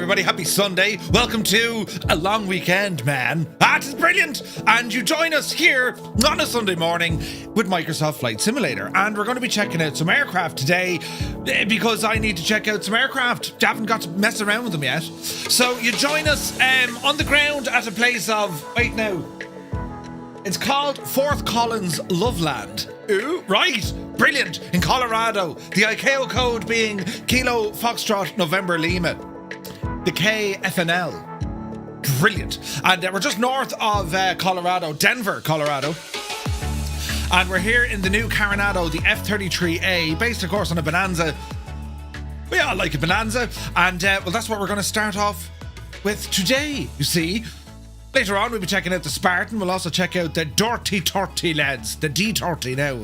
everybody, happy Sunday. Welcome to a long weekend, man. It is brilliant. And you join us here on a Sunday morning with Microsoft Flight Simulator. And we're going to be checking out some aircraft today because I need to check out some aircraft. I haven't got to mess around with them yet. So you join us on the ground at a place of, wait now, it's called Fort Collins Loveland. Ooh, right. Brilliant. In Colorado. The ICAO code being Kilo Foxtrot November Lima. The KFNL. Brilliant. And we're just north of Colorado, Denver, Colorado. And we're here in the new Carenado, the F33A, based, of course, on a Bonanza. We all like a Bonanza. And, well, that's what we're going to start off with today, you see. Later on, we'll be checking out the Spartan. We'll also check out the D30 lads. The D30 now.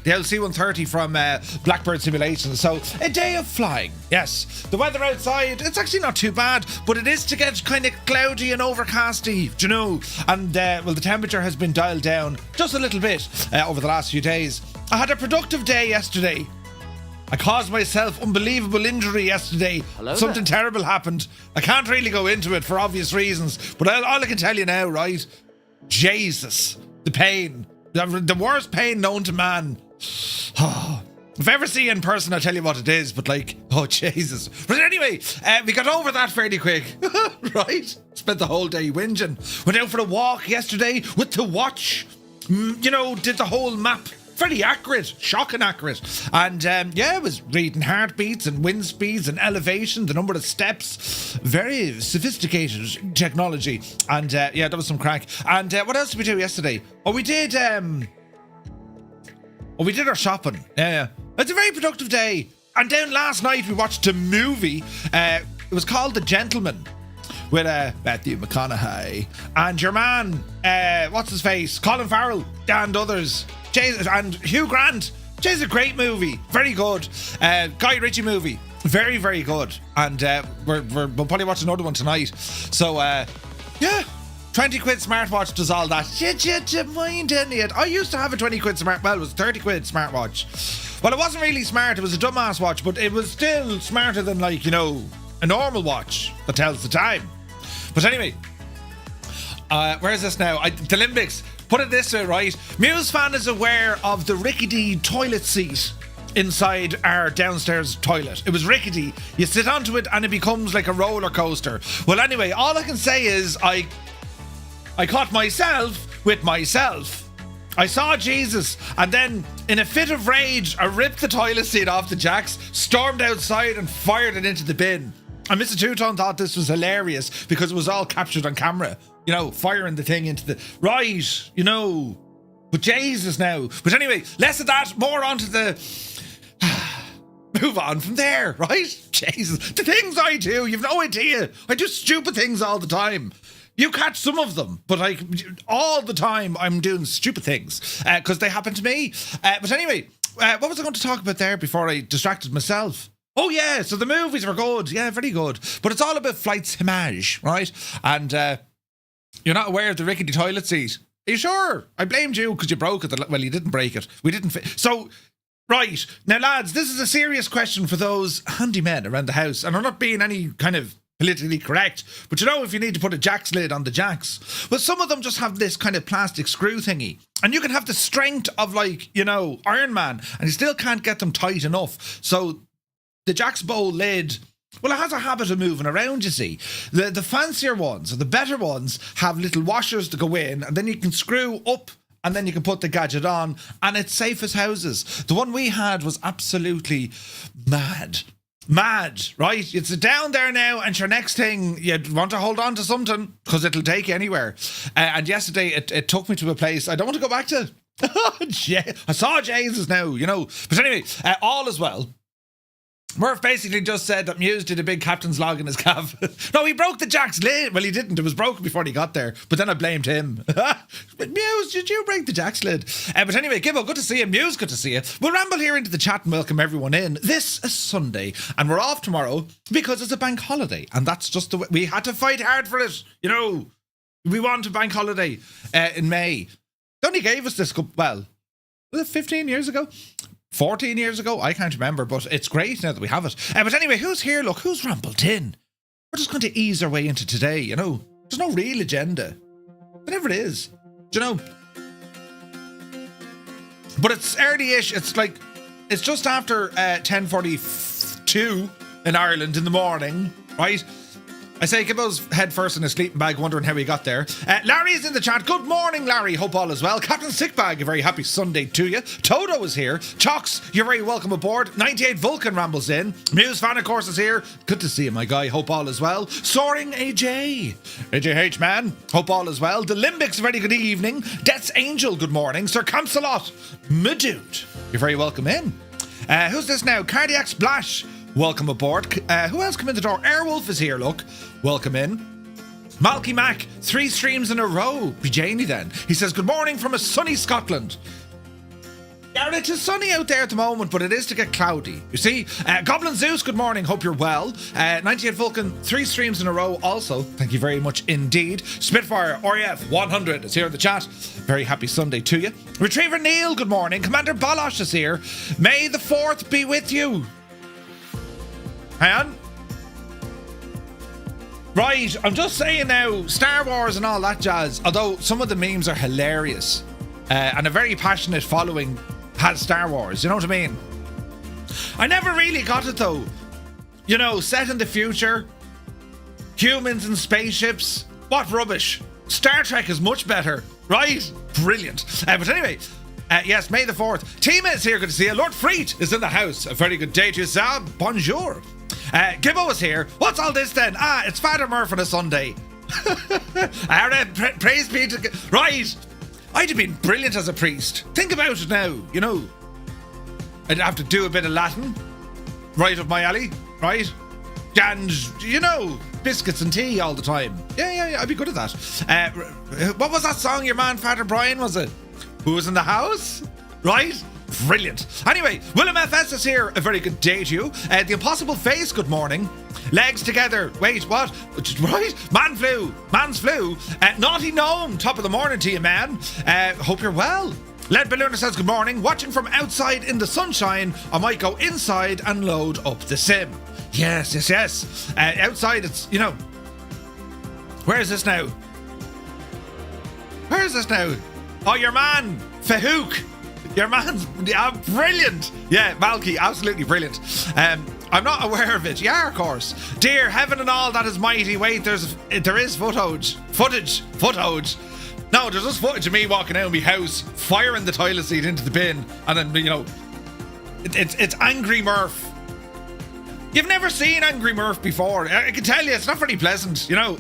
The C130 from Blackbird Simulations. So, a day of flying. Yes. The weather outside, it's actually not too bad, but it is to get kind of cloudy and overcasty, do you know? And, well, the temperature has been dialed down just a little bit over the last few days. I had a productive day yesterday. I caused myself unbelievable injury yesterday. Something terrible happened. I can't really go into it for obvious reasons, but all I can tell you now, right? Jesus, the pain. The worst pain known to man. If I ever see you in person, I'll tell you what it is, but like, oh, Jesus. But anyway, we got over that fairly quick, right? Spent the whole day whinging. Went out for a walk yesterday with the watch. You know, did the whole map. Very accurate, shocking accurate. And yeah, I was reading heartbeats and wind speeds and elevation, the number of steps. Very sophisticated technology. And yeah, that was some crack. And what else did we do yesterday? We did our shopping. Yeah. It's a very productive day. And then last night we watched a movie. It was called The Gentleman with Matthew McConaughey and your man, what's his face? Colin Farrell and others. And Hugh Grant. It's a great movie. Very good. Guy Ritchie movie. Very, very good. And we'll probably watch another one tonight. So, yeah. 20 quid smartwatch does all that. You mind any it? I used to have a 20 quid well, it was 30 quid smartwatch. Well, it wasn't really smart. It was a dumbass watch, but it was still smarter than, like, you know, a normal watch that tells the time. But anyway, where is this now? The Olympics. Put it this way, right? Muse fan is aware of the rickety toilet seat inside our downstairs toilet. It was rickety. You sit onto it and it becomes like a roller coaster. Well, anyway, all I can say is I caught myself with myself. I saw Jesus, and then in a fit of rage, I ripped the toilet seat off the jacks, stormed outside and fired it into the bin. And Mr. Two-Tone thought this was hilarious because it was all captured on camera. You know, firing the thing into the... Right, you know. But Jesus now. But anyway, less of that, more onto the... Move on from there, right? Jesus. The things I do, you've no idea. I do stupid things all the time. You catch some of them, but like all the time I'm doing stupid things because they happen to me. But anyway, what was I going to talk about there before I distracted myself? Oh yeah, so the movies were good. Yeah, very good. But it's all about flight simage, right? And you're not aware of the rickety toilet seat. Are you sure? I blamed you because you broke it. Well, you didn't break it. We didn't so, right. Now, lads, this is a serious question for those handy men around the house. And I'm not being any kind of politically correct. But you know, if you need to put a jack's lid on the jacks, well, some of them just have this kind of plastic screw thingy. And you can have the strength of, like, you know, Iron Man. And you still can't get them tight enough. So the jack's bowl lid... Well, it has a habit of moving around, you see. The fancier ones, or the better ones, have little washers to go in, and then you can screw up, and then you can put the gadget on, and it's safe as houses. The one we had was absolutely mad. Mad, right? You'd sit down there now, and your next thing, you'd want to hold on to something, because it'll take you anywhere. And yesterday, it took me to a place I don't want to go back to. I saw Jesus now, you know. But anyway, all is well. Murph basically just said that Muse did a big captain's log in his cab. No, he broke the jack's lid. Well, he didn't. It was broken before he got there. But then I blamed him. But Muse, did you break the jack's lid? But anyway, Gibbo, good to see you. Muse, good to see you. We'll ramble here into the chat and welcome everyone in. This is Sunday, and we're off tomorrow because it's a bank holiday. And that's just the way. We had to fight hard for it. You know, we want a bank holiday in May. They only gave us this, well, was it 15 years ago? 14 years ago? I can't remember, but it's great now that we have it. But anyway, who's here? Look, who's rambled in? we're just going to ease our way into today, you know. There's no real agenda. Whatever it is, do you know? But it's early-ish. It's like, it's just after 10:42 in Ireland in the morning, right? I say Gibbo's head first in a sleeping bag, wondering how he got there. Larry's in the chat. Good morning, Larry. Hope all is well. Captain Sickbag, a very happy Sunday to you. Toto is here. Chocks, you're very welcome aboard. 98 Vulcan rambles in. Muse fan, of course, is here. Good to see you, my guy. Hope all is well. Soaring AJ. AJH, man. Hope all is well. The Limbics, very good evening. Death's Angel, good morning. Sir Camsalot. Madude, you're very welcome in. Who's this now? Cardiac Splash. Welcome aboard. Who else come in the door? Airwolf is here, look. Welcome in. Malky Mac, 3 streams in a row. Be Janie then. He says, good morning from a sunny Scotland. Yeah, it is sunny out there at the moment, but it is to get cloudy. You see? Goblin Zeus, good morning. Hope you're well. 98 Vulcan, 3 streams in a row also. Thank you very much indeed. Spitfire, REF 100 is here in the chat. Very happy Sunday to you. Retriever Neil, good morning. Commander Balosh is here. May the 4th be with you. Hang on. Right, I'm just saying now, Star Wars and all that jazz, although some of the memes are hilarious, and a very passionate following has Star Wars, you know what I mean? I never really got it though. You know, set in the future, humans and spaceships, what rubbish. Star Trek is much better, right? Brilliant. But anyway, yes, May the 4th. Tima is here, good to see you. Lord Freet is in the house. A very good day to you, Sab. Bonjour. Gibbo is here. What's all this then? It's Father Murph on a Sunday. Praise be to God. Right. I'd have been brilliant as a priest. Think about it now, you know. I'd have to do a bit of Latin. Right up my alley, right? And, you know, biscuits and tea all the time. Yeah, I'd be good at that. What was that song your man, Father Brian, was it? Who was in the house? Right? Brilliant. Anyway, Willem FS is here. A very good day to you. The Impossible Face, good morning. Legs together. Wait, what? Right? Man's flu. Naughty Gnome, top of the morning to you, man. Hope you're well. Lead Balloon says good morning. Watching from outside in the sunshine. I might go inside and load up the sim. Yes. Outside, it's, you know. Where is this now? Oh, your man, Fahouk. Your man's brilliant. Yeah, Malky, absolutely brilliant. I'm not aware of it. Yeah, of course. Dear heaven and all that is mighty. Wait, there is footage. No, there's just footage of me walking out of my house, firing the toilet seat into the bin, and then, you know, it's Angry Murph. You've never seen Angry Murph before. I can tell you, it's not very pleasant. You know,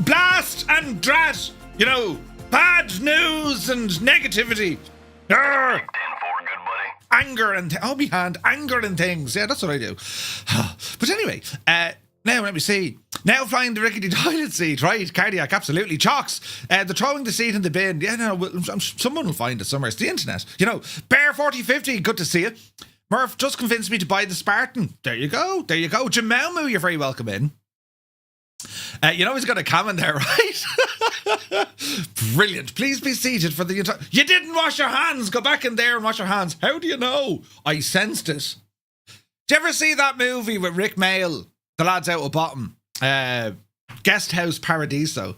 blast and drat. You know, bad news and negativity. Anger and anger and things. Yeah, that's what I do. But anyway, now let me see. Now flying the rickety toilet seat, right? Cardiac, absolutely. Chocks, the throwing the seat in the bin. Yeah, no, someone will find it somewhere. It's the internet. You know, Bear 4050, good to see you. Murph just convinced me to buy the Spartan. There you go. Jamaumu, you're very welcome in. You know he's got a comment there, right? Brilliant. Please be seated for the entire... You didn't wash your hands. Go back in there and wash your hands. How do you know? I sensed it. Did you ever see that movie with Rick Mail? The lads out at bottom. Guest House Paradiso.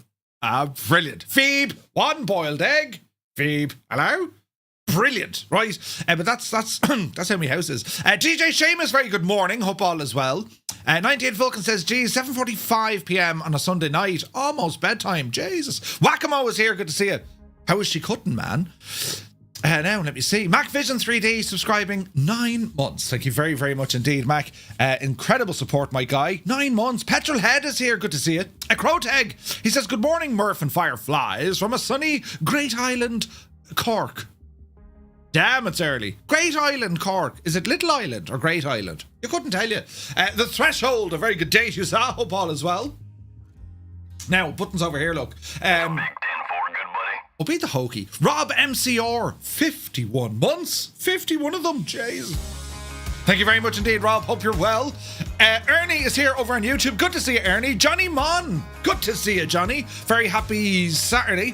Brilliant. Phoebe, one boiled egg. Phoebe, hello? Brilliant, right? But that's that's how my house is. DJ Seamus, very good morning. Hope all is well. 98 Vulcan says, geez, 7:45 p.m. on a Sunday night. Almost bedtime. Jesus. Whack-A-Mo is here. Good to see you. How is she cutting, man? Now, let me see. Mac Vision 3D subscribing 9 months. Thank you very, very much indeed, Mac. Incredible support, my guy. 9 months. Petrol Head is here. Good to see you. A Crowtag. He says, good morning, Murph and Fireflies from a sunny Great Island, Cork. Damn, it's early. Great Island, Cork. Is it Little Island or Great Island? You couldn't tell you. The Threshold, a very good day to you, sir. Hope all is well. Now, buttons over here, look. We'll beat the hokey. Rob MCR, 51 months. 51 of them. Jeez. Thank you very much indeed, Rob. Hope you're well. Ernie is here over on YouTube. Good to see you, Ernie. Johnny Mon. Good to see you, Johnny. Very happy Saturday.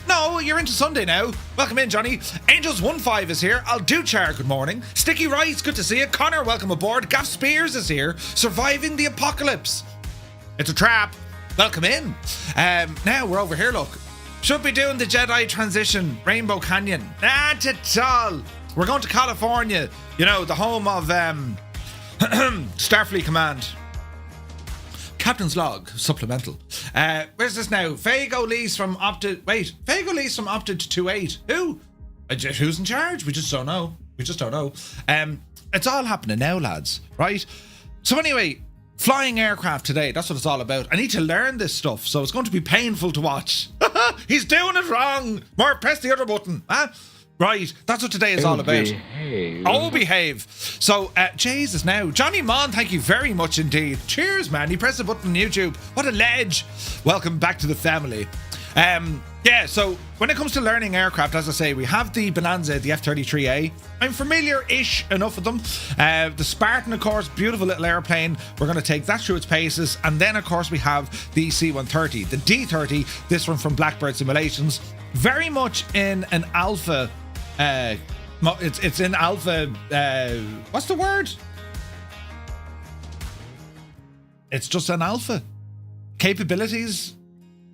No, you're into Sunday now. Welcome in, Johnny. Angels15 is here. I'll do Char, good morning. Sticky Rice, good to see you. Connor, welcome aboard. Gaff Spears is here. Surviving the apocalypse. It's a trap. Welcome in. Now we're over here, look. Should be doing the Jedi transition, Rainbow Canyon. Not at all. We're going to California, you know, the home of Starfleet Command. Captain's log, supplemental. Where's this now? Fago lease from Opted. Wait, Fago lease from Opted to 28. Who? Who's in charge? We just don't know. It's all happening now, lads, right? So anyway, flying aircraft today, that's what it's all about. I need to learn this stuff, so it's going to be painful to watch. He's doing it wrong. More, press the other button. Right, that's what today is all about. Behave. So, Jesus now. Johnny Mon, thank you very much indeed. Cheers, man. You press the button on YouTube. What a ledge. Welcome back to the family. Yeah, so when it comes to learning aircraft, as I say, we have the Bonanza, the F33A. I'm familiar-ish enough with them. The Spartan, of course, beautiful little airplane. We're going to take that through its paces. And then, of course, we have the C130, the D30, this one from Blackbird Simulations. Very much in an alpha... it's in alpha... what's the word? It's just an alpha. Capabilities...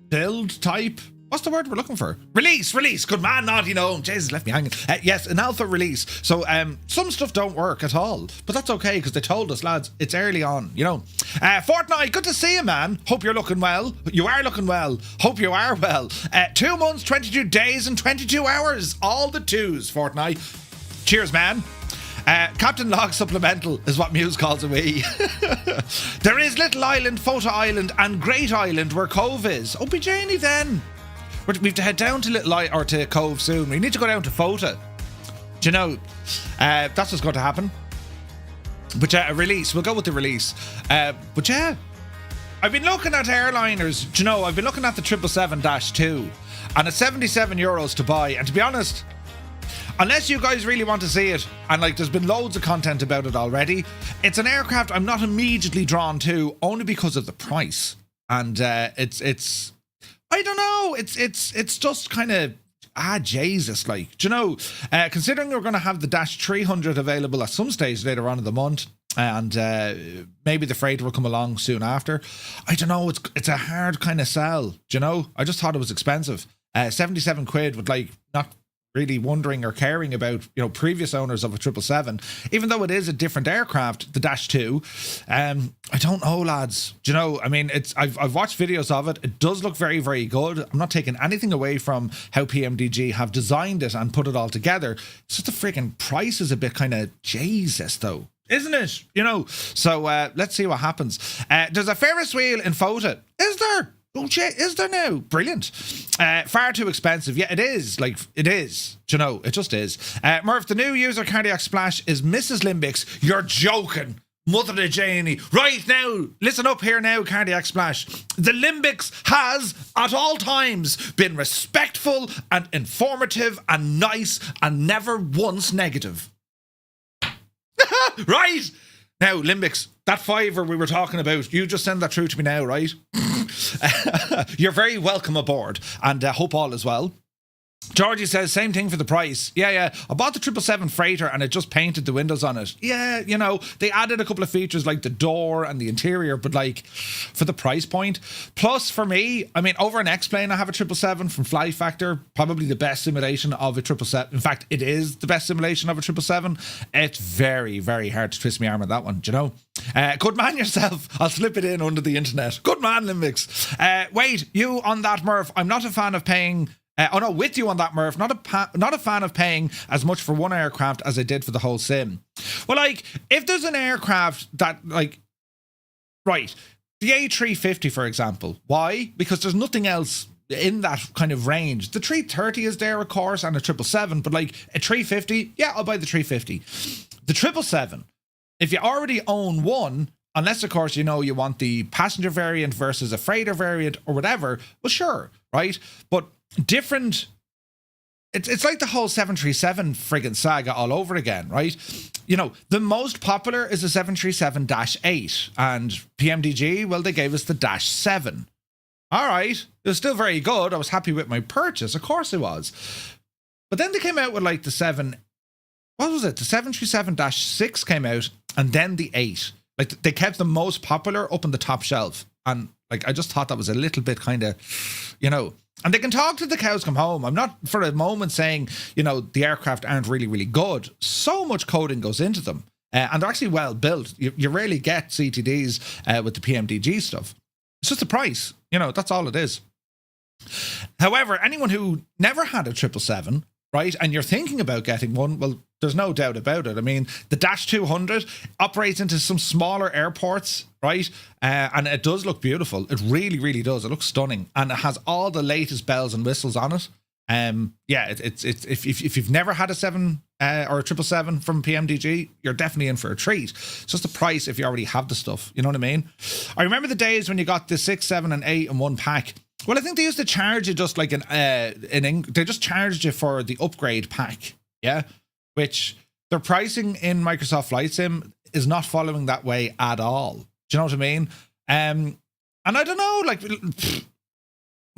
build type. What's the word we're looking for? Release. Good man, naughty gnome. Jesus, left me hanging. Yes, an alpha release. So some stuff don't work at all, but that's okay because they told us, lads, it's early on, you know. Fortnite, good to see you, man. Hope you're looking well. You are looking well. Hope you are well. 2 months, 22 days and 22 hours. All the twos, Fortnite. Cheers, man. Captain Log Supplemental is what Muse calls a wee. There is Little Island, Photo Island, and Great Island where Cove is. Oh, be Janie then. We have to head down to Little Island or to Cove soon. We need to go down to Photo. Do you know? That's what's going to happen. But yeah, a release. We'll go with the release. But yeah, I've been looking at airliners. Do you know? I've been looking at the 777-2, and it's €77 to buy. And to be honest, unless you guys really want to see it, and like there's been loads of content about it already, it's an aircraft I'm not immediately drawn to only because of the price. And it's I don't know, it's just kind of Jesus, like, do you know, considering we're going to have the Dash 300 available at some stage later on in the month, and maybe the freighter will come along soon after. I don't know, it's a hard kind of sell, do you know? I just thought it was expensive. 77 quid would like not really wondering or caring about, you know, previous owners of a 777, even though it is a different aircraft, the Dash 2. I don't know, lads. Do you know, I mean, I've watched videos of it. It does look very, very good. I'm not taking anything away from how PMDG have designed it and put it all together. It's just the freaking price is a bit kind of Jesus, though. Isn't it? You know, so let's see what happens. There's a Ferris wheel in Photo. Is there? Oh, shit, is there now? Brilliant. Far too expensive. Yeah, it is. Like, it is. Do you know? It just is. Murph, the new user cardiac splash is Mrs. Limbix. You're joking. Mother of Janie. Right now, listen up here now, cardiac splash. The Limbix has, at all times, been respectful and informative and nice and never once negative. Right? Now, Limbix, that fiver we were talking about, you just send that through to me now, right? You're very welcome aboard, and hope all is well. Georgie says, same thing for the price. Yeah. I bought the 777 freighter and it just painted the windows on it. Yeah, you know, they added a couple of features like the door and the interior, but like for the price point. Plus for me, I mean, over an X-Plane, I have a 777 from Fly Factor, probably the best simulation of a 777. In fact, it is the best simulation of a 777. It's very, very hard to twist my arm on that one, do you know? Good man yourself. I'll slip it in under the internet. Good man, Limbix. Wait, you on that, Murph. I'm not a fan of paying... with you on that, Murph. Not a fan of paying as much for one aircraft as I did for the whole sim. Well, like, if there's an aircraft that, like, right, the A350, for example. Why? Because there's nothing else in that kind of range. The 330 is there, of course, and a 777, but like a 350, yeah, I'll buy the 350. The 777, if you already own one, unless, of course, you know, you want the passenger variant versus a freighter variant or whatever, well, sure, right? But different, it's like the whole 737 friggin' saga all over again, right? You know, the most popular is the 737-8, and PMDG, well, they gave us the Dash 7. All right, it was still very good. I was happy with my purchase, of course it was. But then they came out with like the 737-6 came out, and then the 8. Like, they kept the most popular up on the top shelf. And Like, I just thought that was a little bit kind of, and they can talk to the cows come home. I'm not for a moment saying, the aircraft aren't really, really good. So much coding goes into them. And they're actually well built. You rarely get CTDs with the PMDG stuff. It's just the price. That's all it is. However, anyone who never had a 777, right, and you're thinking about getting one, well, there's no doubt about it. I mean, the Dash 200 operates into some smaller airports, right? And it does look beautiful. It really, really does. It looks stunning. And it has all the latest bells and whistles on it. It's if you've never had a 7 or a 777 from PMDG, you're definitely in for a treat. It's just the price if you already have the stuff. You know what I mean? I remember the days when you got the 6, 7, and 8 in one pack. Well, I think they used to charge you just like they just charged you for the upgrade pack, yeah. Which their pricing in Microsoft Flight Sim is not following that way at all. Do you know what I mean? And I don't know, like.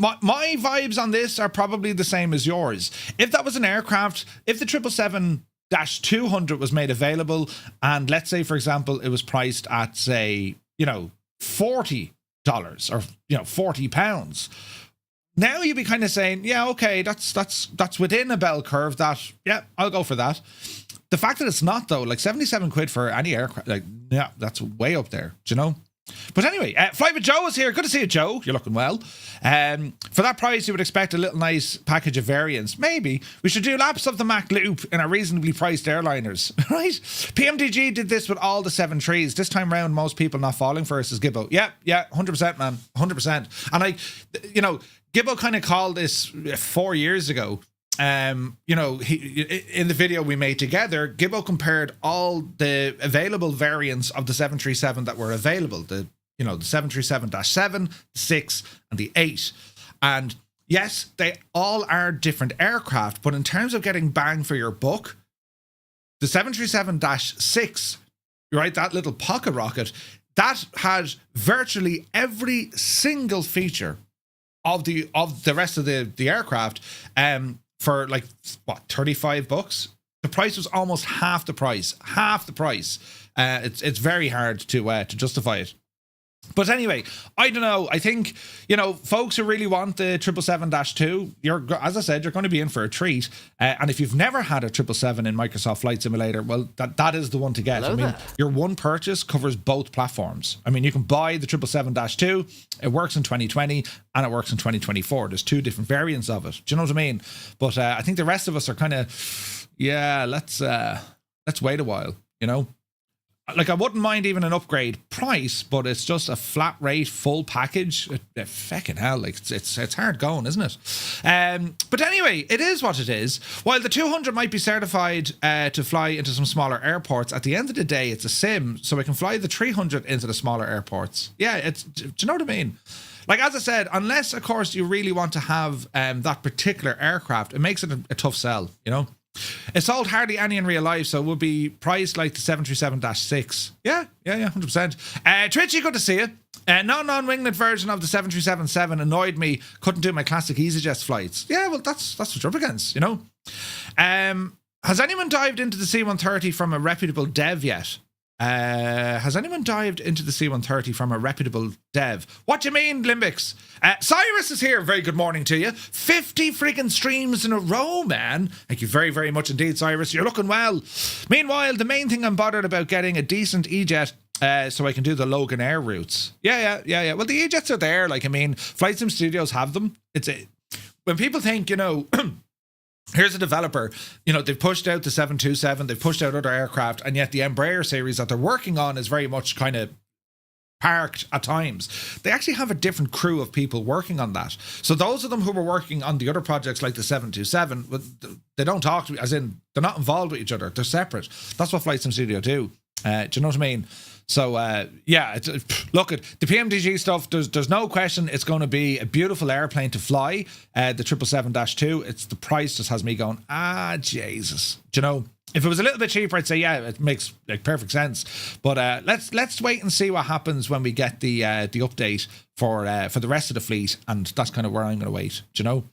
My vibes on this are probably the same as yours. If that was an aircraft, if the 777-200 was made available, and let's say, for example, it was priced at, say, $40 or, £40, now you'd be kind of saying, yeah, okay, that's within a bell curve that, yeah, I'll go for that. The fact that it's not, though, like 77 quid for any aircraft, like, yeah, that's way up there, do you know? But anyway, Fly with Joe is here. Good to see you, Joe. You're looking well. For that price, you would expect a little nice package of variants. Maybe we should do laps of the Mac Loop in a reasonably priced airliners, right? PMDG did this with all the 737s. This time round, most people not falling for us is Gibbo. Yeah, 100%, man, 100%. And Gibbo kind of called this 4 years ago. In the video we made together, Gibbo compared all the available variants of the 737 that were available, the 737-7, the 6, and the 8. And yes, they all are different aircraft, but in terms of getting bang for your buck, the 737-6, right, that little pocket rocket, that had virtually every single feature of the rest of the aircraft, for like what, $35. The price was almost half the price. It's very hard to justify it. But anyway, I don't know. I think, folks who really want the 777-2, as I said, you're going to be in for a treat. And if you've never had a 777 in Microsoft Flight Simulator, well, that is the one to get. Your one purchase covers both platforms. I mean, you can buy the 777-2. It works in 2020 and it works in 2024. There's 2 different variants of it. Do you know what I mean? But I think the rest of us are kind of, let's wait a while, Like, I wouldn't mind even an upgrade price, but it's just a flat rate full package. Fucking hell, like it's hard going, isn't it? But anyway, it is what it is. While the 200 might be certified to fly into some smaller airports, at the end of the day, it's a sim, so we can fly the 300 into the smaller airports. Yeah, do you know what I mean? Like, as I said, unless, of course, you really want to have that particular aircraft, it makes it a tough sell, It sold hardly any in real life, so it would be priced like the 737-6. Yeah, 100%. Tritchy, good to see you. Non-winglet version of the 737-7 annoyed me. Couldn't do my classic EasyJet flights. Yeah, well, that's what you're up against, Has anyone dived into the C130 from a reputable dev yet? Has anyone dived into the C130 from a reputable dev? What do you mean, Limbix? Cyrus is here. Very good morning to you. 50 freaking streams in a row, man. Thank you very, very much indeed, Cyrus. You're looking well. Meanwhile, the main thing I'm bothered about getting a decent E-Jet so I can do the Logan Air routes. Yeah. Well, the E-Jets are there. Like, I mean, Flight Sim Studios have them. When people think, here's a developer, they've pushed out the 727, they've pushed out other aircraft, and yet the Embraer series that they're working on is very much kind of parked at times. They actually have a different crew of people working on that. So those of them who were working on the other projects like the 727, they don't talk to, as in, they're not involved with each other. They're separate. That's what Flight Sim Studio do. Do you know what I mean? So, look, at the PMDG stuff, there's no question it's going to be a beautiful airplane to fly, the 777-2. It's the price just has me going, Jesus. Do you know, if it was a little bit cheaper, I'd say, yeah, it makes like perfect sense. But let's wait and see what happens when we get the update for the rest of the fleet, and that's kind of where I'm going to wait. Do you know?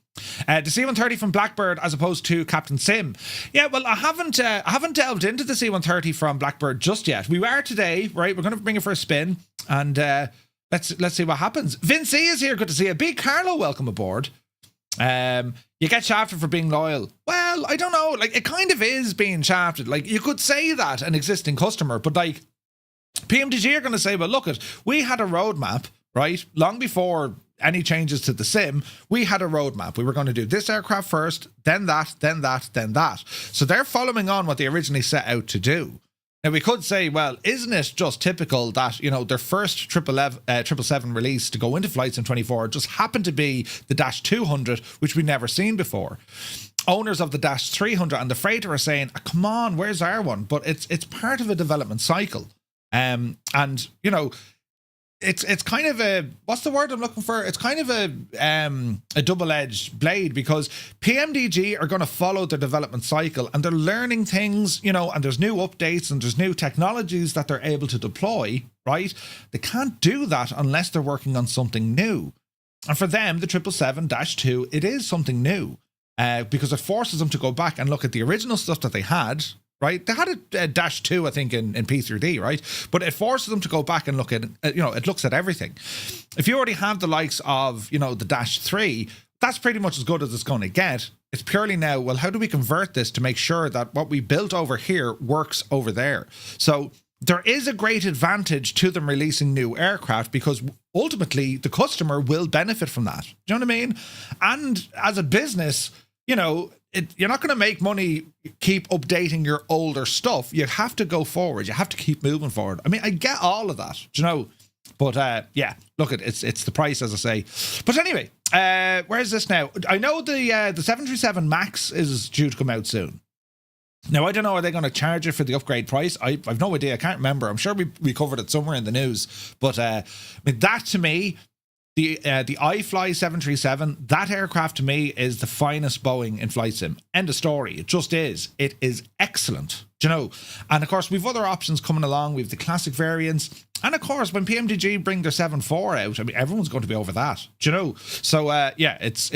The C-130 from Blackbird as opposed to Captain Sim. Yeah, well, I haven't delved into the C-130 from Blackbird just yet. We are today, right? We're going to bring it for a spin, and let's see what happens. Vince E is here. Good to see you. Big Carlo, welcome aboard. You get shafted for being loyal. Well, I don't know. Like, it kind of is being shafted. Like, you could say that an existing customer, but like PMDG are going to say, well, look, we had a roadmap, right? Long before any changes to the sim, we had a roadmap. We were going to do this aircraft first, then that, then that, then that. So they're following on what they originally set out to do. Now, we could say, well, isn't it just typical that, you know, their first 777 release to go into Flight Sim 24 just happened to be the Dash 200, which we'd never seen before. Owners of the Dash 300 and the Freighter are saying, oh, come on, where's our one? But it's part of a development cycle. And, you know, it's kind of a, what's the word I'm looking for? It's kind of a double-edged blade, because PMDG are going to follow their development cycle and they're learning things, you know, and there's new updates and there's new technologies that they're able to deploy, right? They can't do that unless they're working on something new. And for them, the 777-2, it is something new because it forces them to go back and look at the original stuff that they had. Right, they had a Dash 2, I think, in P3D, right? But it forces them to go back and look at, you know, it looks at everything. If you already have the likes of, you know, the Dash 3, that's pretty much as good as it's going to get. It's purely now, well, how do we convert this to make sure that what we built over here works over there? So there is a great advantage to them releasing new aircraft, because ultimately the customer will benefit from that. Do you know what I mean? And as a business, you know, you're not going to make money keep updating your older stuff. You have to go forward. You have to keep moving forward. I mean, I get all of that, you know, but yeah, look, it's the price, as I say. But anyway, where is this now? I know the 737 MAX is due to come out soon. Now, I don't know, are they going to charge it for the upgrade price? I've no idea. I can't remember. I'm sure we covered it somewhere in the news. But I mean, that to me, the iFly 737, that aircraft to me is the finest Boeing in Flight Sim. End of story. It just is. It is excellent, do you know? And of course, we've other options coming along. We've the classic variants. And of course, when PMDG bring their 7.4 out, I mean, everyone's going to be over that, do you know? So yeah, it's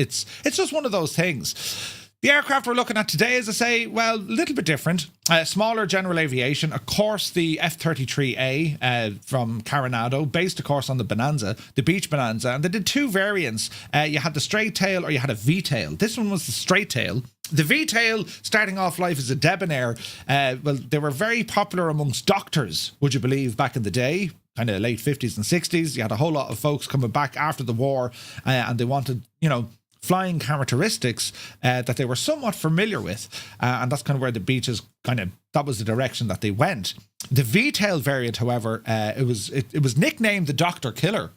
just one of those things. The aircraft we're looking at today, as I say, well, a little bit different. Smaller general aviation. Of course, the F33A from Carenado, based, of course, on the Bonanza, the Beach Bonanza. And they did two variants. You had the straight tail or you had a V-tail. This one was the straight tail. The V-tail, starting off life as a debonair, well, they were very popular amongst doctors, would you believe, back in the day. Kind of late 50s and 60s. You had a whole lot of folks coming back after the war and they wanted, you know, flying characteristics that they were somewhat familiar with, and that's kind of where the Beaches that was the direction that they went. The V-tail variant, however, it was nicknamed the Dr. Killer,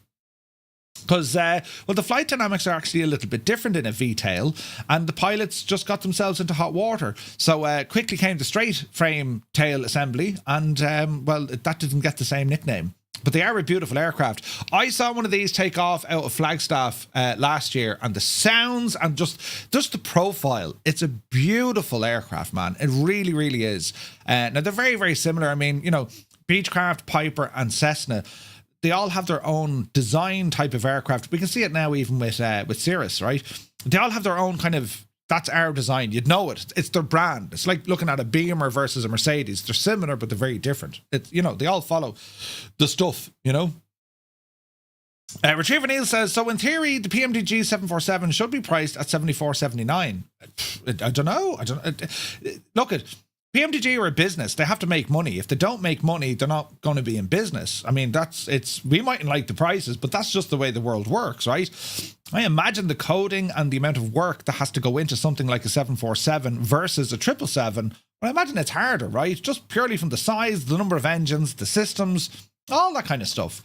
because well, the flight dynamics are actually a little bit different in a V-tail, and the pilots just got themselves into hot water. So quickly came the straight frame tail assembly, and well, that didn't get the same nickname. But they are a beautiful aircraft. I saw one of these take off out of Flagstaff last year, and the sounds and just the profile. It's a beautiful aircraft, man. It really, really is. Now, they're very, very similar. I mean, you know, Beechcraft, Piper, and Cessna, they all have their own design type of aircraft. We can see it now even with Cirrus, right? They all have their own kind of, that's our design. You'd know it. It's their brand. It's like looking at a Beamer versus a Mercedes. They're similar, but they're very different. It's, you know, they all follow the stuff, you know. Retriever Neil says, so in theory, the PMDG 747 should be priced at $74.79. I don't know. Look, PMDG are a business. They have to make money. If they don't make money, they're not going to be in business. I mean, we mightn't like the prices, but that's just the way the world works, right? I imagine the coding and the amount of work that has to go into something like a 747 versus a 777. Well, I imagine it's harder, right? Just purely from the size, the number of engines, the systems, all that kind of stuff.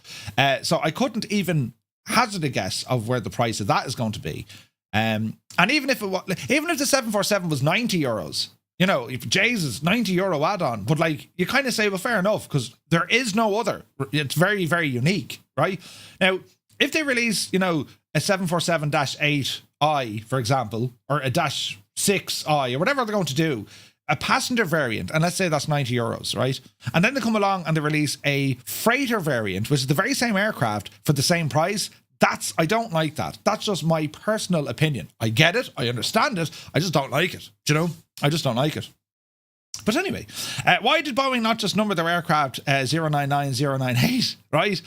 So I couldn't even hazard a guess of where the price of that is going to be. And even if the 747 was €90, you know, if Jay's €90 add-on, but like, you kind of say, well, fair enough, because there is no other. It's very, very unique, right? Now, if they release, you know, a 747-8i, for example, or a -6i, or whatever they're going to do, a passenger variant, and let's say that's €90, right? And then they come along and they release a freighter variant, which is the very same aircraft for the same price. I don't like that. That's just my personal opinion. I get it. I understand it. I just don't like it. Do you know? I just don't like it. But anyway, why did Boeing not just number their aircraft 099098? Right?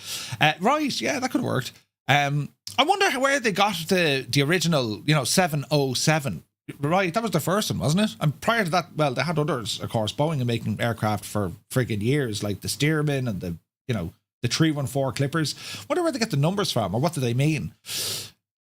Right, yeah, that could have worked. I wonder where they got the original, 707. Right, that was the first one, wasn't it? And prior to that, well, they had others, of course. Boeing are making aircraft for friggin' years, like the Stearman and the 314 Clippers. Wonder where they get the numbers from, or what do they mean?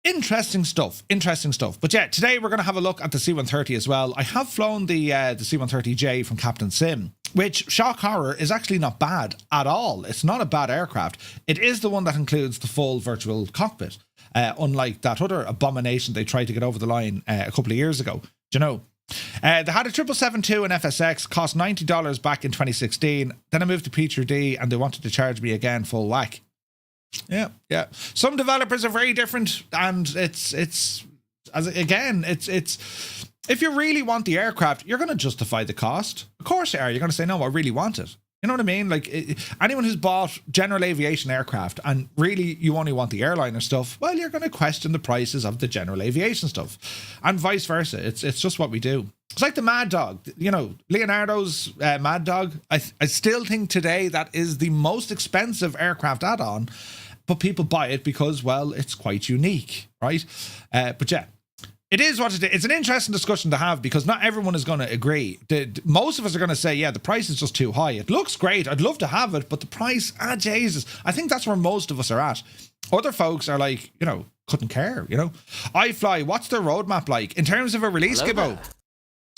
Interesting stuff. But yeah, today we're going to have a look at the C130 as well. I have flown the C130J from Captain Sim, which, shock horror, is actually not bad at all. It's not a bad aircraft. It is the one that includes the full virtual cockpit, unlike that other abomination they tried to get over the line a couple of years ago. Do you know? They had a 777-2 and FSX, cost $90 back in 2016. Then I moved to P3D and they wanted to charge me again full whack. Yeah. Some developers are very different, and it's if you really want the aircraft, you're going to justify the cost. Of course you are. You're going to say, no, I really want it. You know what I mean? Like anyone who's bought general aviation aircraft and really you only want the airliner stuff, well, you're going to question the prices of the general aviation stuff, and vice versa. It's just what we do. It's like the Mad Dog, Leonardo's Mad Dog. I still think today that is the most expensive aircraft add-on, but people buy it because, well, it's quite unique, right? But yeah, it is what it is. It's an interesting discussion to have because not everyone is going to agree. Most of us are going to say, yeah, the price is just too high. It looks great. I'd love to have it, but the price, Jesus. I think that's where most of us are at. Other folks are like, couldn't care, iFly, what's their roadmap like in terms of a release, Gibbo?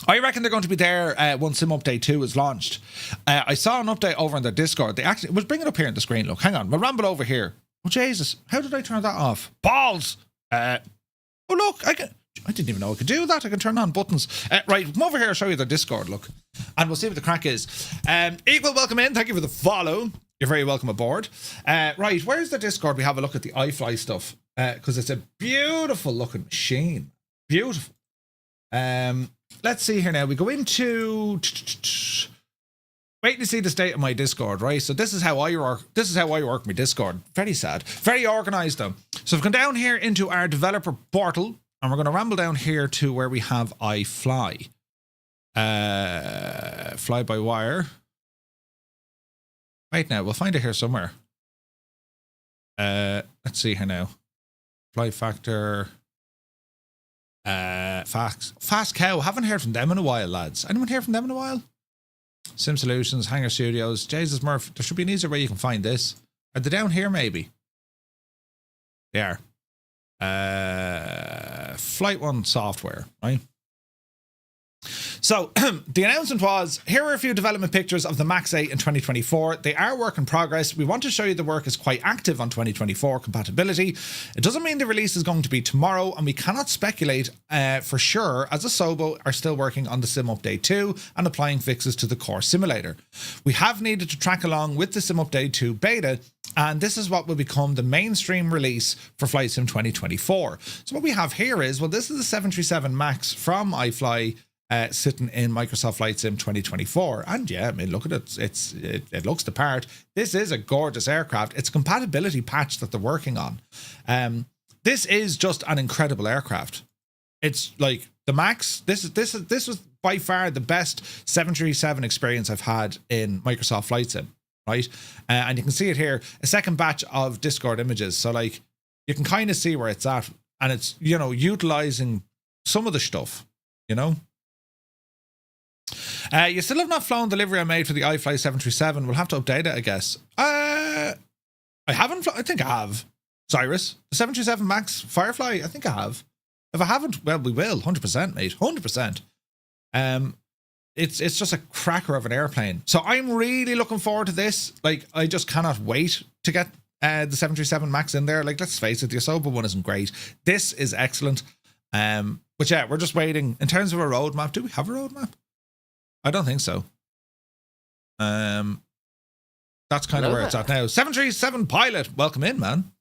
I reckon they're going to be there once Sim Update 2 is launched. I saw an update over on their Discord. They actually was bringing it up here on the screen. Look, hang on. We'll ramble over here. Oh, Jesus. How did I turn that off? Balls! Oh, look. I didn't even know I could do that. I can turn on buttons. Right, come over here. I'll show you their Discord. Look. And we'll see what the crack is. Equal, welcome in. Thank you for the follow. You're very welcome aboard. Right, where's the Discord? We have a look at the iFly stuff. Because it's a beautiful looking machine. Beautiful. Let's see here now. We go into wait to see the state of my Discord, right? So this is how I work. This is how I work my Discord. Very sad. Very organized though. So we've gone down here into our developer portal, and we're going to ramble down here to where we have iFly. Fly by wire. Right now, we'll find it here somewhere. Let's see here now. Fly factor. Fast Cow. Haven't heard from them in a while, lads. Anyone hear from them in a while? Sim Solutions, Hangar Studios, Jesus Murph. There should be an easier way you can find this. Are they down here maybe? They are. Flight One software, right? So the announcement was, here are a few development pictures of the Max 8 in 2024. They are work in progress. We want to show you the work is quite active on 2024 compatibility. It doesn't mean the release is going to be tomorrow, and we cannot speculate for sure, as Asobo are still working on the Sim Update 2 and applying fixes to the core simulator. We have needed to track along with the Sim Update 2 beta, and this is what will become the mainstream release for Flight Sim 2024. So what we have here is, well, this is the 737 MAX from iFly, sitting in Microsoft Flight Sim 2024, and yeah, I mean, look at it. It looks the part. This is a gorgeous aircraft. It's a compatibility patch that they're working on. This is just an incredible aircraft. It's like the Max. This was by far the best 737 experience I've had in Microsoft Flight Sim, right? And you can see it here. A second batch of Discord images, so like you can kind of see where it's at, and it's utilizing some of the stuff, You still have not flown the delivery I made for the iFly 737. We'll have to update it, I guess. I haven't. I think I have. Cyrus, the 737 MAX Firefly. I think I have. If I haven't, well, we will. 100%, mate. 100%. It's just a cracker of an airplane. So I'm really looking forward to this. Like, I just cannot wait to get the 737 MAX in there. Like, let's face it, the Asobo one isn't great. This is excellent. But yeah, we're just waiting. In terms of a roadmap, do we have a roadmap? I don't think so. That's kind of where it's at now. 737 pilot, welcome in, man.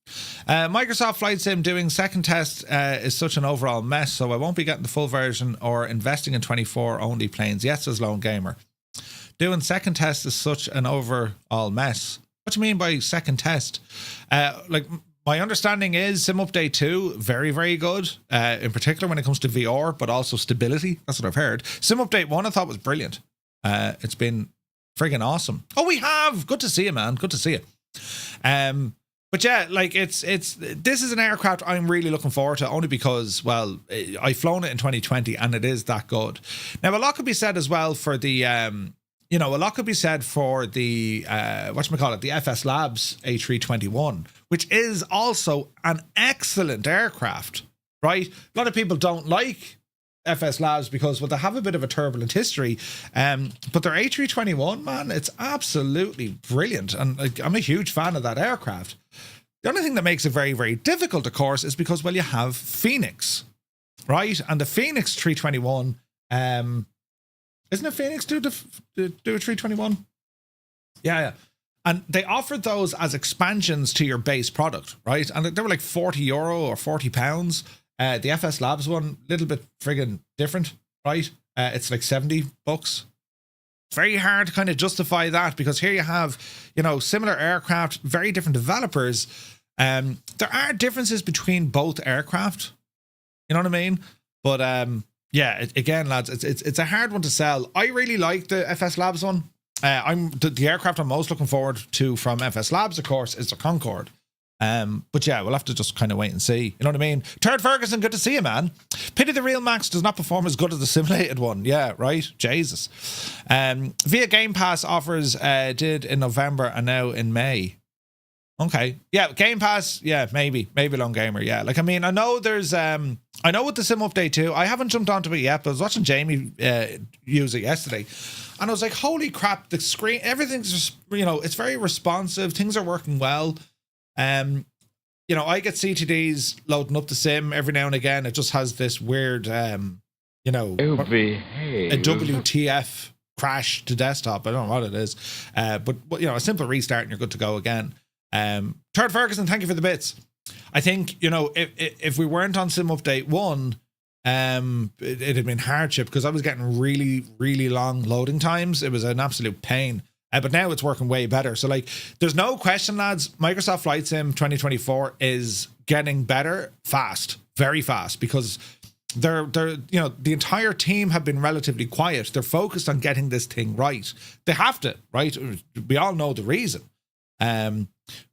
Microsoft Flight Sim doing second test is such an overall mess, so I won't be getting the full version or investing in 24 only planes. Yes, says Lone Gamer. Doing second test is such an overall mess. What do you mean by second test? Like, my understanding is Sim Update 2, very, very good, in particular when it comes to VR, but also stability. That's what I've heard. Sim Update 1 I thought was brilliant. It's been friggin' awesome. Oh, we have. Good to see you, man. Good to see you. But yeah, like this is an aircraft I'm really looking forward to, only because, well, I've flown it in 2020 and it is that good. Now, a lot could be said as well for the, a lot could be said for the, the FS Labs A321, which is also an excellent aircraft, right? A lot of people don't like FS Labs because, well, they have a bit of a turbulent history, but their A321, man, it's absolutely brilliant, and I'm a huge fan of that aircraft. The only thing that makes it very, very difficult, of course, is because, well, you have Phoenix, right? And the Phoenix 321, isn't it Phoenix do a 321? Yeah. And they offered those as expansions to your base product, right? And they were like €40 or £40. The FS Labs one, a little bit friggin' different, right? It's like $70. It's very hard to kind of justify that, because here you have, similar aircraft, very different developers. There are differences between both aircraft, you know what I mean? But again, lads, it's a hard one to sell. I really like the FS Labs one. The aircraft I'm most looking forward to from FS Labs, of course, is the Concorde. But yeah, we'll have to just kind of wait and see. You know what I mean? Turd Ferguson, good to see you, man. Pity the real Max does not perform as good as the simulated one. Yeah, right? Jesus. Via Game Pass offers did in November and now in May. Okay. Yeah, Game Pass, yeah, maybe Long Gamer, yeah. Like, I mean, I know there's I know with the Sim Update 2, I haven't jumped onto it yet, but I was watching Jamie use it yesterday, and I was like, holy crap, the screen, everything's just, it's very responsive, things are working well. I get CTDs loading up the sim every now and again. It just has this weird a WTF crash to desktop. I don't know what it is, but a simple restart and you're good to go again. Turd Ferguson, thank you for the bits. I think, if we weren't on Sim Update 1, it had been hardship, because I was getting really, really long loading times. It was an absolute pain. But now it's working way better. So, like, there's no question, lads, Microsoft Flight Sim 2024 is getting better fast, very fast, because they're the entire team have been relatively quiet. They're focused on getting this thing right. They have to, right? We all know the reason.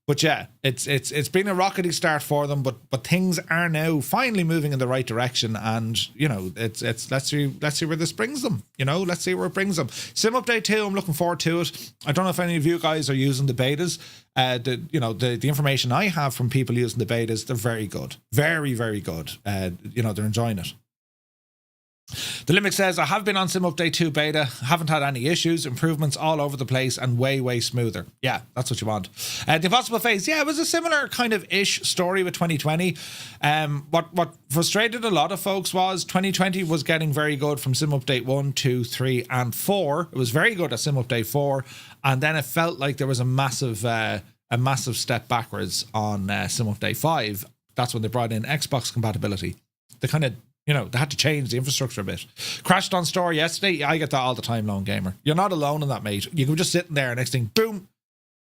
But yeah, it's been a rockety start for them, but things are now finally moving in the right direction, and it's let's see where this brings them. Let's see where it brings them. Sim Update 2, I'm looking forward to it. I don't know if any of you guys are using the betas. The information I have from people using the betas, they're very good, very, very good. They're enjoying it. The Limbic says, I have been on Sim Update 2 beta, haven't had any issues, improvements all over the place and way, way smoother. Yeah, that's what you want. The Impossible Phase, yeah, it was a similar kind of ish story with 2020. What frustrated a lot of folks was 2020 was getting very good from Sim Update 1, 2, 3 and 4. It was very good at Sim Update 4, and then it felt like there was a massive step backwards on Sim Update 5. That's when they brought in Xbox compatibility. They kind of they had to change the infrastructure a bit. Crashed on store yesterday. I get that all the time, Lone Gamer. You're not alone in that, mate. You can just sitting there, next thing, boom,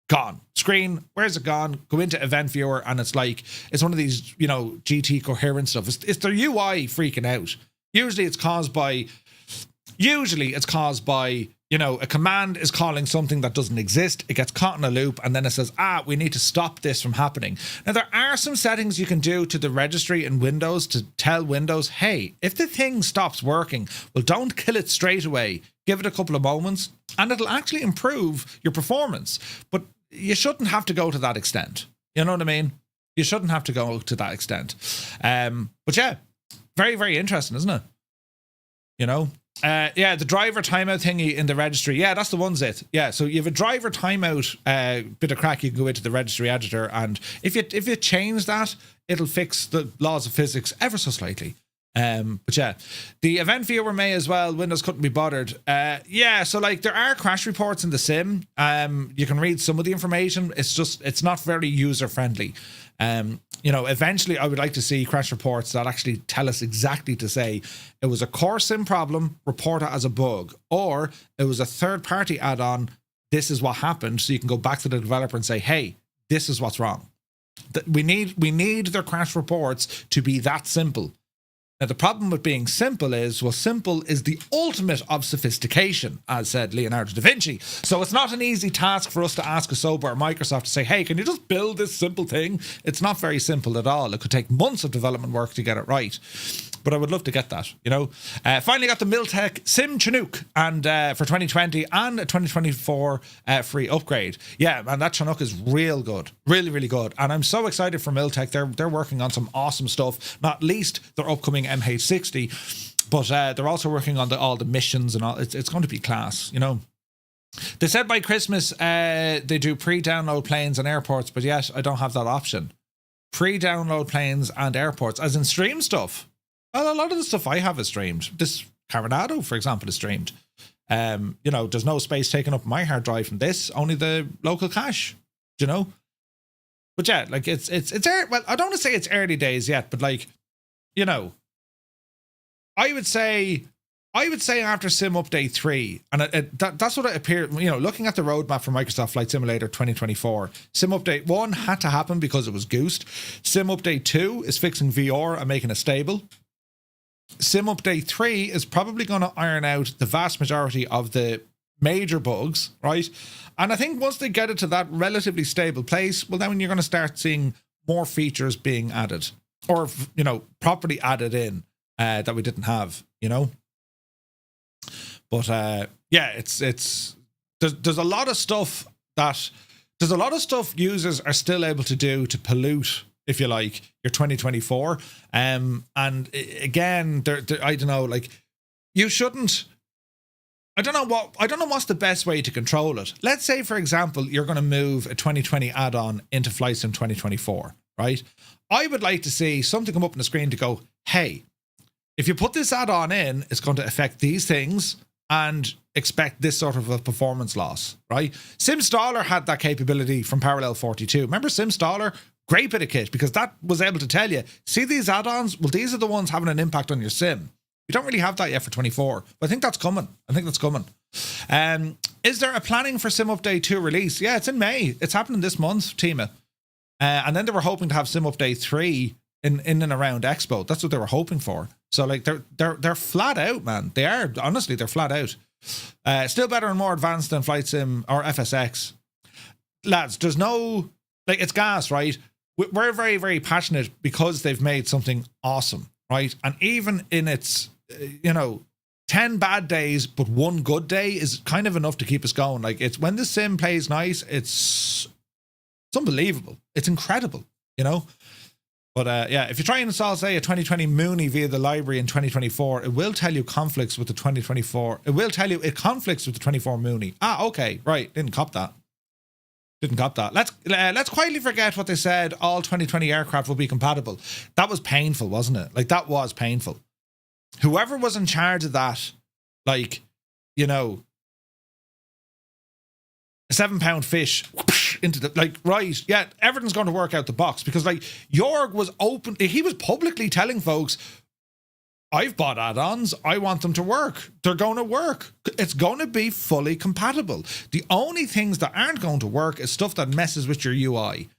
gone. Screen, where's it gone? Go into Event Viewer, and it's like, it's one of these, GT coherent stuff. It's their UI freaking out. Usually it's caused by, a command is calling something that doesn't exist. It gets caught in a loop, and then it says, we need to stop this from happening. Now, there are some settings you can do to the registry in Windows to tell Windows, hey, if the thing stops working, well, don't kill it straight away. Give it a couple of moments, and it'll actually improve your performance. But you shouldn't have to go to that extent. You know what I mean? You shouldn't have to go to that extent. But yeah, very, very interesting, isn't it? The driver timeout thingy in the registry. Yeah, that's the one, Zit. Yeah, so you have a driver timeout bit of crack. You can go into the registry editor, and if you change that, it'll fix the laws of physics ever so slightly. But yeah, the event viewer may as well. Windows couldn't be bothered. So like there are crash reports in the sim. You can read some of the information. It's not very user friendly. Eventually I would like to see crash reports that actually tell us exactly to say it was a core sim problem, report it as a bug, or it was a third party add-on. This is what happened. So you can go back to the developer and say, hey, this is what's wrong. We need their crash reports to be that simple. Now, the problem with being simple is, well, simple is the ultimate of sophistication, as said Leonardo da Vinci. So it's not an easy task for us to ask Asobo or Microsoft to say, hey, can you just build this simple thing? It's not very simple at all. It could take months of development work to get it right. But I would love to get that, you know. Finally got the Miltech Sim Chinook and for 2020 and a 2024 free upgrade. Yeah, and that Chinook is real good. Really, really good. And I'm so excited for Miltech. They're working on some awesome stuff, not least their upcoming MH60. But they're also working on all the missions and all. It's going to be class, you know. They said by Christmas they do pre-download planes and airports, but yet I don't have that option. Pre-download planes and airports, as in stream stuff. Well, a lot of the stuff I have is streamed. This Carenado, for example, is streamed. You know, there's no space taken up my hard drive from this, only the local cache, you know? But yeah, like it's well, I don't want to say it's early days yet, but like, you know, I would say after Sim Update 3, and that's what it appeared, you know, looking at the roadmap for Microsoft Flight Simulator 2024, Sim Update 1 had to happen because it was goosed. Sim Update 2 is fixing VR and making it stable. Sim Update 3 is probably going to iron out the vast majority of the major bugs, right? And I think once they get it to that relatively stable place, well, then you're going to start seeing more features being added, or, you know, properly added in that we didn't have, you know? But yeah, there's a lot of stuff users are still able to do to pollute, if you like, your 2024. And again, I don't know, like, you shouldn't. I don't know what's the best way to control it. Let's say, for example, you're going to move a 2020 add-on into Flight Sim 2024, right? I would like to see something come up on the screen to go, hey, if you put this add-on in, it's going to affect these things and expect this sort of a performance loss, right? SimStaller had that capability from Parallel 42. Remember SimStaller? Great bit of kit, because that was able to tell you, see these add-ons? Well, these are the ones having an impact on your sim. We don't really have that yet for 24, but I think that's coming. Is there a planning for Sim Update 2 release? Yeah, it's in May. It's happening this month, Tima. And then they were hoping to have Sim Update 3 in and around Expo. That's what they were hoping for. So like they're flat out, man. They are, honestly, they're flat out. Still better and more advanced than Flight Sim or FSX. Lads, there's no, like, it's gas, right? We're very, very passionate because they've made something awesome, right? And even in its, you know, 10 bad days, but one good day is kind of enough to keep us going. Like, it's when the sim plays nice, it's unbelievable. It's incredible, you know? But yeah, if you try and install, say, a 2020 Mooney via the library in 2024, it will tell you conflicts with the 2024. It will tell you it conflicts with the 24 Mooney. Ah, okay, right. Didn't cop that. Let's quietly forget what they said. All 2020 aircraft will be compatible. That was painful, wasn't it? Like, that was painful. Whoever was in charge of that, like, you know, a 7-pound fish into the, like, right, yeah, everything's going to work out the box, because, like, Jorg was open, he was publicly telling folks, I've bought add-ons, I want them to work. They're going to work. It's going to be fully compatible. The only things that aren't going to work is stuff that messes with your UI.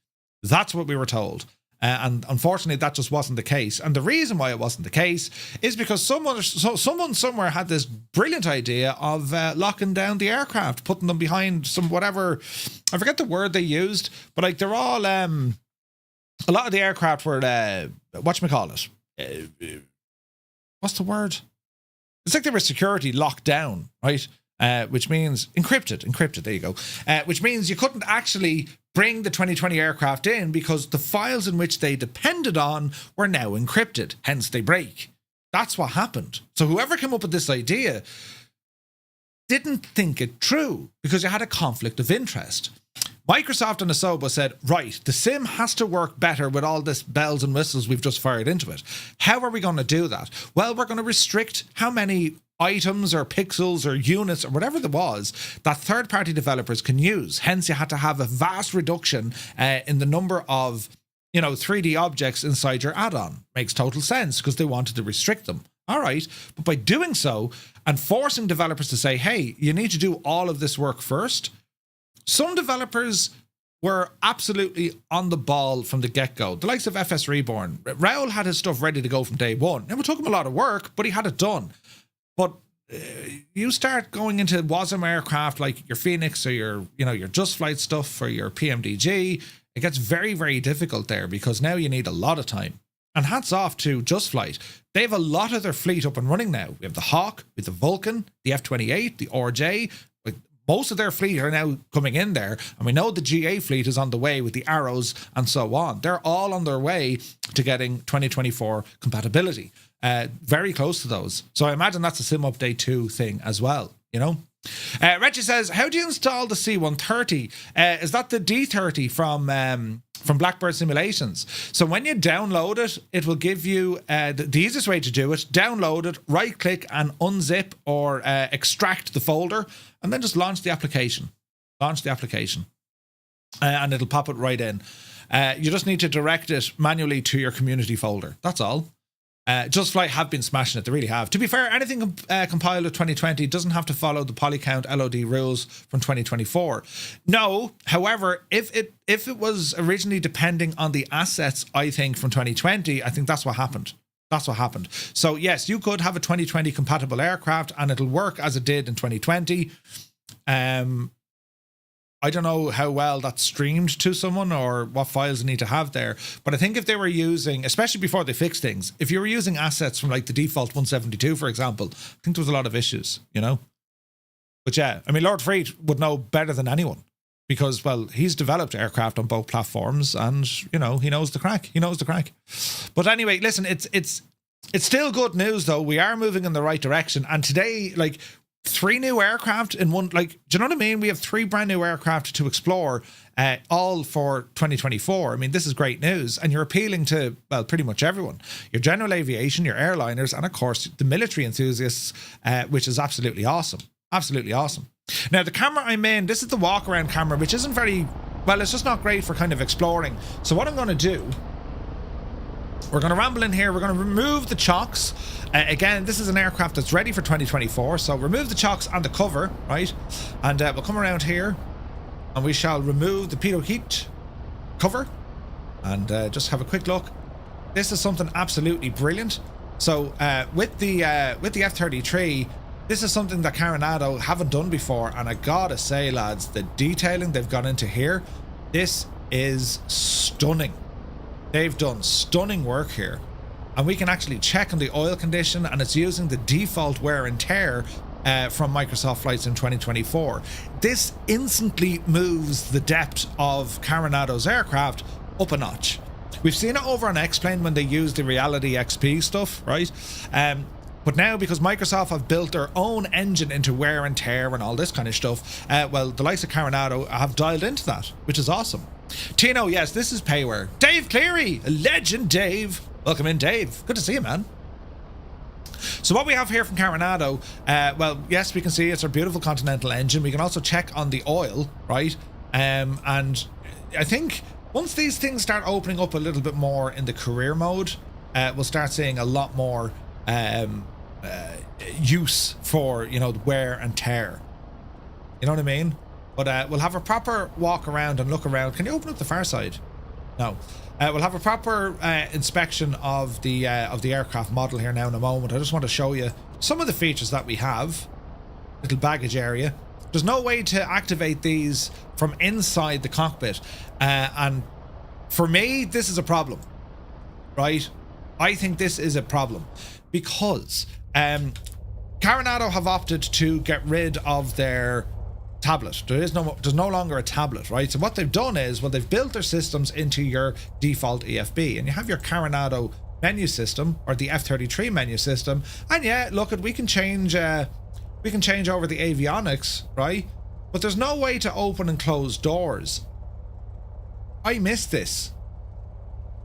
That's what we were told. And unfortunately, that just wasn't the case. And the reason why it wasn't the case is because someone somewhere had this brilliant idea of locking down the aircraft, putting them behind some whatever, I forget the word they used, but like, they're all, a lot of the aircraft were, whatchamacallit? What's the word? It's like they were security locked down, right? Which means encrypted, there you go. Which means you couldn't actually bring the 2020 aircraft in because the files in which they depended on were now encrypted, hence they break. That's what happened. So whoever came up with this idea didn't think it through, because you had a conflict of interest. Microsoft and Asobo said, right, the sim has to work better with all this bells and whistles we've just fired into it. How are we going to do that? Well, we're going to restrict how many items or pixels or units or whatever there was that third-party developers can use. Hence, you had to have a vast reduction in the number of, you know, 3D objects inside your add-on. Makes total sense, because they wanted to restrict them. All right, but by doing so and forcing developers to say, hey, you need to do all of this work first, some developers were absolutely on the ball from the get-go. The likes of FS Reborn, Raoul had his stuff ready to go from day one. It took him a lot of work, but he had it done. But you start going into WASM aircraft like your Phoenix or your Just Flight stuff or your PMDG, it gets very, very difficult there because now you need a lot of time. And hats off to Just Flight. They have a lot of their fleet up and running now. We have the Hawk, we have the Vulcan, the F-28, the RJ. Most of their fleet are now coming in there. And we know the GA fleet is on the way with the Arrows and so on. They're all on their way to getting 2024 compatibility. Very close to those. So I imagine that's a Sim Update 2 thing as well, you know? Reggie says, how do you install the C130? Is that the D30 from Blackbird Simulations? So when you download it, it will give you the easiest way to do it. Download it, right click and unzip or extract the folder and then just launch the application. Launch the application and it'll pop it right in. You just need to direct it manually to your community folder. That's all. Just Flight have been smashing it. They really have. To be fair, anything compiled with 2020 doesn't have to follow the polycount LOD rules from 2024. No, however, if it was originally depending on the assets, I think from 2020, I think that's what happened. That's what happened. So yes, you could have a 2020 compatible aircraft and it'll work as it did in 2020. I don't know how well that's streamed to someone or what files they need to have there. But I think if they were using, especially before they fix things, if you were using assets from like the default 172, for example, I think there was a lot of issues, you know? But yeah, I mean, Lord Freed would know better than anyone because, well, he's developed aircraft on both platforms and, you know, he knows the crack. He knows the crack. But anyway, listen, it's still good news, though. We are moving in the right direction. And today, like, 3 new aircraft in one, like, do you know what I mean? We have 3 brand new aircraft to explore, all for 2024. I mean, this is great news. And you're appealing to, well, pretty much everyone. Your general aviation, your airliners, and of course, the military enthusiasts, which is absolutely awesome. Absolutely awesome. Now, the camera I'm in, this is the walk around camera, which isn't very, well, it's just not great for kind of exploring. So what I'm going to do, we're going to ramble in here. We're going to remove the chocks. Again, this is an aircraft that's ready for 2024. So remove the chocks and the cover, right? And we'll come around here and we shall remove the pitot heat cover and just have a quick look. This is something absolutely brilliant. So with the F33, this is something that Carenado haven't done before. And I gotta say, lads, the detailing they've gone into here, this is stunning. They've done stunning work here. And we can actually check on the oil condition and it's using the default wear and tear from Microsoft flights in 2024. This instantly moves the depth of Carenado's aircraft up a notch. We've seen it over on X-Plane when they use the Reality XP stuff, right? But now, because Microsoft have built their own engine into wear and tear and all this kind of stuff, well, the likes of Carenado have dialed into that, which is awesome. Tino, yes, this is payware. Dave Cleary, legend Dave. Welcome in, Dave. Good to see you, man. So what we have here from Carenado, well, yes, we can see it's our beautiful Continental engine. We can also check on the oil, right? And I think once these things start opening up a little bit more in the career mode, we'll start seeing a lot more use for, you know, the wear and tear. You know what I mean? But we'll have a proper walk around and look around. Can you open up the far side? No. We'll have a proper inspection of the aircraft model here now in a moment. I just want to show you some of the features that we have. Little baggage area. There's no way to activate these from inside the cockpit. And for me, this is a problem. Right? I think this is a problem. Because Carenado have opted to get rid of their tablet. There's no longer a tablet, right? So what they've done is, well, they've built their systems into your default EFB, and you have your Carenado menu system or the F33 menu system, and yeah, look, we can change over the avionics, right? But there's no way to open and close doors. I miss this.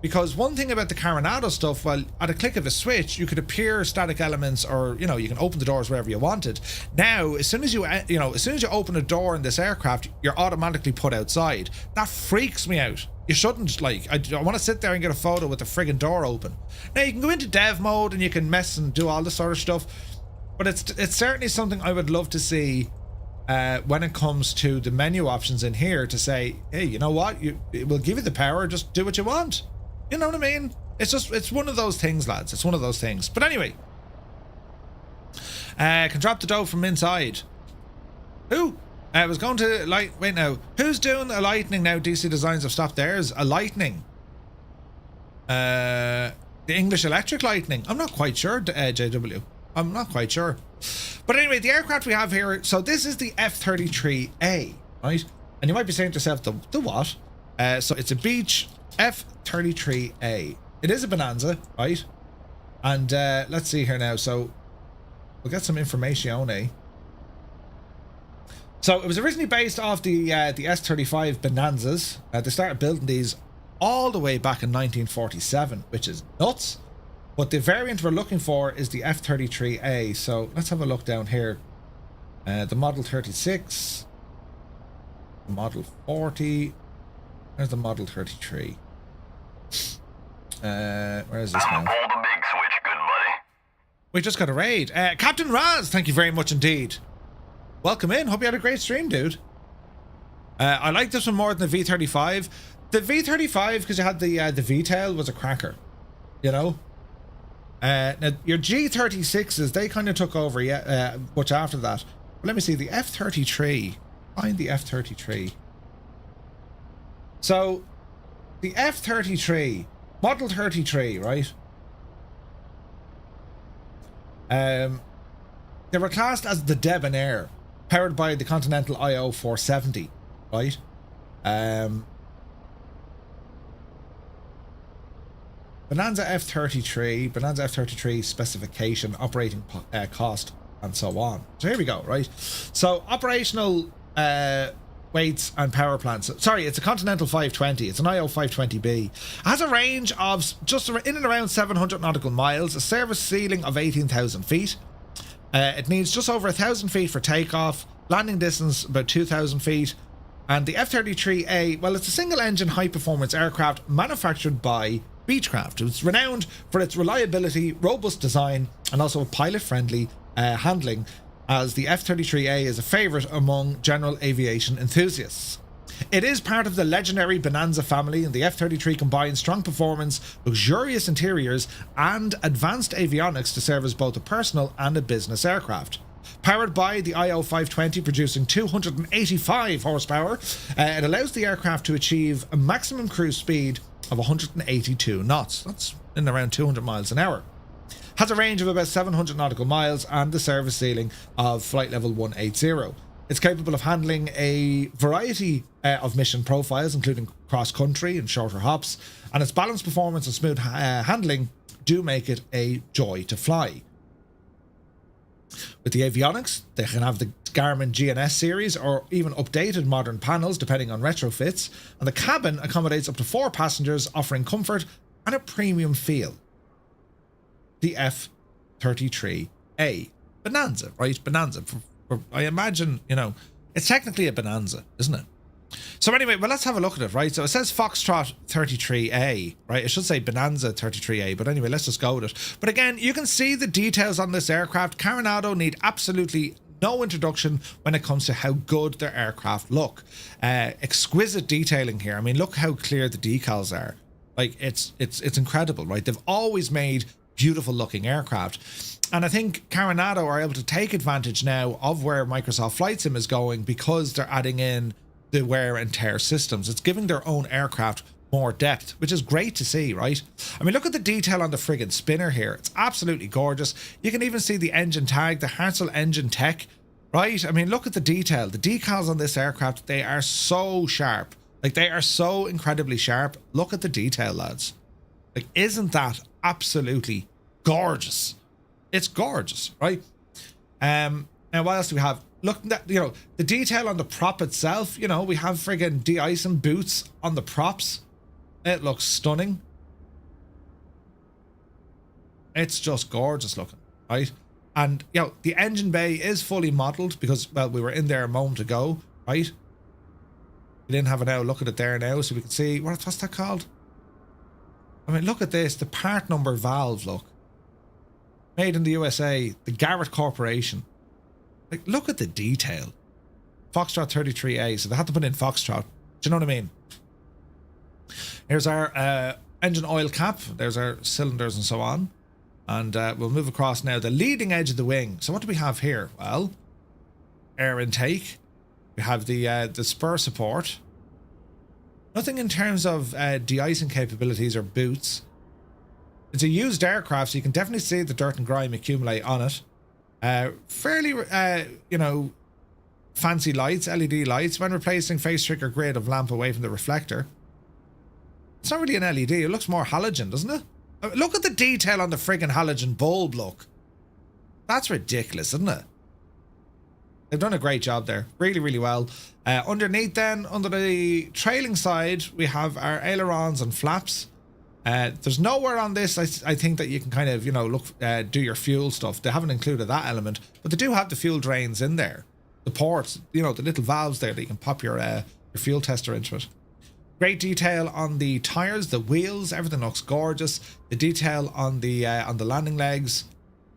Because one thing about the Carenado stuff, well, at a click of a switch, you could appear static elements, or, you know, you can open the doors wherever you wanted. Now, as soon as you open a door in this aircraft, you're automatically put outside. That freaks me out. You shouldn't, like, I want to sit there and get a photo with the friggin' door open. Now, you can go into dev mode and you can mess and do all this sort of stuff, but it's certainly something I would love to see when it comes to the menu options in here to say, hey, you know what, it will give you the power, just do what you want. You know what I mean? It's one of those things, lads. It's one of those things. But anyway, can drop the dough from inside. Who? I was going to wait now. Who's doing a lightning now? DC Designs have stopped theirs. A lightning. The English Electric Lightning. I'm not quite sure, JW. I'm not quite sure. But anyway, the aircraft we have here. So this is the F33A, right? And you might be saying to yourself, the what? So it's a Beech F33A. It is a Bonanza, right? And let's see here now. So we'll get some information, eh? So it was originally based off the S-35 Bonanzas. They started building these all the way back in 1947, which is nuts. But the variant we're looking for is the F33A. So let's have a look down here. The Model 36, the Model 40. There's the Model 33. Where is this now? Pull the big switch, good buddy. We just got a raid. Captain Raz, thank you very much indeed. Welcome in. Hope you had a great stream, dude. I like this one more than the V35. The V35, because you had the V-tail, was a cracker. You know? Now, your G36s, they kind of took over much after that. But let me see, the F33. Find the F33. So, the F33, Model 33, right? They were classed as the Debonair, powered by the Continental IO 470, right? Bonanza F33 specification, operating cost, and so on. So here we go, right? So operational weights and power plants. Sorry, it's a Continental 520. It's an IO 520B. It has a range of just in and around 700 nautical miles, a service ceiling of 18,000 feet. It needs just over 1,000 feet for takeoff, landing distance about 2,000 feet. And the F-33A, well, it's a single-engine high-performance aircraft manufactured by Beechcraft. It's renowned for its reliability, robust design, and also pilot-friendly handling, as the F-33A is a favourite among general aviation enthusiasts. It is part of the legendary Bonanza family, and the F-33 combines strong performance, luxurious interiors, and advanced avionics to serve as both a personal and a business aircraft. Powered by the IO 520 producing 285 horsepower, it allows the aircraft to achieve a maximum cruise speed of 182 knots. That's in around 200 miles an hour. Has a range of about 700 nautical miles and the service ceiling of flight level 180. It's capable of handling a variety of mission profiles, including cross-country and shorter hops, and its balanced performance and smooth handling do make it a joy to fly. With the avionics, they can have the Garmin GNS series or even updated modern panels depending on retrofits, and the cabin accommodates up to 4 passengers, offering comfort and a premium feel. The F-33A. Bonanza, right? Bonanza. I imagine, you know, it's technically a Bonanza, isn't it? So anyway, well, let's have a look at it, right? So it says Foxtrot 33A, right? It should say Bonanza 33A, but anyway, let's just go with it. But again, you can see the details on this aircraft. Carenado need absolutely no introduction when it comes to how good their aircraft look. Exquisite detailing here. I mean, look how clear the decals are. Like, it's incredible, right? They've always made beautiful looking aircraft. And I think Carenado are able to take advantage now of where Microsoft Flight Sim is going, because they're adding in the wear and tear systems. It's giving their own aircraft more depth, which is great to see, right? I mean, look at the detail on the friggin' spinner here. It's absolutely gorgeous. You can even see the engine tag, the Hartzell engine tech, right? I mean, look at the detail. The decals on this aircraft, they are so sharp. Like, they are so incredibly sharp. Look at the detail, lads. Like, isn't that absolutely gorgeous? It's gorgeous, right? Now, what else do we have? Look, you know, the detail on the prop itself. You know, we have friggin' de-icing boots on the props. It looks stunning. It's just gorgeous looking, right? And, you know, the engine bay is fully modelled because, well, we were in there a moment ago, right? We didn't have a look at it there now, so we can see, what's that called? I mean, look at this, the part number valve, look. Made in the USA, the Garrett Corporation. Like, look at the detail. Foxtrot 33A. So they had to put in Foxtrot. Do you know what I mean? Here's our engine oil cap. There's our cylinders and so on. And we'll move across now the leading edge of the wing. So what do we have here? Well, air intake. We have the spur support. Nothing in terms of de-icing capabilities or boots. It's a used aircraft, so you can definitely see the dirt and grime accumulate on it. Fairly, you know, fancy lights, LED lights. When replacing face trigger grid of lamp away from the reflector. It's not really an LED. It looks more halogen, doesn't it? Look at the detail on the friggin' halogen bulb, look. That's ridiculous, isn't it? They've done a great job there. Really, really well. Underneath then, under the trailing side, we have our ailerons and flaps. There's nowhere on this, I think, that you can kind of, you know, look, do your fuel stuff. They haven't included that element, but they do have the fuel drains in there. The ports, you know, the little valves there that you can pop your fuel tester into it. Great detail on the tires, the wheels, everything looks gorgeous. The detail on the landing legs,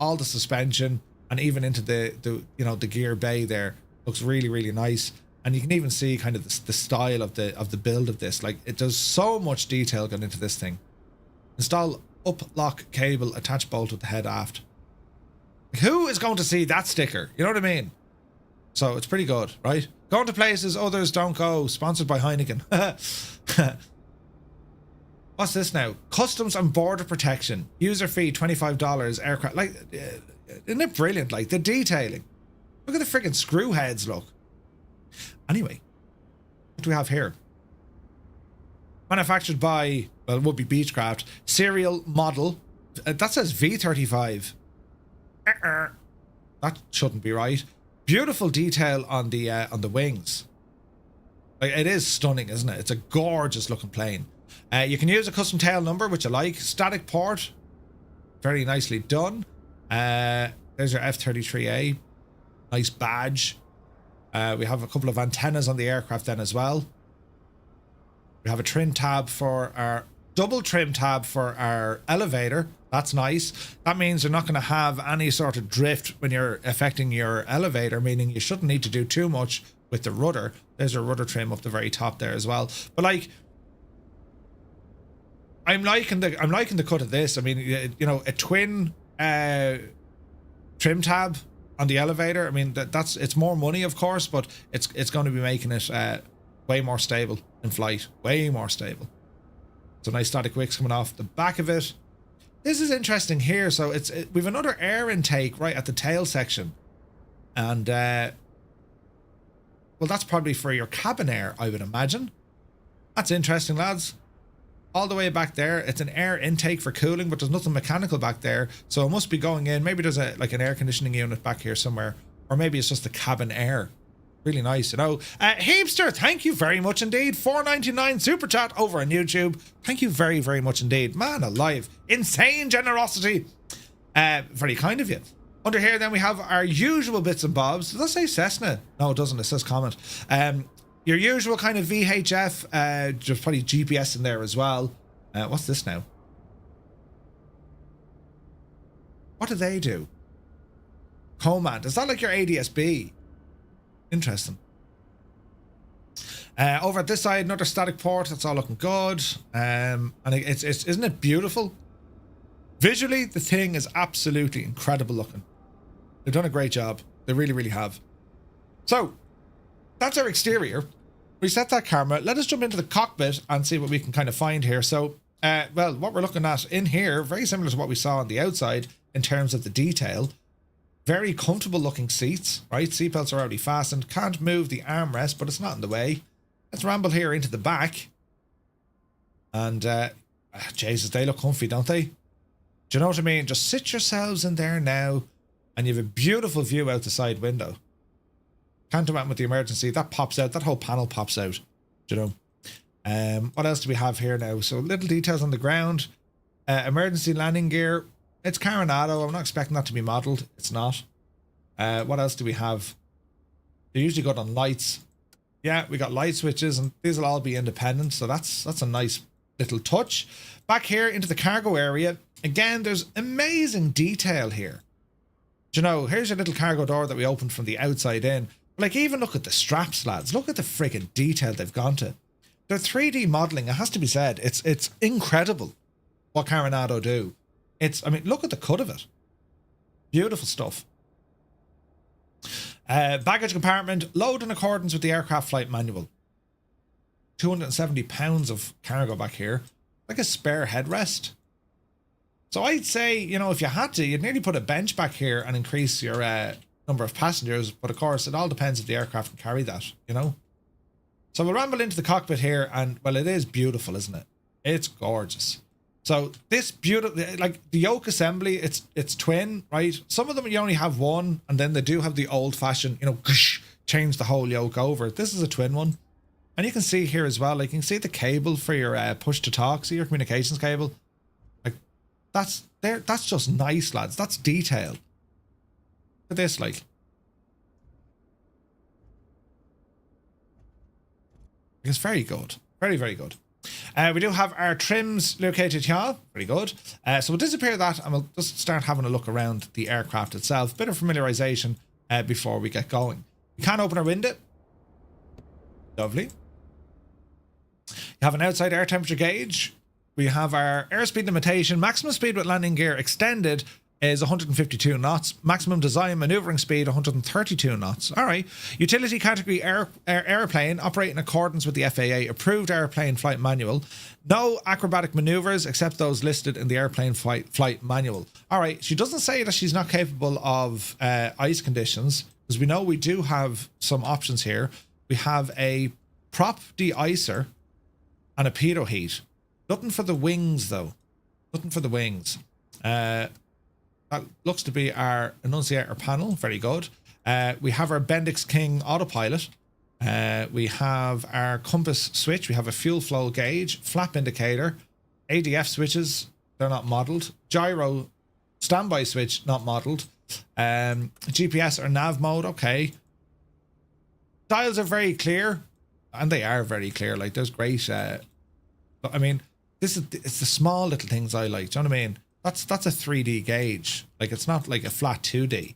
all the suspension, and even into the you know, the gear bay there looks really, really nice. And you can even see kind of the style of the build of this. Like, it does so much detail going into this thing. Install up lock cable, attach bolt with the head aft. Like, who is going to see that sticker? You know what I mean? So it's pretty good, right? Going to places others don't go. Sponsored by Heineken. What's this now? Customs and border protection. User fee $25. Aircraft. Like, isn't it brilliant? Like, the detailing. Look at the freaking screw heads, look. Anyway, what do we have here? Manufactured by, well, it would be Beechcraft. Serial model. That says V35. That shouldn't be right. Beautiful detail on the wings. Like, it is stunning, isn't it? It's a gorgeous looking plane. You can use a custom tail number, which I like. Static port. Very nicely done. There's your F33A. Nice badge. We have a couple of antennas on the aircraft then as well. We have a trim tab for our double trim tab for our elevator. That's nice. That means you're not going to have any sort of drift when you're affecting your elevator, meaning you shouldn't need to do too much with the rudder. There's a rudder trim up the very top there as well. But like, I'm liking the cut of this. I mean, you know, a twin trim tab on the elevator. I mean, it's more money, of course, but it's going to be making it way more stable in flight. Way more stable. So nice static wicks coming off the back of it. This is interesting here. So we've another air intake right at the tail section, and well, that's probably for your cabin air, I would imagine. That's interesting, lads. All the way back there, it's an air intake for cooling, but there's nothing mechanical back there, so it must be going in. Maybe there's like an air conditioning unit back here somewhere, or maybe it's just the cabin air. Really nice, you know. Heapster, thank you very much indeed. $4.99 super chat over on YouTube. Thank you very, very much indeed. Man alive, insane generosity. Very kind of you. Under here, then we have our usual bits and bobs. Does that say Cessna? No, it doesn't. It says comment. Your usual kind of VHF, just probably GPS in there as well. What's this now? What do they do? Command. Is that like your ADS-B? Interesting. Over at this side, another static port. That's all looking good. And it's isn't it beautiful? Visually, the thing is absolutely incredible looking. They've done a great job. They really, really have. So, that's our exterior. We set that camera. Let us jump into the cockpit and see what we can kind of find here. So, well, what we're looking at in here, very similar to what we saw on the outside in terms of the detail. Very comfortable looking seats, right? Seatbelts are already fastened. Can't move the armrest, but it's not in the way. Let's ramble here into the back. And, Jesus, they look comfy, don't they? Do you know what I mean? Just sit yourselves in there now, and you have a beautiful view out the side window. Can't do that with the emergency. That pops out. That whole panel pops out. Do you know? What else do we have here now? So little details on the ground. Emergency landing gear. It's Carenado. I'm not expecting that to be modelled. It's not. What else do we have? They're usually good on lights. Yeah, we got light switches, and these will all be independent. So that's a nice little touch. Back here into the cargo area. Again, there's amazing detail here. Do you know, here's your little cargo door that we opened from the outside in. Like, even look at the straps, lads. Look at the freaking detail they've gone to. Their 3D modelling, it has to be said, it's incredible what Carenado do. I mean, look at the cut of it. Beautiful stuff. Baggage compartment, load in accordance with the aircraft flight manual. 270 pounds of cargo back here. Like a spare headrest. So I'd say, you know, if you had to, you'd nearly put a bench back here and increase your number of passengers. But of course, it all depends if the aircraft can carry that, you know. So we'll ramble into the cockpit here, and well, it is beautiful, isn't it? It's gorgeous. So this beautiful, like the yoke assembly, it's twin, right? Some of them you only have one, and then they do have the old fashioned, you know, change the whole yoke over. This is a twin one. And you can see here as well, like you can see the cable for your push to talk, see your communications cable. Like that's just nice, lads. That's detail. Look at this, like. It's very good. Very, very good. We do have our trims located here. Very good. So we'll disappear that and we'll just start having a look around the aircraft itself. Bit of familiarization before we get going. We can open our window. Lovely. You have an outside air temperature gauge. We have our airspeed limitation. Maximum speed with landing gear extended is 152 knots. Maximum design maneuvering speed 132 knots. All right. Utility category airplane operate in accordance with the FAA approved airplane flight manual. No acrobatic maneuvers except those listed in the airplane flight manual. All right. She doesn't say that she's not capable of ice conditions, because we know we do have some options here. We have a prop de-icer and a pitot heat. Nothing for the wings though. Nothing for the wings. That looks to be our annunciator panel. Very good. We have our Bendix King autopilot. We have our compass switch. We have a fuel flow gauge, flap indicator, ADF switches. They're not modeled. Gyro standby switch, not modeled. GPS or nav mode. Okay. Dials are very clear, and they are very clear. Like there's great. I mean, it's the small little things I like. Do you know what I mean? That's a 3D gauge. Like it's not like a flat 2D.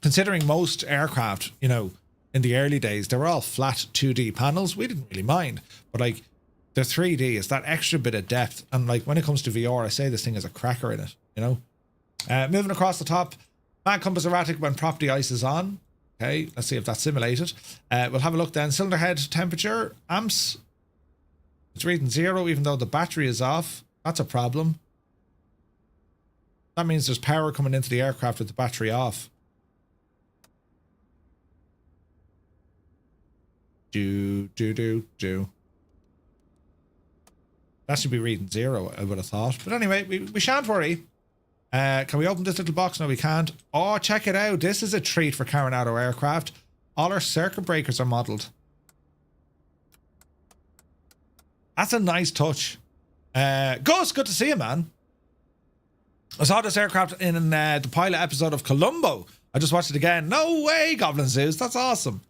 Considering most aircraft, you know, in the early days, they were all flat 2D panels. We didn't really mind, but like the 3D is that extra bit of depth. And like when it comes to VR, I say this thing has a cracker in it. You know, moving across the top, mag compass erratic when prop de-ice is on. Okay, let's see if that's simulated. We'll have a look then. Cylinder head temperature, amps. It's reading 0 even though the battery is off. That's a problem. That means there's power coming into the aircraft with the battery off. Do. That should be reading 0, I would have thought. But anyway, we shan't worry. Can we open this little box? No, we can't. Oh, check it out. This is a treat for Carenado aircraft. All our circuit breakers are modelled. That's a nice touch. Gus, good to see you, man. I saw this aircraft in the pilot episode of Columbo. I just watched it again. No way, Goblin Zeus. That's awesome.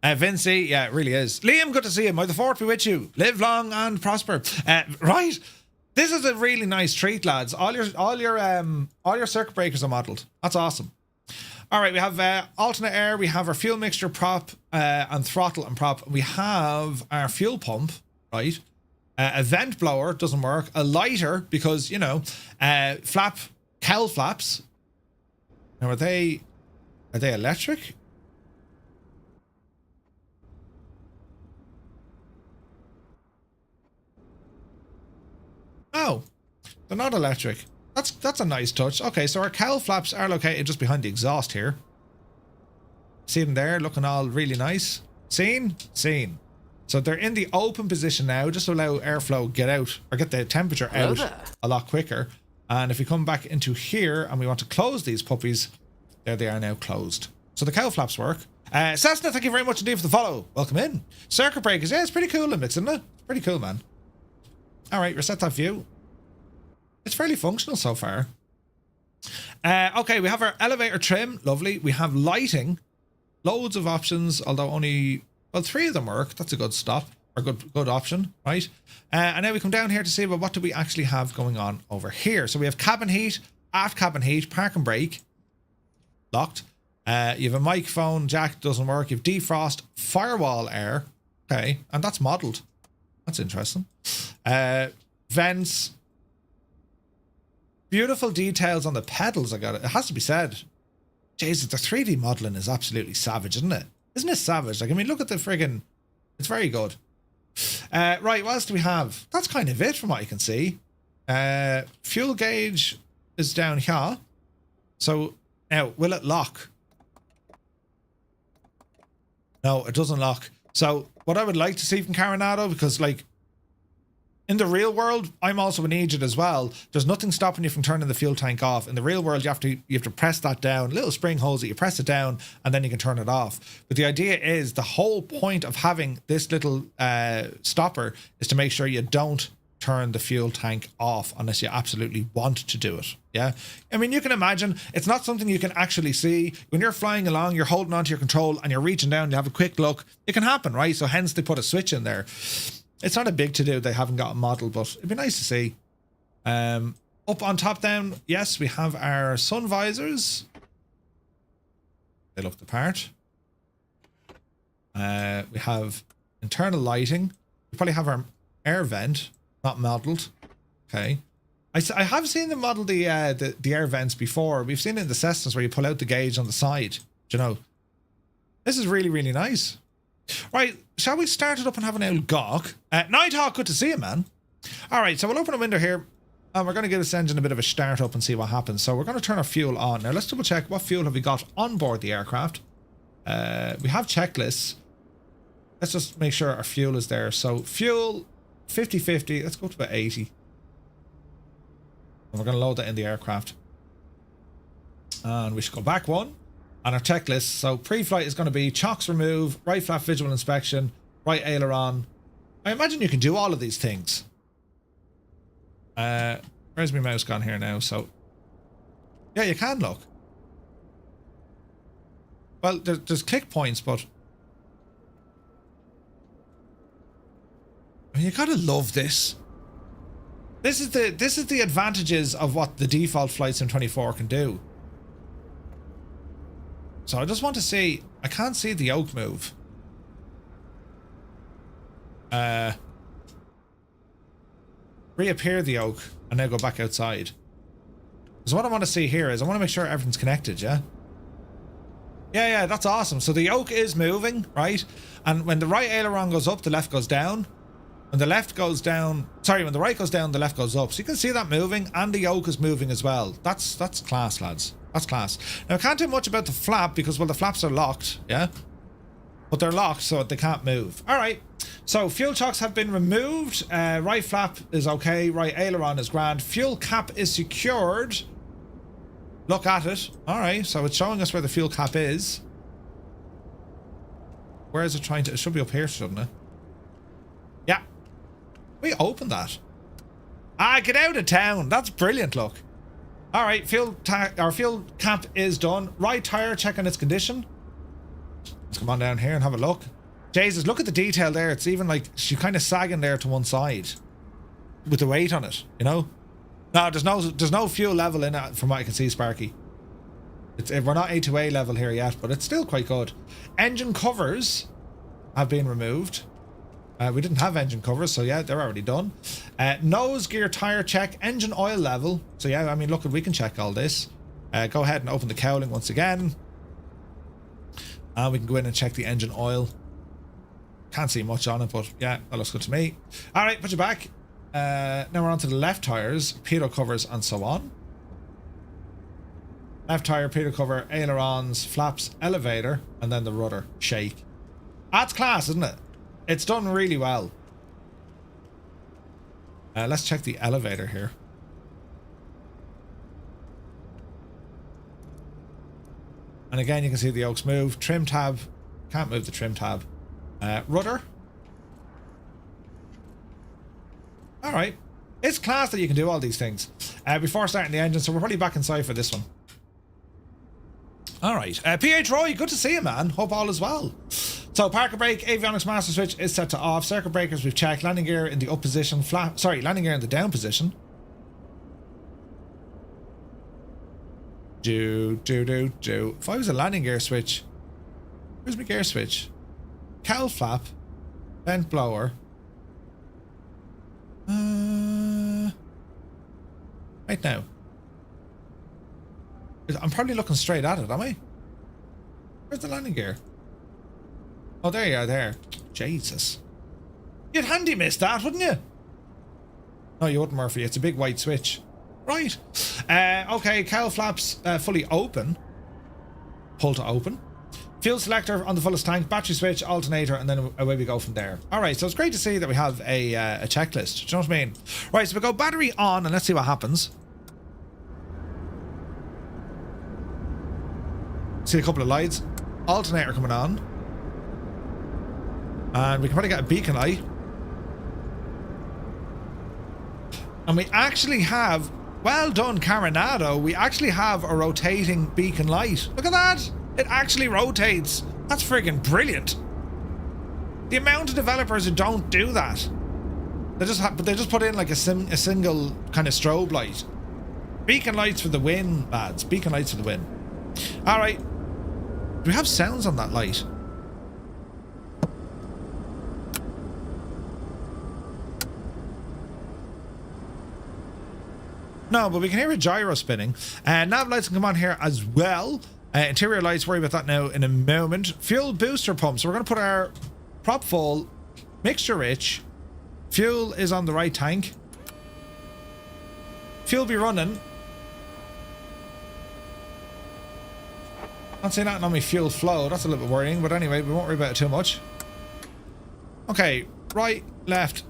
Vincy, yeah, it really is. Liam, good to see you. May the fort be with you. Live long and prosper. Right. This is a really nice treat, lads. All your circuit breakers are modelled. That's awesome. All right, we have alternate air. We have our fuel mixture prop and throttle and prop. We have our fuel pump, right? A vent blower doesn't work. A lighter because, you know, cowl flaps. Now, are they electric? No, they're not electric. That's a nice touch. Okay, so our cowl flaps are located just behind the exhaust here. See them there, looking all really nice. Seen? So they're in the open position now, just to allow airflow get out, or get the temperature out a lot quicker. And if we come back into here and we want to close these puppies, there they are now closed. So the cowl flaps work. Cessna, thank you very much indeed for the follow. Welcome in. Circuit breakers, yeah, it's pretty cool limits, isn't it? It's pretty cool, man. All right, reset that view. It's fairly functional so far. Okay, we have our elevator trim. Lovely. We have lighting. Loads of options, although only, well, 3 of them work. That's a good stop, or good option, right? And now we come down here to see about what do we actually have going on over here. So we have cabin heat, aft cabin heat, park and brake, locked. You have a microphone jack, doesn't work. You have defrost, firewall air. Okay, and that's modelled. That's interesting. Vents. Beautiful details on the pedals. It has to be said. Jesus, the 3D modelling is absolutely savage, isn't it? Isn't it savage? Like, I mean, look at the friggin'... It's very good. Right, what else do we have? That's kind of it from what you can see. Fuel gauge is down here. So, now, will it lock? No, it doesn't lock. So, what I would like to see from Carenado, because, like, in the real world, I'm also an agent as well. There's nothing stopping you from turning the fuel tank off. In the real world, you have to press that down. Little spring hose that you press it down, and then you can turn it off. But the idea is the whole point of having this little stopper is to make sure you don't turn the fuel tank off unless you absolutely want to do it. Yeah, I mean, you can imagine it's not something you can actually see. When you're flying along, you're holding onto your control and you're reaching down, you have a quick look. It can happen, right? So hence they put a switch in there. It's not a big to do. They haven't got a model, but it'd be nice to see. Up on top down, yes, we have our sun visors. They look the part. We have internal lighting. We probably have our air vent, not modelled. Okay. I have seen them model the air vents before. We've seen it in the Cessnas where you pull out the gauge on the side. Do you know? This is really, really nice. Right, shall we start it up and have an old gawk? Nighthawk, good to see you, man. All right, so we'll open a window here, and we're going to give this engine a bit of a start up and see what happens. So we're going to turn our fuel on. Now, let's double check what fuel have we got on board the aircraft. We have checklists. Let's just make sure our fuel is there. So fuel, 50-50. Let's go to about 80. And we're going to load that in the aircraft. And we should go back one. On our checklist, so pre-flight is going to be chocks remove, right flap visual inspection, right aileron. I imagine you can do all of these things. Where's my mouse gone here now? So, yeah, you can look. Well, there's click points, but I mean, you gotta love this. This is the advantages of what the default Flight Sim 24 can do. So I just want to see, I can't see the yoke move. Reappear the yoke and now go back outside. So what I want to see here is I want to make sure everything's connected, yeah? Yeah, that's awesome. So the yoke is moving, right? And when the right aileron goes up, the left goes down. When the left goes down, sorry, when the right goes down, the left goes up. So you can see that moving, and the yoke is moving as well. That's class, lads. That's class. Now, I can't do much about the flap because, well, the flaps are locked, yeah? But they're locked, so they can't move. All right. So, fuel chocks have been removed. Right flap is okay. Right aileron is grand. Fuel cap is secured. Look at it. All right. So, it's showing us where the fuel cap is. Where is it trying to... It should be up here, shouldn't it? Yeah. We opened that. Ah, get out of town. That's brilliant, look. All right, our fuel cap is done. Right tire, check on its condition. Let's come on down here and have a look. Jesus, look at the detail there. It's even like she's kind of sagging there to one side with the weight on it, you know? No, there's no fuel level in it from what I can see, Sparky. We're not A2A level here yet, but it's still quite good. Engine covers have been removed. We didn't have engine covers, so yeah, they're already done. Nose gear tire check, engine oil level. So yeah, I mean, look, we can check all this. Go ahead and open the cowling once again. And we can go in and check the engine oil. Can't see much on it, but yeah, that looks good to me. All right, put you back. Now we're on to the left tires, pitot covers, and so on. Left tire, pitot cover, ailerons, flaps, elevator, and then the rudder shake. That's class, isn't it? It's done really well. Let's check the elevator here. And again, you can see the yokes move. Trim tab. Can't move the trim tab. Rudder. All right. It's class that you can do all these things before starting the engine, so we're probably back inside for this one. All right. PH Roy, good to see you, man. Hope all is well. So, parker brake, avionics master switch is set to off. Circuit breakers we've checked. Landing gear in the up position. Landing gear in the down position. If I was a landing gear switch, where's my gear switch? Cowl flap, vent blower. Right now. I'm probably looking straight at it, am I? Where's the landing gear? Oh, there you are, there. Jesus. You'd handy miss that, wouldn't you? No, you wouldn't, Murphy. It's a big white switch. Right. Okay, cowl flaps fully open. Pull to open. Fuel selector on the fullest tank, battery switch, alternator, and then away we go from there. All right, so it's great to see that we have a checklist. Do you know what I mean? Right, so we go battery on, and let's see what happens. See a couple of lights. Alternator coming on. And we can probably get a beacon light. And we actually have, well done, Carenado, we actually have a rotating beacon light. Look at that. It actually rotates. That's friggin' brilliant. The amount of developers who don't do that. They just put in like a single kind of strobe light. Beacon lights for the win, lads. Beacon lights for the win. All right. Do we have sounds on that light? No, but we can hear a gyro spinning. Nav lights can come on here as well. Interior lights, worry about that now in a moment. Fuel booster pump. So we're going to put our prop full, mixture rich. Fuel is on the right tank. Fuel be running. Not saying that on my fuel flow. That's a little bit worrying, but anyway, we won't worry about it too much. Okay, right, left,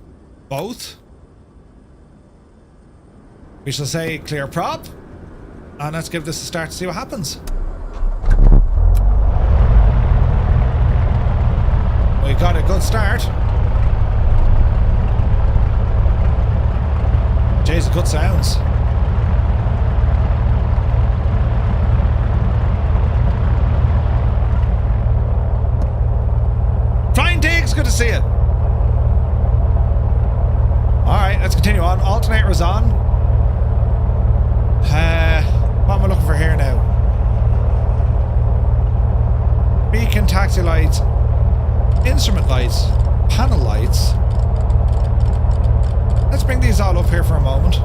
both. We shall say clear prop. And let's give this a start to see what happens. We got a good start. Jeez, good sounds. Flying Diggs, good to see you. Alright, let's continue on. Alternator is on. What am I looking for here now? Beacon, taxi lights, instrument lights, panel lights. Let's bring these all up here for a moment.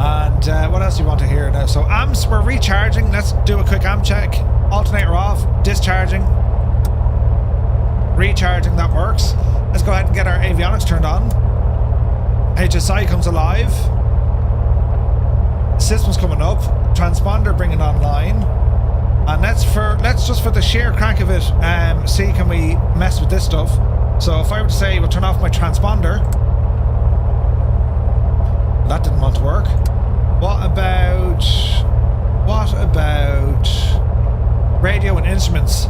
And what else do you want to hear now? So amps, we're recharging. Let's do a quick amp check. Alternator off, discharging, recharging, that works. Let's go ahead and get our avionics turned on. HSI comes alive. System's coming up. Transponder bringing online. And let's just for the sheer crack of it, see can we mess with this stuff. So if I were to say we'll turn off my transponder, that didn't want to work. What about radio and instruments?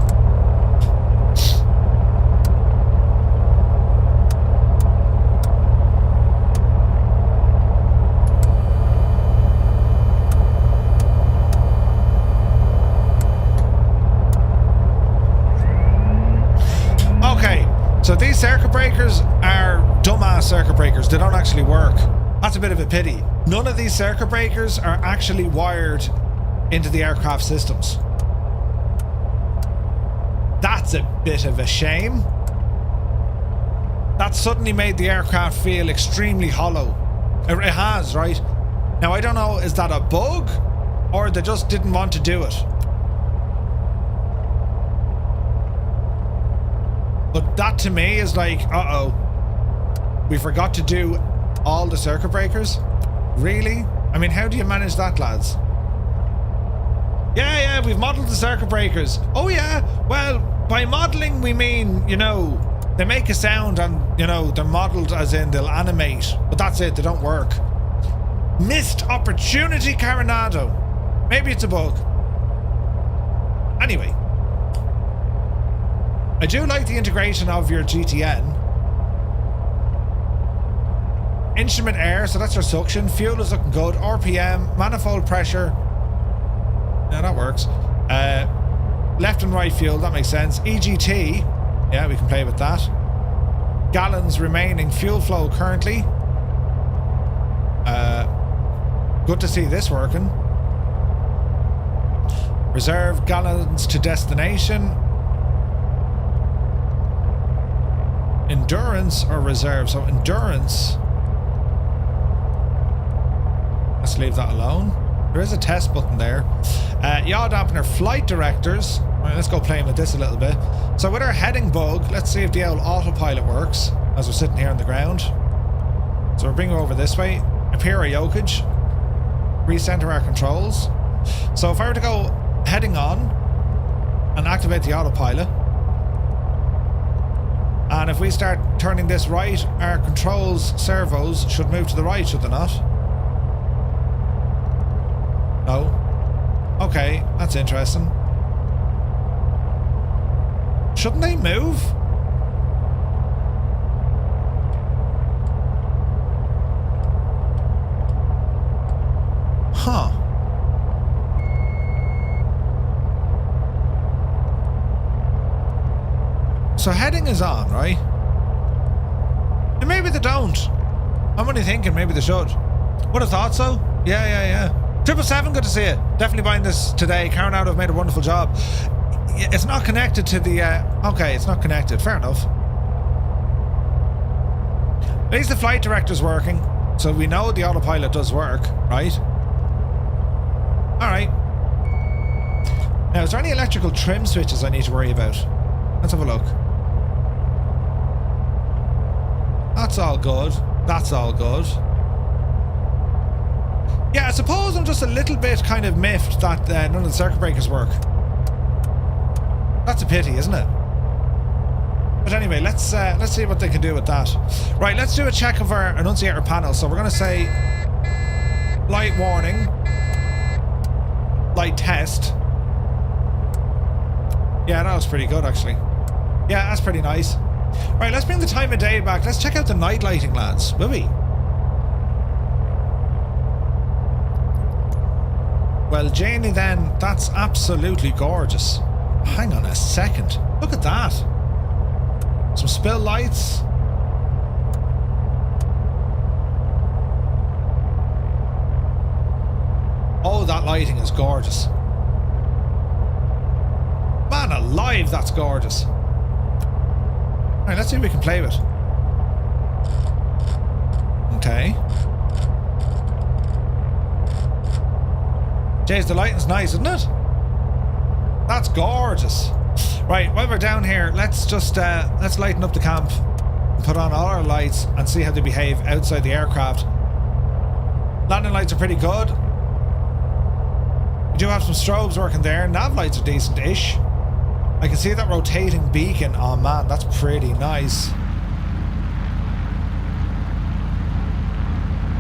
So these circuit breakers are dumbass circuit breakers. They don't actually work. That's a bit of a pity. None of these circuit breakers are actually wired into the aircraft systems. That's a bit of a shame. That suddenly made the aircraft feel extremely hollow. It has, right? Now, I don't know, is that a bug? Or they just didn't want to do it? But that to me is like, uh-oh. We forgot to do all the circuit breakers? Really? I mean, how do you manage that, lads? Yeah, we've modelled the circuit breakers. Oh yeah, well, by modelling we mean, you know, they make a sound and, you know, they're modelled as in they'll animate. But that's it, they don't work. Missed opportunity, Carenado. Maybe it's a bug. Anyway. I do like the integration of your GTN. Instrument air, so that's your suction. Fuel is looking good. RPM, manifold pressure. Yeah, that works. Left and right fuel, that makes sense. EGT, yeah, we can play with that. Gallons remaining. Fuel flow currently. Good to see this working. Reserve gallons to destination. Endurance or reserve? So endurance. Let's leave that alone. There is a test button there. Yaw dampener flight directors. Right, let's go playing with this a little bit. So with our heading bug, let's see if the old autopilot works as we're sitting here on the ground. So we're bringing over this way. Appear our yokage. Recenter our controls. So if I were to go heading on and activate the autopilot, and if we start turning this right, our controls servos should move to the right, should they not? No. Okay, that's interesting. Shouldn't they move? Huh. So heading is on, right? And maybe they don't. I'm only thinking maybe they should. Would have thought so. Yeah. 777, good to see you. Definitely buying this today. Carenado have made a wonderful job. It's not connected to the... okay, it's not connected. Fair enough. At least the flight director's working. So we know the autopilot does work, right? Alright. Now, is there any electrical trim switches I need to worry about? Let's have a look. That's all good. That's all good. Yeah, I suppose I'm just a little bit kind of miffed that none of the circuit breakers work. That's a pity, isn't it? But anyway, let's see what they can do with that. Right, let's do a check of our annunciator panel. So we're going to say light warning, light test. Yeah, that was pretty good actually. Yeah, that's pretty nice. Right, let's bring the time of day back. Let's check out the night lighting, lads, will we? Well, Janie, then, that's absolutely gorgeous. Hang on a second. Look at that. Some spill lights. Oh, that lighting is gorgeous. Man alive, that's gorgeous. Alright, let's see if we can play with. Okay. Jeez, the lighting's nice, isn't it? That's gorgeous. Right, while we're down here, let's just let's lighten up the camp and put on all our lights and see how they behave outside the aircraft. Landing lights are pretty good. We do have some strobes working there. Nav lights are decent-ish. I can see that rotating beacon. Oh man, that's pretty nice.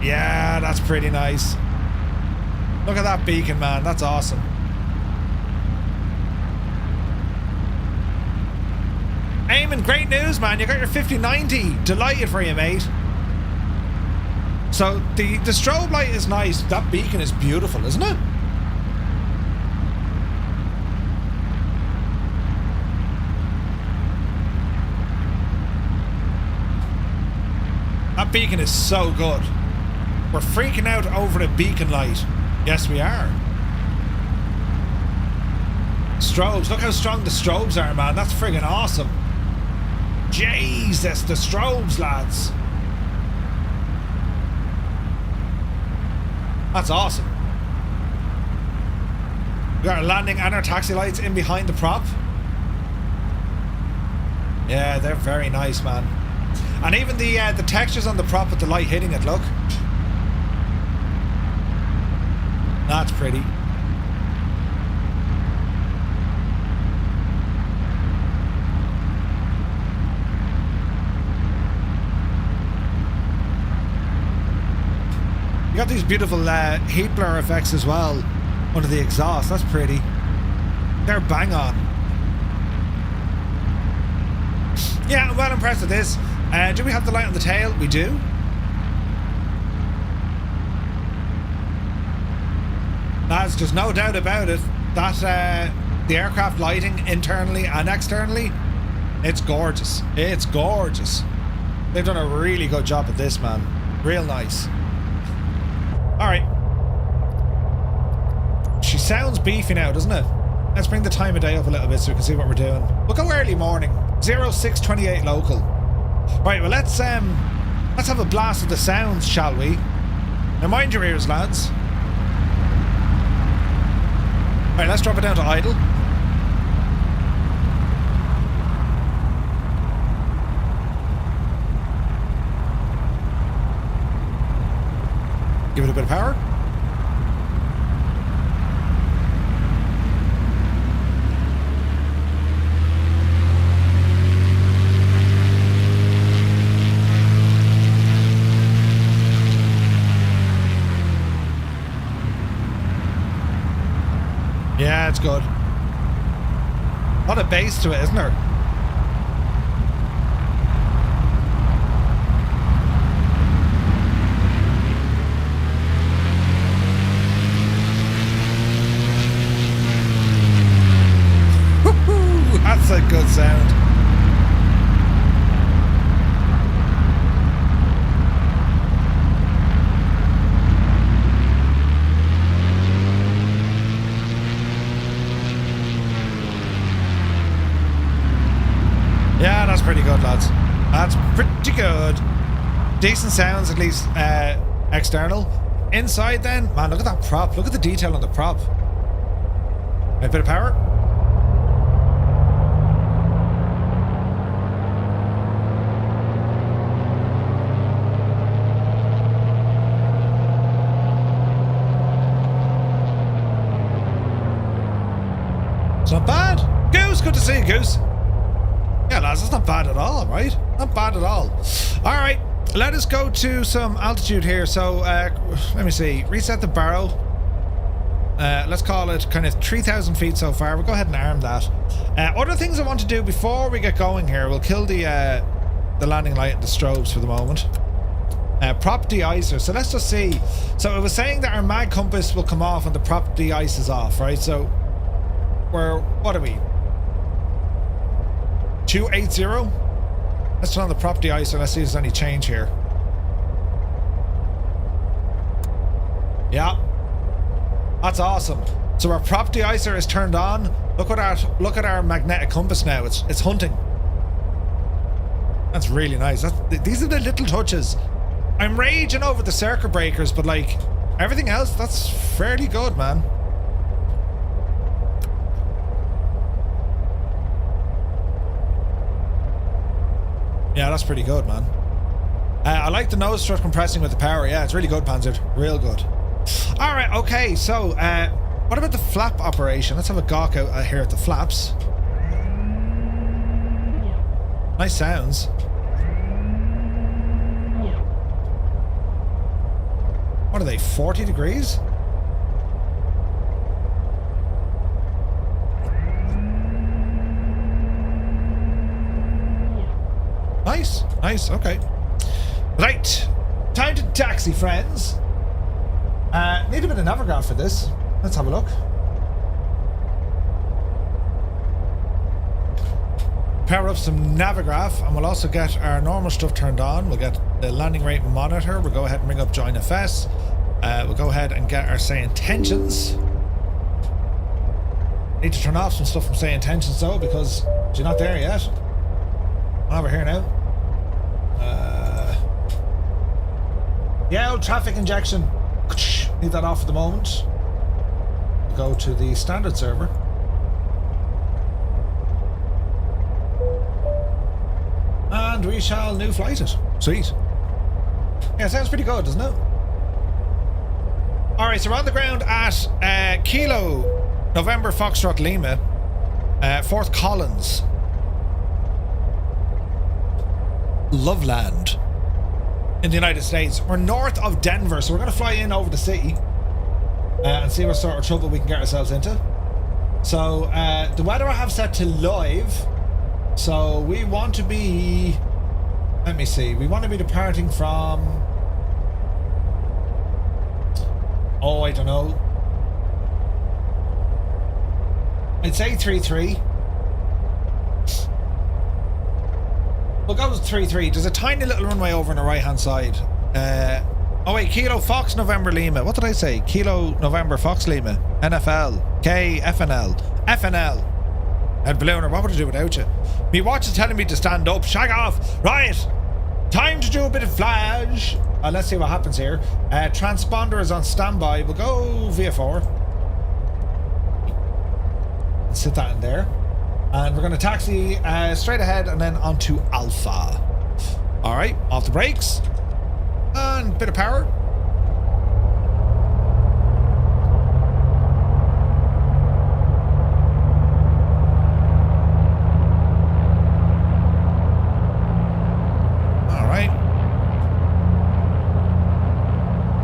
Yeah, that's pretty nice. Look at that beacon, man. That's awesome. Eamon, great news, man. You got your 5090. Delighted for you, mate. So, the strobe light is nice. That beacon is beautiful, isn't it? That beacon is so good. We're freaking out over the beacon light. Yes, we are. Strobes. Look how strong the strobes are, man. That's friggin' awesome. Jesus, the strobes, lads. That's awesome. We got our landing and our taxi lights in behind the prop. Yeah, they're very nice, man. And even the textures on the prop with the light hitting it, look. That's pretty. You got these beautiful heat blur effects as well under the exhaust. That's pretty. They're bang on. Yeah, I'm well impressed with this. Do we have the light on the tail? We do. Lads, there's no doubt about it that the aircraft lighting internally and externally, it's gorgeous. It's gorgeous. They've done a really good job at this, man. Real nice. Alright. sounds beefy now, doesn't it? Let's bring the time of day up a little bit so we can see what we're doing. We'll go early morning. 0628 local. Right, well let's have a blast of the sounds, shall we? Now mind your ears, lads. Right, let's drop it down to idle. Give it a bit of power. Yeah, it's good. A lot of bass to it, isn't there? That's a good sound. Yeah, that's pretty good, lads. That's pretty good. Decent sounds, at least external. Inside then, man, look at that prop. Look at the detail on the prop. A bit of power. It's not bad. Goose, good to see you, Goose. Yeah, lads, it's not bad at all, right? Not bad at all. All right, let us go to some altitude here. So, let me see. Reset the barrow. Let's call it kind of 3,000 feet so far. We'll go ahead and arm that. Other things I want to do before we get going here. We'll kill the landing light and the strobes for the moment. Prop de-icer. So let's just see. So it was saying that our mag compass will come off and the prop de-ice is off, right? So what are we? 280? Let's turn on the prop de-icer. Let's see if there's any change here. Yeah. That's awesome. So our prop de-icer is turned on. Look at our magnetic compass now. It's hunting. That's really nice. These are the little touches. I'm raging over the circuit breakers, but like everything else, that's fairly good, man. Yeah, that's pretty good, man. I like the nose strut compressing with the power. Yeah, it's really good, Panzer. Real good. All right, okay. So, what about the flap operation? Let's have a gawk out here at the flaps. Nice sounds. What are they, 40 degrees? Nice, nice, okay. Right, time to taxi, friends. Need a bit of navigraph for this. Let's have a look. Power up some navigraph, and we'll also get our normal stuff turned on. We'll get the landing rate monitor. We'll go ahead and bring up Join FS. We'll go ahead and get our say intentions. Need to turn off some stuff from say intentions though, because you're not there yet. I'm over here now. Yeah, old traffic injection. Need that off at the moment. We'll go to the standard server. And we shall new flight it. Sweet. Yeah, sounds pretty good, doesn't it? Alright, so we're on the ground at Kilo November Foxtrot Lima, Fort Collins, Loveland in the United States. We're north of Denver, so we're going to fly in over the city and see what sort of trouble we can get ourselves into. So the weather I have set to live, so we want to be, let me see, we want to be departing from, oh, I don't know, I'd say 3-3. We'll go with 3-3. There's a tiny little runway over on the right hand side. Oh wait, Kilo Fox November Lima. What did I say? Kilo November Fox Lima. NFL. K FNL. FNL. And Ballooner, what would I do without you? Me watch is telling me to stand up. Shag off. Right. Time to do a bit of flash. Let's see what happens here. Transponder is on standby. We'll go VF4. Sit that in there. And we're going to taxi straight ahead and then onto Alpha. Alright, off the brakes. And a bit of power. Alright.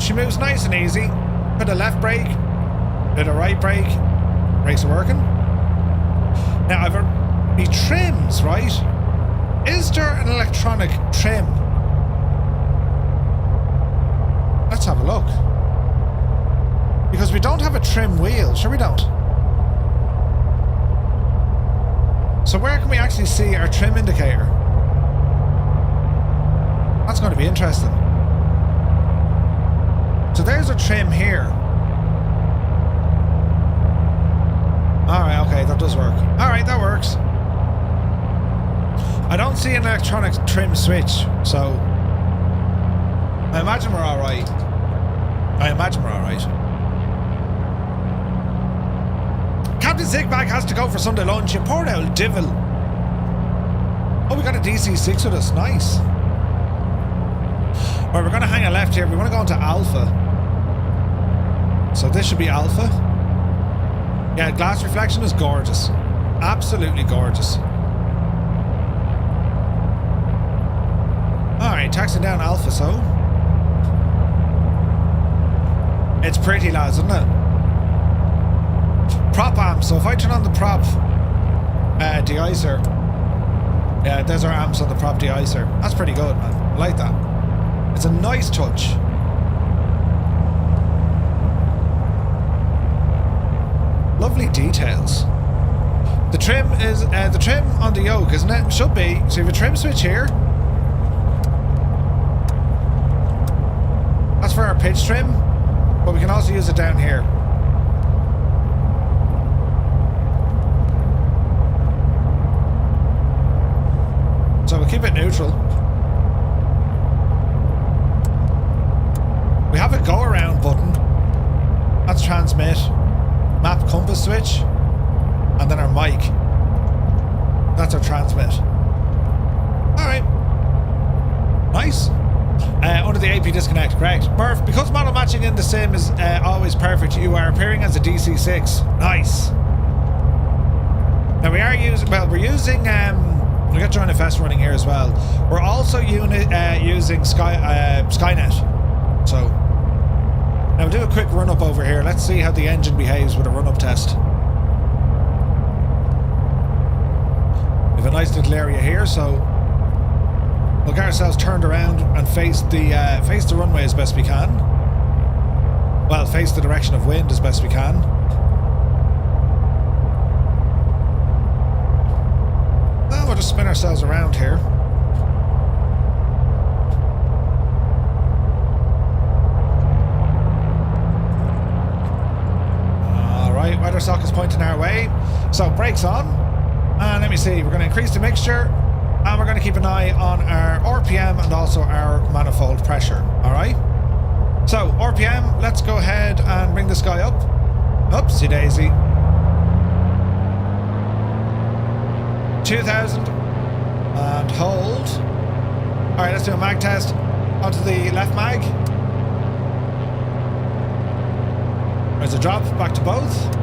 She moves nice and easy. Bit of left brake. Bit of right brake. Brakes are working. Now I've the trims, right? Is there an electronic trim? Let's have a look. Because we don't have a trim wheel. Sure we don't. So where can we actually see our trim indicator? That's going to be interesting. So there's a trim here. Alright, okay, that does work. Alright, that works. I don't see an electronic trim switch, so I imagine we're alright. Captain Zigbag has to go for Sunday lunch. You poor old divil. Oh, we got a DC-6 with us. Nice. Alright, we're going to hang a left here. We want to go into Alpha. So this should be Alpha. Yeah, glass reflection is gorgeous. Absolutely gorgeous. Alright, taxing down Alpha, so. It's pretty, lads, isn't it? Prop amps. So if I turn on the prop de-icer. Yeah, there's our amps on the prop de-icer. That's pretty good, man. I like that. It's a nice touch. Lovely details. The trim is the trim on the yoke, isn't it? Should be. So you have a trim switch here. That's for our pitch trim, but we can also use it down here. So we'll keep it neutral. We have a go around button. That's transmit. Map compass switch, and then our mic. That's our transmit. Alright. Nice. Under the AP disconnect, correct. Murph, because model matching in the sim is always perfect, you are appearing as a DC-6. Nice. Now we are using, well, we're using, we got Joint FS running here as well. We're also using Skynet. So, now we'll do a quick run-up over here. Let's see how the engine behaves with a run-up test. We have a nice little area here, so we'll get ourselves turned around and face the runway as best we can. Well, face the direction of wind as best we can. Well, we'll just spin ourselves around here. Weather sock is pointing our way. So brakes on. And let me see, we're going to increase the mixture. And we're going to keep an eye on our RPM and also our manifold pressure. Alright? So, RPM, let's go ahead and bring this guy up. Oopsie daisy. 2000. And hold. Alright, let's do a mag test. Onto the left mag. There's a drop, back to both.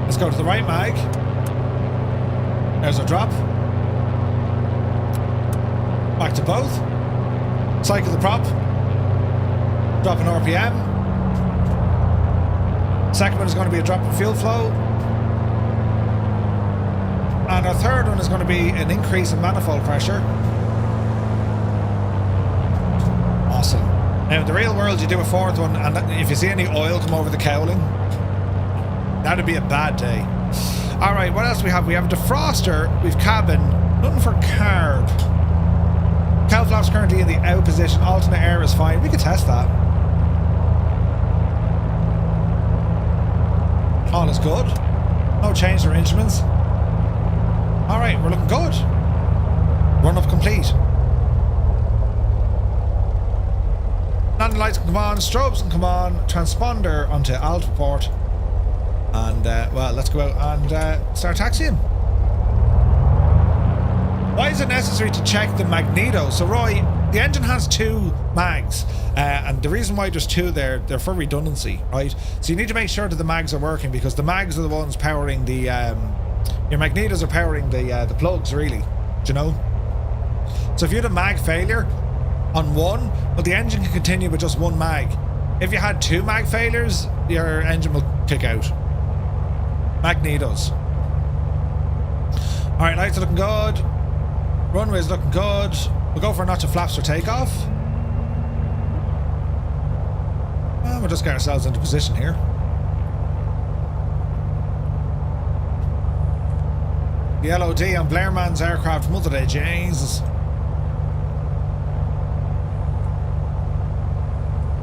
Let's go to the right mag. There's a drop. Back to both. Cycle the prop. Drop in RPM. Second one is going to be a drop in fuel flow. And our third one is going to be an increase in manifold pressure. Awesome. Now, in the real world, you do a fourth one, and if you see any oil come over the cowling, that'd be a bad day. All right, what else do we have? We have a defroster, we've cabin, nothing for carb. Cowl flaps currently in the out position. Alternate air is fine. We could test that. All is good. No change to our instruments. Alright, we're looking good. Run up complete. Landing lights can come on, strobes can come on, transponder onto alt report. And, well, let's go out and start taxiing. Why is it necessary to check the magneto? So, Roy, the engine has 2 mags. And the reason why there's 2 there, they're for redundancy, right? So you need to make sure that the mags are working, because the mags are the ones powering the... your magnetos are powering the plugs, really. Do you know? So if you had a mag failure on one, well, the engine can continue with just 1 mag. If you had 2 mag failures, your engine will kick out. Magnetos. Alright, lights are looking good. Runway's looking good. We'll go for a notch of flaps for takeoff. We'll just get ourselves into position here. The LOD on Blairman's aircraft, Mother Day, Jesus.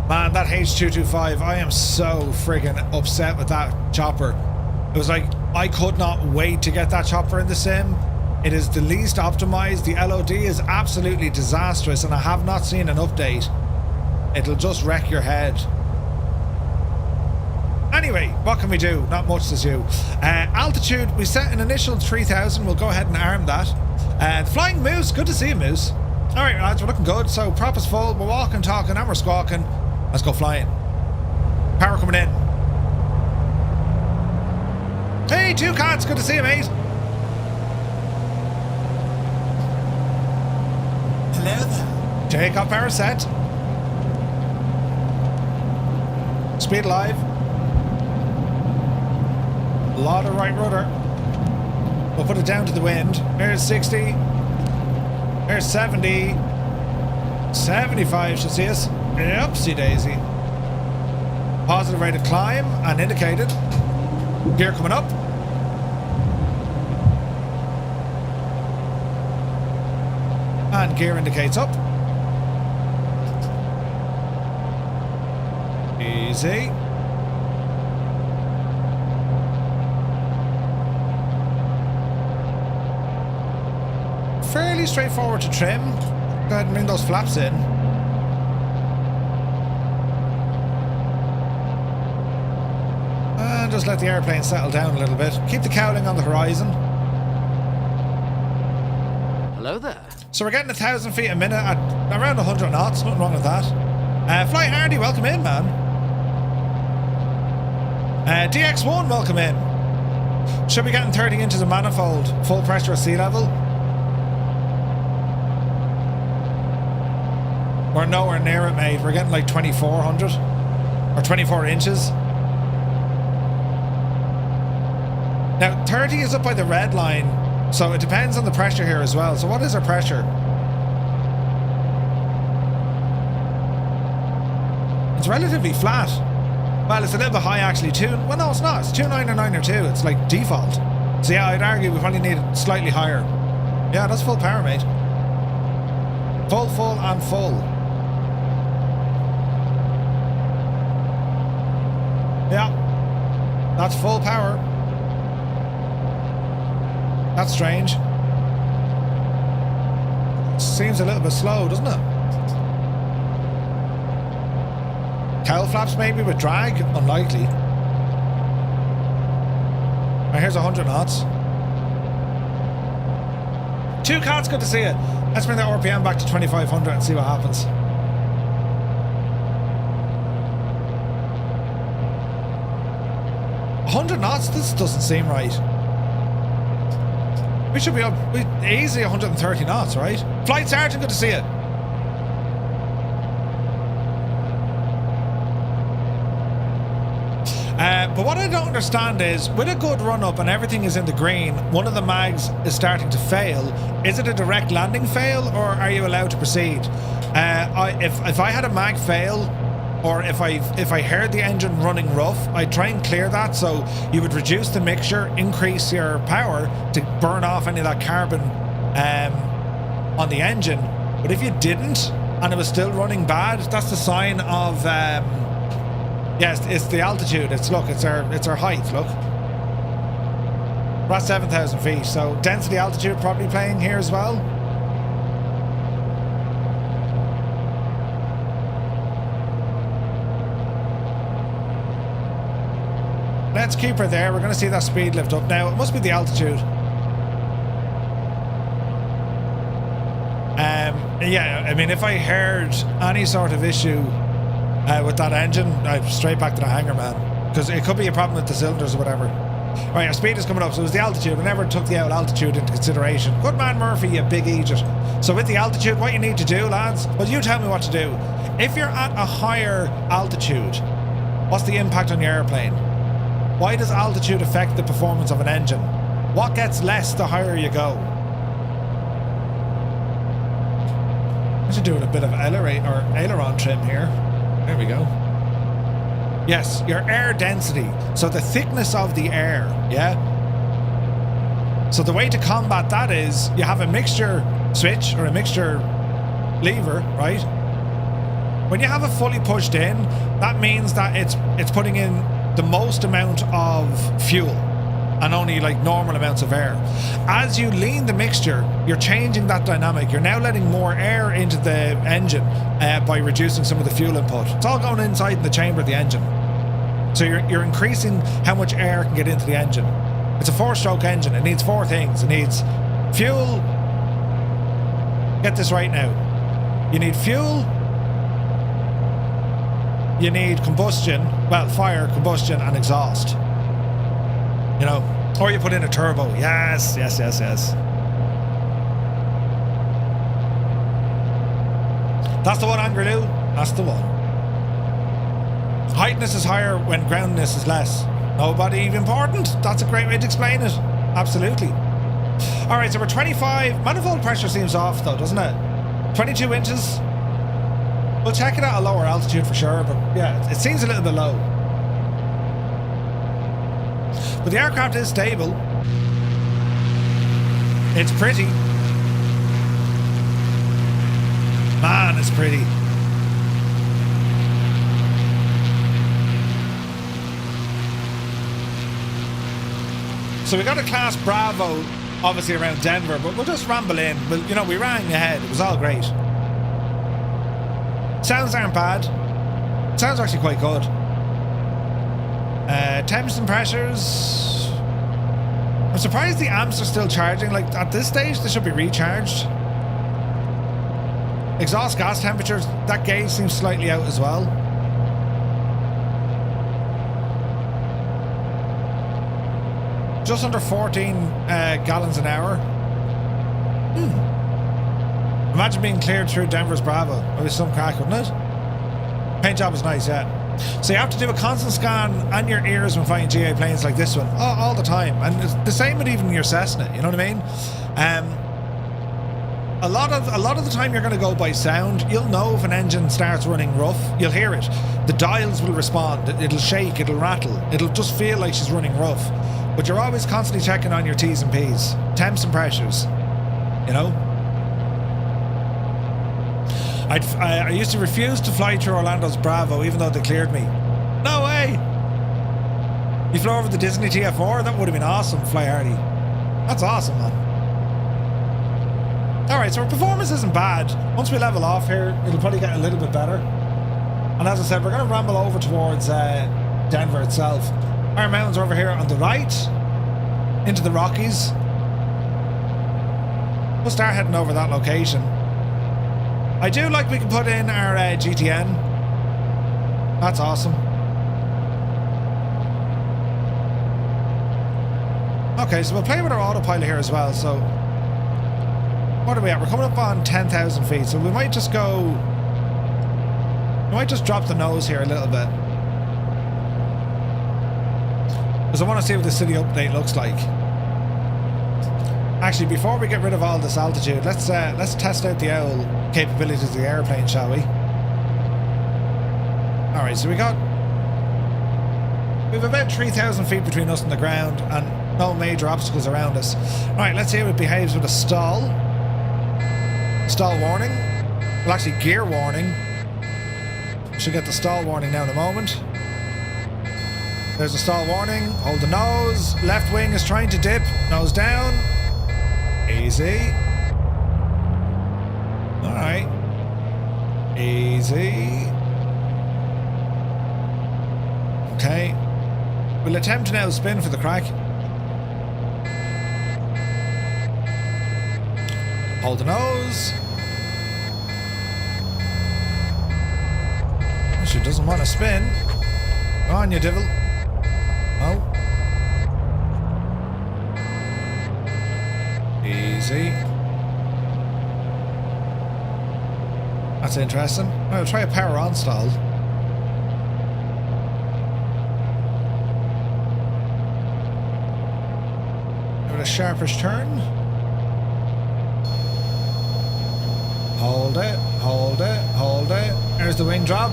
Man, that H225, I am so friggin' upset with that chopper. It was like, I could not wait to get that chopper in the sim. It is the least optimized. The LOD is absolutely disastrous, and I have not seen an update. It'll just wreck your head. Anyway, what can we do? Not much to do. Altitude, we set an initial 3000. We'll go ahead and arm that. Flying Moose, good to see you, Moose. Alright, lads, we're looking good. So, prop is full, we're walking, talking, and we're squawking. Let's go flying. Power coming in. Hey, 2 cats, good to see you, mate. Hello there. Takeoff power set. Speed alive. A lot of right rudder. We'll put it down to the wind. There's 60. There's 70. 75 should see us. Oopsie daisy. Positive rate of climb and indicated. Gear coming up. And gear indicates up. Easy. Fairly straightforward to trim. Go ahead and bring those flaps in. And just let the airplane settle down a little bit. Keep the cowling on the horizon. Hello there. So we're getting 1,000 feet a minute at around 100 knots. Nothing wrong with that. Fly Hardy, welcome in, man. DX1, welcome in. Should be getting 30 inches of manifold. Full pressure at sea level. We're nowhere near it, mate. We're getting like 2,400 or 24 inches. Now, 30 is up by the red line, so it depends on the pressure here as well. So what is our pressure? It's relatively flat. Well, it's a little bit high actually. Well, no, it's not. It's 2.9 or 9 or 2. It's like default. So yeah, I'd argue we probably need it slightly higher. Yeah, that's full power, mate. Full, full, and full. Yeah, that's full power. That's strange. Seems a little bit slow, doesn't it? Cowl flaps maybe with drag? Unlikely. Right, here's 100 knots. 2 cats, good to see you. Let's bring that RPM back to 2,500 and see what happens. $100 knots? This doesn't seem right. We should be up easily 130 knots, right? Flight Sergeant, good to see you. But what I don't understand is, with a good run up and everything is in the green, one of the mags is starting to fail. Is it a direct landing fail, or are you allowed to proceed? If I had a mag fail, or if I heard the engine running rough, I'd try and clear that. So you would reduce the mixture, increase your power to burn off any of that carbon on the engine, But if you didn't and it was still running bad, that's the sign of yes, it's the altitude. It's our height. Look, we're at 7,000 feet, so density altitude probably playing here as well. Let's keep her there. We're going to see that speed lift up now. It must be the altitude. Yeah, I mean, if I heard any sort of issue with that engine, I'd straight back to the hangar, man. Because it could be a problem with the cylinders or whatever. Right, our speed is coming up. So it was the altitude. We never took the altitude into consideration. Good man, Murphy, you big idiot. So with the altitude, what you need to do, lads, well, you tell me what to do. If you're at a higher altitude, what's the impact on your airplane? Why does altitude affect the performance of an engine? What gets less the higher you go? I should do a bit of aileron trim here. There we go. Yes, your air density. So the thickness of the air, yeah? So the way to combat that is you have a mixture switch or a mixture lever, right? When you have it fully pushed in, that means that it's putting in the most amount of fuel and only like normal amounts of air. As you lean the mixture, you're changing that dynamic. You're now letting more air into the engine by reducing some of the fuel input. It's all going inside the chamber of the engine. So you're increasing how much air can get into the engine. It's a 4-stroke engine. It needs 4 things. It needs fuel. Get this right now. You need fuel. You need combustion, well, fire, combustion, and exhaust. You know, or you put in a turbo. Yes, yes, yes, yes. That's the one, Angry-Lou. That's the one. Heightness is higher when groundness is less. Nobody important. That's a great way to explain it. Absolutely. All right, so we're 25. Manifold pressure seems off, though, doesn't it? 22 inches. We'll check it at a lower altitude for sure, but yeah, it seems a little bit low. But the aircraft is stable. It's pretty. Man, it's pretty. So we got a class Bravo, obviously around Denver, but we'll just ramble in. Well, you know, we rang ahead. It was all great. Sounds aren't bad. Sounds actually quite good. Temps and pressures. I'm surprised the amps are still charging. Like at this stage, they should be recharged. Exhaust gas temperatures. That gauge seems slightly out as well. Just under 14 gallons an hour. Imagine being cleared through Denver's Bravo. It was some crack, wouldn't it? Paint job is nice, yeah. So you have to do a constant scan on your ears when flying GA planes like this one, all the time. And it's the same with even your Cessna, you know what I mean? A lot of the time you're going to go by sound. You'll know if an engine starts running rough. You'll hear it. The dials will respond. It'll shake, it'll rattle. It'll just feel like she's running rough. But you're always constantly checking on your T's and P's. Temps and pressures. You know? I used to refuse to fly through Orlando's Bravo even though they cleared me. No way! You flew over the Disney TF4? That would have been awesome, Fly Hardy. That's awesome, man. Alright, so our performance isn't bad. Once we level off here, it'll probably get a little bit better. And as I said, we're going to ramble over towards Denver itself. Our mountains are over here on the right, into the Rockies. We'll start heading over that location. I do like we can put in our GTN. That's awesome. Okay, so we'll play with our autopilot here as well. So, what are we at? We're coming up on 10,000 feet, so we might just go... We might just drop the nose here a little bit. Because I want to see what the city update looks like. Actually, before we get rid of all this altitude, let's test out the owl capabilities of the airplane, shall we? Alright, so we have about 3,000 feet between us and the ground and no major obstacles around us. Alright, let's see how it behaves with a stall. Stall warning. Well, actually, gear warning. Should get the stall warning now in a moment. There's a stall warning. Hold the nose. Left wing is trying to dip. Nose down. Easy. Alright. Easy. Okay. We'll attempt to now spin for the crack. Hold the nose. She doesn't want to spin. Go on, you devil. Oh. Easy. That's interesting. I'll try a power on stall. Give it a sharpish turn. Hold it, hold it, hold it. There's the wing drop.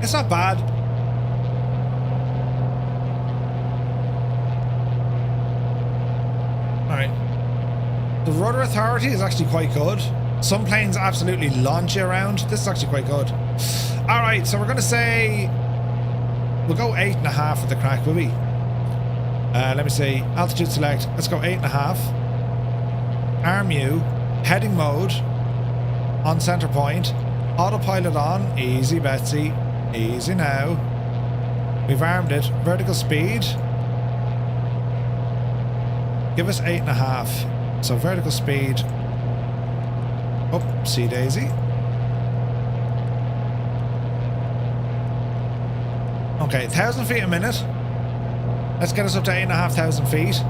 It's not bad. Alright. The rudder authority is actually quite good. Some planes absolutely launch you around. This is actually quite good. Alright, so we're going to say... We'll go 8.5 for the crack, will we? Let me see. Altitude select. Let's go 8.5. RMU. Heading mode. On center point. Autopilot on. Easy, Betsy. Easy now. We've armed it. Vertical speed. Give us 8.5. So vertical speed. Oh, see Daisy. Okay, 1,000 feet a minute. Let's get us up to 8,500 feet.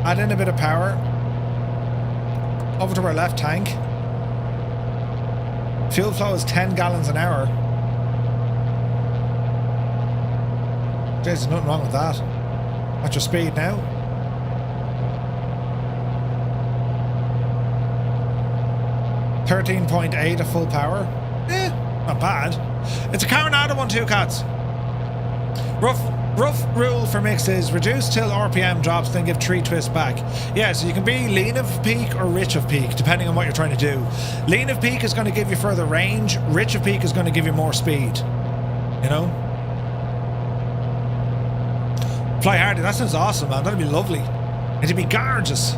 Add in a bit of power. Over to our left tank. Fuel flow is 10 gallons an hour. There's nothing wrong with that. What's your speed now? .8 at full power. Not bad. It's a Carenado 1-2 cats. Rough rule for mix is reduce till RPM drops, then give 3 twists back. Yeah, so you can be lean of peak or rich of peak, depending on what you're trying to do. Lean of peak is going to give you further range. Rich of peak is going to give you more speed. You know? Fly harder. That sounds awesome, man. That'd be lovely. It'd be gorgeous.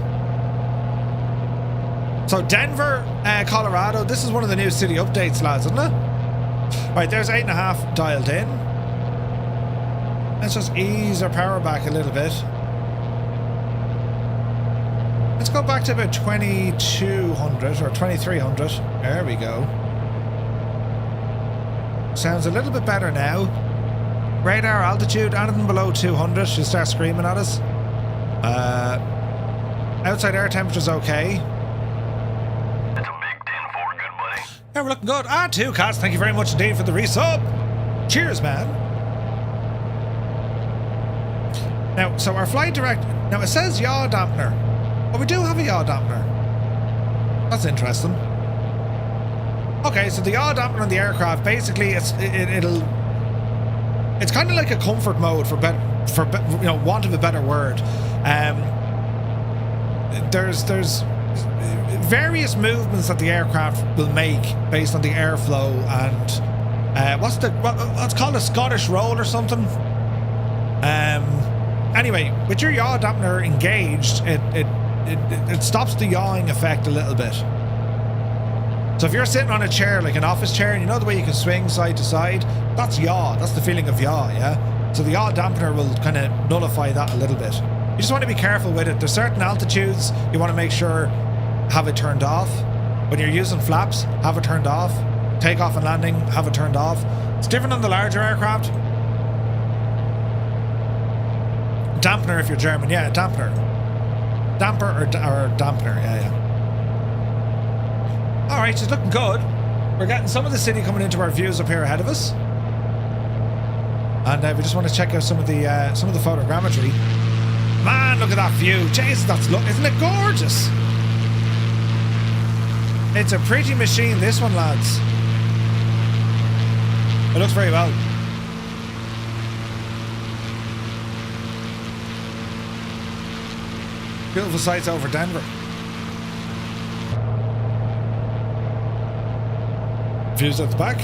So Denver, Colorado. This is one of the new city updates, lads, isn't it? Right, there's 8.5 dialed in. Let's just ease our power back a little bit. Let's go back to about 2,200 or 2,300. There we go. Sounds a little bit better now. Radar altitude, anything below 200, she'll start screaming at us. Outside air temperature's okay. It's a big 10-4, good buddy. Yeah, we're looking good. 2 cats, thank you very much indeed for the resub. Cheers, man. Now, so our flight direct... Now, it says yaw dampener. But we do have a yaw dampener. That's interesting. Okay, so the yaw dampener on the aircraft, basically, it's kind of like a comfort mode for want of a better word. There's various movements that the aircraft will make based on the airflow and what's called a Scottish roll or something. Anyway, with your yaw dampener engaged, it stops the yawing effect a little bit. So if you're sitting on a chair, like an office chair, and you know the way you can swing side to side, that's yaw. That's the feeling of yaw, yeah? So the yaw dampener will kind of nullify that a little bit. You just want to be careful with it. There's certain altitudes you want to make sure have it turned off. When you're using flaps, have it turned off. Takeoff and landing, have it turned off. It's different on the larger aircraft. Dampener if you're German, yeah, dampener. Damper or dampener, yeah. Alright, she's looking good. We're getting some of the city coming into our views up here ahead of us. And we just want to check out some of the photogrammetry. Man, look at that view. Jesus, isn't it gorgeous? It's a pretty machine, this one, lads. It looks very well. Beautiful sights over Denver. Views at the back.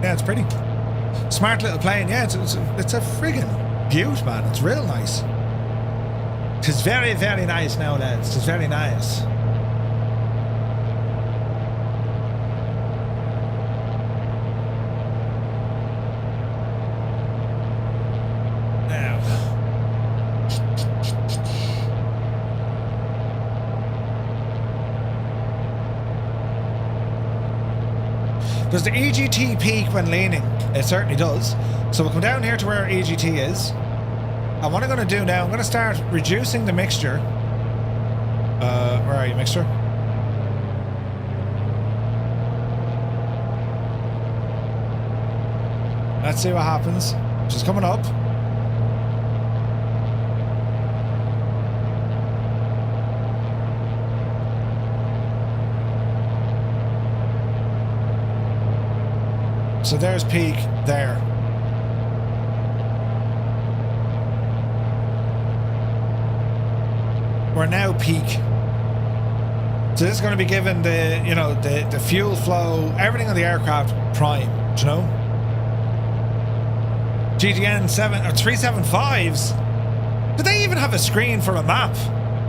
Yeah, it's pretty. Smart little plane. Yeah, it's a friggin' beaut, man. It's real nice. It's very, very nice now, lads. It's very nice. Now. Does the EGT peak when leaning? It certainly does. So we'll come down here to where EGT is. And what I'm going to do now, I'm going to start reducing the mixture. Where are you, mixture? Let's see what happens. She's coming up. So there's peak there. We're now peak. So this is going to be given the, you know, the fuel flow, everything on the aircraft prime, do you know? GTN 375s? Did they even have a screen for a map?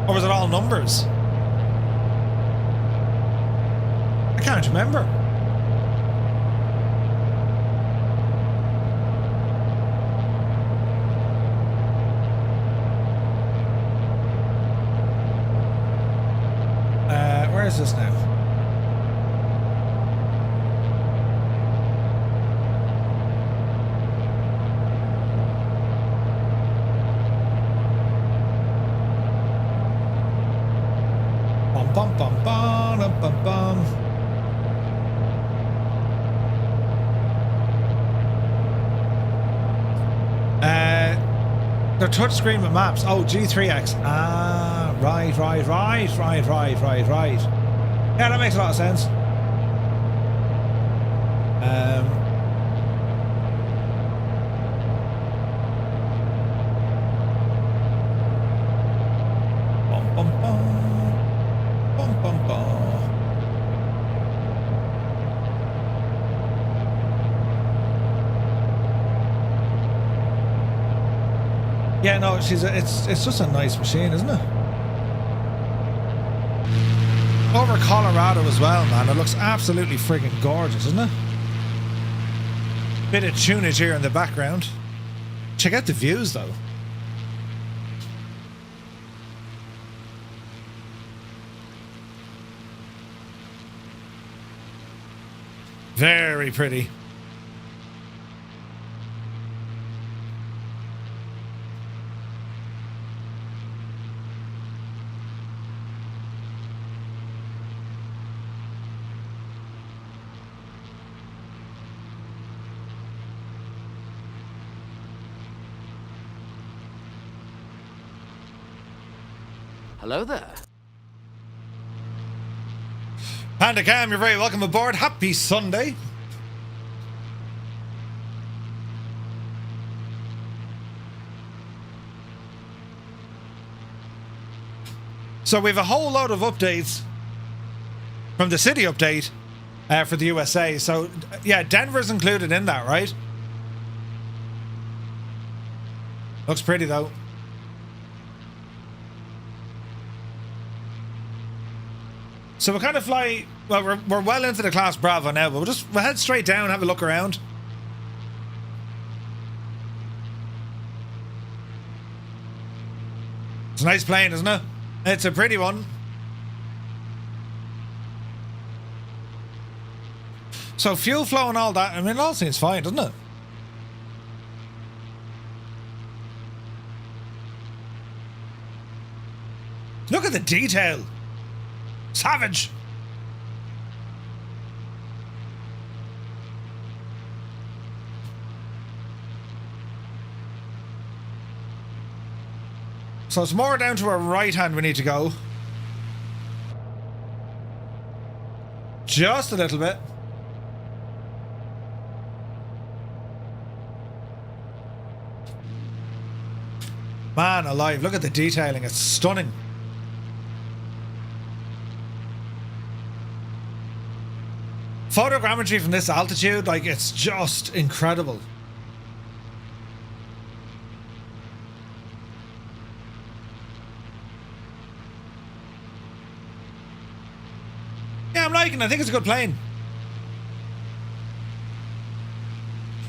Or was it all numbers? I can't remember. Where is this now? Bum bum bum bum bum bum. The touchscreen with maps. Oh, G3X. Ah, right. Yeah, that makes a lot of sense. Bum, bum, bum. Bum, bum, bum. Yeah, no, it's just a nice machine, isn't it? Over Colorado as well, man. It looks absolutely friggin' gorgeous, isn't it? Bit of tunage here in the background. Check out the views, though. Very pretty. Hello there. Panda Cam, you're very welcome aboard. Happy Sunday. So we have a whole load of updates from the city update for the USA. So yeah, Denver's included in that, right? Looks pretty though. So we'll kind of fly, well, we're well into the class Bravo now, but we'll head straight down, have a look around. It's a nice plane, isn't it? It's a pretty one. So fuel flow and all that, I mean, it all seems fine, doesn't it? Look at the detail. Savage. So it's more down to our right hand we need to go. Just a little bit. Man alive, look at the detailing. It's stunning. Photogrammetry from this altitude, like, it's just incredible. Yeah, I'm liking it. I think it's a good plane.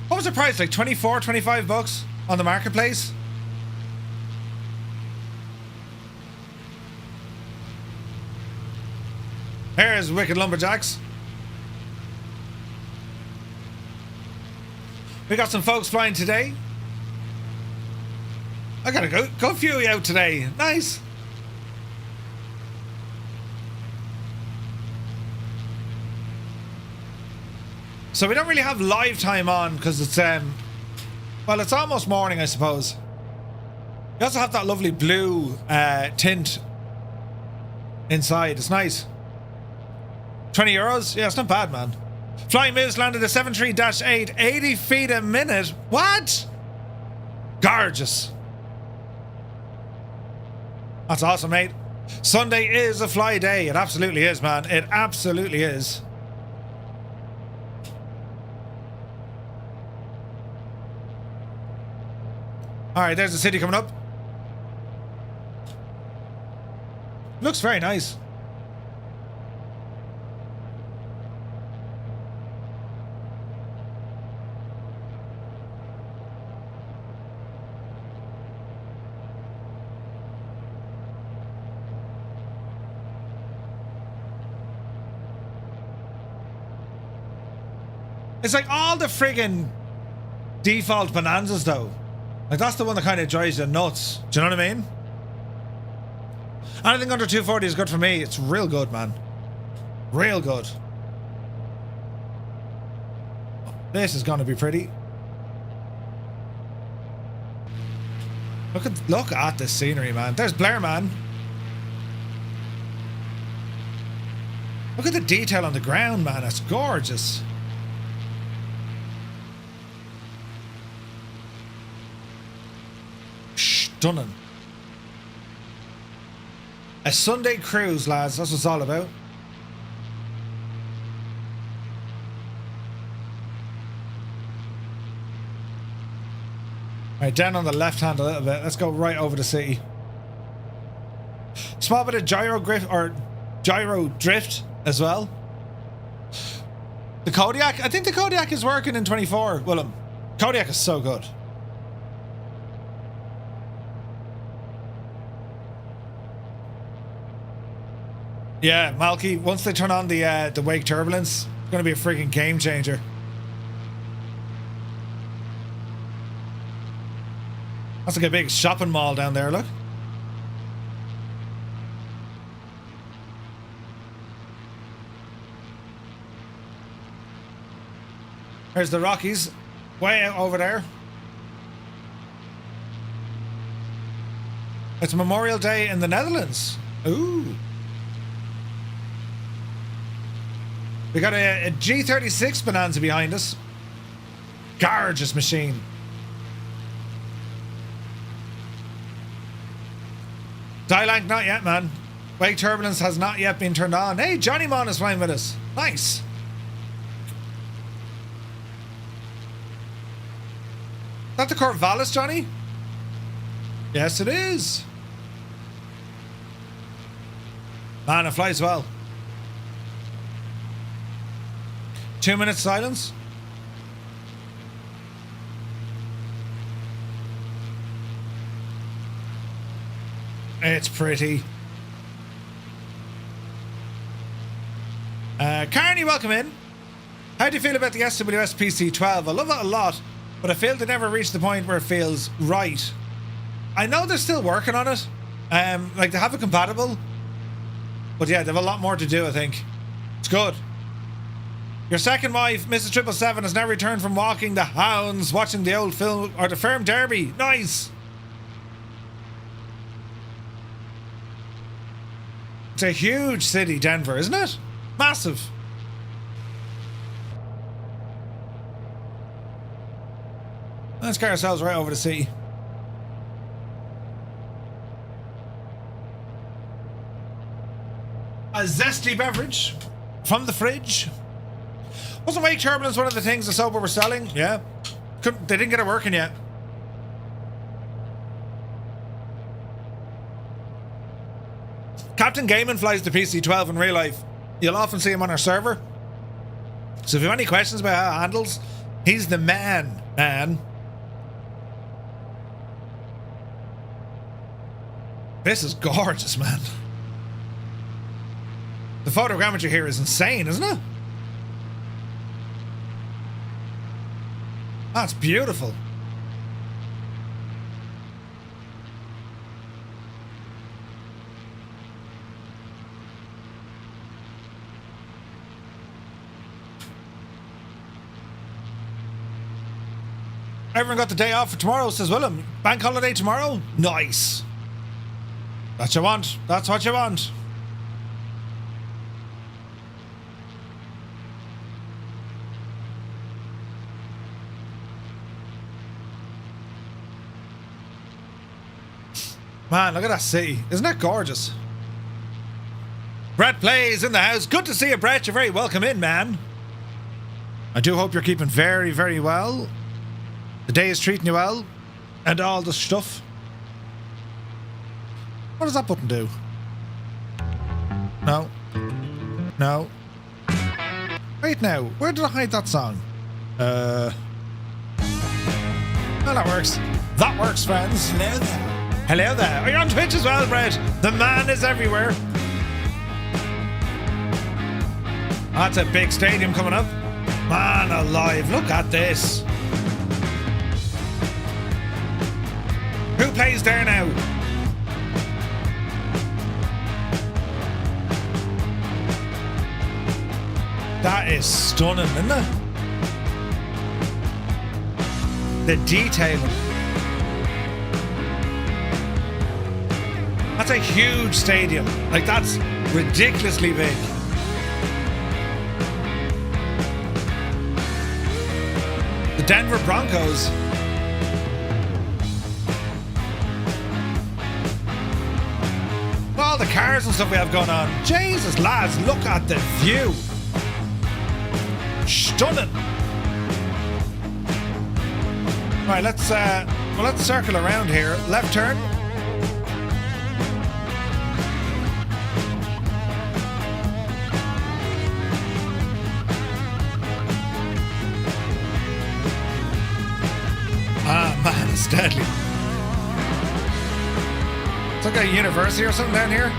What was the price? Like 24, 25 bucks on the marketplace? Here's Wicked Lumberjacks. We got some folks flying today. I got a good few out today. Nice. So we don't really have live time on because it's well, it's almost morning, I suppose. We also have that lovely blue tint inside. It's nice. 20 euros? Yeah, it's not bad, man. Flying Moose landed a 73-8, 80 feet a minute. What? Gorgeous. That's awesome, mate. Sunday is a fly day. It absolutely is, man. It absolutely is. Alright, there's the city coming up. Looks very nice. It's like all the friggin' default bonanzas though. Like that's the one that kind of drives you nuts. Do you know what I mean? Anything under 240 is good for me. It's real good, man. Real good. This is gonna be pretty. Look at this scenery, man. There's Blair, man. Look at the detail on the ground, man. It's gorgeous. Stunning. A Sunday cruise, lads. That's what it's all about. Right, down on the left hand a little bit. Let's go right over the city. Small bit of gyro drift as well. The Kodiak. I think the Kodiak is working in 24. Willem. Kodiak is so good. Yeah, Malky, once they turn on the wake turbulence, it's going to be a freaking game changer. That's like a big shopping mall down there, look. There's the Rockies, way out over there. It's Memorial Day in the Netherlands. Ooh. We got a G36 Bonanza behind us. Gorgeous machine. Dialank, not yet, man. Wake turbulence has not yet been turned on. Hey, Johnny Mon is flying with us. Nice. Is that the Corvallis, Johnny? Yes, it is. Man, it flies well. 2 minutes silence. It's pretty. Carney, welcome in. How do you feel about the SWS PC12? I love it a lot, but I feel they never reached the point where it feels right. I know they're still working on it. Like they have it compatible, but yeah, they have a lot more to do, I think. It's good. Your second wife, Mrs. 777, has now returned from walking the hounds, watching the old film or the Firm Derby. Nice. It's a huge city, Denver, isn't it? Massive. Let's get ourselves right over the city. a zesty beverage from the fridge. Wasn't wake turbulence one of the things the sober were selling? Yeah. They didn't get it working yet. Captain Gaiman flies the PC-12 in real life. You'll often see him on our server. So if you have any questions about how it handles, he's the man. This is gorgeous, man. The photogrammetry here is insane, isn't it? That's beautiful. Everyone got the day off for tomorrow, says Willem. Bank holiday tomorrow? Nice. That's what you want. That's what you want. Man, look at that city. Isn't that gorgeous? Brett Plays in the house. Good to see you, Brett. You're very welcome in, man. I do hope you're keeping very, very well. The day is treating you well. And all the stuff. What does that button do? No. No. Wait now. Where did I hide that song? Well, that works. That works, friends. Hello there. Hello there. Are you on Twitch as well, Brett? The man is everywhere. That's a big stadium coming up. Man alive, look at this. Who plays there now? That is stunning, isn't it? The detailing. That's a huge stadium. Like, that's ridiculously big. The Denver Broncos. All the cars and stuff we have going on. Jesus, lads, look at the view. Stunning. Right, let's circle around here. Left turn. Ah, man, it's deadly. It's like a university or something down here.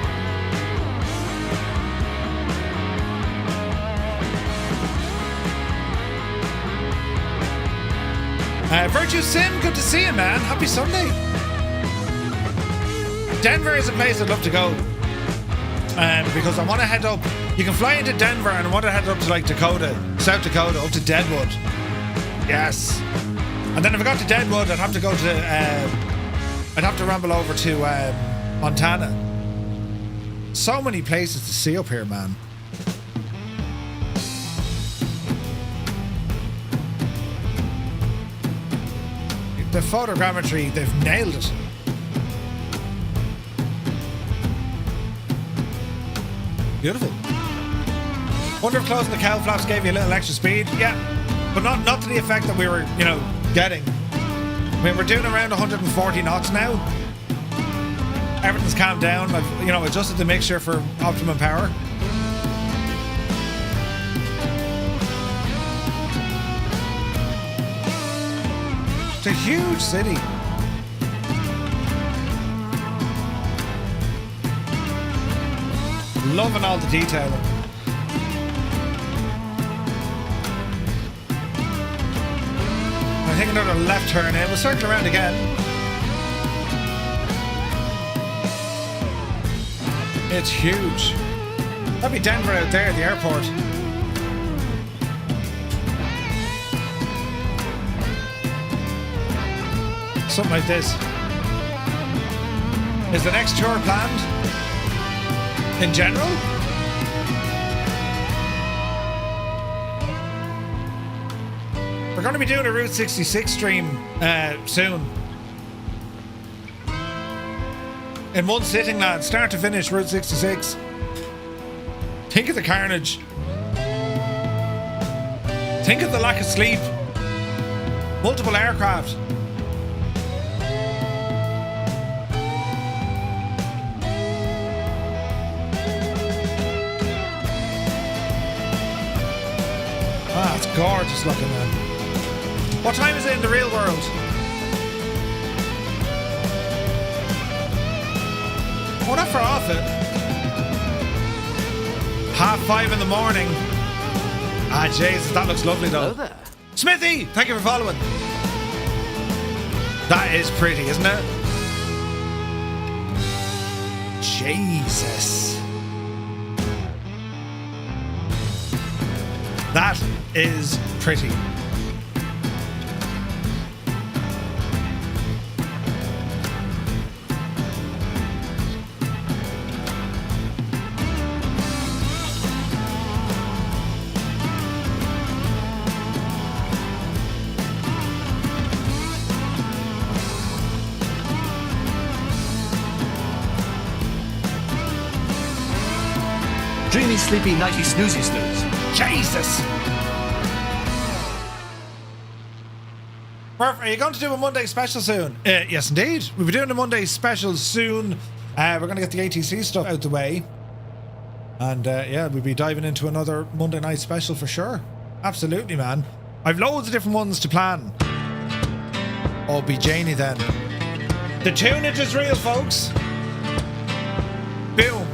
Virtue Sim, good to see you, man. Happy Sunday. Denver is a place I'd love to go. Because I want to head up. You can fly into Denver and I want to head up to like Dakota, South Dakota, up to Deadwood. Yes. And then if I got to Deadwood, I'd have to go to, I'd have to ramble over to Montana. So many places to see up here, man. The photogrammetry, they've nailed it. Beautiful. Wonder if closing the cowl flaps gave you a little extra speed. Yeah, but not to the effect that we were, getting. I mean, we're doing around 140 knots now. Everything's calmed down. I've, adjusted the mixture for optimum power. It's a huge city. Loving all the detailing. I think another left turn in. We'll circle around again. It's huge. That'd be Denver out there at the airport. Something like this. Is the next tour planned? In general? We're going to be doing a Route 66 stream soon. In one sitting, lads. Start to finish Route 66. Think of the carnage. Think of the lack of sleep. Multiple aircraft. Ah, it's gorgeous looking, man. What time is it in the real world? Oh, not far off it. 5:30 in the morning. Ah, Jesus, that looks lovely though. Hello there. Smithy, thank you for following. That is pretty, isn't it? Jesus. That is pretty. Dreamy, sleepy, nighty, snoozy, snooze. Jesus! Murph, are you going to do a Monday special soon? Yes, indeed. We'll be doing a Monday special soon. We're going to get the ATC stuff out the way. And yeah, we'll be diving into another Monday night special for sure. Absolutely, man. I've loads of different ones to plan. Oh, be Janie then. The tunage is real, folks. Boom.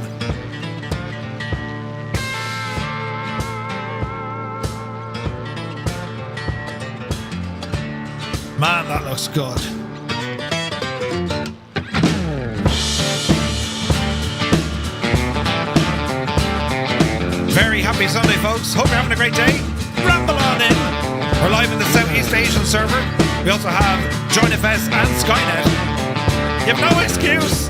Man, that looks good. Very happy Sunday, folks. Hope you're having a great day. Ramble on in. We're live in the Southeast Asian server. We also have JoinFS and Skynet. You have no excuse.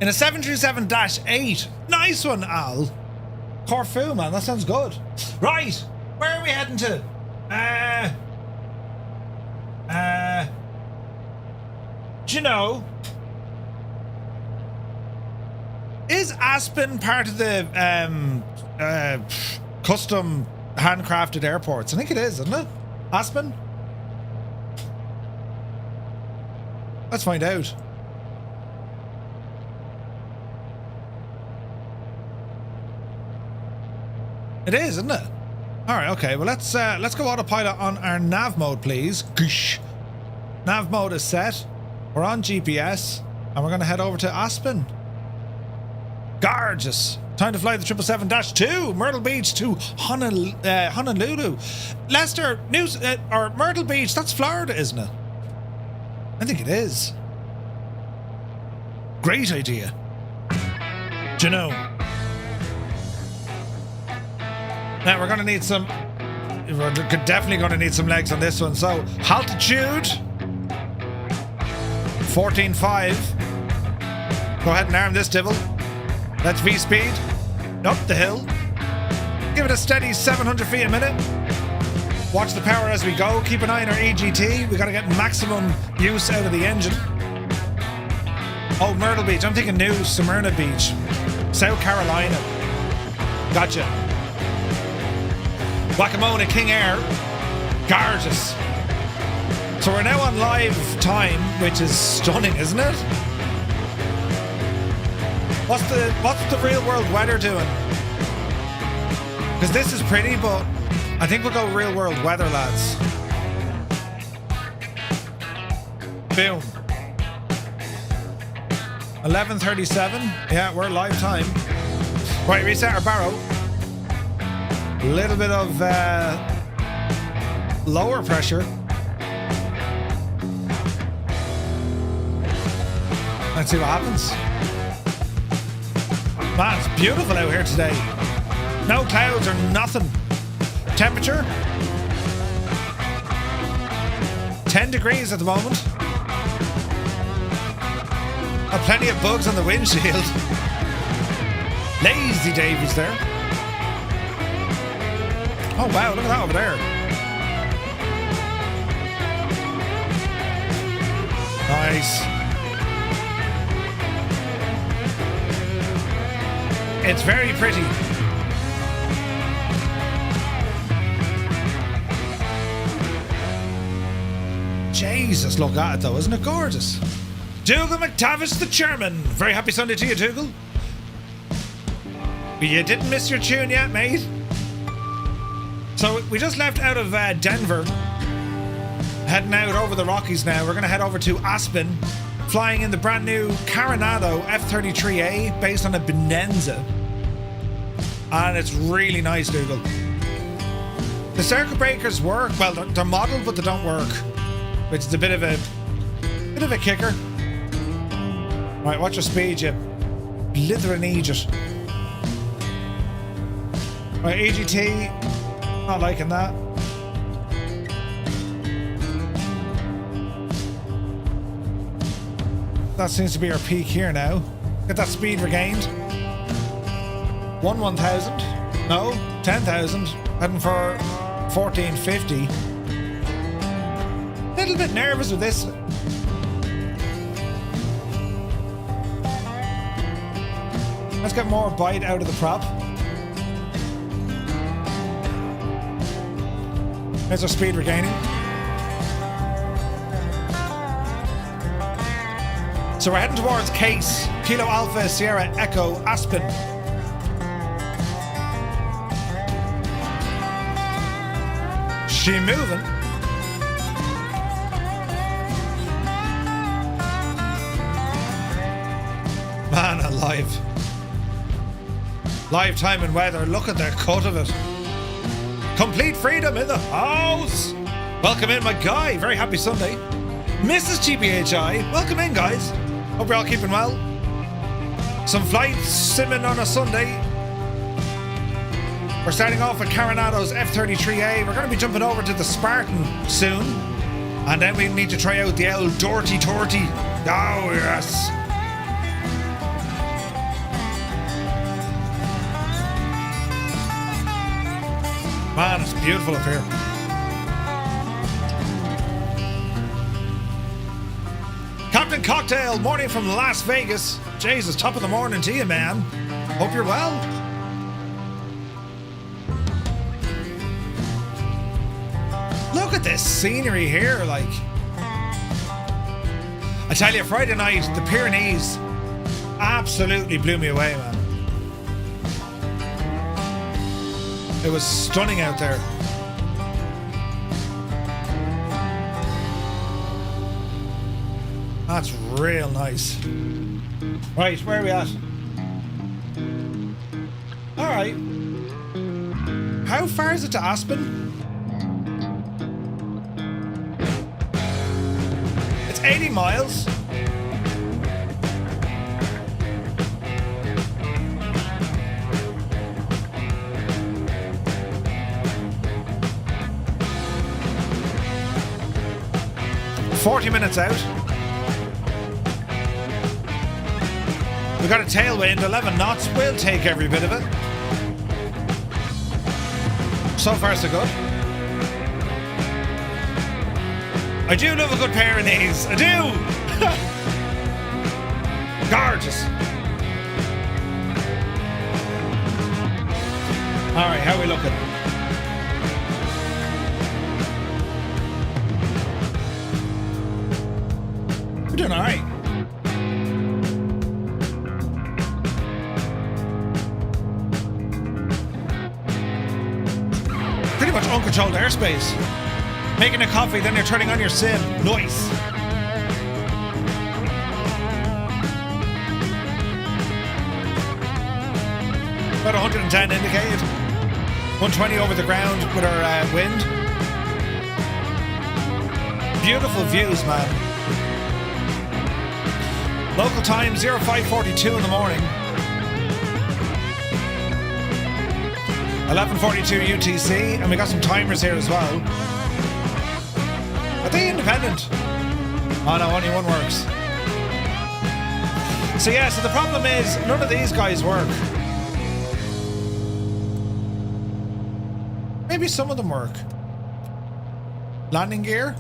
In a 737-8. Nice one, Al. Corfu, man. That sounds good. Right. Where are we heading to? Do you know? Is Aspen part of the custom handcrafted airports? I think it is, isn't it? Aspen? Let's find out. It is, isn't it? All right, okay. Well, let's go autopilot on our nav mode, please. Goosh. Nav mode is set. We're on GPS, and we're going to head over to Aspen. Gorgeous. Time to fly the 777-2 Myrtle Beach to Honolulu. Lester, or Myrtle Beach, that's Florida, isn't it? I think it is. Great idea. Do you know? Now we're going to need some. We're definitely going to need some legs on this one. So altitude 14.5. Go ahead and arm this devil. That's V speed. Up the hill. Give it a steady 700 feet a minute. Watch the power as we go. Keep an eye on our EGT. We got to get maximum use out of the engine. Oh, Myrtle Beach. I'm thinking New Smyrna Beach, South Carolina. Gotcha. Whack-a-mole at King Air. Gorgeous. So we're now on live time, which is stunning, isn't it? What's the real world weather doing? Because this is pretty, but I think we'll go real world weather, lads. Boom. 11:37. Yeah, we're live time. Right, reset our barrow. A little bit of lower pressure. Let's see what happens. Man, it's beautiful out here today. No clouds or nothing. Temperature 10 degrees at the moment. Plenty of bugs on the windshield. Lazy Davies there. Oh wow, look at that over there. Nice. It's very pretty. Jesus, look at it though, isn't it gorgeous? Dougal McTavish, the chairman. Very happy Sunday to you, Dougal. You didn't miss your tune yet, mate. So we just left out of Denver, heading out over the Rockies now. We're going to head over to Aspen, flying in the brand new Carenado F-33A based on a Bonanza. And it's really nice, Dougal. The circuit breakers work. Well, they're modeled, but they don't work, which is a bit of a kicker. Right, watch your speed, you blithering idiot. Right, EGT, not liking that. That seems to be our peak here now. Get that speed regained. 1,000. No, 10,000. Heading for 1450. A little bit nervous with this. Let's get more bite out of the prop. There's our speed regaining. So we're heading towards Case, Kilo Alpha Sierra Echo Aspen. She moving. Man alive. Live time and weather, look at the cut of it. Complete freedom in the house. Welcome in, my guy. Very happy Sunday. Mrs. GPHI, welcome in, guys. Hope you're all keeping well. Some flights simming on a Sunday. We're starting off with Carenado's F-33A. We're going to be jumping over to the Spartan soon. And then we need to try out the old Dirty Torty. Oh, yes. Man, it's beautiful up here. Captain Cocktail, morning from Las Vegas. Jesus, top of the morning to you, man. Hope you're well. Look at this scenery here, like. I tell you, Friday night, the Pyrenees absolutely blew me away, man. It was stunning out there. That's real nice. Right, where are we at? Alright. How far is it to Aspen? It's 80 miles. $40 out. We got a tailwind, 11 knots. We'll take every bit of it. So far, so good. I do love a good pair of these. I do! Gorgeous. Alright, how are we looking? We're doing alright. Pretty much uncontrolled airspace. Making a coffee, then you're turning on your sim. Nice. About 110 indicated. 120 over the ground with our wind. Beautiful views, man. Local time 0542 in the morning. 11:42 UTC, and we got some timers here as well. Are they independent? Oh no, only one works. So yeah, so the problem is none of these guys work. Maybe some of them work. Landing gear?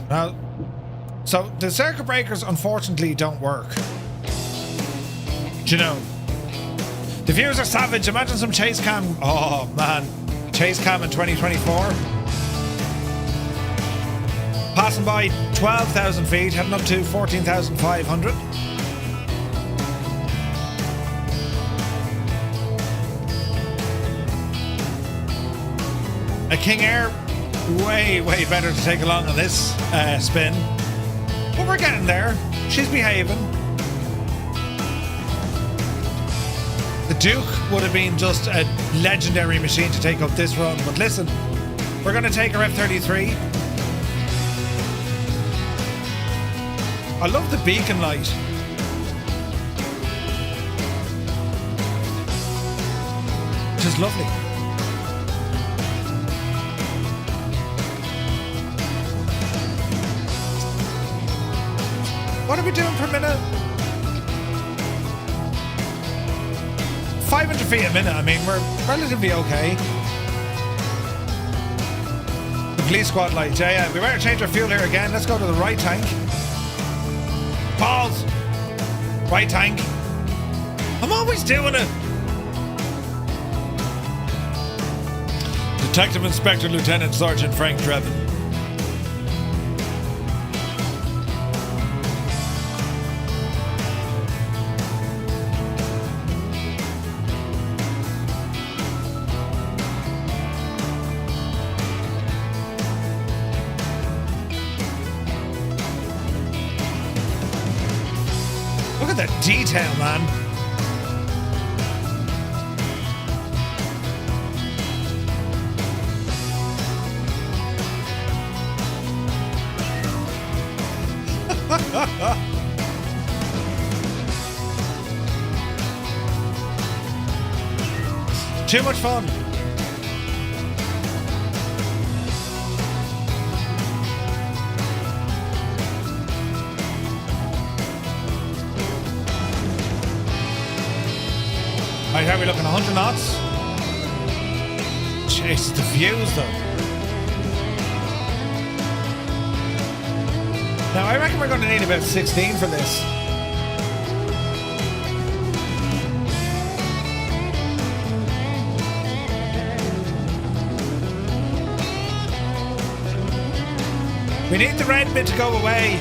Now, so the circuit breakers unfortunately don't work. Do you know? The views are savage. Imagine some chase cam. Oh man, chase cam in 2024. Passing by 12,000 feet, heading up to 14,500. A King Air, way better to take along on this spin. But we're getting there. She's behaving. The Duke would have been just a legendary machine to take up this run. But listen, we're going to take our F-33. I love the beacon light. Just lovely. What are we doing per minute? 500 feet a minute. I mean, we're relatively okay. The police squad lights. Yeah. We better change our fuel here again. Let's go to the right tank. Pause. Right tank. I'm always doing it. Detective Inspector Lieutenant Sergeant Frank Drebin. Look at that detail, man. Too much fun. Right, how are we looking? 100 knots? Jeez, the views though. Now, I reckon we're going to need about 16 for this. We need the red bit to go away.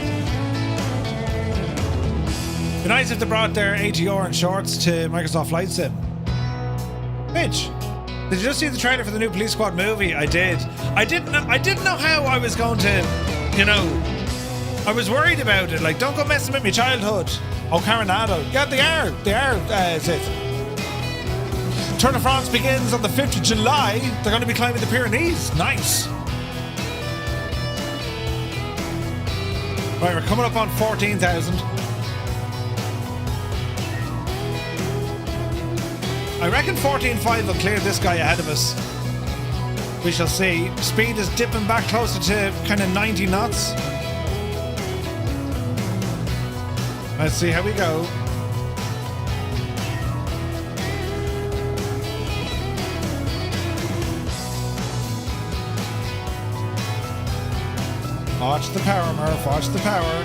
Be nice if they brought their ATR and shorts to Microsoft Flight Sim. Mitch, did you just see the trailer for the new Police Squad movie? I did. I didn't know how I was going to, you know, I was worried about it. Like, don't go messing with my childhood. Oh, Carenado. Yeah, they are, is it? Tour de France begins on the 5th of July. They're going to be climbing the Pyrenees. Nice. Right, we're coming up on 14,000. I reckon 14.5 will clear this guy ahead of us. We shall see. Speed is dipping back closer to kind of 90 knots. Let's see how we go. Watch the power, Murph. Watch the power.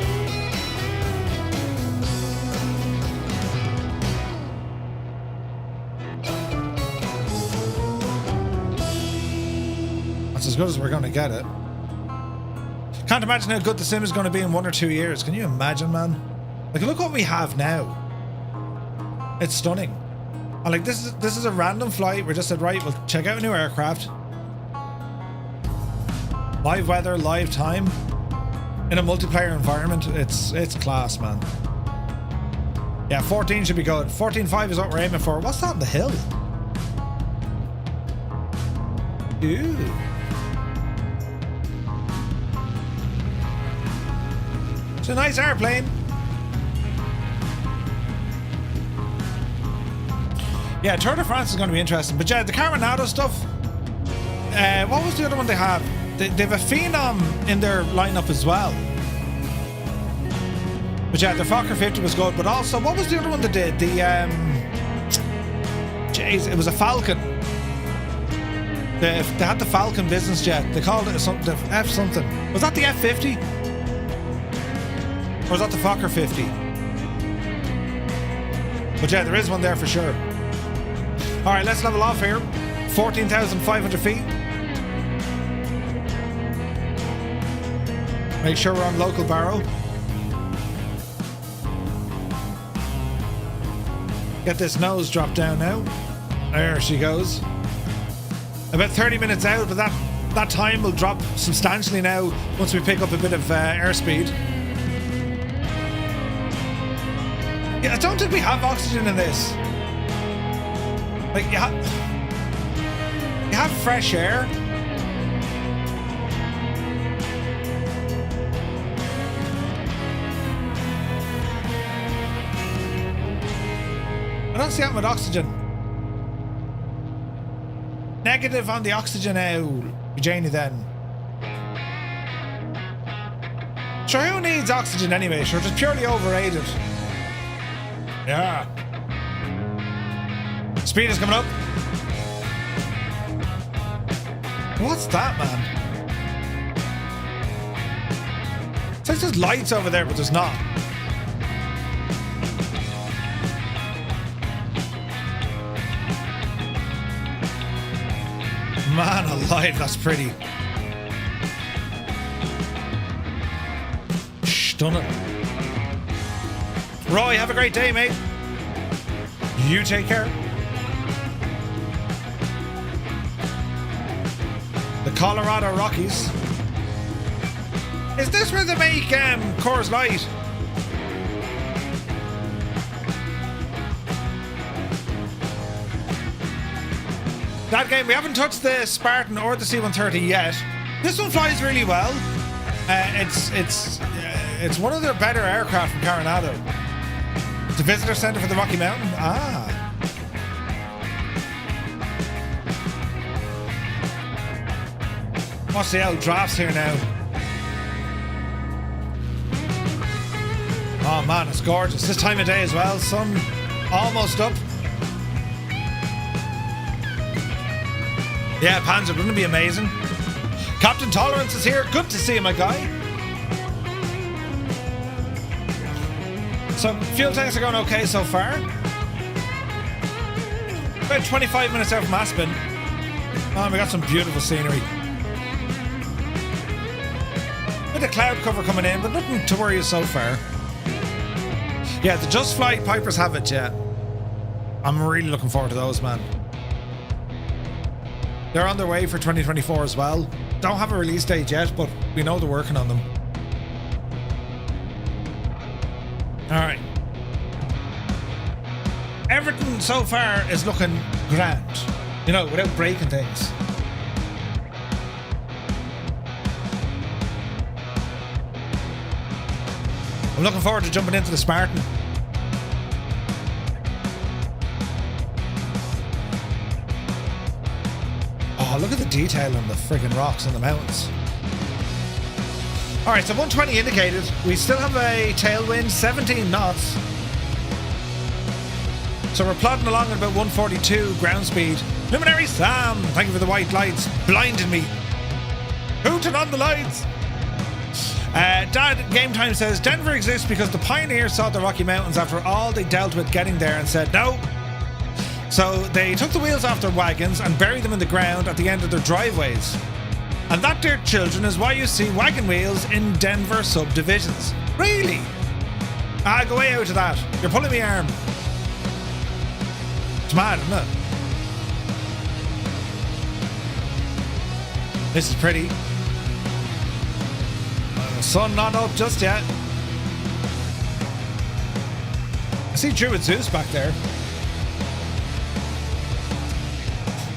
That's as good as we're going to get it. Can't imagine how good the sim is going to be in 1 or 2 years. Can you imagine, man? Like, look what we have now. It's stunning. And like, this is a random flight. We just said, right, we'll check out a new aircraft. Live weather, live time. In a multiplayer environment, it's class, man. Yeah, 14 should be good. 14.5 is what we're aiming for. What's that on the hill? Ooh. It's a nice airplane. Yeah, Tour de France is going to be interesting. But yeah, the Carenado stuff. What was the other one they have? They have a Phenom in their lineup as well. But yeah, the Fokker 50 was good. But also, what was the other one they did? The jeez, it was a Falcon. They had the Falcon business jet. They called it something, the F something. Was that the F50? Or was that the Fokker 50? But yeah, there is one there for sure. All right, let's level off here. 14,500 feet. Make sure we're on local barrel. Get this nose dropped down now. There she goes. About 30 minutes out, but that time will drop substantially now once we pick up a bit of airspeed. Yeah, I don't think we have oxygen in this. Like, you have fresh air. I don't see that with oxygen. Negative on the oxygen now, Janie, then. Sure, who needs oxygen anyway? Sure, just purely overrated. Yeah. Speed is coming up. What's that, man? It's like there's lights over there, but there's not. Man alive, that's pretty. Stunning. Roy, have a great day, mate. You take care. The Colorado Rockies. Is this where they make Coors Light? That game, we haven't touched the Spartan or the C-130 yet. This one flies really well. It's one of their better aircraft from Carenado. It's a visitor center for the Rocky Mountain. Ah. Watch the old drafts here now. Oh man, it's gorgeous. This time of day as well. Sun almost up. Yeah, Panzer, wouldn't it be amazing? Captain Tolerance is here. Good to see you, my guy. So, fuel tanks are going okay so far. About 25 minutes out from Aspen. Oh, we got some beautiful scenery. bit of cloud cover coming in, but nothing to worry you so far. Yeah, the Just Fly Pipers have it, yeah. I'm really looking forward to those, man. They're on their way for 2024 as well. Don't have a release date yet, but we know they're working on them. Alright. Everything so far is looking grand. You know, without breaking things. I'm looking forward to jumping into the Spartan. Oh, look at the detail on the friggin' rocks and the mountains. Alright, so 120 indicated. We still have a tailwind, 17 knots. So we're plodding along at about 142 ground speed. Luminary Sam, thank you for the white lights. Blinding me. Hooting on the lights. Dad Game Time says, Denver exists because the pioneers saw the Rocky Mountains after all they dealt with getting there and said no. So they took the wheels off their wagons and buried them in the ground at the end of their driveways. And that, dear children, is why you see wagon wheels in Denver subdivisions. Really? Go way out of that. You're pulling me arm. It's mad, isn't it? This is pretty. The sun not up just yet. I see Druid Zeus back there.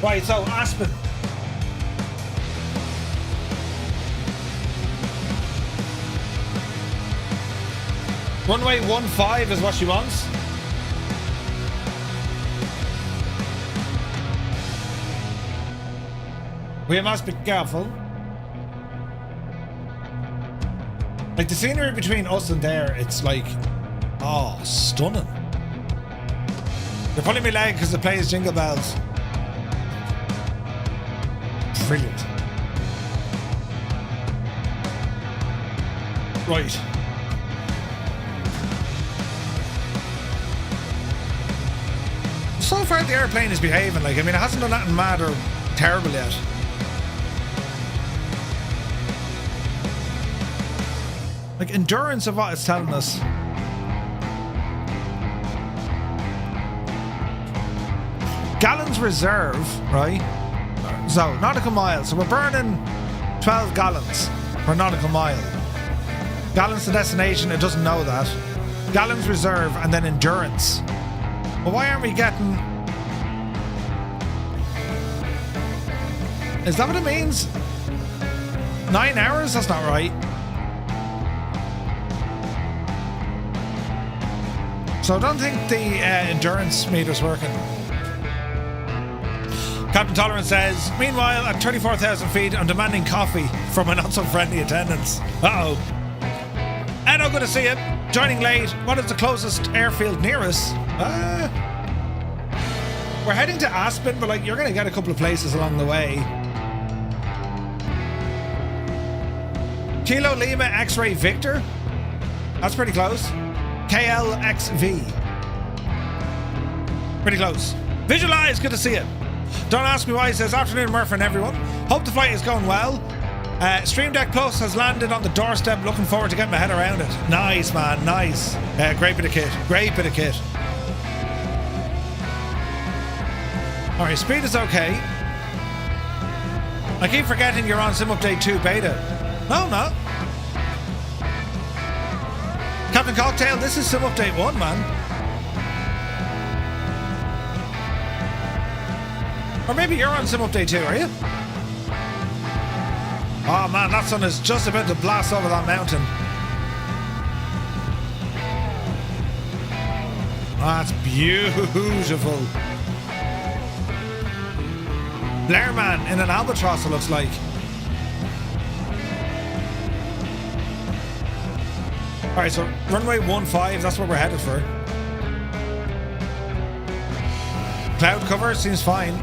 Right, so Aspen. Runway 15 is what she wants. We must be careful. Like the scenery between us and there, it's like, oh, stunning. They're pulling me leg because it plays Jingle Bells. Brilliant. Right. So far the airplane is behaving. Like, I mean, it hasn't done nothing mad or terrible yet. Like, endurance of what it's telling us. Gallons reserve, right? So, nautical miles. So we're burning 12 gallons per nautical mile. Gallons to destination, it doesn't know that. Gallons reserve and then endurance. But why aren't we getting... Is that what it means? 9 hours? That's not right. So I don't think the endurance meter's working. Captain Tolerance says, meanwhile, at 34,000 feet, I'm demanding coffee from a not-so-friendly attendance. Uh-oh. Edo, good to see you. Joining late. What is the closest airfield near us? We're heading to Aspen, but like you're going to get a couple of places along the way. Kilo Lima X-Ray Victor. That's pretty close. KLXV. Pretty close. Visualize, good to see you. Don't ask me why, he says, afternoon Murph and everyone. Hope the flight is going well. Stream Deck Plus has landed on the doorstep. Looking forward to getting my head around it. Nice, man, nice. Great bit of kit. Great bit of kit. Alright, speed is okay. I keep forgetting you're on Sim Update 2 beta. No, I'm not. Captain Cocktail, this is Sim Update 1, man. Or maybe you're on Sim Update 2, are you? Oh man, that sun is just about to blast over that mountain. Oh, that's beautiful. Blairman in an albatross, it looks like. Alright, so runway 15, that's what we're headed for. Cloud cover seems fine.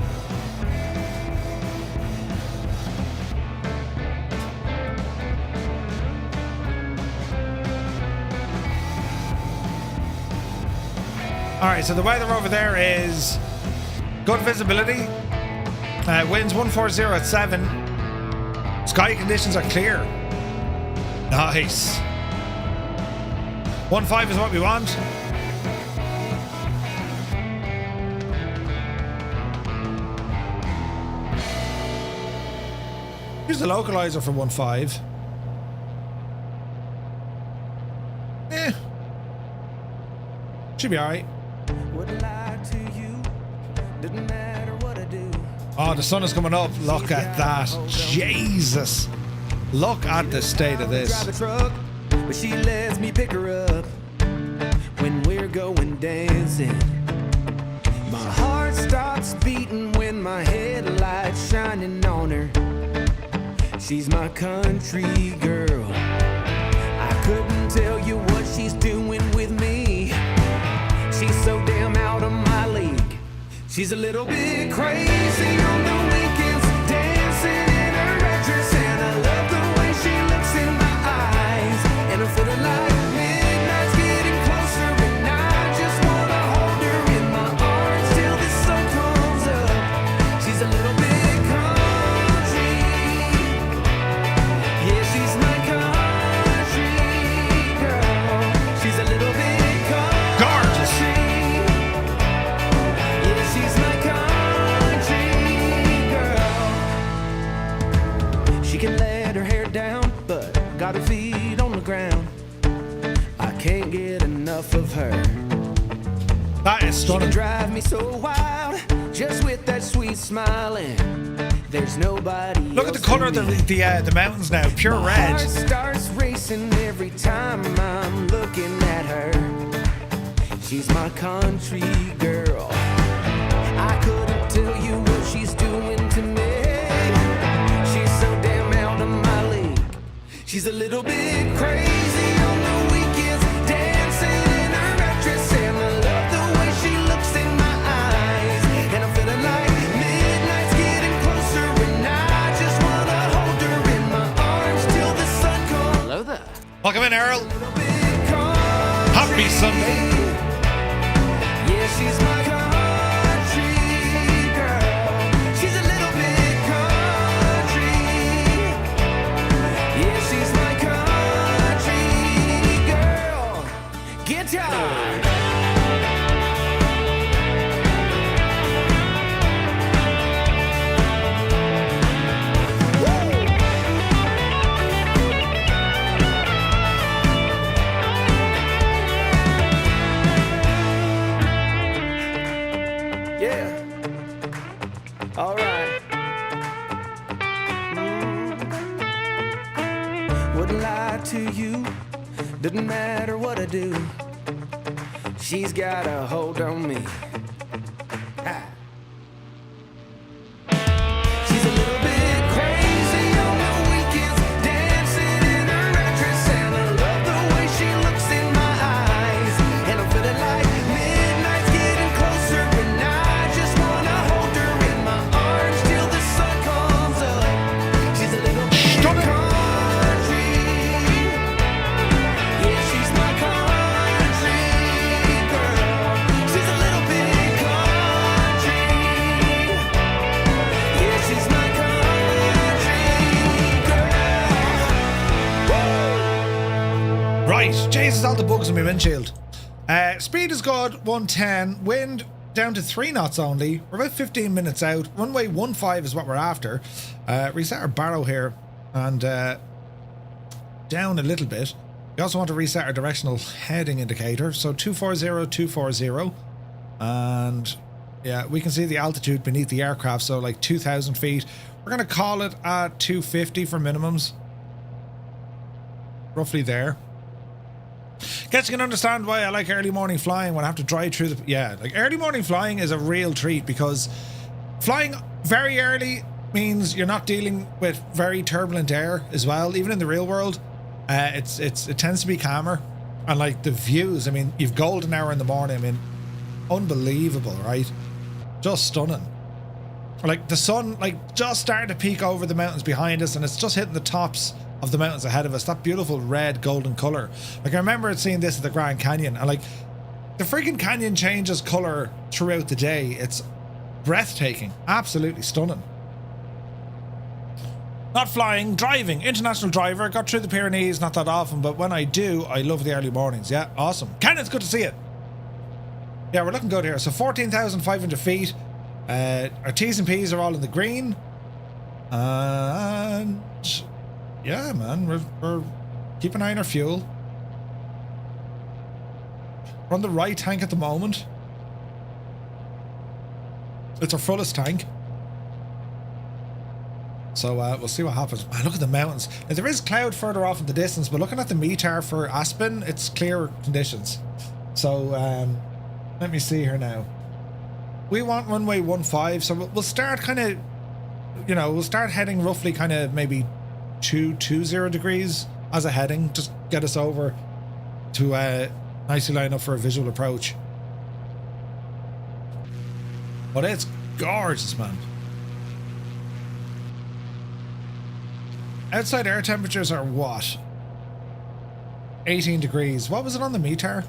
Alright, so the weather over there is good visibility. Winds 140 at 7. Sky conditions are clear. Nice. 1.5 is what we want. Here's the localizer for 1.5. Should be alright. Oh, the sun is coming up. Look at that. Jesus. Look at the state of this. But she lets me pick her up when we're going dancing. My heart stops beating when my headlights shining on her. She's my country girl. I couldn't tell you what she's doing with me. She's so damn out of my league. She's a little bit crazy on the weekends, dancing in her red dress, and I love the way she looks in my eyes. And I'm feeling like midnight's getting closer, and I just wanna hold her in my arms till the sun comes up. She's a little bit country. Yeah, she's my country girl. She's a little bit Gorgeous. yeah, she's my country girl. She can let her hair down, but got her feet on the ground. I can't get enough of her. That is She can stunning. drive me so wild, just with that sweet smile, and there's nobody Look at the else color of for me. the mountains now. Pure My red. heart starts racing every time I'm looking at her. She's my country girl. I couldn't tell you what she's doing to me. She's so damn out of my league. She's a little bit crazy on the weekends, dancing in her red dress, and I love the way she looks in my eyes. And I'm feeling like midnight's getting closer, and I just wanna hold her in my arms till the sun comes. Hello there. Welcome in, Earl. Little bit country. Happy Sunday. Yeah, she's my country girl. She's a little bit country. Yeah, she's my country girl. Guitar. Yeah. All right. Wouldn't lie to you. Doesn't matter what I do. She's got a hold on me. Ah. She's a little bit crazy on the weekends, dancing in her red dress, and I love the way she looks in my eyes. And I'm feeling like midnight's getting closer, and I just wanna hold her in my arms till the sun comes up. She's a little bit country. Yeah, she's my country girl. She's a little bit country. Yeah, she's my country girl. Right. Jesus, all the bugs in my windshield. Speed is good. 110. Wind down to 3 knots only. We're about 15 minutes out. Runway 15 is what we're after. Reset our barrow here and down a little bit. We also want to reset our directional heading indicator. So 240, 240. And yeah, we can see the altitude beneath the aircraft. So like 2,000 feet. We're going to call it at 250 for minimums. Roughly there. Guess you can understand why I like early morning flying when I have to drive through the... Yeah, like early morning flying is a real treat because flying very early means you're not dealing with very turbulent air as well. Even in the real world, it tends to be calmer. And like the views, I mean, you've golden hour in the morning. I mean, unbelievable, right? Just stunning. Like the sun, like just starting to peek over the mountains behind us, and it's just hitting the tops of the mountains ahead of us. That beautiful red golden color. Like I remember seeing this at the Grand Canyon, and like the freaking canyon changes color throughout the day. It's breathtaking, absolutely stunning. Not flying, driving. International driver. Got through the Pyrenees not that often, but when I do, I love the early mornings. Yeah, awesome. Ken, it's good to see you. Yeah, we're looking good here. So 14,500 feet. Our T's and P's are all in the green. And yeah, man, we're keeping an eye on our fuel. We're on the right tank at the moment. It's our fullest tank. So we'll see what happens. Man, look at the mountains. Now, there is cloud further off in the distance, but looking at the METAR for Aspen, it's clear conditions. So let me see here now. We want runway 15, so we'll start kind of, you know, we'll start heading roughly kind of maybe 220 degrees as a heading. Just get us over to nicely line up for a visual approach. But it's gorgeous, man. Outside air temperatures are what? 18 degrees. What was it on the METAR?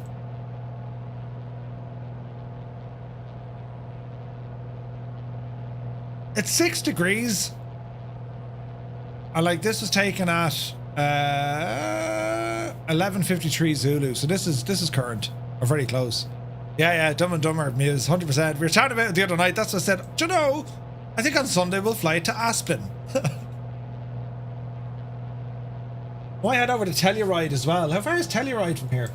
It's 6 degrees. And like this was taken at 11:53 Zulu. So this is current or very close. Yeah, Dumb and Dumber Muse, 100%. We were chatting about it the other night. That's what I said. Do you know? I think on Sunday we'll fly to Aspen. Why head over to Telluride as well? How far is Telluride from here?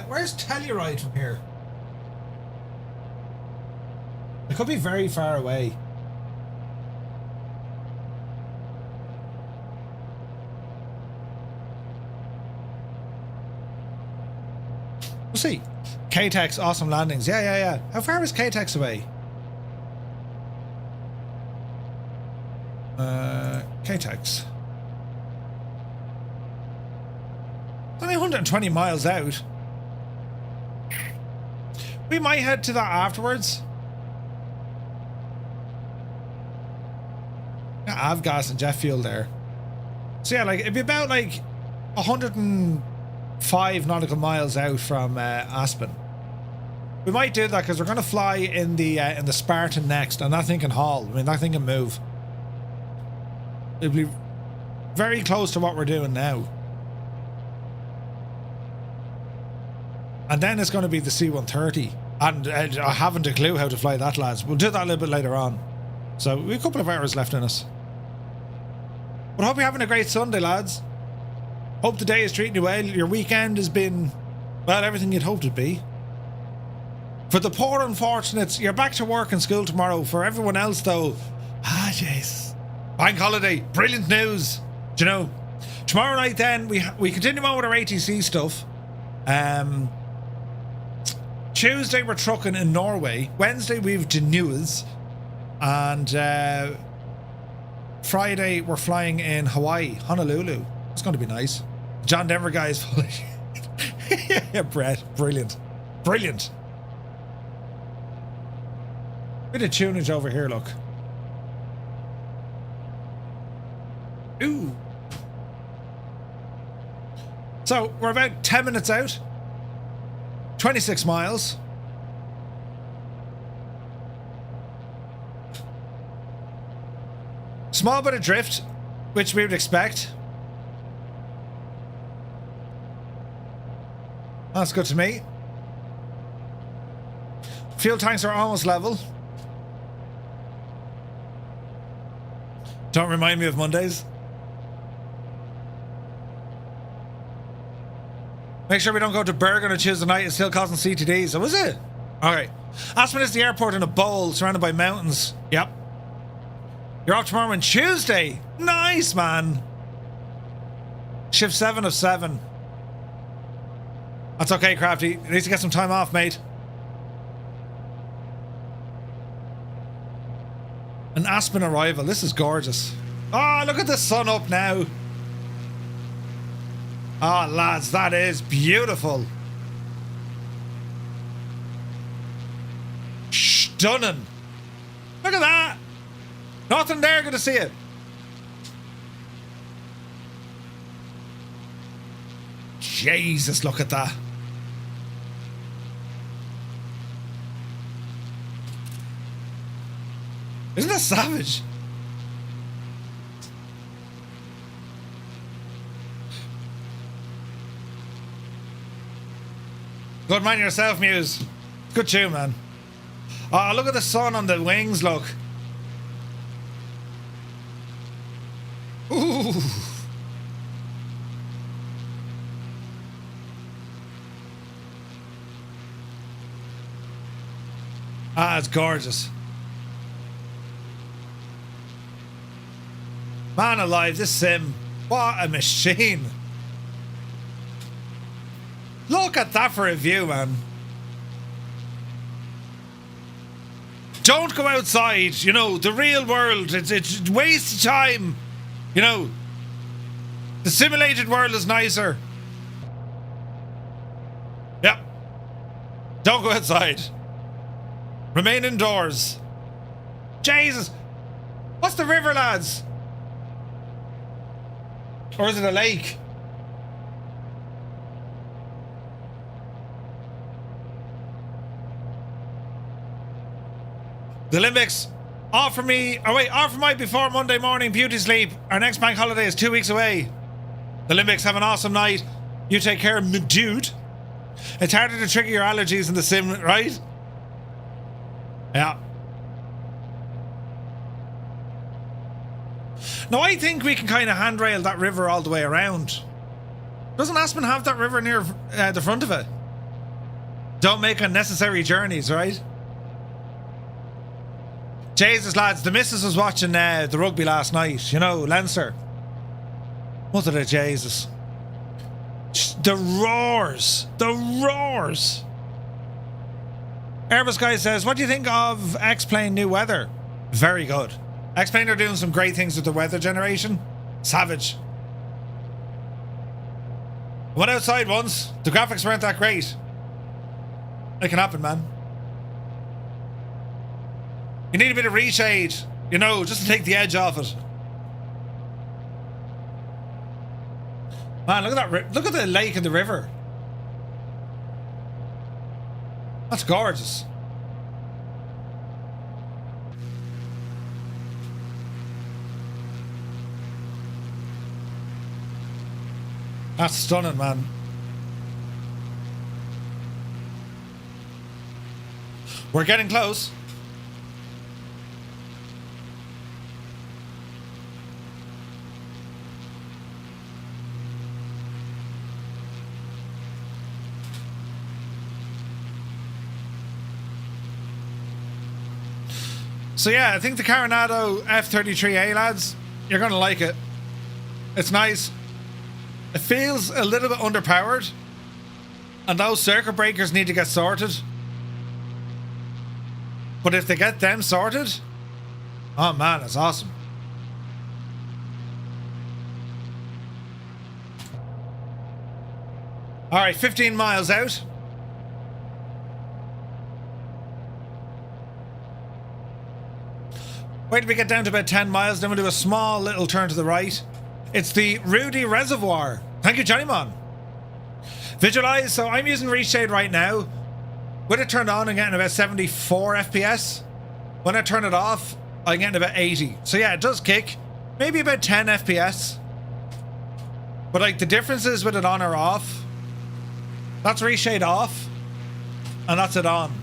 Where's Telluride from here? It could be very far away. We'll see. KTEX, awesome landings. Yeah. How far is KTEX away? KTEX. Only 120 miles out. We might head to that afterwards. Yeah, avgas and jet fuel there. So yeah, like it'd be about like 105 nautical miles out from Aspen. We might do that because we're going to fly in the Spartan next, and that thing can haul. I mean, that thing can move. It'll be very close to what we're doing now. And then it's going to be the C-130. And I haven't a clue how to fly that, lads. We'll do that a little bit later on. So we have a couple of hours left in us. But hope you're having a great Sunday, lads. Hope the day is treating you well. Your weekend has been, well, everything you'd hoped it'd be. For the poor unfortunates, you're back to work and school tomorrow. For everyone else, though, jeez. Bank holiday, brilliant news. Do you know? Tomorrow night, then we continue on with our ATC stuff. Tuesday we're trucking in Norway. Wednesday we've Genuas, and Friday we're flying in Hawaii, Honolulu. It's going to be nice. John Denver guy is fully. Yeah, Brett, brilliant. Bit of tunage over here, look. Ooh. So we're about 10 minutes out. 26 miles. Small bit of drift, which we would expect. That's good to me. Fuel tanks are almost level. Don't remind me of Mondays. Make sure we don't go to Bergen on Tuesday night. It's still causing CTDs. So is it? Alright. Aspen is the airport in a bowl surrounded by mountains. Yep. You're off tomorrow on Tuesday. Nice, man. Shift 7 of 7. That's okay, Crafty. You need to get some time off, mate. An Aspen arrival. This is gorgeous. Oh, look at the sun up now. Oh, lads, that is beautiful. Stunning. Look at that. Nothing there, good to see it. Jesus, look at that. Isn't that savage? Good man yourself, Muse. Good tune, man. Oh, look at the sun on the wings, look. Ooh. Ah, it's gorgeous. Man alive, this sim. What a machine. Look at that for a view, man. Don't go outside, you know, the real world. It's a waste of time. You know, the simulated world is nicer. Yep. Don't go outside. Remain indoors. Jesus. What's the river, lads? Or is it a lake? The Olympics. Offer my before Monday morning beauty sleep. Our next bank holiday is 2 weeks away. The Olympics, have an awesome night. You take care, my dude. It's harder to trigger your allergies in the sim, right? Yeah. Now, I think we can kind of handrail that river all the way around. Doesn't Aspen have that river near the front of it? Don't make unnecessary journeys, right? Jesus, lads, the missus was watching the rugby last night. You know, Leinster. Mother of Jesus. The roars. The roars. Airbus guy says, what do you think of X-Plane new weather? Very good. X-Plane are doing some great things with the weather generation. Savage. Went outside once. The graphics weren't that great. It can happen, man. You need a bit of reshade, you know, just to take the edge off it. Man, look at that. Look at the lake and the river. That's gorgeous. That's stunning, man. We're getting close. So yeah, I think the Carenado F-33A, lads, you're going to like it. It's nice. It feels a little bit underpowered. And those circuit breakers need to get sorted. But if they get them sorted, oh man, it's awesome. Alright, 15 miles out. Wait till we get down to about 10 miles, then we'll do a small little turn to the right. It's the Rudy Reservoir. Thank you, Johnny Mon. Visualize, so I'm using reshade right now. With it turned on, I'm getting about 74 FPS. When I turn it off, I'm getting about 80. So yeah, it does kick. Maybe about 10 FPS. But like the differences with it on or off, that's reshade off, and that's it on.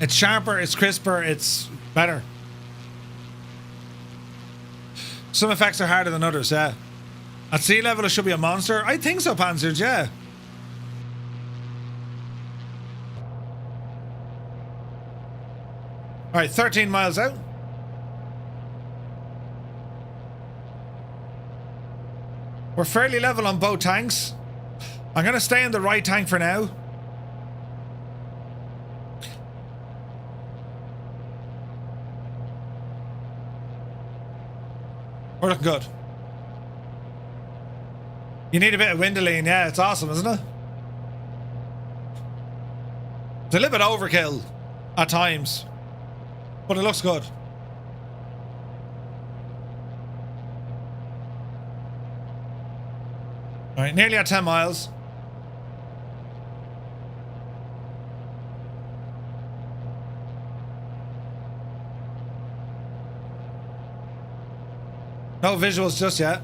It's sharper, it's crisper, it's better. Some effects are harder than others, yeah. At sea level, it should be a monster. I think so, Panzers, yeah. Alright, 13 miles out. We're fairly level on both tanks. I'm going to stay in the right tank for now. We're looking good. You need a bit of windowline, yeah, it's awesome, isn't it? It's a little bit overkill at times, but it looks good. Alright, nearly at 10 miles. No visuals just yet.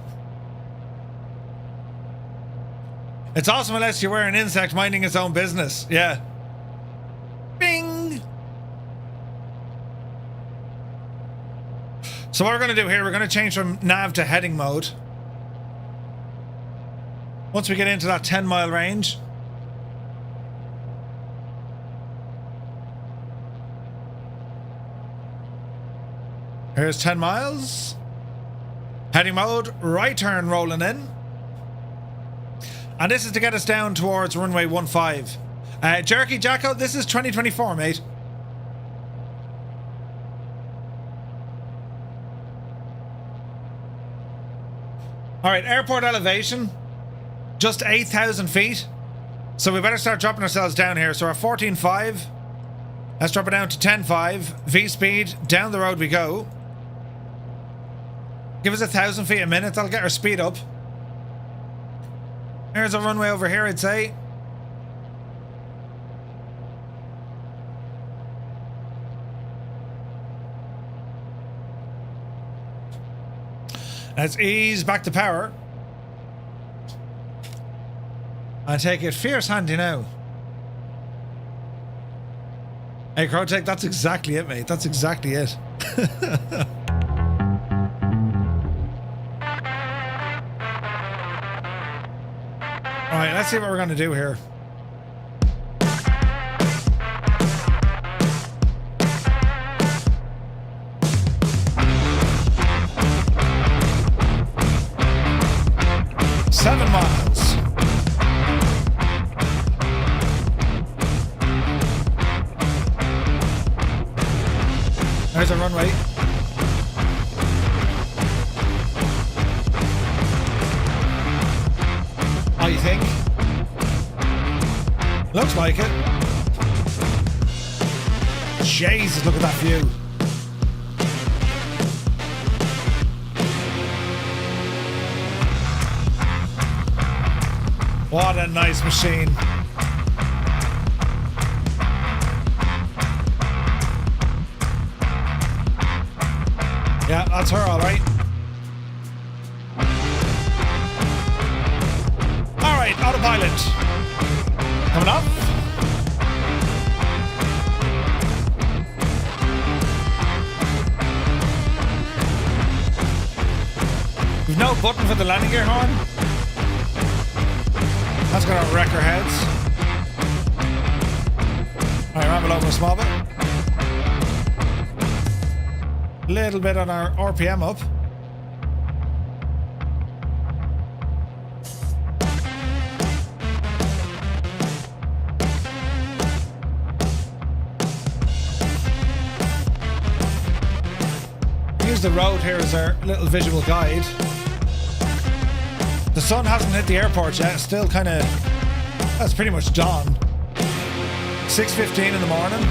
It's awesome unless you were an insect minding its own business. Yeah. Bing! So what we're going to do here, we're going to change from nav to heading mode. Once we get into that 10-mile range. Here's 10 miles. Heading mode, right turn rolling in. And this is to get us down towards runway 15. Jerky Jacko, this is 2024, mate. Alright, airport elevation. Just 8,000 feet. So we better start dropping ourselves down here. So we're 14.5. Let's drop it down to 10.5. V speed, down the road we go. Give us 1,000 feet a minute. That'll get our speed up. There's a runway over here, I'd say. Let's ease back to power. I take it fierce handy now. Hey, Crowtech, that's exactly it, mate. That's exactly it. Alright, let's see what we're going to do here. Seven miles. There's a runway. How you think? Looks like it. Jesus, look at that view. What a nice machine. Yeah, that's her, all right. All right, autopilot. Coming up. We've no button for the landing gear horn. That's gonna wreck our heads. All right, ramble over a small bit. Little bit on our RPM up. Use the road here as our little visual guide. The sun hasn't hit the airport yet. It's still kind of, that's pretty much dawn. 6:15 in the morning.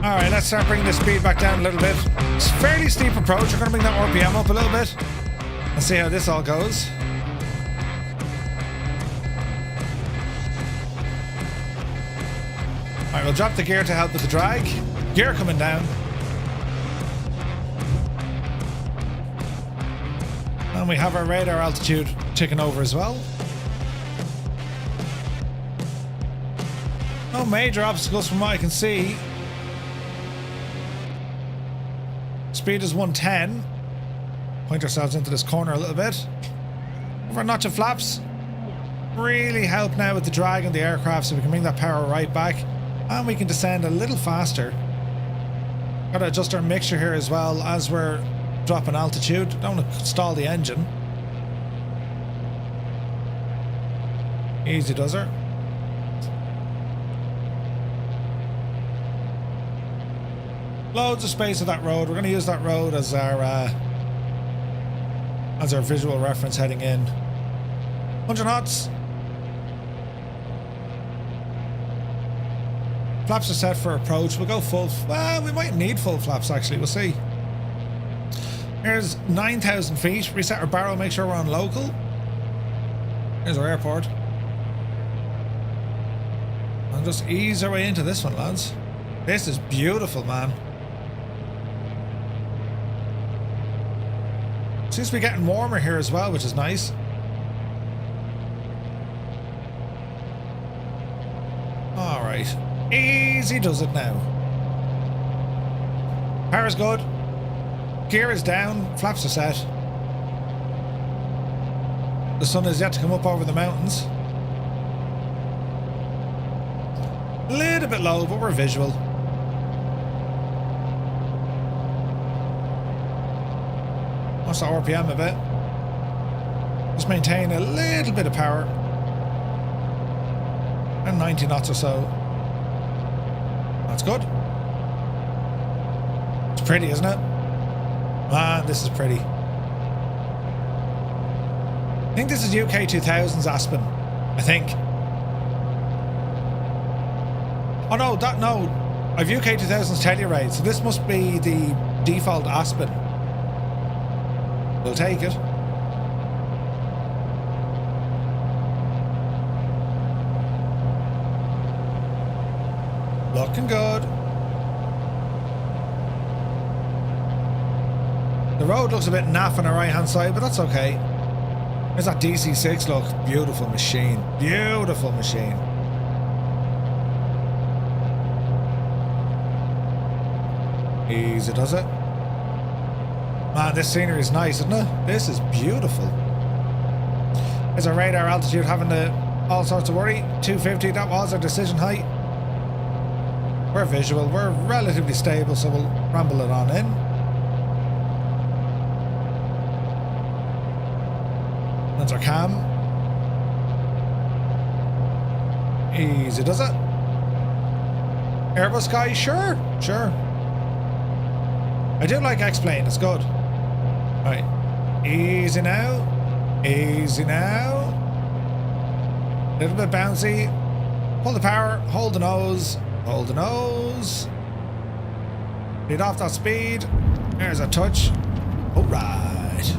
All right, let's start bringing the speed back down a little bit. It's a fairly steep approach. We're going to bring that RPM up a little bit. Let's see how this all goes. All right, we'll drop the gear to help with the drag. Gear coming down. And we have our radar altitude ticking over as well. No major obstacles from what I can see. Speed is 110. Point ourselves into this corner a little bit. Over a notch of flaps. Really help now with the drag on the aircraft so we can bring that power right back. And we can descend a little faster. Gotta adjust our mixture here as well as we're dropping altitude. Don't want to stall the engine. Easy does her. Loads of space of that road. We're going to use that road as our visual reference heading in. 100 knots. Flaps are set for approach. We'll go full. Well, we might need full flaps actually. We'll see. Here's 9,000 feet. Reset our barrel. Make sure we're on local. Here's our airport. And just ease our way into this one, lads. This is beautiful, man. Seems to be getting warmer here as well, which is nice. Alright. Easy does it now. Power's good. Gear is down. Flaps are set. The sun is yet to come up over the mountains. A little bit low, but we're visual. What's the RPM a bit? Just maintain a little bit of power. And 90 knots or so. That's good. It's pretty, isn't it? Man, this is pretty. I think this is UK 2000s Aspen. I think. Oh no, no. I've UK 2000s Telluride, so this must be the default Aspen. We'll take it. Looking good. The road looks a bit naff on the right hand side, but that's okay. There's that DC6 look. Beautiful machine. Beautiful machine. Easy does it. Man, this scenery is nice, isn't it? This is beautiful. There's our radar altitude having all sorts of worry. 250, that was our decision height. We're visual, we're relatively stable, so we'll ramble it on in. That's our cam. Easy does it. Airbus guy, sure, sure. I do like X-Plane, it's good. Right, easy now, easy now. A little bit bouncy. Pull the power, hold the nose, hold the nose. Lead off that speed. There's a touch. All right.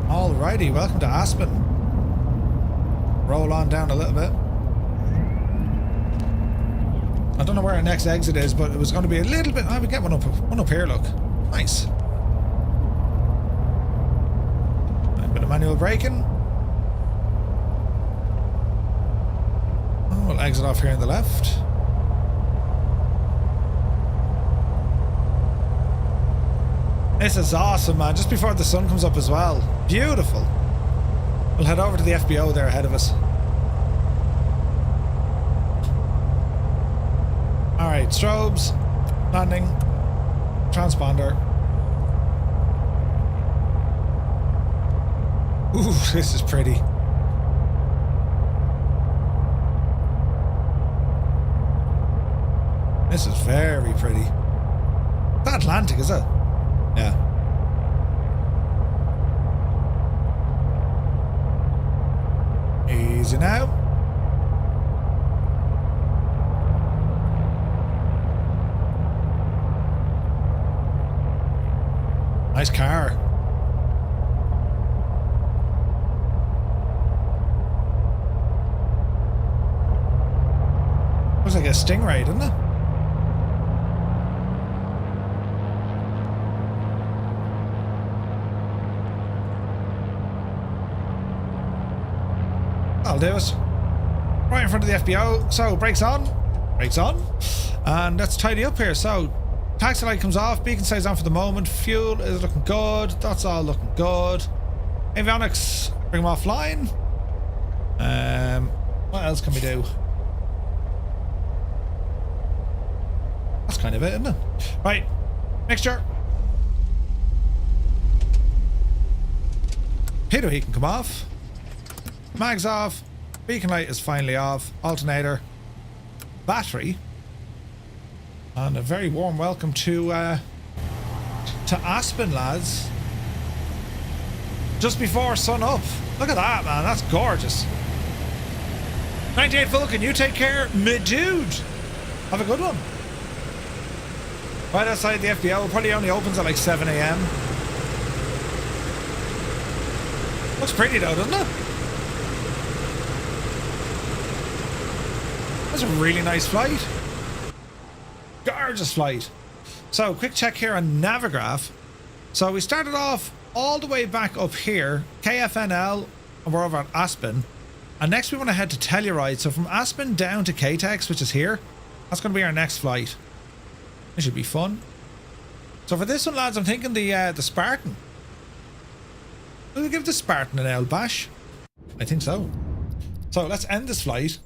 Alrighty, welcome to Aspen. Roll on down a little bit. I don't know where our next exit is, but it was going to be a little bit. I would get one up here. Look, nice. A bit of manual braking. Oh, we'll exit off here on the left. This is awesome, man. Just before the sun comes up as well. Beautiful. We'll head over to the FBO there ahead of us. Alright, strobes, landing, transponder. Ooh, this is pretty. This is very pretty. The Atlantic, is it? Yeah. Easy now. Nice car. Looks like a Stingray, doesn't it? That'll do it. Right in front of the FBO. So, brakes on. Brakes on. And let's tidy up here. So, taxi light comes off, beacon stays on for the moment, fuel is looking good, that's all looking good. Avionics, bring them offline. What else can we do? That's kind of it, isn't it? Right, mixture. Pitot heat can come off. Mags off, beacon light is finally off, alternator, battery. And a very warm welcome to Aspen, lads. Just before sun up. Look at that, man. That's gorgeous. 98 Vulcan, you take care, me dude. Have a good one. Right outside the FBO. Probably only opens at like 7 AM. Looks pretty though, doesn't it? That's a really nice flight. Gorgeous flight. So quick check here on Navigraph. So we started off all the way back up here, KFNL, and we're over at Aspen. And next we want to head to Telluride. So from Aspen down to KTEX, which is here, that's going to be our next flight. It should be fun. So for this one, lads, I'm thinking the Spartan. We'll give the Spartan an L bash. I think so. So let's end this flight.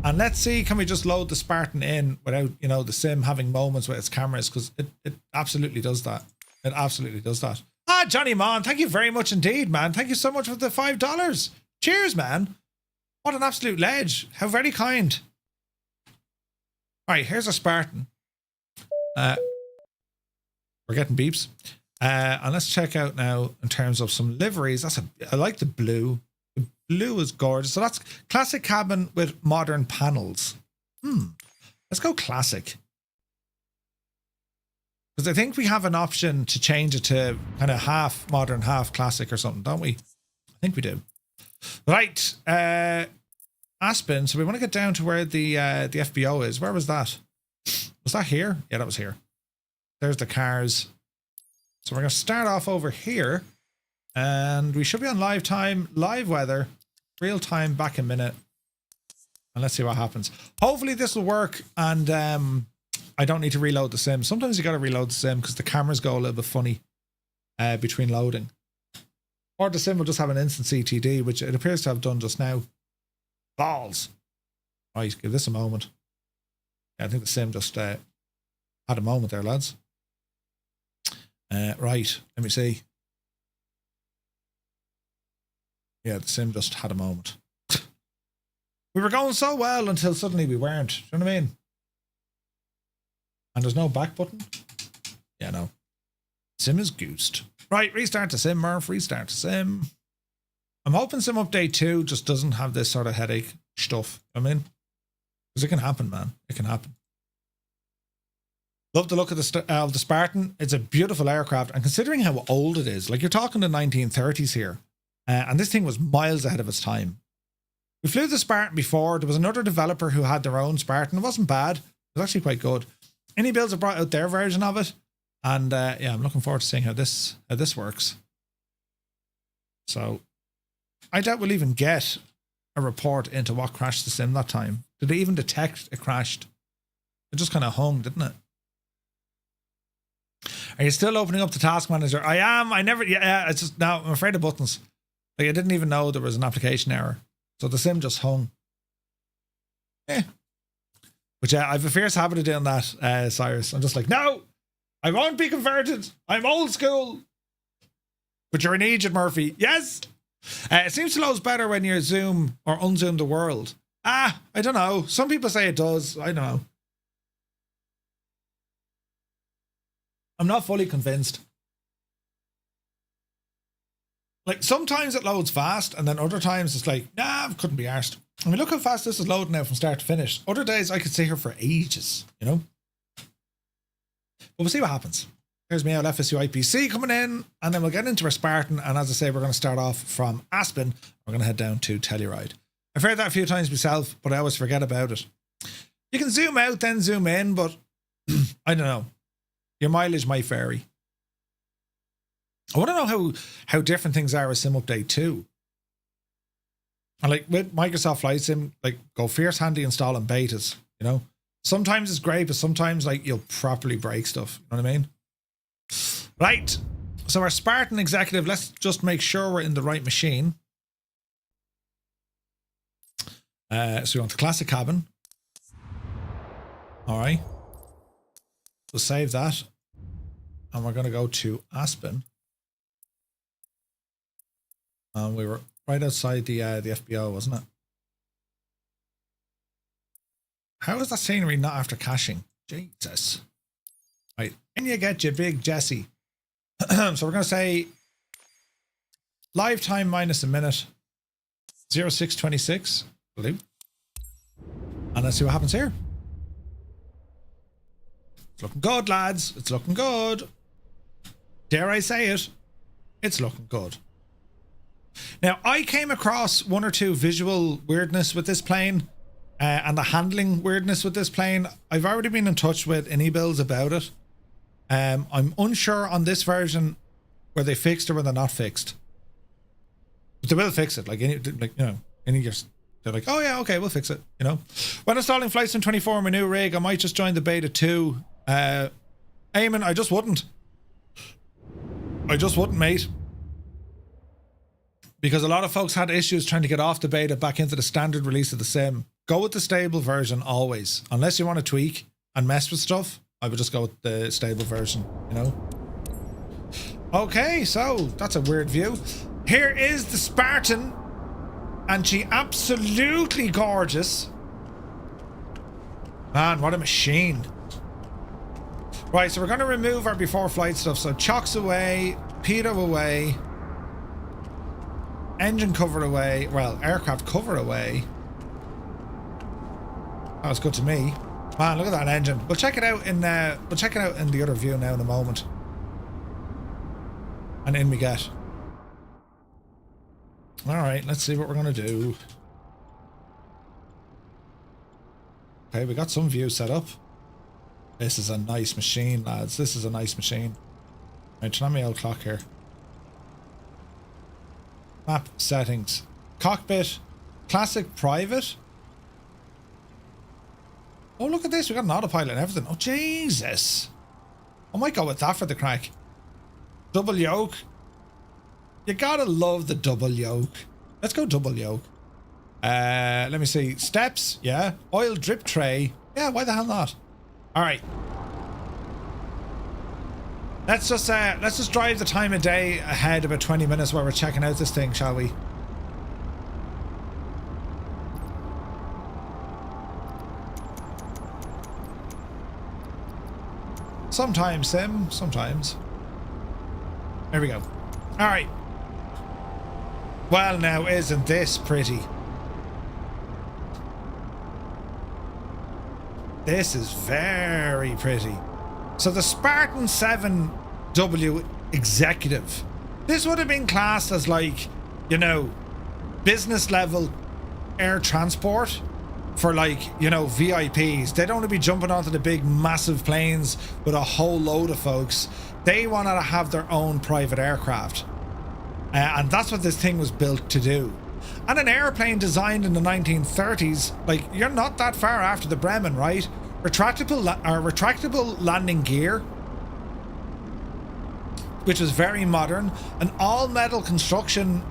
And let's see, can we just load the Spartan in without, you know, the sim having moments with its cameras? Because it absolutely does that. It absolutely does that. Ah, Johnny Mon, thank you very much indeed, man. Thank you so much for the $5. Cheers, man. What an absolute ledge. How very kind. All right, here's a Spartan. We're getting beeps. And let's check out now in terms of some liveries. I like the blue. The blue is gorgeous. So that's classic cabin with modern panels. Let's go classic. Because I think we have an option to change it to kind of half modern, half classic or something, don't we? I think we do. Right. Aspen. So we want to get down to where the FBO is. Where was that? Was that here? Yeah, that was here. There's the cars. So we're going to start off over here. And we should be on live time, live weather, real time, back a minute. And let's see what happens. Hopefully this will work. And I don't need to reload the sim. Sometimes you got to reload the sim because the cameras go a little bit funny between loading. Or the sim will just have an instant CTD, which it appears to have done just now. Balls. Right, give this a moment. Yeah, I think the sim just had a moment there, lads. Right, let me see. Yeah, the sim just had a moment. We were going so well until suddenly we weren't. Do you know what I mean? And there's no back button? Yeah, no. Sim is goosed. Right, restart the sim, Murph. Restart the sim. I'm hoping Sim Update 2 just doesn't have this sort of headache stuff. I mean, because it can happen, man. It can happen. Love the look of the Spartan. It's a beautiful aircraft. And considering how old it is, like you're talking the 1930s here. And this thing was miles ahead of its time. We flew the Spartan before. There was another developer who had their own Spartan. It wasn't bad. It was actually quite good. iniBuilds have brought out their version of it. And yeah, I'm looking forward to seeing how this works. So I doubt we'll even get a report into what crashed the sim that time. Did they even detect it crashed? It just kind of hung, didn't it? Are you still opening up the task manager? I am. I never. Yeah, it's just now. I'm afraid of buttons. Like I didn't even know there was an application error, so the sim just hung. Yeah. But yeah, I have a fierce habit of doing that, Cyrus. I'm just like, no, I won't be converted. I'm old school. But you're an agent, Murphy. Yes. It seems to load better when you zoom or unzoom the world. I don't know. Some people say it does. I don't know. I'm not fully convinced. Like sometimes it loads fast and then other times it's like, nah, couldn't be arsed. I mean, look how fast this is loading now from start to finish. Other days I could sit here for ages, you know? But we'll see what happens. Here's my FSU IPC coming in and then we'll get into our Spartan. And as I say, we're going to start off from Aspen. We're going to head down to Telluride. I've heard that a few times myself, but I always forget about it. You can zoom out, then zoom in, but I don't know. Your mileage might vary. I want to know how different things are with Sim Update 2. And like with Microsoft Flight Sim, like go fierce handy installing betas, you know? Sometimes it's great, but sometimes like you'll properly break stuff. You know what I mean? Right. So our Spartan Executive, let's just make sure we're in the right machine. So we want the classic cabin. All right. We'll save that. And we're going to go to Aspen. And we were right outside the FBO, wasn't it? How is that scenery not after caching? Jesus. Right. In you get you, big Jesse. So we're going to say live time minus a minute. 0626. Will do. And let's see what happens here. It's looking good, lads. It's looking good. Dare I say it? It's looking good. Now, I came across one or two visual weirdness with this plane. and the handling weirdness with this plane. I've already been in touch with iniBuilds about it. I'm unsure on this version where they fixed or where they're not fixed. But they will fix it. Like you know, they're like, oh yeah, okay, we'll fix it. You know, when installing Flight Sim 24 on my new rig, I might just join the beta 2. Eamon, I just wouldn't. Mate. Because a lot of folks had issues trying to get off the beta back into the standard release of the sim. Go with the stable version always. Unless you want to tweak and mess with stuff, I would just go with the stable version, you know? Okay, so that's a weird view. Here is the Spartan. And she absolutely gorgeous. Man, what a machine. Right, so we're going to remove our before flight stuff. So chocks away, pitot away, engine cover away, well, aircraft cover away. That was good to me. Man, look at that engine. We'll check it out in the other view now in a moment. And in we get. All right, let's see what we're going to do. Okay, we got some view set up. This is a nice machine, lads. This is a nice machine. Right, turn on my old clock here. Map settings. Cockpit. Classic private. Oh, look at this. We got an autopilot and everything. Oh, Jesus. I might go with that for the crack. Double yoke. You gotta love the double yoke. Let's go double yoke. Let me see. Steps. Yeah. Oil drip tray. Yeah, why the hell not? All right. Let's just drive the time of day ahead about 20 minutes while we're checking out this thing, shall we? Sometimes, Sim. Sometimes. There we go. All right. Well, now, isn't this pretty? This is very pretty. So the Spartan 7W Executive. This would have been classed as like, you know, business level air transport for like, you know, VIPs. They don't want to be jumping onto the big massive planes with a whole load of folks. They wanted to have their own private aircraft. And that's what this thing was built to do. And an airplane designed in the 1930s, like, you're not that far after the Bremen, right? Retractable landing gear, which was very modern. An all metal construction.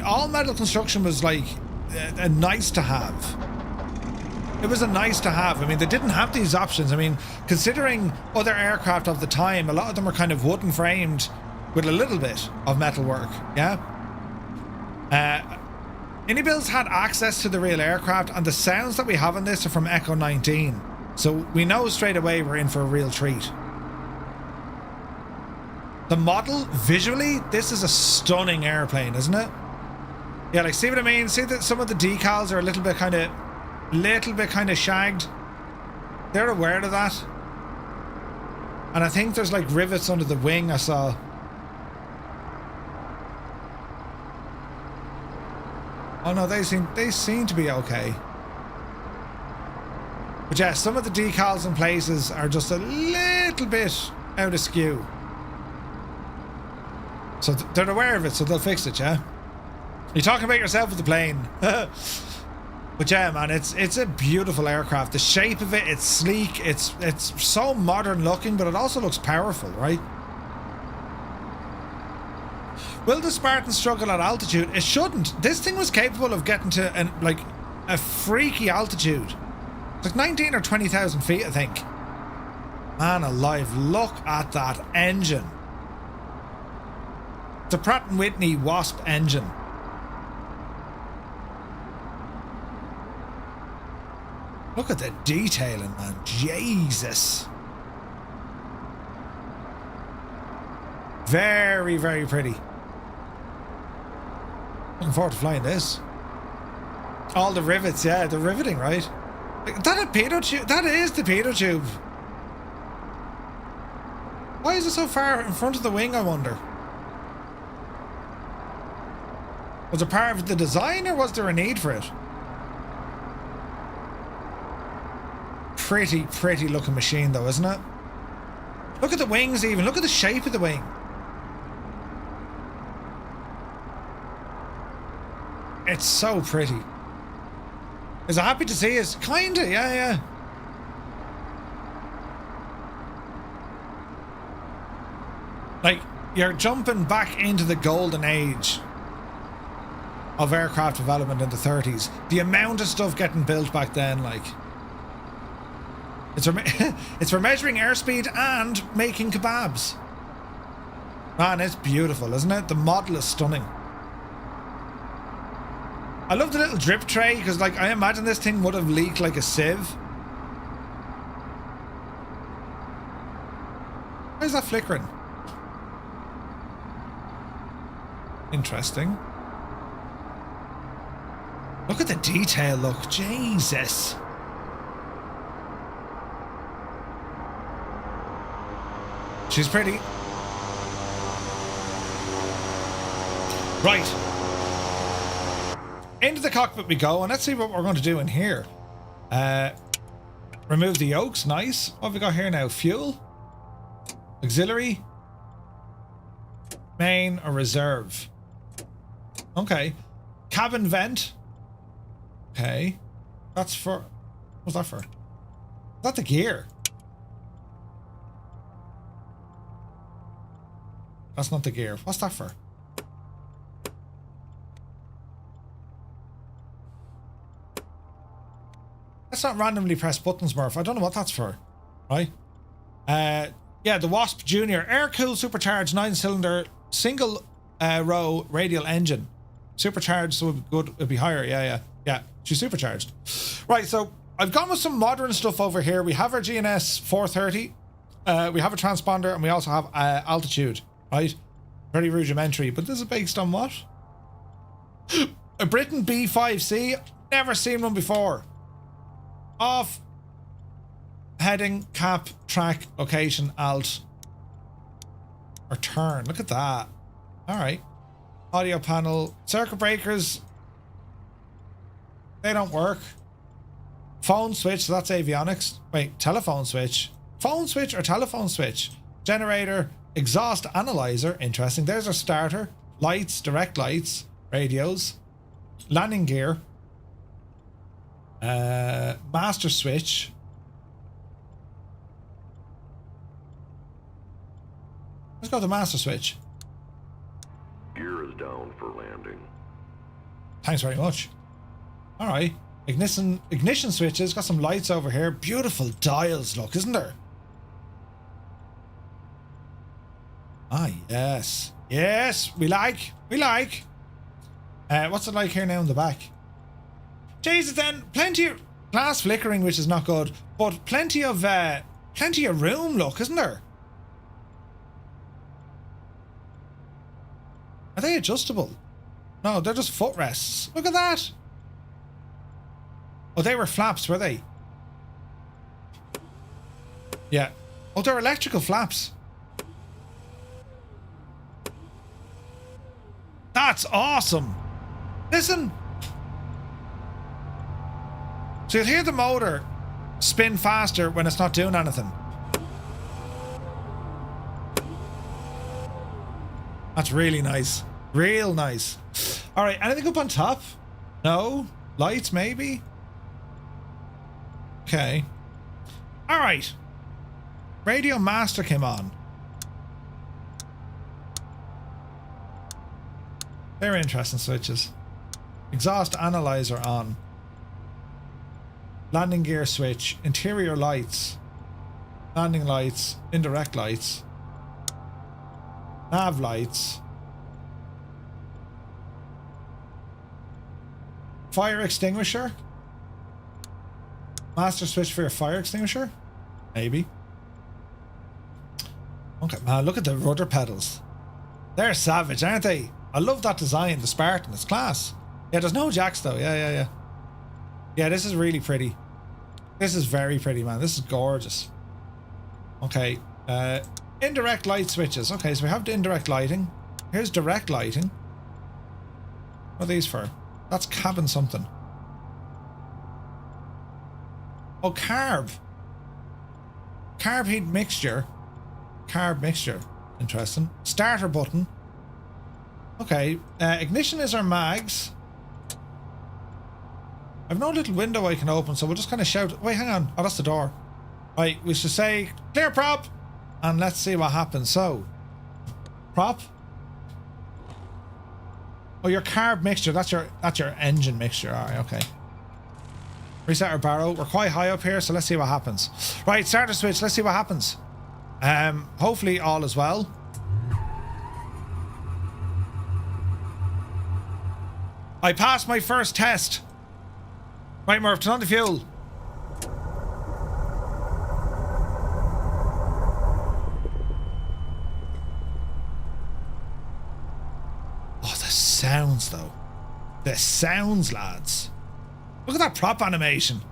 All metal construction was like a nice to have. It was a nice to have. I mean, they didn't have these options. I mean, considering other aircraft of the time, a lot of them were kind of wooden framed with a little bit of metal work, yeah? iniBuilds had access to the real aircraft, and the sounds that we have on this are from Echo 19. So we know straight away we're in for a real treat. The model, visually, this is a stunning airplane, isn't it? Yeah, like, see what I mean? See that some of the decals are a little bit kind of shagged. They're aware of that. And I think there's like rivets under the wing I saw. Oh no, they seem to be okay. But yeah, some of the decals in places are just a little bit out of skew. So they're aware of it, so they'll fix it, yeah? You're talking about yourself with the plane. But yeah, man, it's a beautiful aircraft. The shape of it, it's sleek, it's so modern looking, but it also looks powerful, right? Will the Spartan struggle at altitude? It shouldn't. This thing was capable of getting to a freaky altitude. It's like 19 or 20,000 feet, I think. Man alive, look at that engine. It's a Pratt & Whitney Wasp engine. Look at the detailing, man. Jesus. Very, very pretty. Looking forward to flying this. All the rivets, yeah, the riveting, right? Is that a pitot tube? That is the pitot tube. Why is it so far in front of the wing, I wonder? Was it part of the design, or was there a need for it? pretty, pretty looking machine though, isn't it? Look at the wings even. Look at the shape of the wing. It's so pretty. Is I happy to see it? Kinda, yeah. Like, you're jumping back into the golden age of aircraft development in the 30s. The amount of stuff getting built back then, like... It's for measuring airspeed and making kebabs. Man, it's beautiful, isn't it? The model is stunning. I love the little drip tray, because like I imagine this thing would have leaked like a sieve. Why is that flickering? Interesting. Look at the detail, look. Jesus. She's pretty. Right. Into the cockpit we go, and let's see what we're going to do in here. Remove the yokes, nice. What have we got here now? Fuel? Auxiliary? Main or reserve? Okay. Cabin vent? Okay. That's for... What's that for? Is that the gear? That's not the gear. What's that for? Let's not randomly press buttons, Murph. I don't know what that's for. Right? Yeah, the Wasp Junior. Air-cooled supercharged 9-cylinder single row radial engine. Supercharged, so it'd be higher. Yeah. She's supercharged. Right, so I've gone with some modern stuff over here. We have our GNS 430. We have a transponder, and we also have altitude. Right? Very rudimentary, but this is based on what? A Britain B5C. Never seen one before. Off. Heading, cap, track, location, alt. Or turn. Look at that. Alright. Audio panel. Circuit breakers. They don't work. Phone switch, so that's avionics. Wait, telephone switch. Phone switch or telephone switch? Generator. Exhaust analyzer. Interesting. There's our starter. Lights, direct lights. Radios. Landing gear. Master switch. Let's go to master switch. Gear is down for landing. Thanks very much. Alright. Ignition switches. Got some lights over here. Beautiful dials, look, isn't there? Ah, yes. Yes, we like. What's it like here now in the back? Jesus, then plenty of glass flickering, which is not good, but plenty of room, look, isn't there? Are they adjustable? No, they're just footrests. Look at that. Oh, they were flaps, were they? Yeah. Oh, they're electrical flaps. That's awesome. Listen. So you'll hear the motor spin faster when it's not doing anything. That's really nice. Real nice. Alright, anything up on top? No? Lights, maybe? Okay. Alright. Radio master came on. Very interesting switches. Exhaust analyzer on. Landing gear switch. Interior lights. Landing lights. Indirect lights. Nav lights. Fire extinguisher. Master switch for your fire extinguisher? Maybe. Okay, man, look at the rudder pedals. They're savage, aren't they? I love that design, the Spartan. It's class. Yeah, there's no jacks though. Yeah. Yeah, this is really pretty. This is very pretty, man. This is gorgeous. Okay. Indirect light switches. Okay, so we have the indirect lighting. Here's direct lighting. What are these for? That's cabin something. Oh, carb. Carb heat mixture. Carb mixture. Interesting. Starter button. Okay. Ignition is our mags. I've no little window I can open, so we'll just kind of shout. Wait, hang on. Oh, that's the door. Right, we should say clear prop, and let's see what happens. So, prop. Oh, your carb mixture. That's your engine mixture. All right, okay. Reset our barrow. We're quite high up here, so let's see what happens. Right, starter switch. Let's see what happens. Hopefully all is well. I passed my first test. Right, Murph, turn on the fuel. Oh, the sounds, though. The sounds, lads. Look at that prop animation.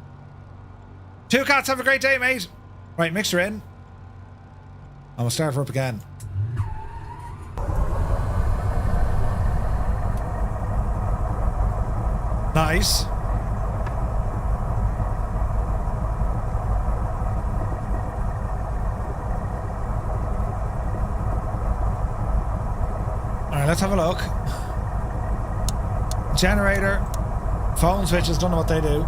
Two Cats, have a great day, mate. Right, mixer in. And we'll start her up again. Nice. Alright, let's have a look. Generator. Phone switches, don't know what they do.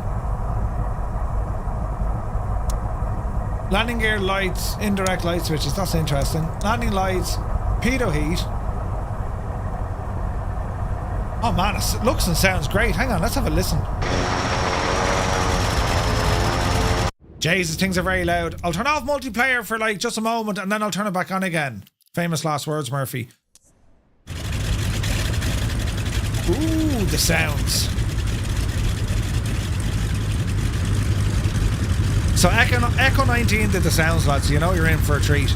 Landing gear lights, indirect light switches, that's interesting. Landing lights, pitot heat. Oh man, it looks and sounds great. Hang on, let's have a listen. Jesus, things are very loud. I'll turn off multiplayer for like just a moment and then I'll turn it back on again. Famous last words, Murphy. Ooh, the sounds. So Echo 19 did the sounds, lads. You know you're in for a treat.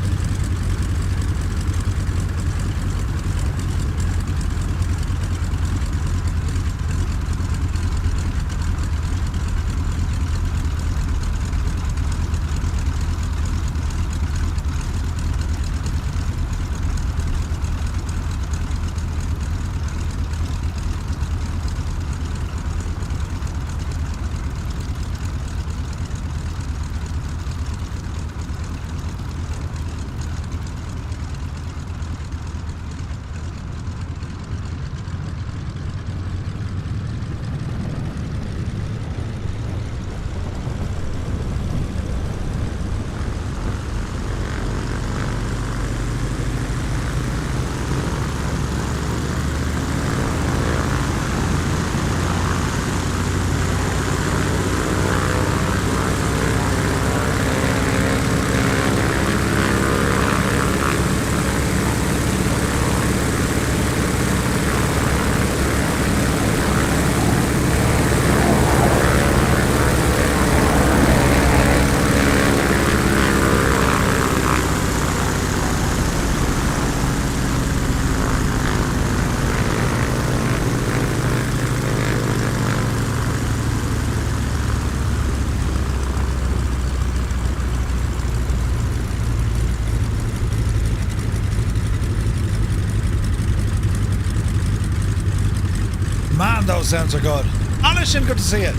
Man, those sounds are good. Anishin, good to see it.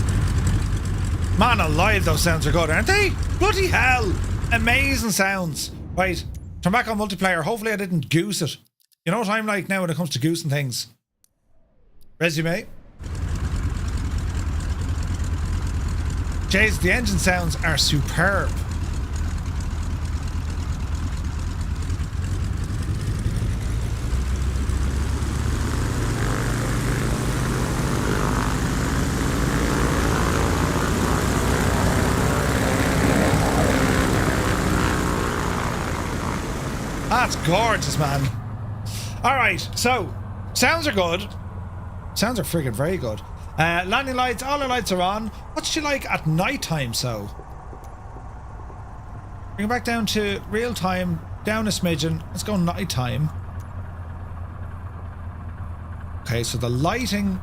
Man alive, those sounds are good, aren't they? Bloody hell. Amazing sounds. Right, turn back on multiplayer. Hopefully I didn't goose it. You know what I'm like now when it comes to goosing things. Resume. Jays, the engine sounds are superb. That's gorgeous, man. Alright, so sounds are good. Sounds are friggin' very good. Landing lights, all the lights are on. What's she like at night time, so? Bring it back down to real time, down a smidgen. Let's go night time. Okay, so the lighting.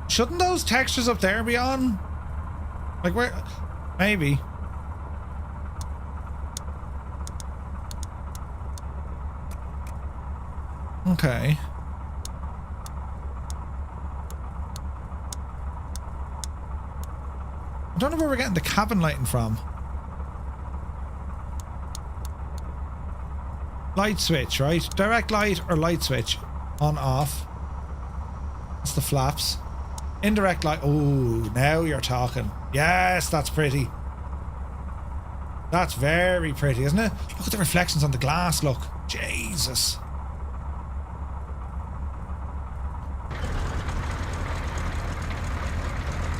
Shouldn't those textures up there be on? Like where? Maybe. Okay. don't know where we're getting the cabin lighting from. Light switch, right? Direct light or light switch. On, off. That's the flaps. Indirect light. Oh, now you're talking. Yes, that's pretty. That's very pretty, isn't it? Look at the reflections on the glass, look. Jesus.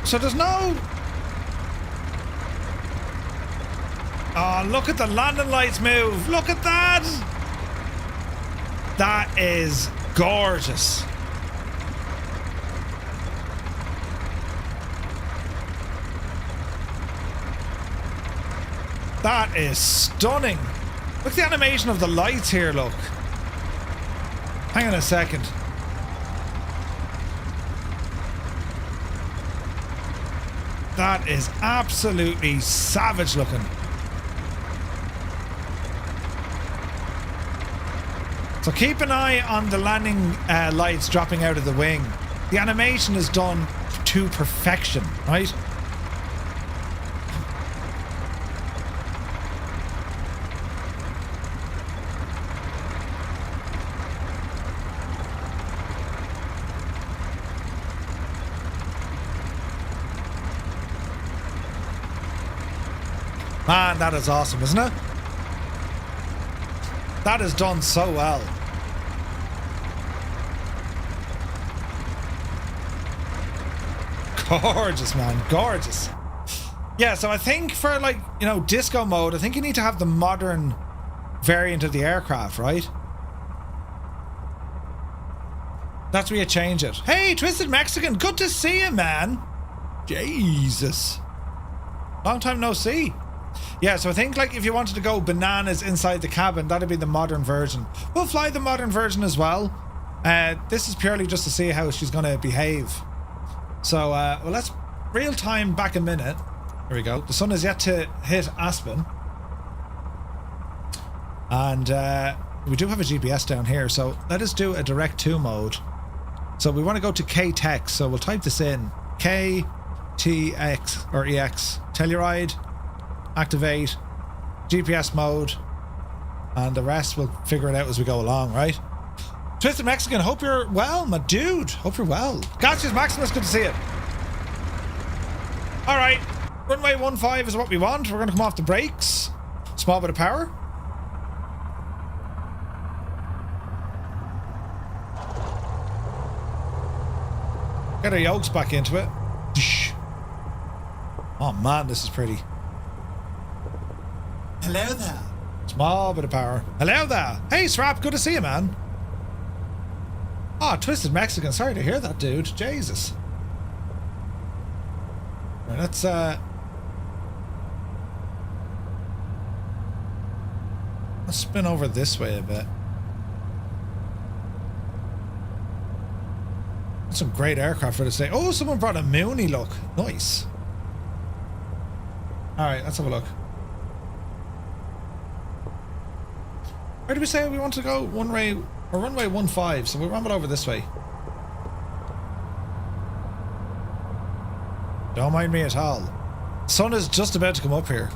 So there's no... Oh, look at the landing lights move. Look at that. That is gorgeous. That is stunning. Look at the animation of the lights here, look. Hang on a second. That is absolutely savage looking. So keep an eye on the landing lights dropping out of the wing. The animation is done to perfection, right? Man, that is awesome, isn't it? That is done so well. Gorgeous, man. Gorgeous. Yeah, so I think for, like, you know, disco mode, I think you need to have the modern variant of the aircraft, right? That's where you change it. Hey, Twisted Mexican, good to see you, man. Jesus. Long time no see. Yeah, so I think, like, if you wanted to go bananas inside the cabin, that'd be the modern version. We'll fly the modern version as well. This is purely just to see how she's going to behave. So, well, let's real time back a minute. Here we go. The sun is yet to hit Aspen. And we do have a GPS down here, so let us do a direct to mode. So we want to go to KTEX, so we'll type this in. KTX or EX. Telluride. Activate GPS mode, and the rest we'll figure it out as we go along, right? Twisted Mexican, hope you're well, my dude. Hope you're well. Gotcha, Maximus, good to see you. Alright, runway 15 is what we want. We're going to come off the brakes. Small bit of power. Get our yokes back into it. Oh man, this is pretty. Hello there. Small bit of power. Hello there. Hey, Srap, good to see you, man. Oh, Twisted Mexican. Sorry to hear that, dude. Jesus. Right, let's spin over this way a bit. That's some great aircraft for this day. Oh, someone brought a Mooney, look. Nice. Alright, let's have a look. Where did we say we want to go? Runway 15, so we'll ramble over this way. Don't mind me at all. Sun is just about to come up here.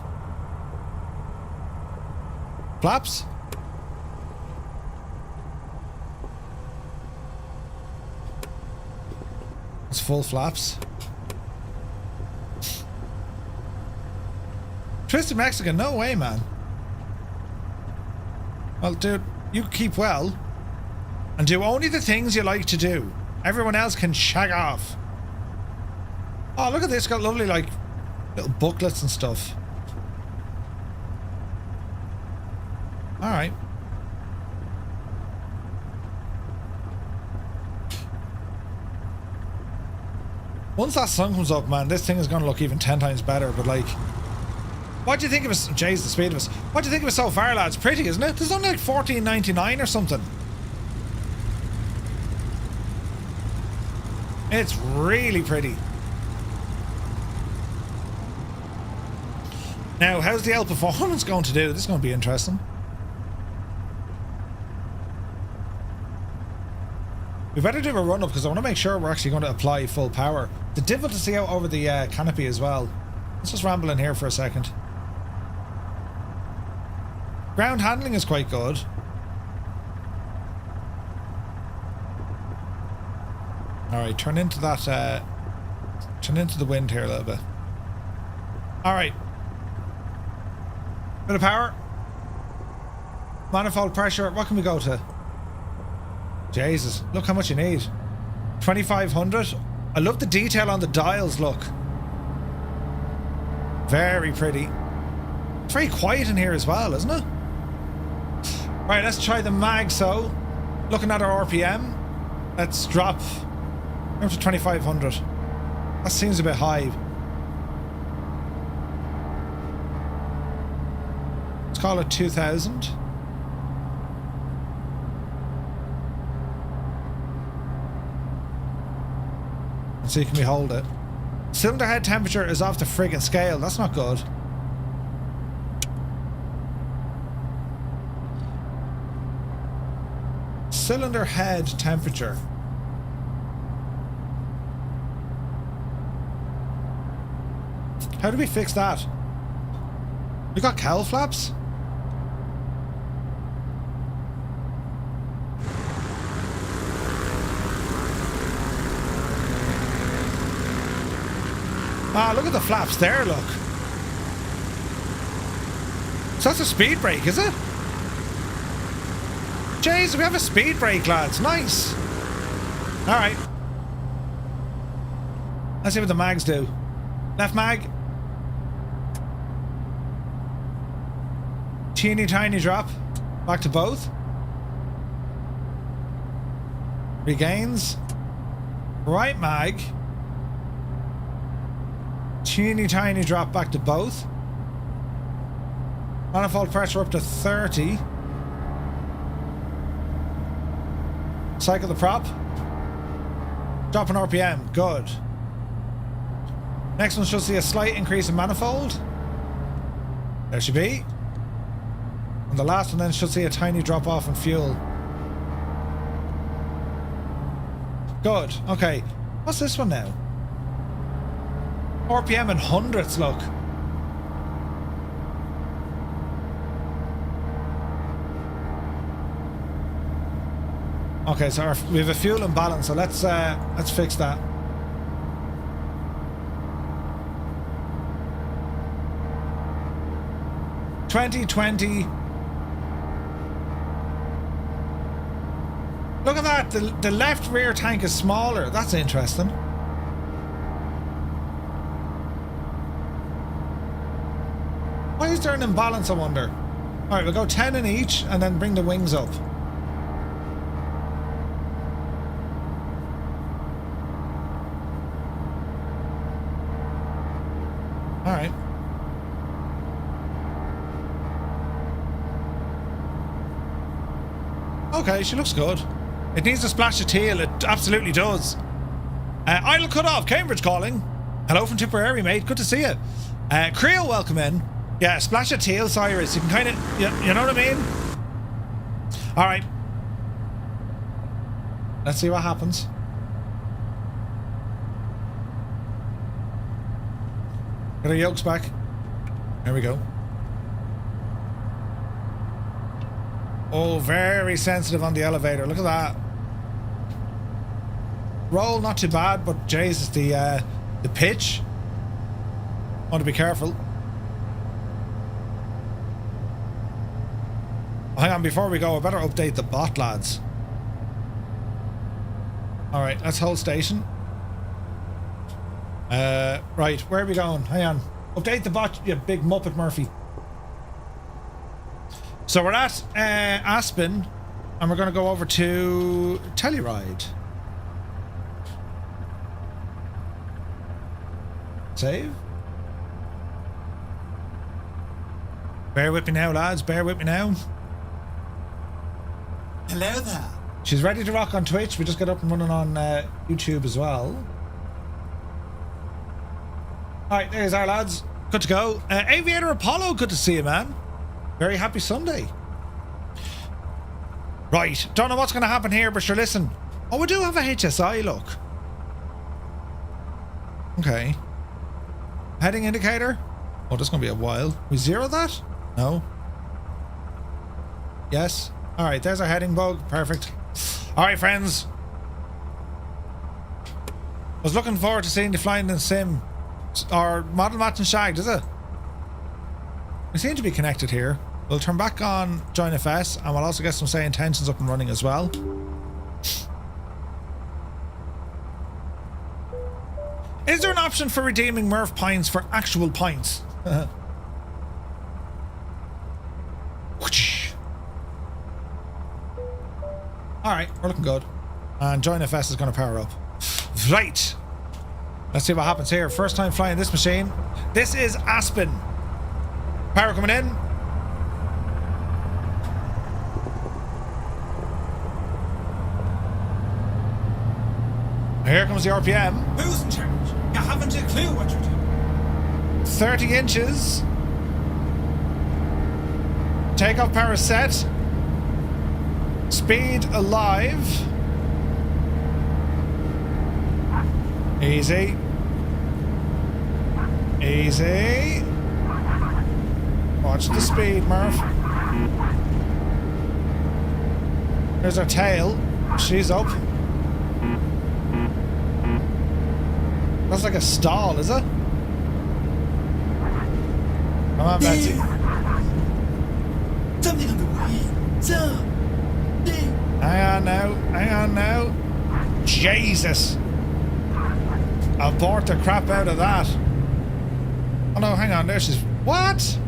Flaps? It's full flaps. Twisted Mexican, no way, man. Well, dude, you keep well and do only the things you like to do. Everyone else can shag off. Oh, look at this. Got lovely, like, little booklets and stuff. Alright. Once that sun comes up, man, this thing is going to look even 10 times better, but, like... What do you think of us? Jeez, the speed of us. What do you think of us so far, lads? Pretty, isn't it? There's only like $14.99 or something. It's really pretty. Now, how's the L performance going to do? This is going to be interesting. We better do a run-up because I want to make sure we're actually going to apply full power. The difficult to see out over the canopy as well. Let's just ramble in here for a second. Ground handling is quite good. Alright, turn into that, turn into the wind here a little bit. Alright. Bit of power. Manifold pressure. What can we go to? Jesus, look how much you need. 2500. I love the detail on the dials, look. Very pretty. It's very quiet in here as well, isn't it? Right, let's try the mag. So, looking at our RPM, let's drop up to 2500. That seems a bit high. Let's call it 2000. Let's see, can we hold it? Cylinder head temperature is off the friggin' scale. That's not good. Cylinder head temperature. How do we fix that? We got cowl flaps? Ah, look at the flaps there, look. So that's a speed brake, is it? Jeez, we have a speed brake, lads. Nice. Alright. Let's see what the mags do. Left mag. Teeny tiny drop. Back to both. Regains. Right mag. Teeny tiny drop back to both. Manifold pressure up to 30. Cycle the prop. Drop in RPM. Good. Next one should see a slight increase in manifold. There should be. And the last one then should see a tiny drop off in fuel. Good. Okay. What's this one now? RPM in hundreds, look. Okay, so we have a fuel imbalance, so let's fix that. $20.20. Look at that. The left rear tank is smaller. That's interesting. Why is there an imbalance, I wonder? Alright, we'll go 10 in each and then bring the wings up. Alright. Okay, she looks good. It needs a splash of teal. It absolutely does. Idle cut off. Cambridge calling. Hello from Tipperary, mate. Good to see you. Creo, welcome in. Yeah, splash of teal, Cyrus. You can kind of, you know what I mean? Alright. Let's see what happens. Get our yokes back. There we go. Oh, very sensitive on the elevator. Look at that. Roll, not too bad, but Jesus, the pitch. Want to be careful. Hang on, before we go, I better update the bot, lads. Alright, let's hold station. Right, where are we going? Hang on. Update the bot, you big Muppet Murphy. So we're at Aspen, and we're going to go over to Telluride. Save. Bear with me now, lads. Bear with me now. Hello there. She's ready to rock on Twitch. We just got up and running on YouTube as well. Alright, there's our lads. Good to go. Aviator Apollo, good to see you, man. Very happy Sunday. Right, don't know what's going to happen here, but sure, listen. Oh, we do have a HSI, look. Okay. Heading indicator. Oh, this is going to be a while. We zero that? No. Yes. All right, there's our heading bug. Perfect. All right, friends. I was looking forward to seeing the flying in sim or model match and shagged, is it? We seem to be connected here. We'll turn back on join FS and we'll also get some say intentions up and running as well. Is there an option for redeeming Murph points for actual points? Alright, we're looking good. And join FS is going to power up. Right. Let's see what happens here. First time flying this machine. This is Aspen. Power coming in. Here comes the RPM. Who's in charge? You haven't a clue what you're doing. 30 inches. Takeoff power set. Speed alive. Easy. Easy. Watch the speed, Murph. There's our tail. She's up. That's like a stall, is it? Come on, Betsy. Something on the way. Something. Hang on now. Hang on now. Jesus. Abort the crap out of that. Oh no, hang on. There she's... What?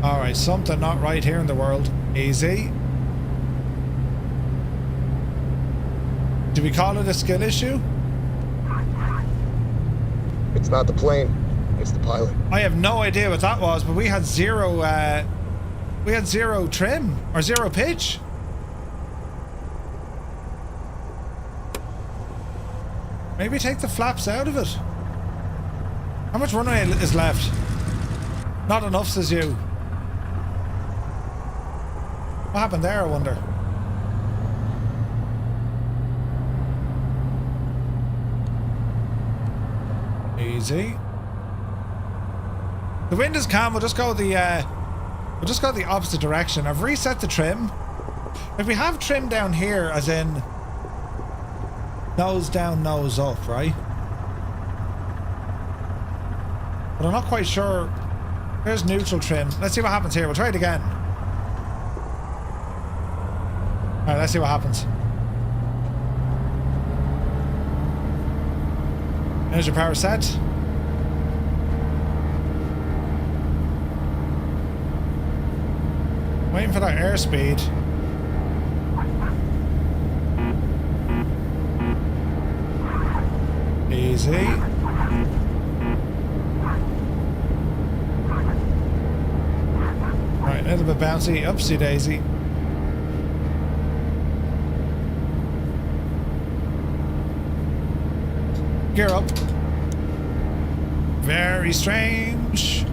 Alright, something not right here in the world. Easy. Do we call it a skill issue? It's not the plane, it's the pilot. I have no idea what that was, but we had zero trim or zero pitch. Maybe take the flaps out of it. How much runway is left? Not enough, says you. What happened there, I wonder? Easy. The wind is calm. We'll just go the opposite direction. I've reset the trim. If we have trim down here, as in nose down, nose up, right? But I'm not quite sure. There's neutral trim. Let's see what happens here. We'll try it again. Alright, let's see what happens. There's your power set. Waiting for that airspeed. Easy. Right, a little bit bouncy. Upsy daisy. Gear up. Very strange.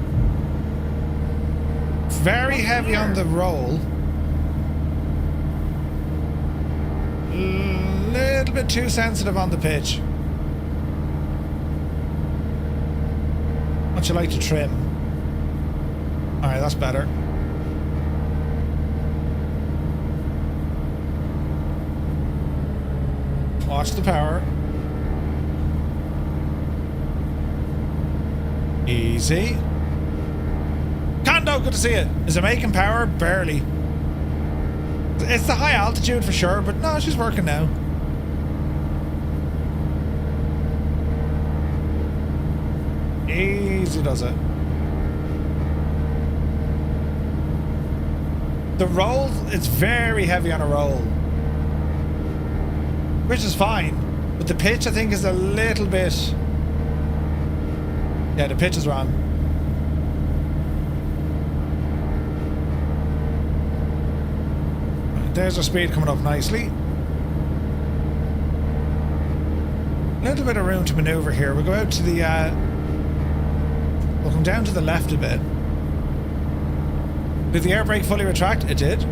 Very heavy on the roll. Little bit too sensitive on the pitch. What you like to trim? Alright, that's better. Watch the power. Easy. Kando, good to see you. Is it making power? Barely. It's the high altitude for sure, but no, she's working now. Easy does it. The roll, it's very heavy on a roll. Which is fine. But the pitch, I think, is a little bit... Yeah, the pitch is wrong. There's our speed coming up nicely. A little bit of room to maneuver here. We'll go out to the... we'll come down to the left a bit. Did the air brake fully retract? It did.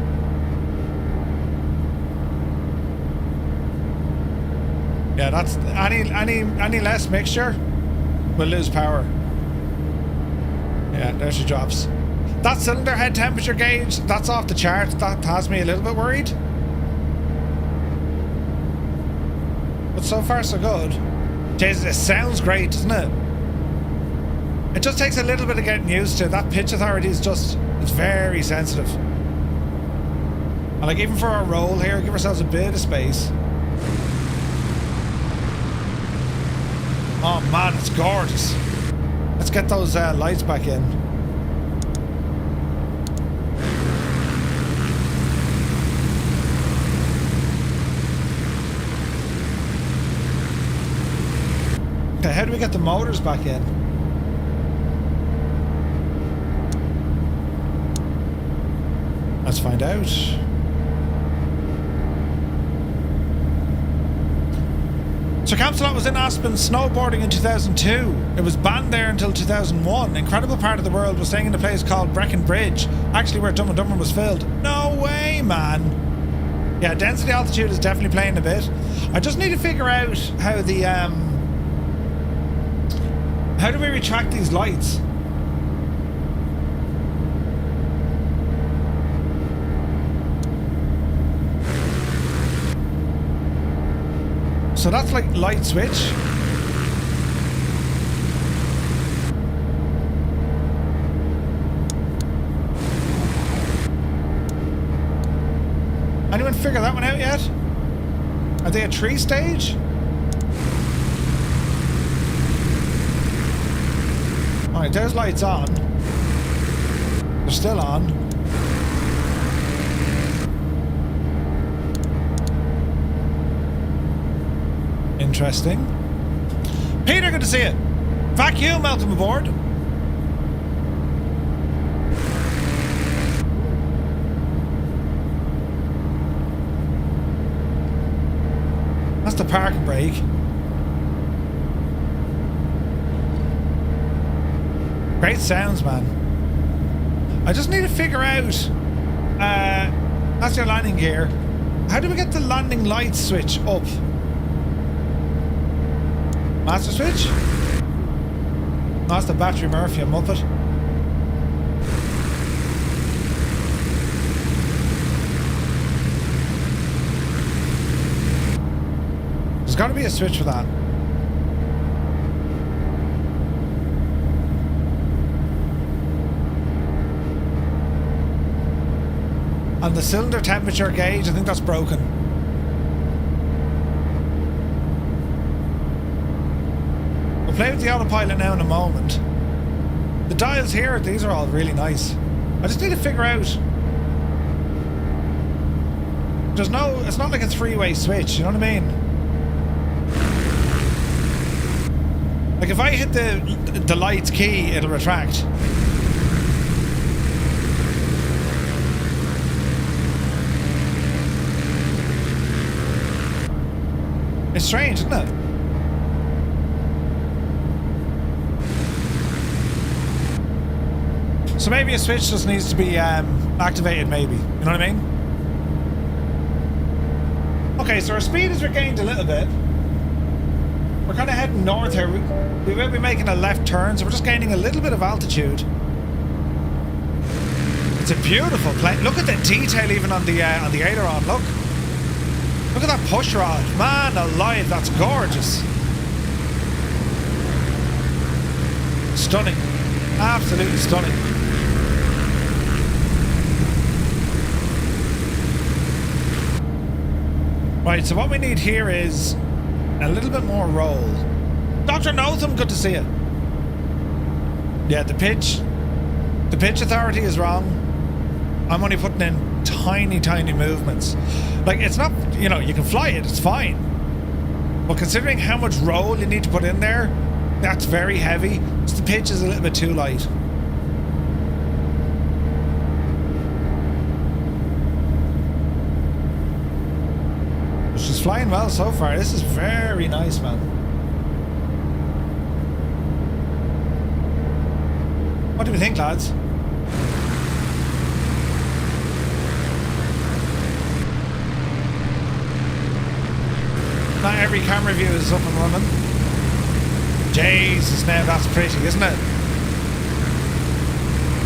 Yeah, that's any less mixture, we'll lose power. Yeah, there she drops. That cylinder head temperature gauge, that's off the chart. That has me a little bit worried. But so far so good. Jesus, it sounds great, doesn't it? It just takes a little bit of getting used to. That pitch authority is just, it's very sensitive. And like even for our roll here, give ourselves a bit of space. Oh man, it's gorgeous. Let's get those lights back in. Okay, how do we get the motors back in? Let's find out. So Campsonot was in Aspen snowboarding in 2002. It was banned there until 2001. Incredible part of the world was staying in a place called Breckenbridge, actually where Dumb and Dumber was filmed. No way, man. Yeah, density altitude is definitely playing a bit. I just need to figure out how the how do we retract these lights? So that's like light switch. Anyone figure that one out yet? Are they a 3-stage? Alright, there's lights on. They're still on. Interesting. Peter, good to see you. Vacuum, welcome aboard. That's the park brake. Great sounds, man. I just need to figure out that's your landing gear. How do we get the landing light switch up? Master switch? No, that's the battery Murphy, a muppet. There's got to be a switch for that. And the cylinder temperature gauge, I think that's broken. We'll play with the autopilot now in a moment. The dials here, these are all really nice. I just need to figure out. There's no, it's not like a three-way switch, you know what I mean? Like if I hit the lights key, it'll retract. It's strange, isn't it? So maybe a switch just needs to be activated, maybe. You know what I mean? Okay, so our speed is regained a little bit. We're kind of heading north here. We will be making a left turn, so we're just gaining a little bit of altitude. It's a beautiful plane. Look at the detail even on the aileron. Look. Look at that push rod. Man alive, that's gorgeous. Stunning. Absolutely stunning. Right, so what we need here is a little bit more roll. Dr. Notham, good to see you. Yeah, the pitch authority is wrong. I'm only putting in tiny movements. Like, it's not, you know, you can fly it, it's fine. But considering how much roll you need to put in there, that's very heavy. So the pitch is a little bit too light. She's flying well so far. This is very nice, man. What do we think, lads? Not every camera view is up and running. Jesus, now that's pretty, isn't it?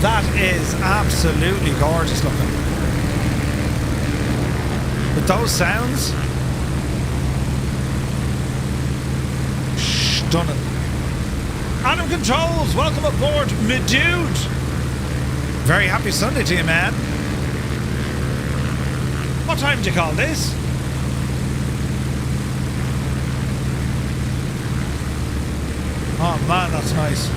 That is absolutely gorgeous looking. With those sounds, stunning. Adam Controls, welcome aboard, me dude. Very happy Sunday to you, man. What time did you call this? Oh man, that's nice.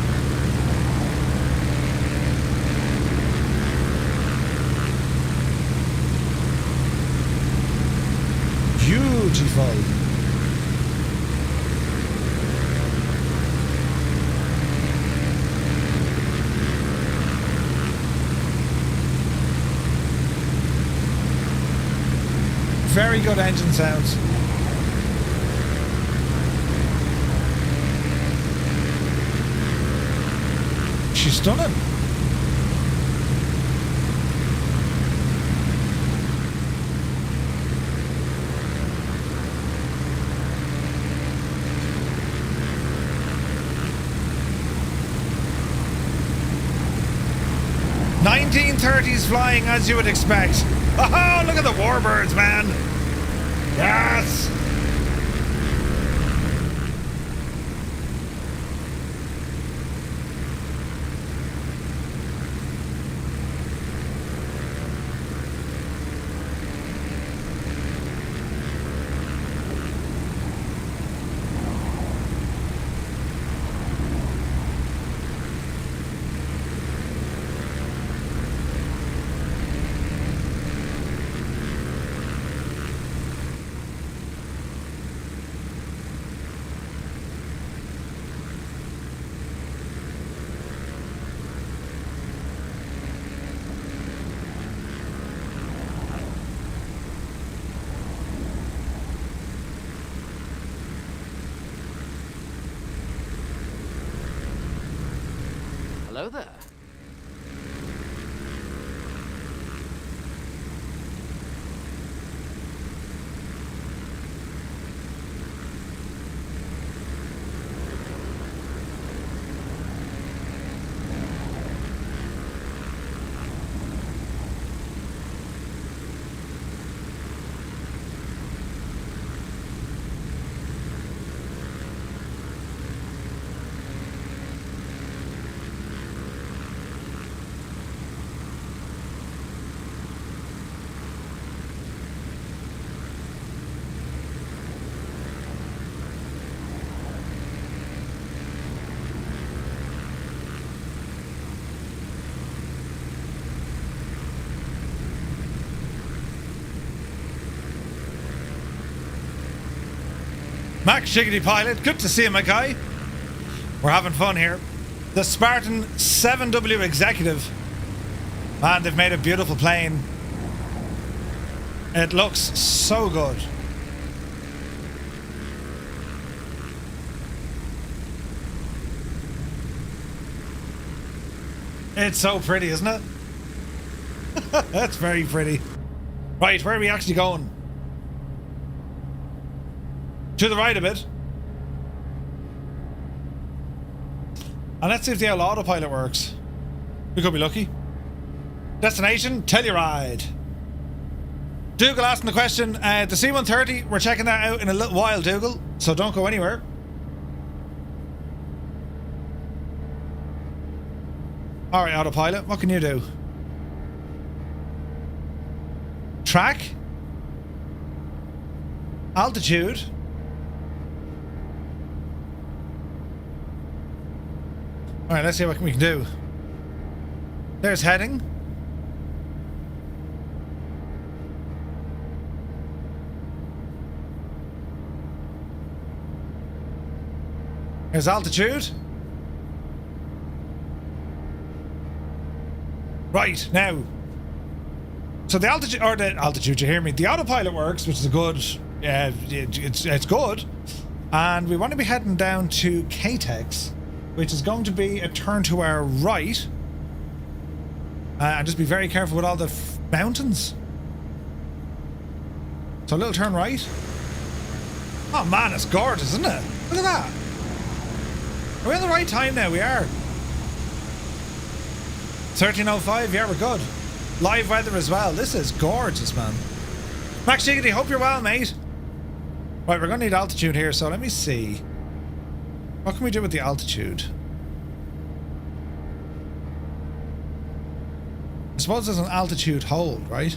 Beautiful. Very good engine sounds. She's stunning. "1930s flying as you would expect." Oh, look at the warbirds, man. Yes. Hello there. Max Shiggity Pilot, good to see you, my guy. We're having fun here. The Spartan 7W Executive. Man, they've made a beautiful plane. It looks so good. It's so pretty, isn't it? That's very pretty. Right, where are we actually going? To the right a bit. And let's see if the old autopilot works. We could be lucky. Destination, Telluride. Dougal asking the question, the C-130, we're checking that out in a little while, Dougal, so don't go anywhere. Alright, autopilot, what can you do? Track. Altitude. Alright, let's see what we can do. There's heading. There's altitude. Right, now. So the altitude, or the altitude, you hear me? The autopilot works, which is a good, it's good. And we want to be heading down to KTEX, which is going to be a turn to our right. And just be very careful with all the mountains. So a little turn right. Oh man, it's gorgeous, isn't it? Look at that. Are we on the right time now? We are. 13:05, yeah, we're good. Live weather as well. This is gorgeous, man. Max Jiggity, hope you're well, mate. Right, we're gonna need altitude here, so let me see. What can we do with the altitude? I suppose there's an altitude hold, right?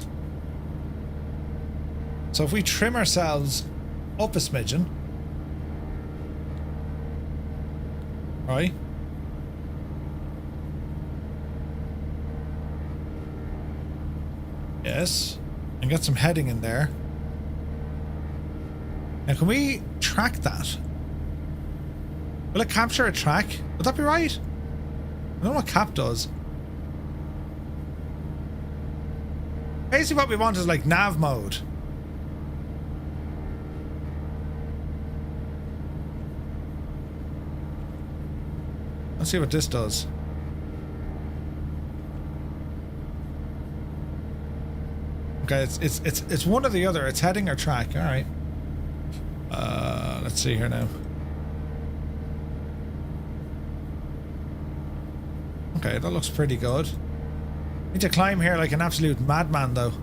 So if we trim ourselves up a smidgen, right? Yes, and get some heading in there. Now, can we track that? Will it capture a track? Would that be right? I don't know what cap does. Basically what we want is like nav mode. Let's see what this does. Okay, it's one or the other. It's heading or track. All right. Let's see here now. Okay, that looks pretty good. Need to climb here like an absolute madman, though.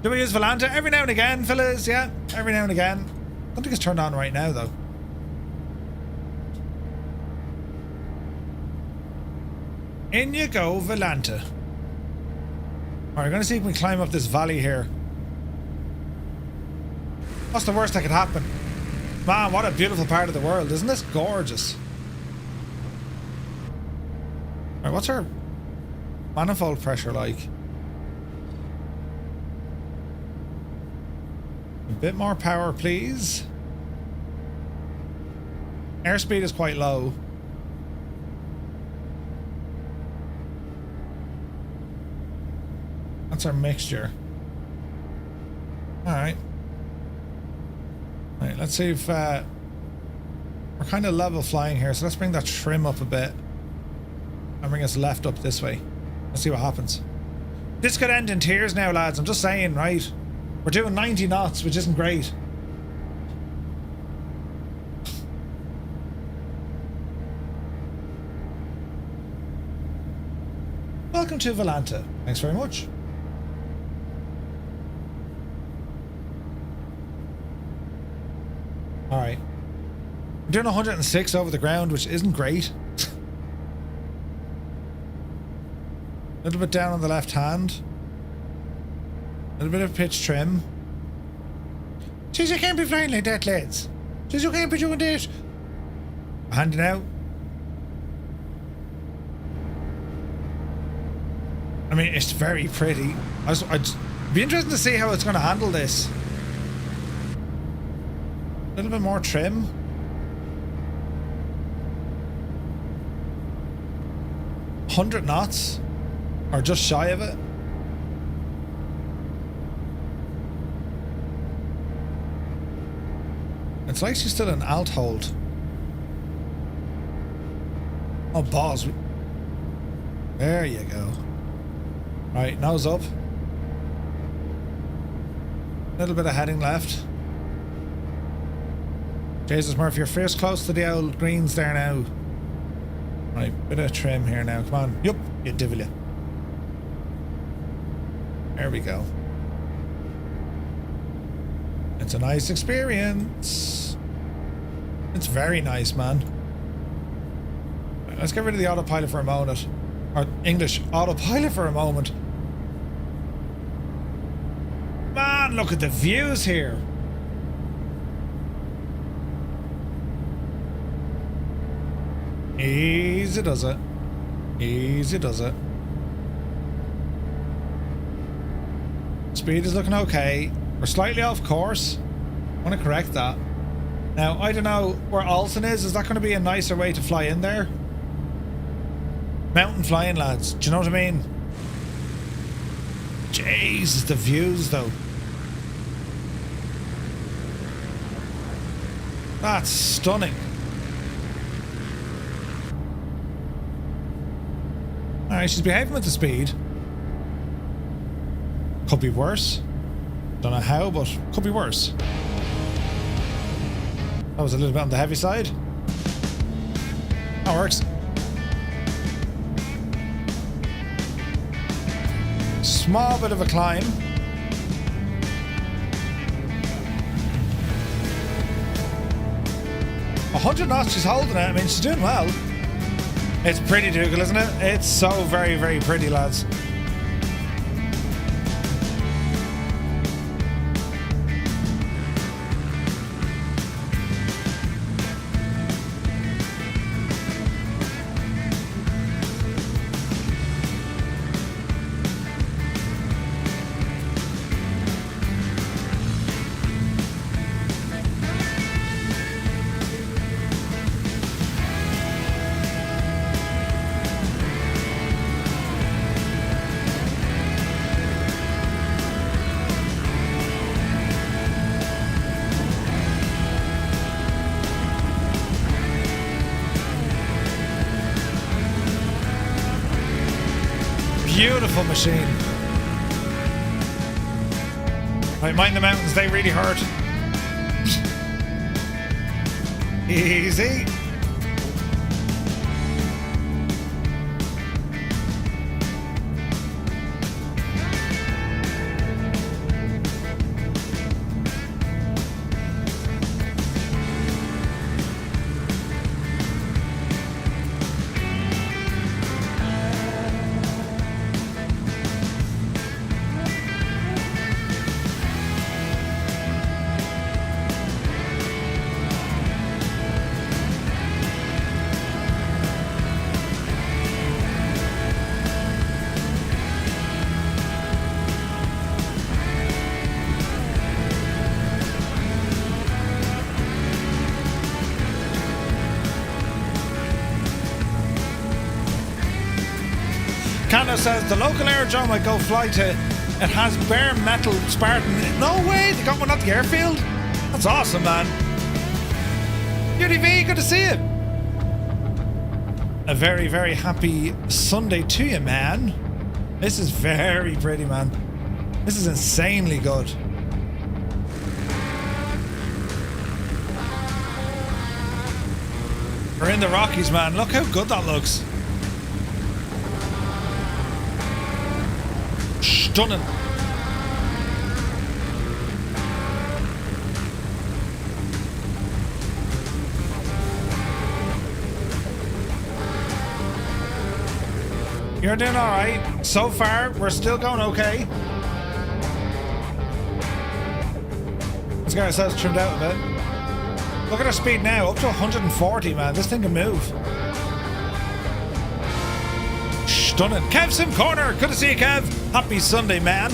Do we use Volanta every now and again, fellas? Yeah, every now and again. I don't think it's turned on right now, though. In you go, Volanta. Alright, we're gonna see if we can climb up this valley here. What's the worst that could happen? Man, what a beautiful part of the world. Isn't this gorgeous? Alright, what's our manifold pressure like? A bit more power, please. Airspeed is quite low. That's our mixture. Alright. Right, let's see if we're kind of level flying here, so let's bring that trim up a bit and bring us left up this way. Let's see what happens. This could end in tears now, lads. I'm just saying, right? We're doing 90 knots, which isn't great. Welcome to Volanta. Thanks very much. Alright. We're doing 106 over the ground, which isn't great. A little bit down on the left hand. A little bit of pitch trim. Jeez, you can't be flying like that, lads. Jeez, you can't be doing that. Handing out. I mean, it's very pretty. I'd be interested to see how it's going to handle this. A little bit more trim. $100 knots. Or just shy of it. It's like she's still in alt hold. Oh, balls. There you go. Right, nose up. A little bit of heading left. Jesus Murphy, you're first close to the old greens there now. Right, bit of trim here now. Come on. Yup, you divil ya. There we go. It's a nice experience. It's very nice, man. Right, let's get rid of the autopilot for a moment. Or English autopilot for a moment. Man, look at the views here. Easy does it. Easy does it. Speed is looking okay. We're slightly off course. I want to correct that. Now, I don't know where Alton is. Is that going to be a nicer way to fly in there? Mountain flying, lads. Do you know what I mean? Jesus, the views, though. That's stunning. Alright, she's behaving with the speed. Could be worse. Don't know how, but could be worse. That was a little bit on the heavy side. That works. Small bit of a climb. 100 knots she's holding it. I mean, she's doing well. It's pretty, Dougal, isn't it? It's so very, very pretty, lads. Beautiful machine. Right, mind the mountains, they really hurt. Easy. Carenado says the local aerodrome I go fly to, it has bare metal Spartan. No way, they got one at the airfield? That's awesome, man. UDV, good to see you. A very, very happy Sunday to you, man. This is very pretty, man. This is insanely good. We're in the Rockies, man. Look how good that looks. Stunning. You're doing alright. So far, we're still going okay. Let's get ourselves trimmed out a bit. Look at our speed now, up to 140, man. This thing can move. Stunning. Kev Sim Corner, good to see you, Kev. Happy Sunday, man.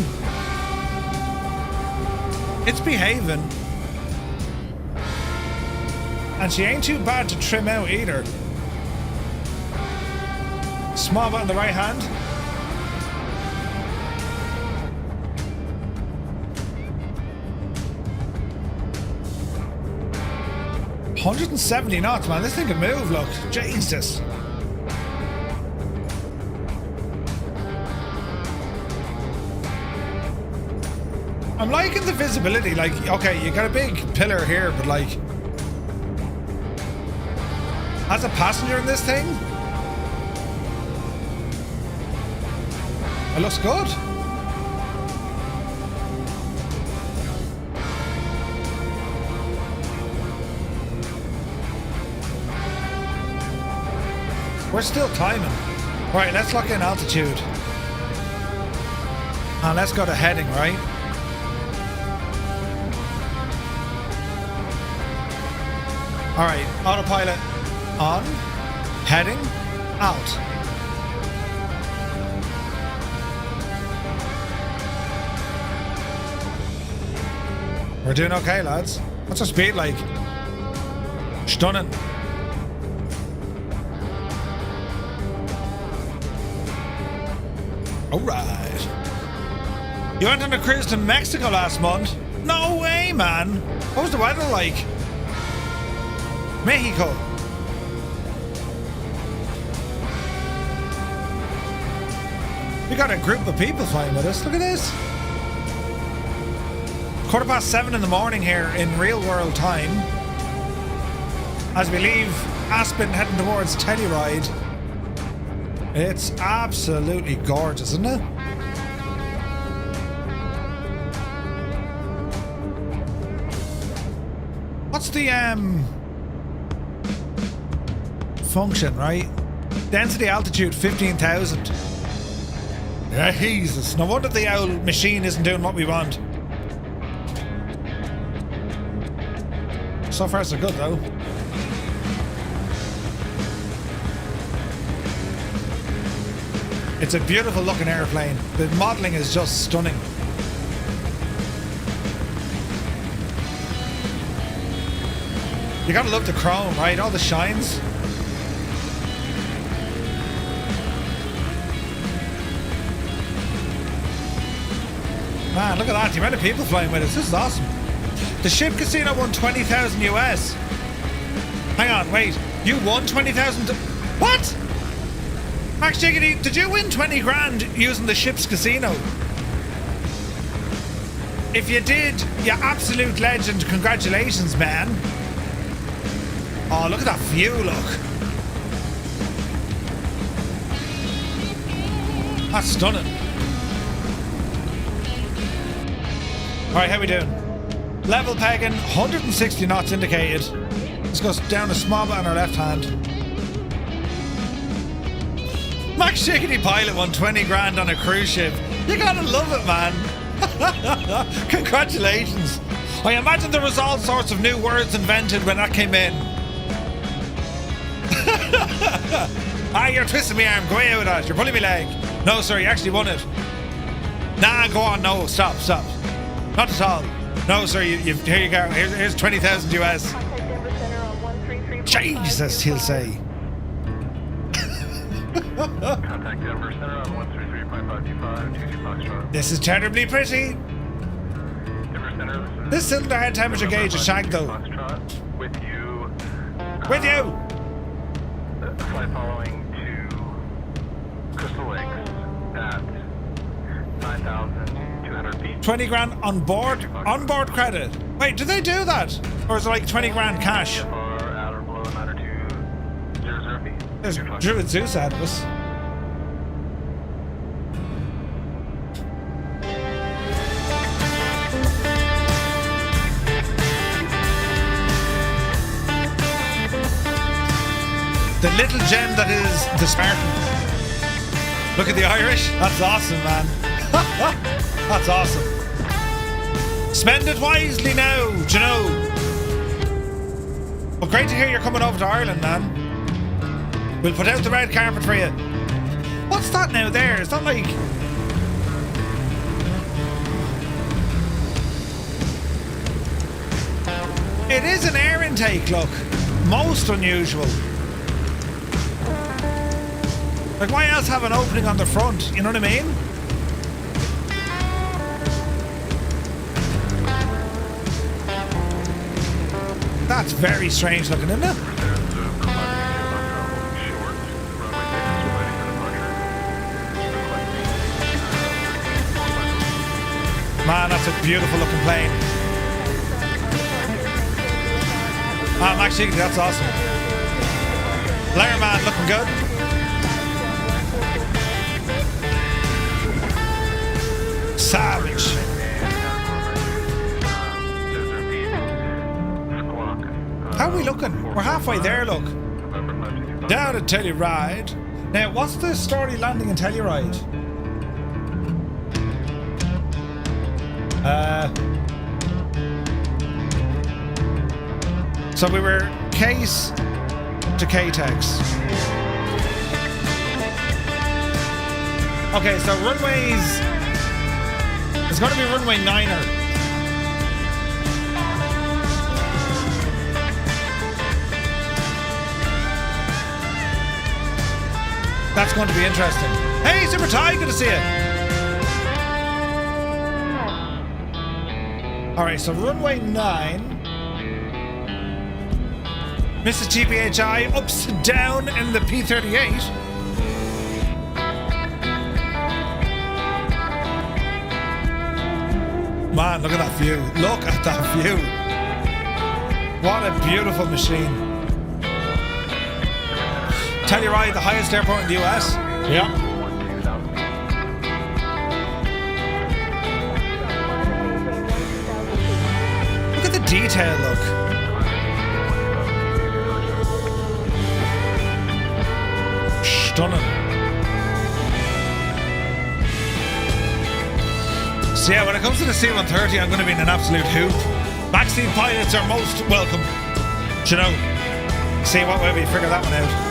It's behaving. And she ain't too bad to trim out either. Small bit on the right hand. $170 knots, man. This thing can move, look. Jesus. I'm liking the visibility. Like, okay, you got a big pillar here, but like, as a passenger in this thing, it looks good. We're still climbing. Right, let's lock in altitude. And let's go to heading, right? Alright, autopilot on, heading, out. We're doing okay, lads. What's our speed like? Stunning. Alright. You went on a cruise to Mexico last month? No way, man. What was the weather like? Mexico. We got a group of people flying with us. Look at this. 7:15 in the morning here in real world time. as we leave Aspen heading towards Telluride. It's absolutely gorgeous, isn't it? What's the function, right? Density altitude 15,000. Jesus, no wonder the old machine isn't doing what we want. So far so good though. It's a beautiful looking airplane. The modelling is just stunning. You gotta love the chrome, right? All the shines. Man, look at that. The amount of people flying with us. This is awesome. The ship casino won 20,000 US. Hang on, wait. You won 20,000? What? Max Jiggity, did you win 20 grand using the ship's casino? If you did, you absolute legend. Congratulations, man. Oh, look at that view, look. That's stunning. Alright, how we doing? Level pegging, 160 knots indicated. Let's go down a small bit on our left hand. Max Chickadee pilot won 20 grand on a cruise ship. You gotta love it, man. Congratulations. I imagine there was all sorts of new words invented when that came in. Ah, you're twisting my arm. Go away with that. You're pulling my leg. No, sir, you actually won it. Nah, go on. No, stop. Not at all. No, sir, here you go. Here's 20,000 US. Jesus, he'll say. Contact Denver Center on 133.525, 22 Foxtrot. This is terribly pretty. Denver Center, This cylinder head temperature gauge is shagged though. Foxtrot, with you. With you. The flight following to Crystal Lakes at 9,200 feet. 20 grand on board credit. Wait, do they do that? Or is it like 20 grand cash? Or at or below 90200 feet. There's Druid Zeus ahead of us. The little gem that is the Spartan. Look at the Irish. That's awesome, man. That's awesome. Spend it wisely now, do you know? Well, great to hear you're coming over to Ireland, man. We'll put out the red carpet for you. What's that now there? Is that like... It is an air intake, look. Most unusual. Like, why else have an opening on the front? You know what I mean? That's very strange looking, isn't it? Man, that's a beautiful looking plane. Ah, Max Shigley, that's awesome. Layer man looking good. Savage. How are we looking? We're halfway there, look. Down at Telluride. Now, what's the story landing in Telluride? So we were Case to K-Tex. Okay, so runways... It's going to be runway 9er. That's going to be interesting. Hey, Super Ty, good to see you. Alright, so runway 9. Mrs. TPHI ups and down in the P38. Man, look at that view. Look at that view. What a beautiful machine. Telluride, the highest airport in the US. Yeah. 2000. Look at the detail, look. Stunning. So yeah, when it comes to the C-130, I'm going to be in an absolute hoop. Backseat pilots are most welcome. Do you know? See what way we figure that one out.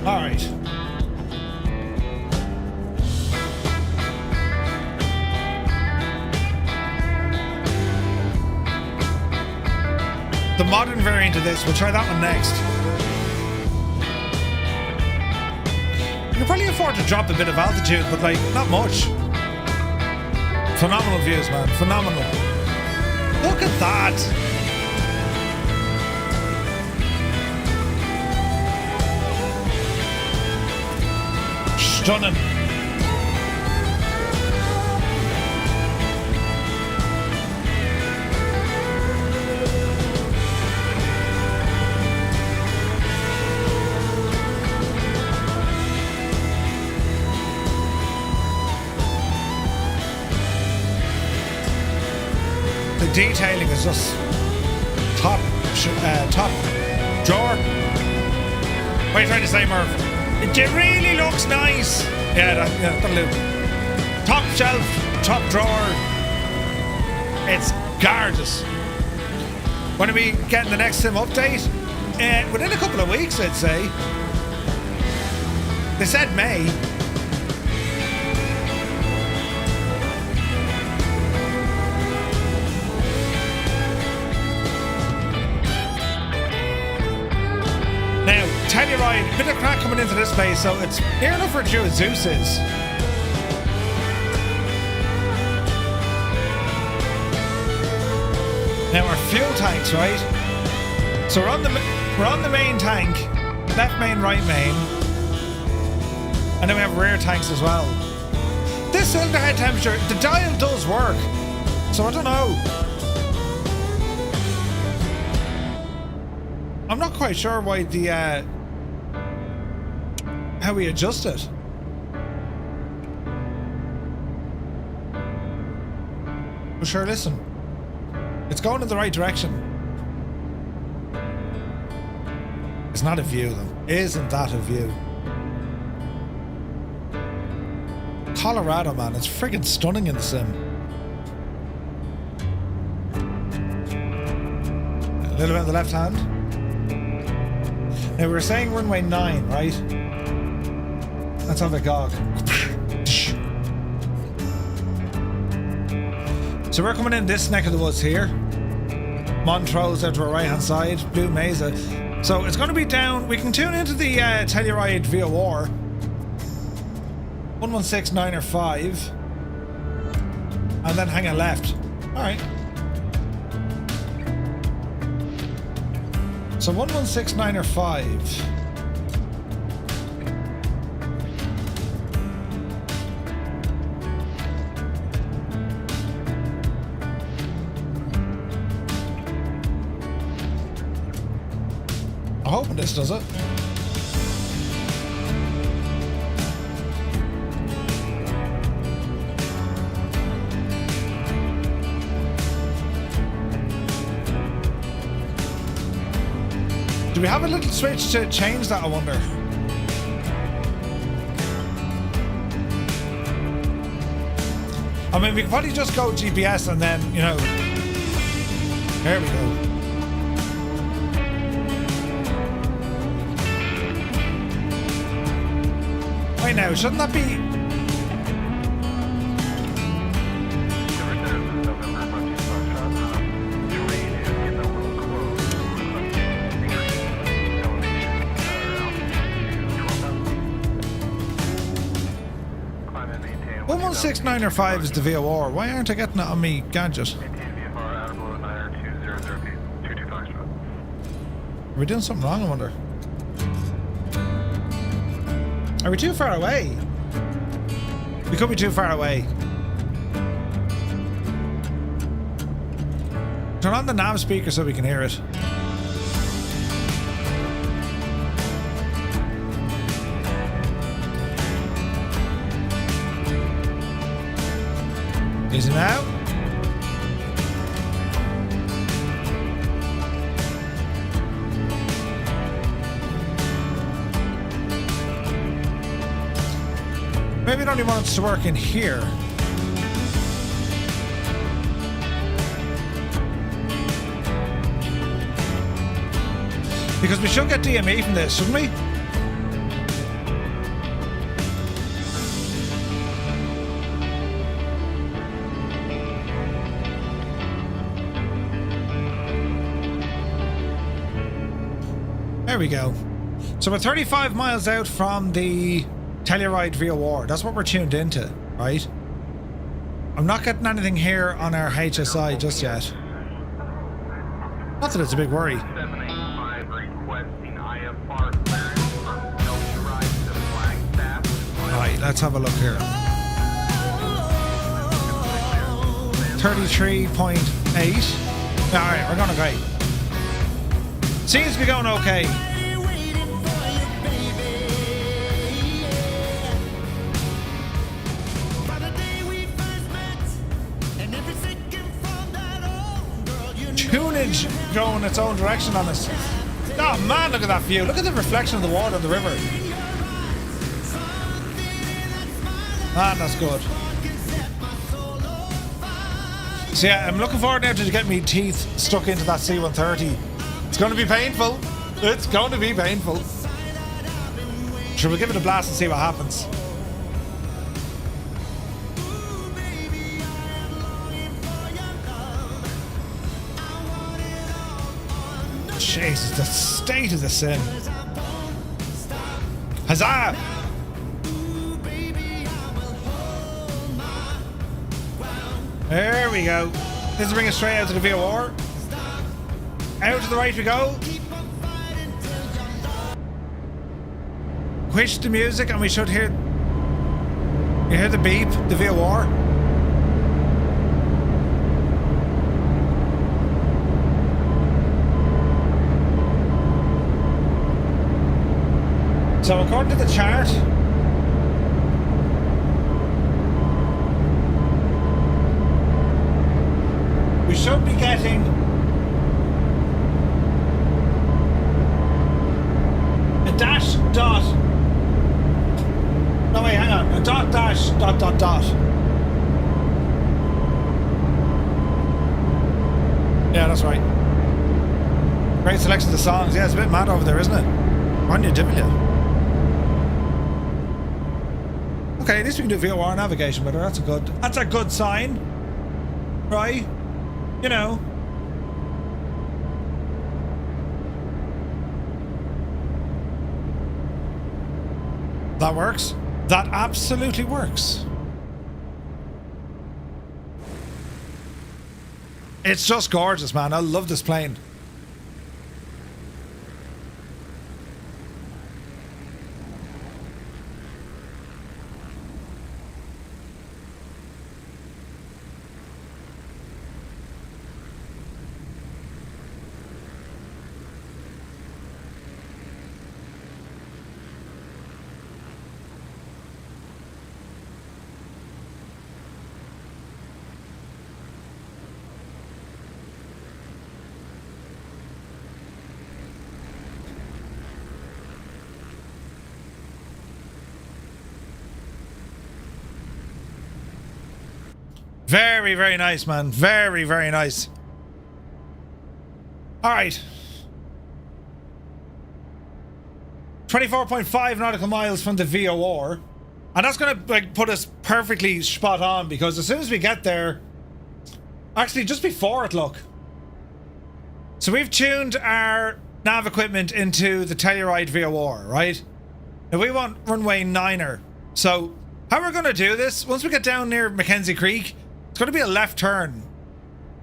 All right. The modern variant of this, we'll try that one next. You can probably afford to drop a bit of altitude, but like, not much. Phenomenal views, man. Phenomenal. Look at that. Stunning. The detailing is just top drawer. What are you trying to say, Merv? It really looks nice. Yeah, that'll do. Top shelf, top drawer. It's gorgeous. When are we getting the next sim update? Within a couple of weeks, I'd say. They said May. Now, Telluride, a bit of crack coming into this place, so it's near enough for Drew as Zeus is. Now our fuel tanks, right? So we're on the main tank, left main, right main, and then we have rear tanks as well. This cylinder head temperature, the dial does work, so I don't know. I'm not quite sure why the how we adjust it. But sure, listen, it's going in the right direction. It's not a view though. Isn't that a view? Colorado, man, it's friggin' stunning in the sim. A little bit on the left hand. Now we were saying runway 9, right? Let's have a gog. So we're coming in this neck of the woods here. Montrose out to our right hand side, Blue Mesa. So it's going to be down. We can tune into the Telluride VOR 116905 and then hang a left. All right. So 116905. I'm hoping this does it. Do we have a little switch to change that, I wonder? I mean, we could probably just go GPS and then, you know, there we go. Wait now, shouldn't that be... One 695 is the VOR. Why aren't I getting it on me gadget? Are we doing something wrong, I wonder? Are we too far away? We could be too far away. Turn on the nav speaker so we can hear it. Is it now? Maybe it only wants to work in here. Because we should get DME from this, shouldn't we? There we go. So we're 35 miles out from the Telluride VOR. That's what we're tuned into, right? I'm not getting anything here on our HSI just yet. Not that it's a big worry. 785 requesting IFR clearance from Telluride to Flagstaff. Alright, let's have a look here. 33.8. Alright, we're going great. Seems to be going okay. Tunage going its own direction on us. Oh man, look at that view. Look at the reflection of the water on the river. Man, that's good. So yeah, I'm looking forward now to get me teeth stuck into that C-130. It's going to be painful. It's going to be painful. Sure, we'll give it a blast and see what happens. Jesus, the state of the sim. Huzzah! There we go. This will bring us straight out to the VOR. Out to the right we go. Switch the music and we should hear... You hear the beep, the VOR. So according to the chart, we should be getting a dash dot. No wait, hang on. A dot dash dot dot dot. Yeah, that's right. Great selection of songs. Yeah, it's a bit mad over there, isn't it? On your W. Okay, at least we can do VOR navigation better. That's a good sign. Right? You know. That works. That absolutely works. It's just gorgeous, man. I love this plane. Very, very nice, man. Very, very nice. All right. 24.5 nautical miles from the VOR. And that's going to like put us perfectly spot on because as soon as we get there... Actually, just before it, look. So we've tuned our nav equipment into the Telluride VOR, right? Now we want runway 9er. So how we're going to do this, once we get down near Mackenzie Creek, it's going to be a left turn.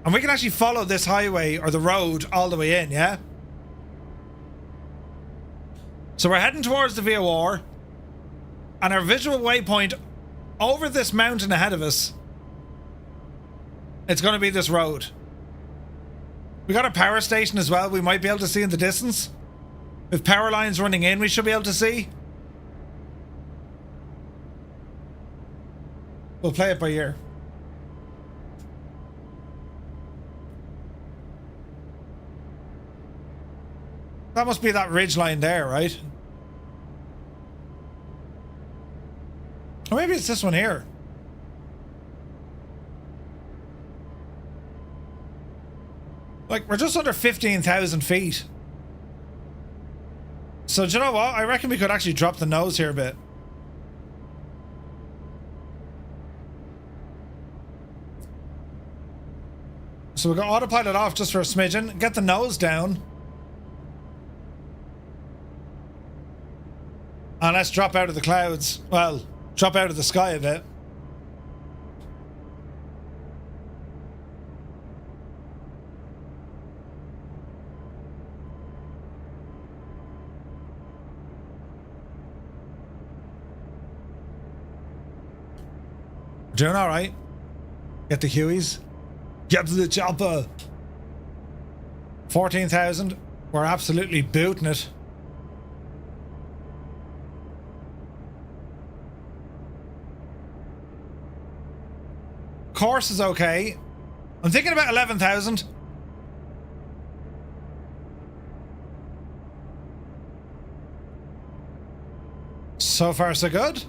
And we can actually follow this highway or the road all the way in, yeah? So we're heading towards the VOR. And our visual waypoint over this mountain ahead of us, it's going to be this road. We got a power station as well. We might be able to see in the distance. With power lines running in, we should be able to see. We'll play it by ear. That must be that ridge line there, right? Or maybe it's this one here. Like, we're just under 15,000 feet. So, do you know what? I reckon we could actually drop the nose here a bit. So we've got autopilot off just for a smidgen. Get the nose down. And let's drop out of the clouds. Well, drop out of the sky a bit. Doing all right. Get the Hueys. Get to the chopper. 14,000. We're absolutely booting it. Course is okay. I'm thinking about 11,000. So far, so good.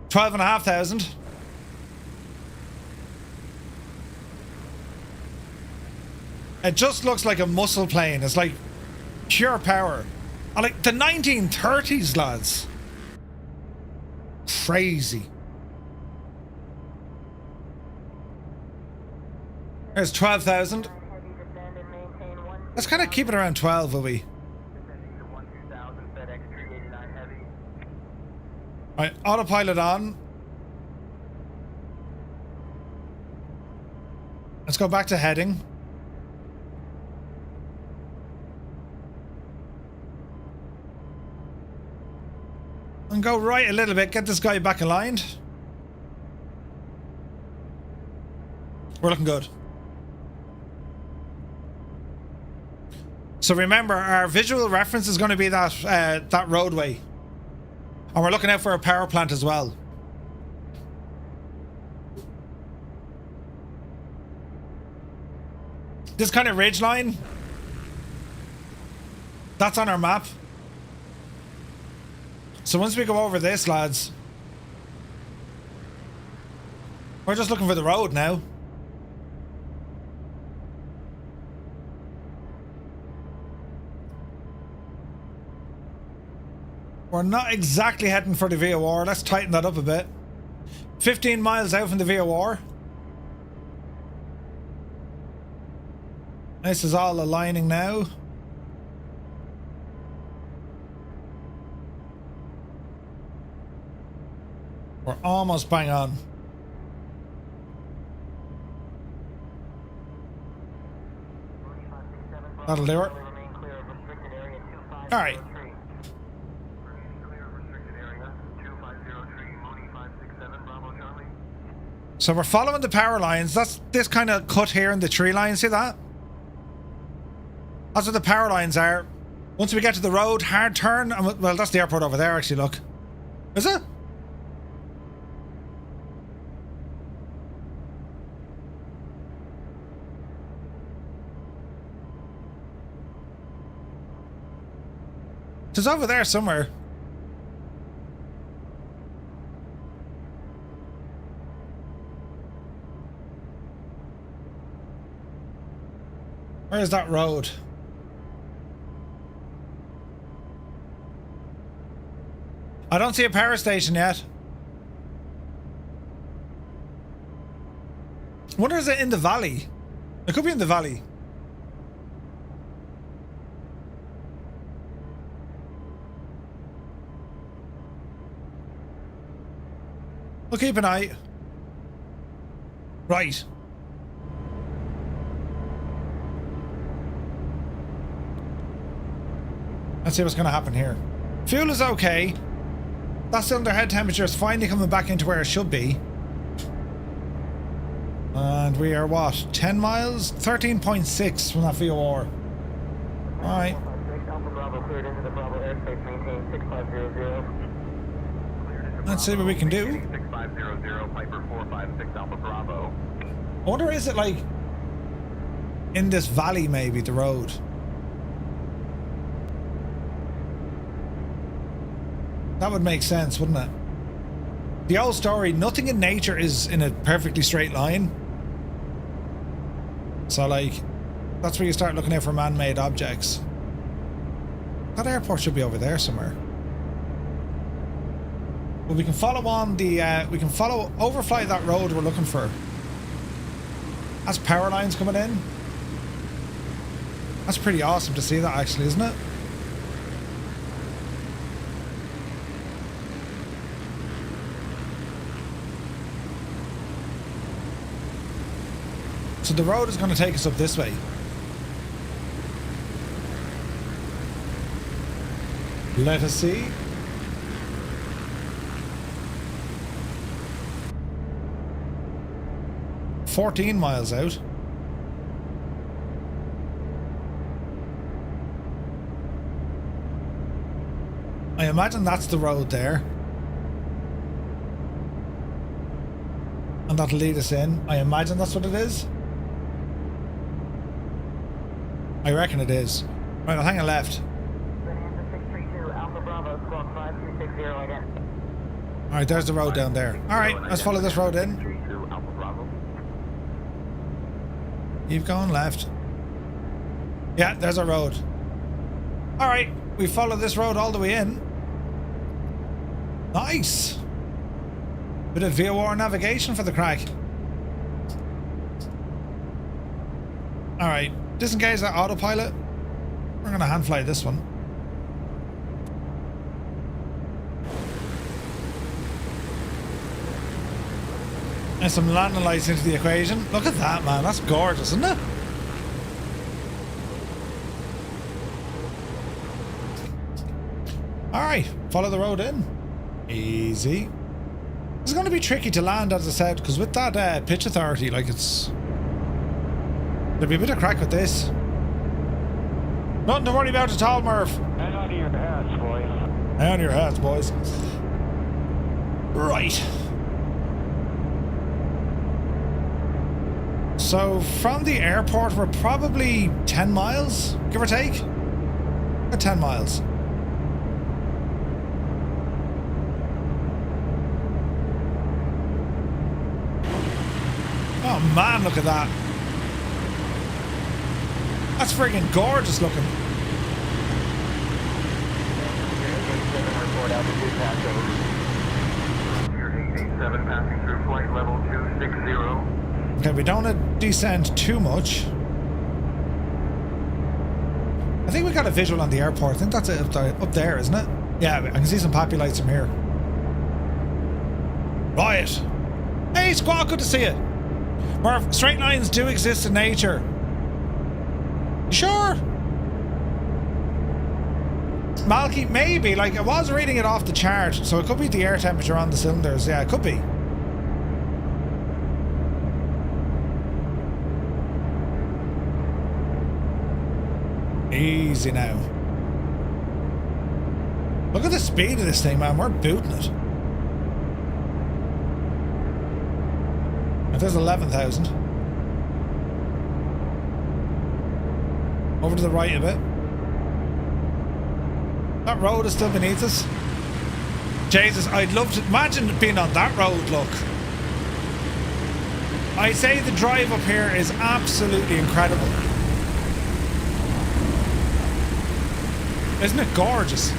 $12,500. It just looks like a muscle plane. It's like pure power. I like the 1930s, lads. Crazy. There's 12,000. Let's kind of keep it around 12, will we? Alright, autopilot on. Let's go back to heading. And go right a little bit, get this guy back aligned. We're looking good. So remember, our visual reference is going to be that that roadway. And we're looking out for a power plant as well. This kind of ridge line, that's on our map. So once we go over this, lads, we're just looking for the road now. We're not exactly heading for the VOR. Let's tighten that up a bit. 15 miles out from the VOR. This is all aligning now. We're almost bang on. That'll do it. Alright. So we're following the power lines. That's this kind of cut here in the tree line. See that? That's what the power lines are. Once we get to the road, hard turn. And well, that's the airport over there, actually, look. Is it? It's over there somewhere. Where is that road? I don't see a power station yet. I wonder, is it in the valley? It could be in the valley. We'll keep an eye. Right. . Let's see what's going to happen here. Fuel is okay. That cylinder head temperature is finally coming back into where it should be. And we are what? 10 miles? 13.6 from that VOR. Alright. Let's see what we can do. 6500 Piper 456 Alpha Bravo. I wonder, is it like in this valley maybe, the road? That would make sense, wouldn't it? The old story, nothing in nature is in a perfectly straight line. So like, that's where you start looking out for man-made objects. That airport should be over there somewhere. But we can follow on the, overfly that road we're looking for. That's power lines coming in. That's pretty awesome to see that actually, isn't it? So the road is going to take us up this way. Let us see. $14 miles out. I imagine that's the road there. And that'll lead us in. I imagine that's what it is. I reckon it is. Right, I'll hang a left. Alright, there's the road down there. Alright, let's follow this road in. Keep going left. Yeah, there's a road. Alright, we follow this road all the way in. Nice! Bit of VOR navigation for the crack. Alright, disengage that autopilot. We're gonna hand fly this one. And some landing lights into the equation. Look at that, man. That's gorgeous, isn't it? Alright, follow the road in. Easy. It's going to be tricky to land, as I said, because with that pitch authority, like it's... There'll be a bit of crack with this. Nothing to worry about at all, Murph. Hang on to your hats, boys. Hang on to your hats, boys. Right. So, from the airport, we're probably 10 miles, give or take. 10 miles. Oh man, look at that. That's friggin' gorgeous looking. Your 887 passing through flight level 260. Okay, we don't want to descend too much. I think we got a visual on the airport. I think that's it up there, isn't it? Yeah, I can see some poppy lights from here. Right. Hey, squad, good to see you. Murph, straight lines do exist in nature. You sure? Malky, maybe. Like, I was reading it off the chart, so it could be the air temperature on the cylinders. Yeah, it could be. Easy now. Look at the speed of this thing, man. We're booting it. If there's 11,000. Over to the right a bit. That road is still beneath us. Jesus, I'd love to imagine being on that road, look. I say the drive up here is absolutely incredible. Isn't it gorgeous?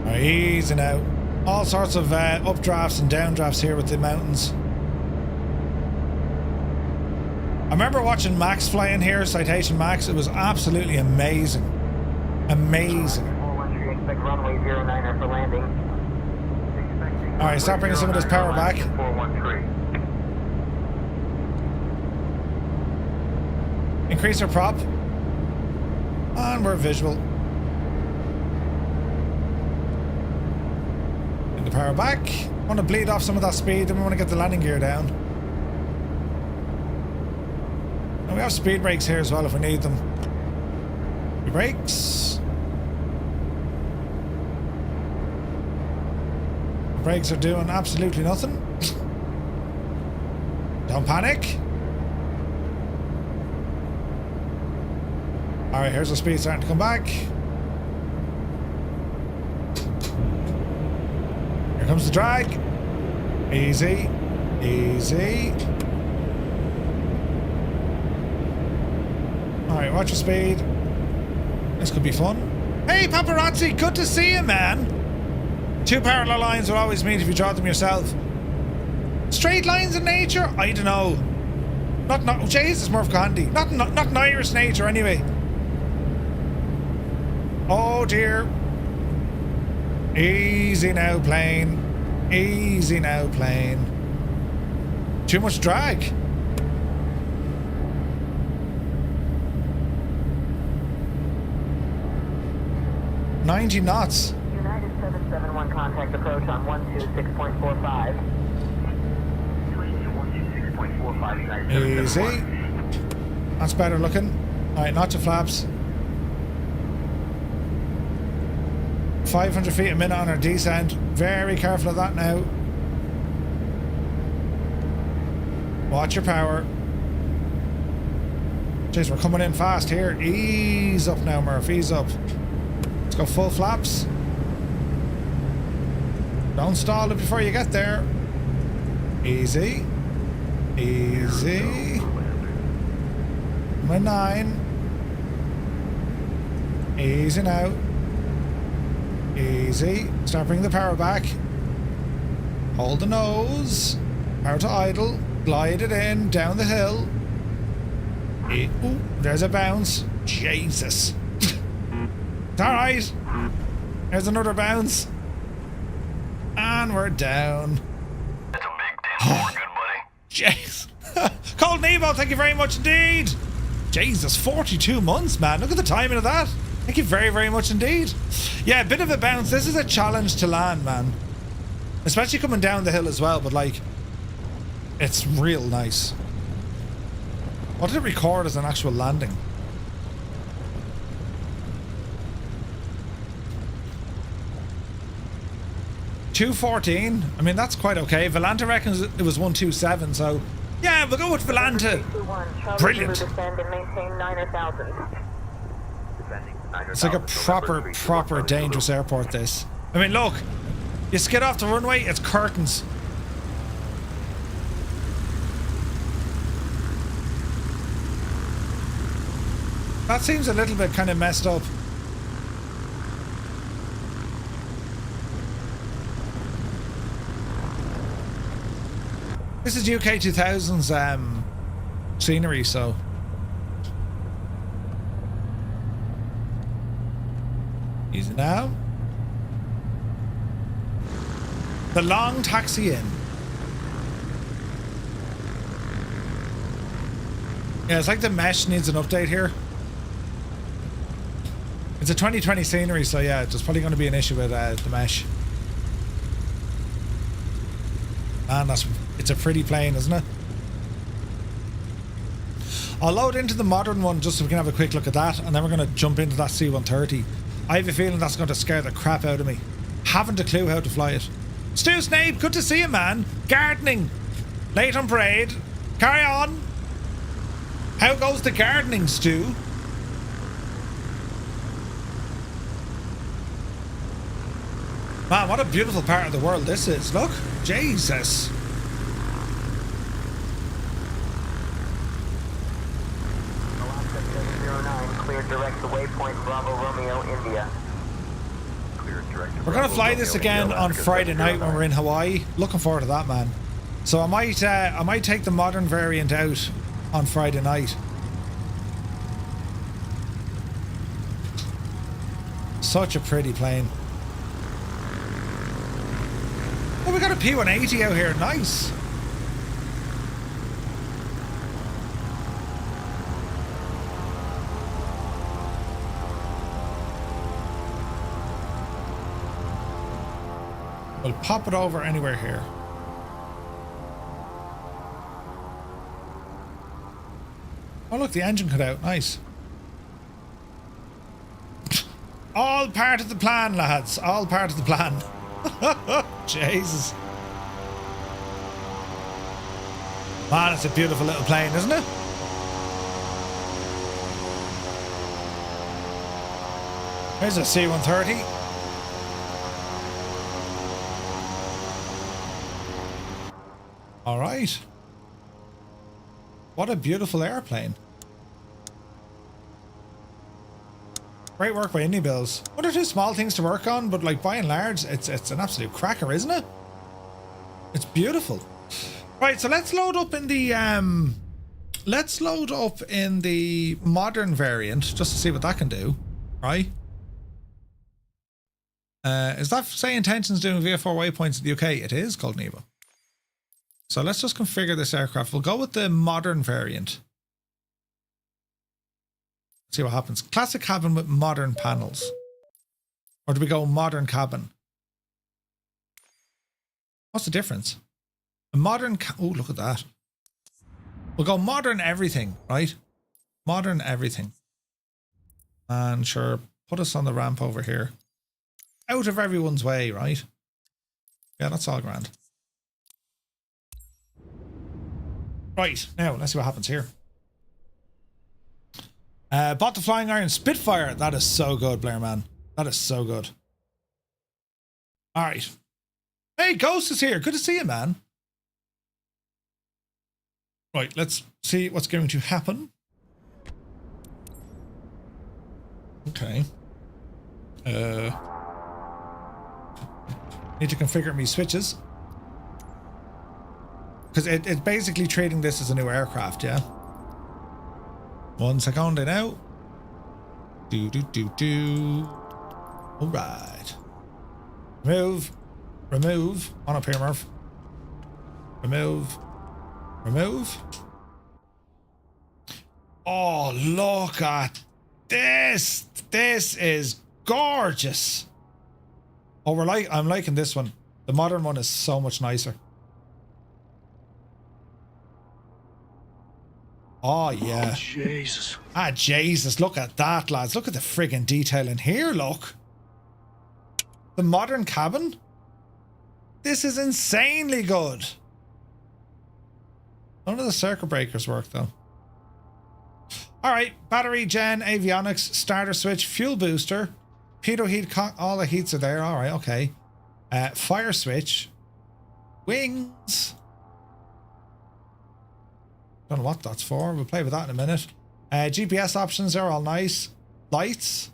Right, easy now. All sorts of updrafts and downdrafts here with the mountains. I remember watching Max fly in here, Citation Max. It was absolutely amazing. Amazing. Alright, start bringing some of this power back. Increase our prop. And we're visual. Bring the power back. Want to bleed off some of that speed, then we want to get the landing gear down. And we have speed brakes here as well if we need them. Brakes. The brakes are doing absolutely nothing. Don't panic. Alright, here's the speed starting to come back. Here comes the drag. Easy. Easy. Alright, watch your speed. This could be fun. Hey, paparazzi, good to see you, man. 2 parallel lines will always meet if you draw them yourself. Straight lines in nature? I don't know. Not Jesus, Murph Gandhi. Not in Irish nature, anyway. Oh, dear. Easy now, plane. Easy now, plane. Too much drag. $90 knots. United 771 contact approach on 126.45. 126.45 Easy. That's better looking. Alright, not to flaps. 500 feet a minute on our descent. Very careful of that now. Watch your power. Jeez, we're coming in fast here. Ease up now, Murph. Ease up. Let's go full flaps. Don't stall it before you get there. Easy. Easy. My 9. Easy now. Easy. Start bringing the power back. Hold the nose. Power to idle. Glide it in. Down the hill. Ooh, there's a bounce. Jesus. It's alright. There's another bounce. And we're down. That's a big damn more good, buddy. Jeez. Cold Nebo, thank you very much indeed. Jesus, 42 months, man. Look at the timing of that. Thank you very, very much indeed. Yeah, a bit of a bounce. This is a challenge to land, man. Especially coming down the hill as well, but like, it's real nice. What did it record as an actual landing? $214. I mean, that's quite okay. Volanta reckons it was 127, so yeah, we'll go with Volanta. Brilliant. It's like a proper dangerous airport, this. I mean, look, you skid off the runway, it's curtains. That seems a little bit kind of messed up. This is UK 2000's scenery, so easy now. The long taxi in. Yeah, it's like the mesh needs an update here. It's a 2020 scenery, so yeah, there's probably going to be an issue with the mesh. Man, it's a pretty plane, isn't it? I'll load into the modern one just so we can have a quick look at that, and then we're going to jump into that C-130. I have a feeling that's going to scare the crap out of me. Haven't a clue how to fly it. Stu Snape, good to see you, man. Gardening. Late on parade. Carry on. How goes the gardening, Stu? Man, what a beautiful part of the world this is. Look. Jesus. Clear direct to waypoint Bravo Romeo India. We're gonna fly this again on Friday night when we're in Hawaii. Looking forward to that, man. So I might take the modern variant out on Friday night. Such a pretty plane. Oh, we got a P180 out here. Nice. We'll pop it over anywhere here. Oh look, the engine cut out. Nice. All part of the plan, lads. All part of the plan. Jesus. Man, it's a beautiful little plane, isn't it? Here's a C-130. All right. What a beautiful airplane. Great work by iniBuilds. One or two small things to work on, but like by and large, it's an absolute cracker, isn't it? It's beautiful. Right, so let's load up in the modern variant just to see what that can do. Right? Is that say intentions doing VFR waypoints in the UK? It is called iniBuilds. So let's just configure this aircraft. We'll go with the modern variant. See what happens. Classic cabin with modern panels. Or do we go modern cabin? What's the difference? A modern oh, look at that. We'll go modern everything, right? Modern everything. And sure, put us on the ramp over here. Out of everyone's way, right? Yeah, that's all grand. Right, now let's see what happens here. Bought the Flying Iron Spitfire. That is so good, Blair, man. That is so good. Alright. Hey, Ghost is here. Good to see you, man. Right, let's see what's going to happen. Okay. Need to configure me switches. Because it's basically treating this as a new aircraft, yeah? 1 second now. Alright. Remove. On up here, Murph. Remove. Oh, look at this. This is gorgeous. Oh, I'm liking this one. The modern one is so much nicer. Oh, yeah. Oh, Jesus. Ah, Jesus. Look at that, lads. Look at the friggin' detail in here, look. The modern cabin. This is insanely good. None of the circuit breakers work, though. Alright. Battery, gen, avionics, starter switch, fuel booster, pitot heat, all the heats are there. Alright, okay. Fire switch. Wings. Don't know what that's for. We'll play with that in a minute. GPS options are all nice. Lights.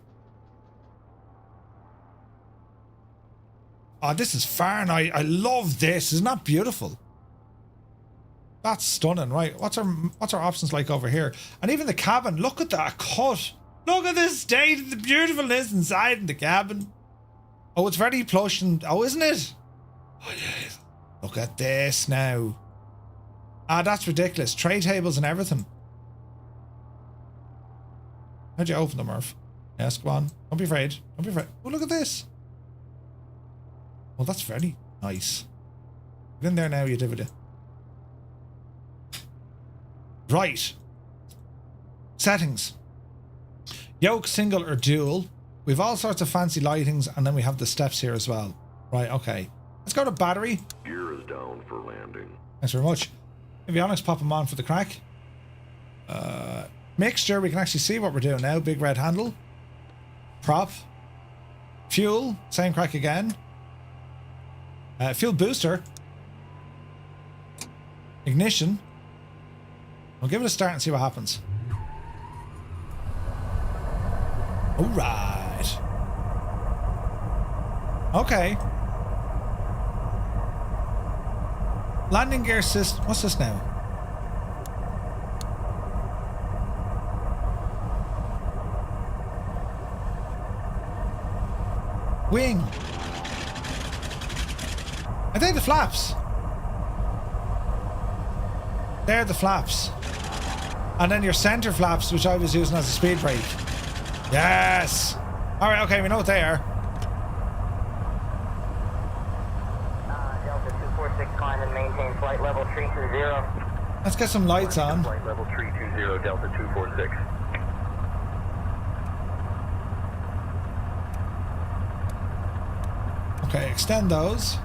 Oh, this is far nice. I love this. Isn't that beautiful? That's stunning. Right. What's our options like over here? And even the cabin. Look at that cut. Look at the state of the beautifulness inside in the cabin. Oh, it's very plush and oh, isn't it? Oh yeah. Look at this now. Ah, that's ridiculous. Tray tables and everything. How'd you open them, Murph? Yes, go on. Don't be afraid. Don't be afraid. Oh, look at this. Oh, that's very nice. Get in there now, you dividend. Right. Settings. Yoke, single or dual. We've all sorts of fancy lightings, and then we have the steps here as well. Right, okay. Let's go to battery. Gear is down for landing. Thanks very much. Avionics, pop them on for the crack. Mixture, we can actually see what we're doing now. Big red handle. Prop. Fuel, same crack again. Fuel booster. Ignition. We'll give it a start and see what happens. Alright. Okay. Landing gear system. What's this now? Wing. Are they the flaps? They're the flaps. And then your center flaps, which I was using as a speed brake. Yes. Alright, okay, we know what they are. maintain flight level 320. Let's get some lights on. Flight level 320, Delta 246. Okay, extend those.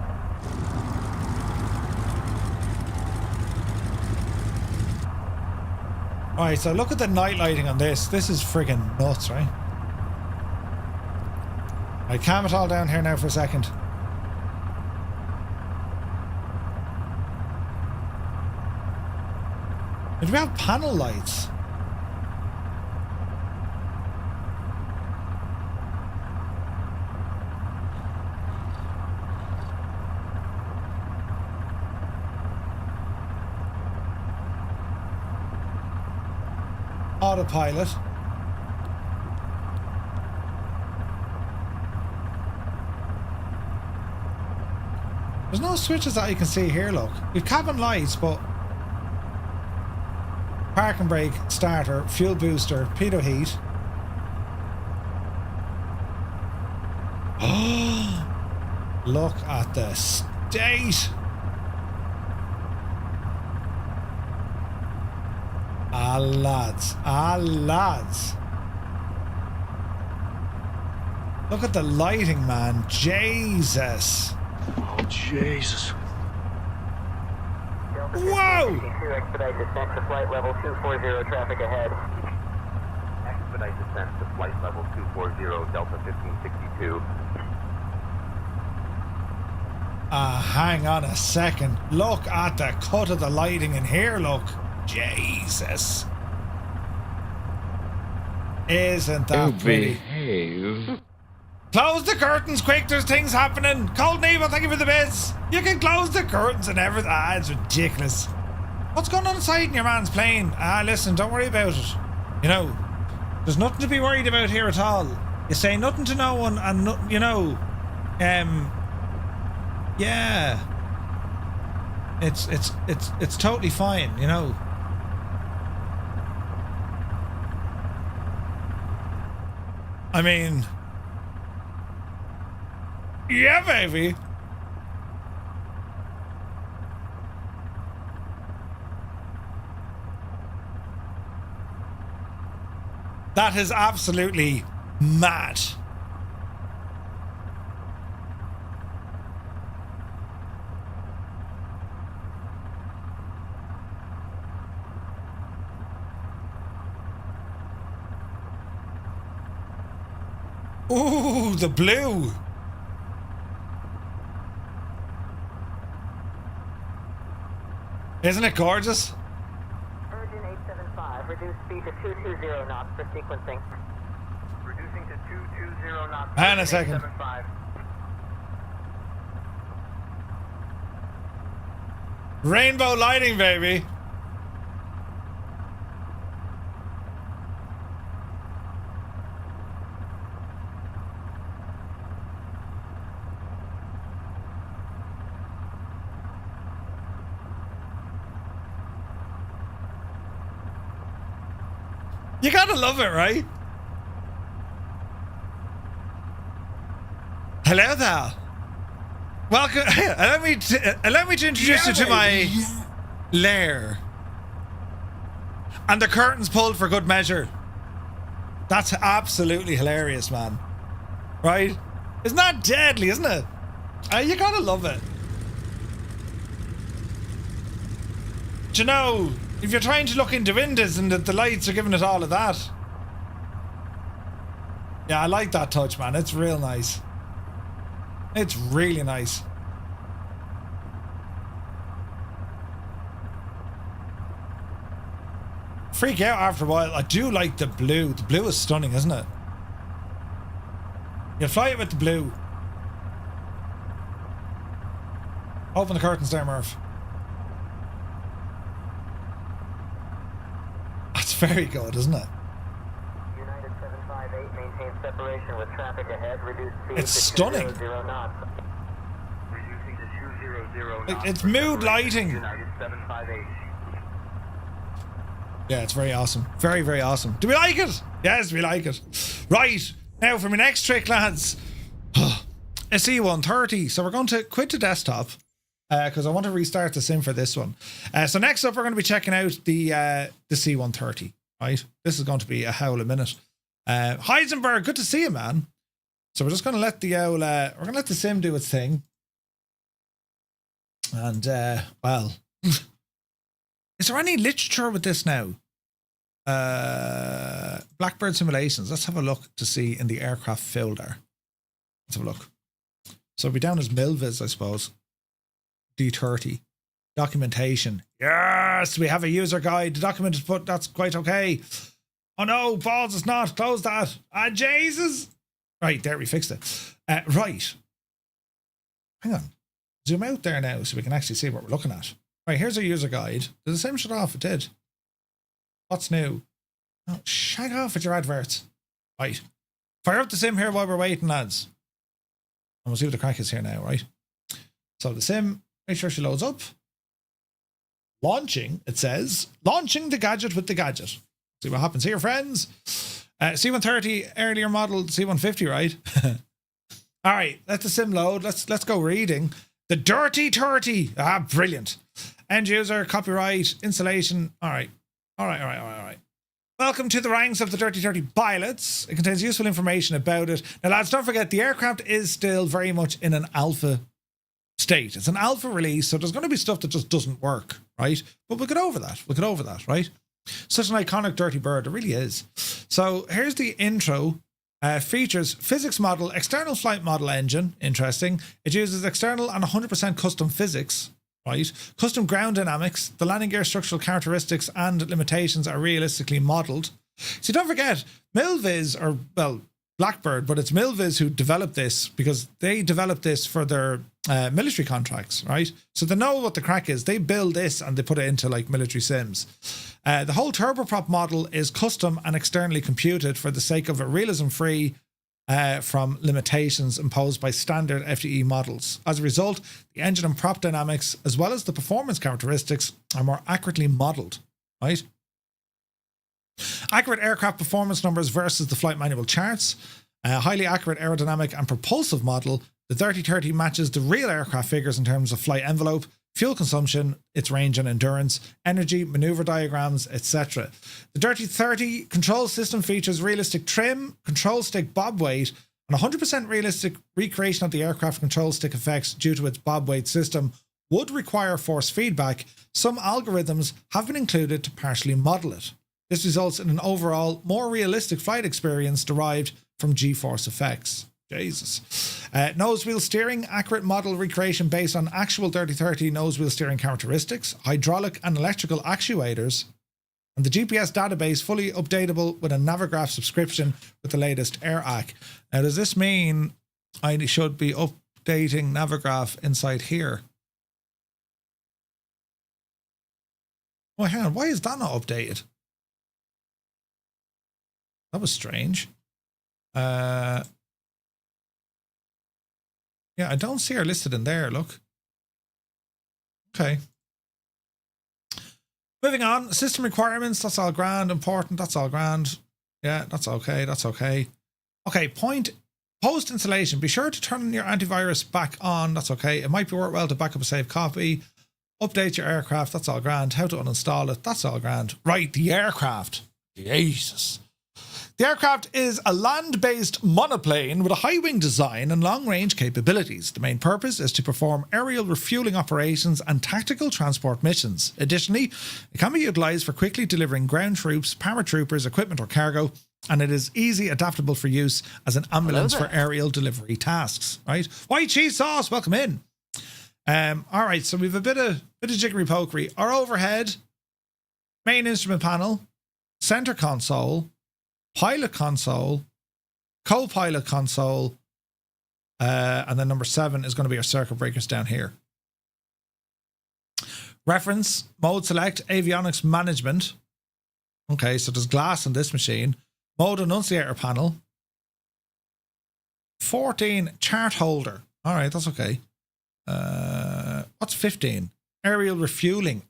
Alright, so look at the night lighting on this. This is friggin' nuts, right? Right, calm it all down here now for a second. Do we have panel lights? Autopilot. There's no switches that you can see here, look. We've cabin lights, but park and brake, starter, fuel booster, pitot heat. Look at the state. Ah, lads. Ah, lads. Look at the lighting, man. Jesus. Oh, Jesus. Whoa! Expedite descent to flight level 240, traffic ahead. Expedite descent to flight level 240, Delta 1562. Hang on a second. Look at the cut of the lighting in here, look. Jesus. Isn't that pretty? Behave. Close the curtains quick, there's things happening. Cold Nebo, thank you for the biz. You can close the curtains and everything. Ah, it's ridiculous. What's going on inside in your man's plane? Ah, listen, don't worry about it. You know, there's nothing to be worried about here at all. You say nothing to no one and, no, you know, yeah. It's totally fine, you know. I mean, yeah, baby. That is absolutely mad. Ooh, the blue. Isn't it gorgeous? Virgin 875, reduce speed to 220 knots for sequencing. Reducing to 220 knots. Hang on a second. 875. Rainbow lighting, baby. You gotta love it, right? Hello there. Welcome. Allow me to introduce you to my lair. And the curtains pulled for good measure. That's absolutely hilarious, man. Right? Isn't that deadly, isn't it? You gotta love it. Do you know, if you're trying to look into windows and the lights are giving it all of that. Yeah, I like that touch, man. It's real nice. It's really nice. Freak out after a while. I do like the blue. The blue is stunning, isn't it? You fly it with the blue. Open the curtains there, Murph. That's very good, isn't it? United 758, maintain separation with traffic ahead. Reduce speed It's to stunning. 200 knots. Reducing to 200 knots. It's mood lighting. United 758. Yeah, it's very awesome. Very, very awesome. Do we like it? Yes, we like it. Right. Now for my next trick, lads. A C130. So we're going to quit the desktop. because I want to restart the sim for this one. So next up, we're going to be checking out the C-130. Right, this is going to be a howl a minute. Heisenberg, good to see you, man. So we're just going to let the owl, we're going to let the sim do its thing. And well, is there any literature with this now? Blackbird Simulations. Let's have a look to see in the aircraft folder. Let's have a look. So it'll be down as MSFS, I suppose. D30. Documentation. Yes, we have a user guide. The document is put. That's quite okay. Oh no, balls, it's not. Close that. Ah, Jesus. Right, there, we fixed it. Right. Hang on. Zoom out there now so we can actually see what we're looking at. Right, here's our user guide. Did the sim shut off? It did. What's new? Oh, shag off with your adverts. Right. Fire up the sim here while we're waiting, lads. And we'll see what the crack is here now, right? So the sim, make sure she loads up. Launching, it says. Launching the gadget with the gadget. See what happens here, friends. C130, earlier model C150, right? All right, let the sim load. Let's go reading. The Dirty 30. Ah, brilliant. End user, copyright, installation. All right. Welcome to the ranks of the Dirty 30 pilots. It contains useful information about it. Now, lads, don't forget, the aircraft is still very much in an alpha state. It's an alpha release, so there's going to be stuff that just doesn't work, right? But we'll get over that. Right? Such an iconic dirty bird, it really is. So here's the intro. Features physics model, external flight model engine. Interesting. It uses external and 100% custom physics, right? Custom ground dynamics. The landing gear structural characteristics and limitations are realistically modeled. See, don't forget, MSFS, or well, Blackbird, but it's MSFS who developed this because they developed this for their military contracts, right? So they know what the crack is. They build this and they put it into like military sims. The whole turboprop model is custom and externally computed for the sake of it realism-free from limitations imposed by standard FTE models. As a result, the engine and prop dynamics, as well as the performance characteristics, are more accurately modeled, right? Accurate aircraft performance numbers versus the flight manual charts. Highly accurate aerodynamic and propulsive model. The 3030 matches the real aircraft figures in terms of flight envelope, fuel consumption, its range and endurance, energy, maneuver diagrams, etc. The Dirty 30 control system features realistic trim, control stick bob weight, and 100% realistic recreation of the aircraft control stick effects due to its bob weight system would require force feedback. Some algorithms have been included to partially model it. This results in an overall more realistic flight experience derived from G-force effects. Jesus. Nose wheel steering, accurate model recreation based on actual 3030 nose wheel steering characteristics, hydraulic and electrical actuators, and the GPS database fully updatable with a Navigraph subscription with the latest AirAC. Now, does this mean I should be updating Navigraph inside here? Oh, hang on. Why is that not updated? That was strange. Yeah, I don't see her listed in there, look. Okay. Moving on, system requirements, that's all grand. Important, that's all grand. Yeah, that's okay, that's okay. Okay, post installation, be sure to turn your antivirus back on, that's okay. It might be worthwhile to back up a saved copy. Update your aircraft, that's all grand. How to uninstall it, that's all grand. Right, the aircraft. Jesus. The aircraft is a land-based monoplane with a high-wing design and long-range capabilities. The main purpose is to perform aerial refueling operations and tactical transport missions. Additionally, it can be utilised for quickly delivering ground troops, paratroopers, equipment or cargo, and it is easy adaptable for use as an ambulance for aerial delivery tasks. Right? White cheese sauce, welcome in. All right, so we have a bit of jiggery pokery. Our overhead, main instrument panel, center console, pilot console, co-pilot console, and then number 7 is going to be our circuit breakers down here. Reference, mode select, avionics management. Okay, so there's glass on this machine. Mode annunciator panel. 14, chart holder. All right, that's okay. What's 15? Aerial refueling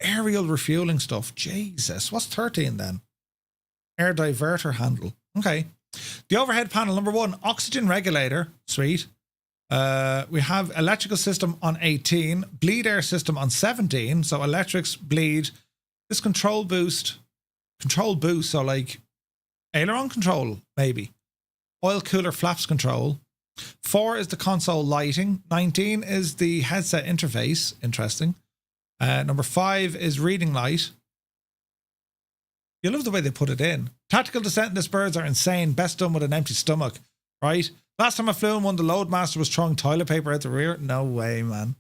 stuff. Jesus, what's 13 then? Air diverter handle. Okay. The overhead panel, number 1, oxygen regulator. Sweet. We have electrical system on 18, bleed air system on 17. So electrics, bleed, this control boost, so like aileron control, maybe. Oil cooler flaps control. 4 is the console lighting. 19 is the headset interface. Interesting. Number 5 is reading light. You love the way they put it in. Tactical descent in this birds are insane. Best done with an empty stomach, right? Last time I flew in one, the loadmaster was throwing toilet paper out the rear. No way, man.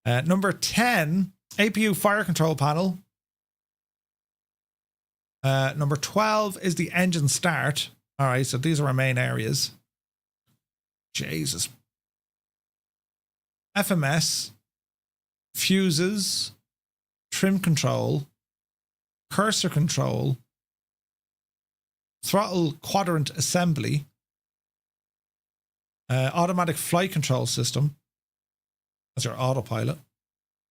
Number 10, APU fire control panel. Number 12 is the engine start. All right, so these are our main areas. Jesus. FMS, fuses, trim control, cursor control, throttle quadrant assembly, automatic flight control system. That's your autopilot.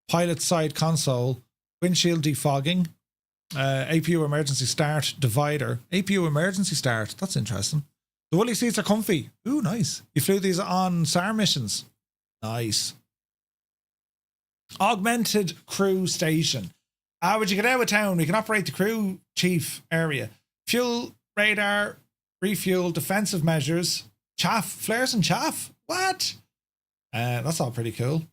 Pilot side console, windshield defogging, APU emergency start, divider. APU emergency start, that's interesting. The woolly seats are comfy. Ooh, nice. You flew these on SAR missions. Nice. Augmented crew station. When you get out of town, we can operate the crew chief area. Fuel, radar, refuel, defensive measures, chaff, flares and chaff. What? That's all pretty cool.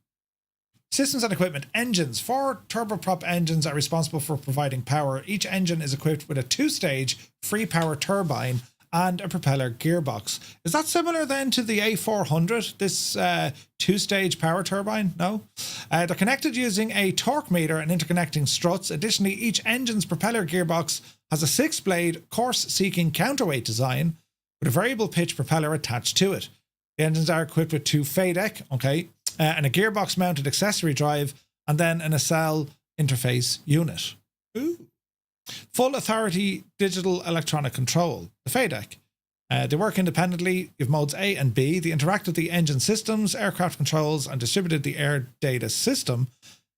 Systems and equipment. Engines. 4 turboprop engines are responsible for providing power. Each engine is equipped with a 2-stage free power turbine and a propeller gearbox. Is that similar then to the A400, this 2-stage power turbine? No? They're connected using a torque meter and interconnecting struts. Additionally, each engine's propeller gearbox has a 6-blade course-seeking counterweight design with a variable pitch propeller attached to it. The engines are equipped with 2 FADEC, okay, and a gearbox-mounted accessory drive, and then an nacelle interface unit. Ooh. Full authority digital electronic control, the FADEC. They work independently. You have modes A and B. They interact with the engine systems, aircraft controls, and distributed the air data system.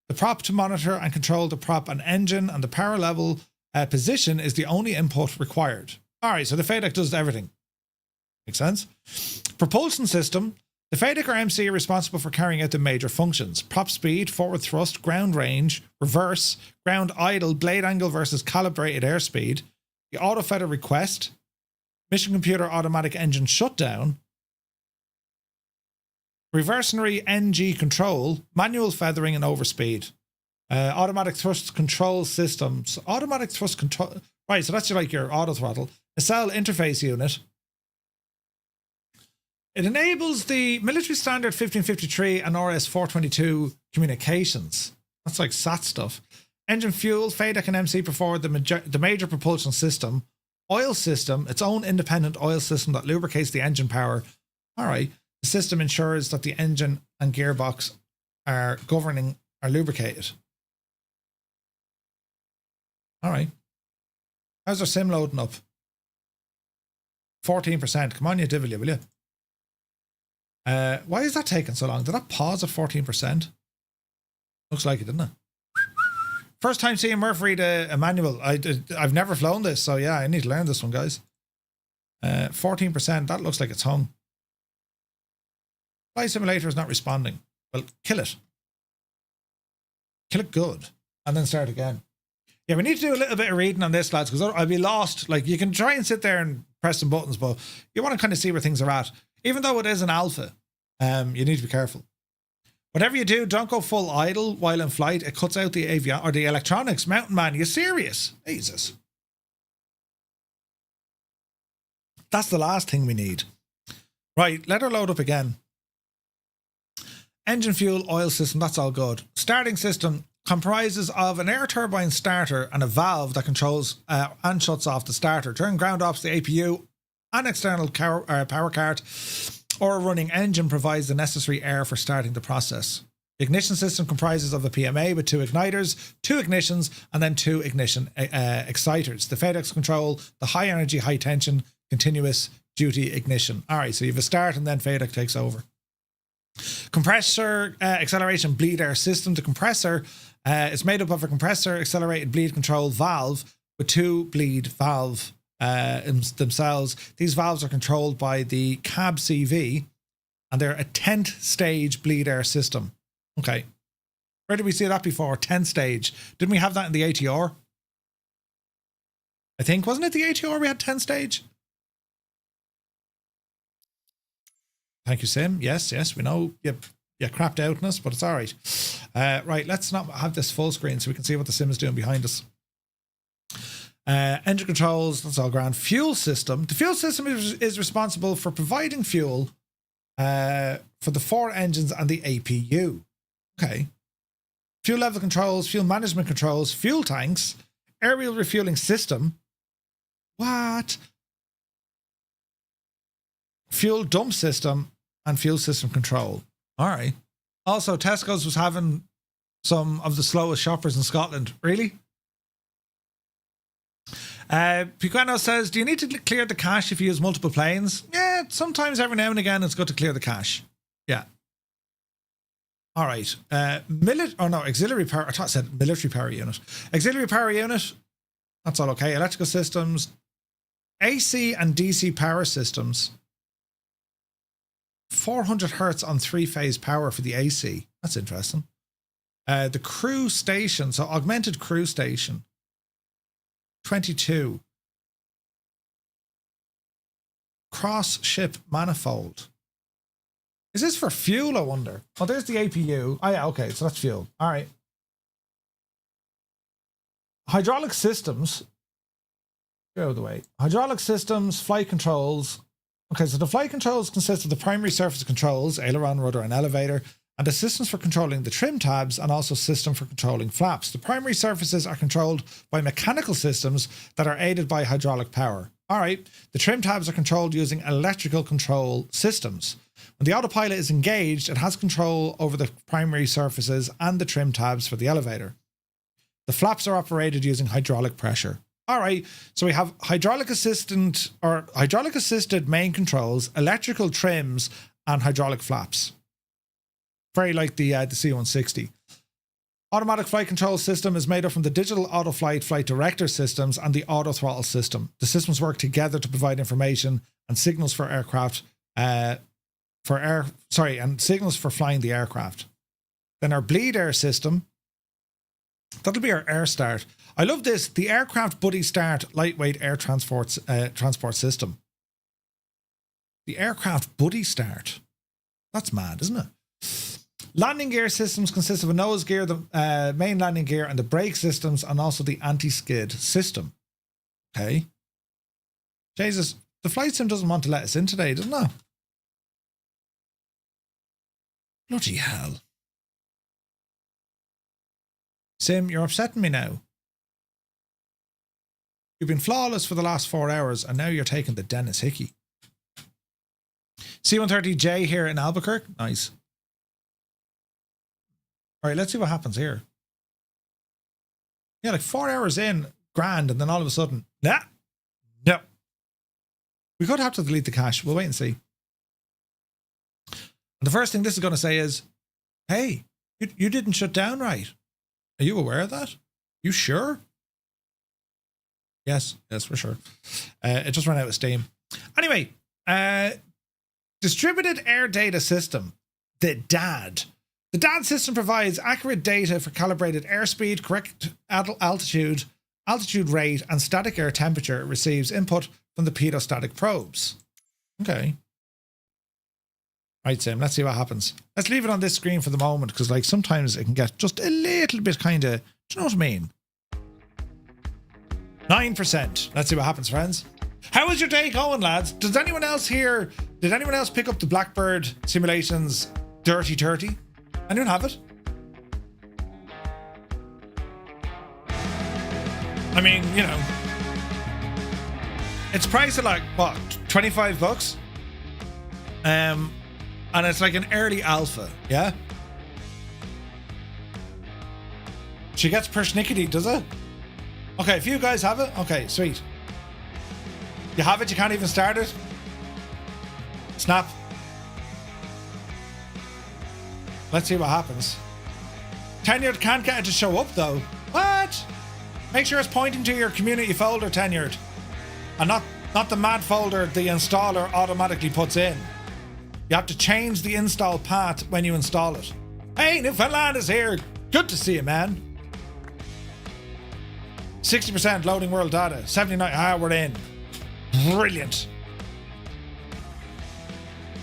The prop to monitor and control the prop and engine, and the power level position is the only input required. All right, so the FADEC does everything. Makes sense? Propulsion system. The FADEC or MC are responsible for carrying out the major functions: prop speed, forward thrust, ground range, reverse, ground idle, blade angle versus calibrated airspeed, the auto feather request, mission computer automatic engine shutdown, reversionary NG control, manual feathering and overspeed, automatic thrust control systems, automatic thrust control. Right, so that's like your auto throttle. Nacelle interface unit. It enables the military standard 1553 and RS 422 communications. That's like SAT stuff. Engine fuel, FADEC and MC perform the major propulsion system. Oil system, its own independent oil system that lubricates the engine power. All right. The system ensures that the engine and gearbox are lubricated. All right. How's our sim loading up? 14%. Come on, you divil, will you? Why is that taking so long? Did that pause at 14%? Looks like it, didn't it? First time seeing Murph read a manual. I've never flown this, so yeah, I need to learn this one, guys. 14%, that looks like it's hung. Flight simulator is not responding. Well, kill it. Kill it good. And then start again. Yeah, we need to do a little bit of reading on this, lads, because I'll be lost. Like, you can try and sit there and press some buttons, but you want to kind of see where things are at. Even though it is an alpha, you need to be careful. Whatever you do, don't go full idle while in flight. It cuts out the avion or the electronics. Mountain man, you serious? Jesus. That's the last thing we need. Right, let her load up again. Engine fuel, oil system, that's all good. Starting system comprises of an air turbine starter and a valve that controls and shuts off the starter. During ground ops, the APU, an external power cart or a running engine provides the necessary air for starting the process. The ignition system comprises of a PMA with 2 igniters, 2 ignitions, and then 2 ignition exciters. The FADEC control the high energy, high tension, continuous duty ignition. All right, so you have a start and then FADEC takes over. Compressor acceleration bleed air system. The compressor is made up of a compressor accelerated bleed control valve with 2 bleed valve themselves. These valves are controlled by the cab CV. And they're a 10th stage bleed air system. Okay. Where did we see that before? 10th stage. Didn't we have that in the ATR? I think, wasn't it the ATR we had 10th stage? Thank you, Sim. Yes, we know you crapped out on us, but it's all right. Right, let's not have this full screen so we can see what the Sim is doing behind us. Engine controls, that's all grand. Fuel system. The fuel system is responsible for providing fuel for the 4 engines and the APU. Okay. Fuel level controls, fuel management controls, fuel tanks, aerial refueling system. What? Fuel dump system and fuel system control. All right. Also, Tesco's was having some of the slowest shoppers in Scotland. Really? Piqueno says, do you need to clear the cache if you use multiple planes? Yeah, sometimes every now and again it's good to clear the cache. Yeah. All right. Auxiliary power. I thought I said military power unit. Auxiliary power unit. That's all okay. Electrical systems. AC and DC power systems. 400 hertz on 3-phase power for the AC. That's interesting. The crew station. So augmented crew station. 22. Cross ship manifold. Is this for fuel, I wonder? Oh, there's the APU. Oh, yeah, okay, so that's fuel. All right. Hydraulic systems. Get out of the way. Hydraulic systems, flight controls. Okay, so the flight controls consist of the primary surface controls, aileron, rudder, and elevator, and the systems for controlling the trim tabs, and also system for controlling flaps. The primary surfaces are controlled by mechanical systems that are aided by hydraulic power. All right, the trim tabs are controlled using electrical control systems. When the autopilot is engaged, it has control over the primary surfaces and the trim tabs for the elevator. The flaps are operated using hydraulic pressure. All right, so we have hydraulic assisted main controls, electrical trims, and hydraulic flaps. Very like the C160. Automatic flight control system is made up from the digital auto flight director systems and the auto throttle system. The systems work together to provide information and signals for aircraft, and signals for flying the aircraft. Then our bleed air system. That'll be our air start. I love this. The aircraft buddy start lightweight air transport system. The aircraft buddy start. That's mad, isn't it? Landing gear systems consist of a nose gear, the main landing gear, and the brake systems, and also the anti-skid system. Okay. Jesus, the flight sim doesn't want to let us in today, doesn't it? Bloody hell. Sim, you're upsetting me now. You've been flawless for the last 4 hours, and now you're taking the Dennis Hickey. C130J here in Albuquerque. Nice. All right, let's see what happens here. Yeah, like 4 hours in, grand, and then all of a sudden, no. We could have to delete the cache. We'll wait and see. And the first thing this is going to say is, hey, you didn't shut down right. Are you aware of that? You sure? Yes, we're sure. It just ran out of steam. Anyway, Distributed Air Data System, the DAD. The DAD system provides accurate data for calibrated airspeed, correct altitude rate, and static air temperature. It receives input from the pedostatic probes. Okay. Right, Sim, let's see what happens. Let's leave it on this screen for the moment, because like sometimes it can get just a little bit kind of, do you know what I mean? 9%. Let's see what happens, friends. How is your day going, lads? Did anyone else pick up the Blackbird Simulations D30? Anyone have it? I mean, you know, it's priced at like, what, $25? And it's like an early alpha, yeah? She gets persnickety, does it? Okay, if you guys have it, okay, sweet. You have it, you can't even start it? Snap. Let's see what happens. Tenured can't get it to show up though. What? Make sure it's pointing to your community folder, Tenured. And not the mad folder the installer automatically puts in. You have to change the install path when you install it. Hey, Newfoundland is here. Good to see you, man. 60% loading world data. 79. Ah, we're in. Brilliant.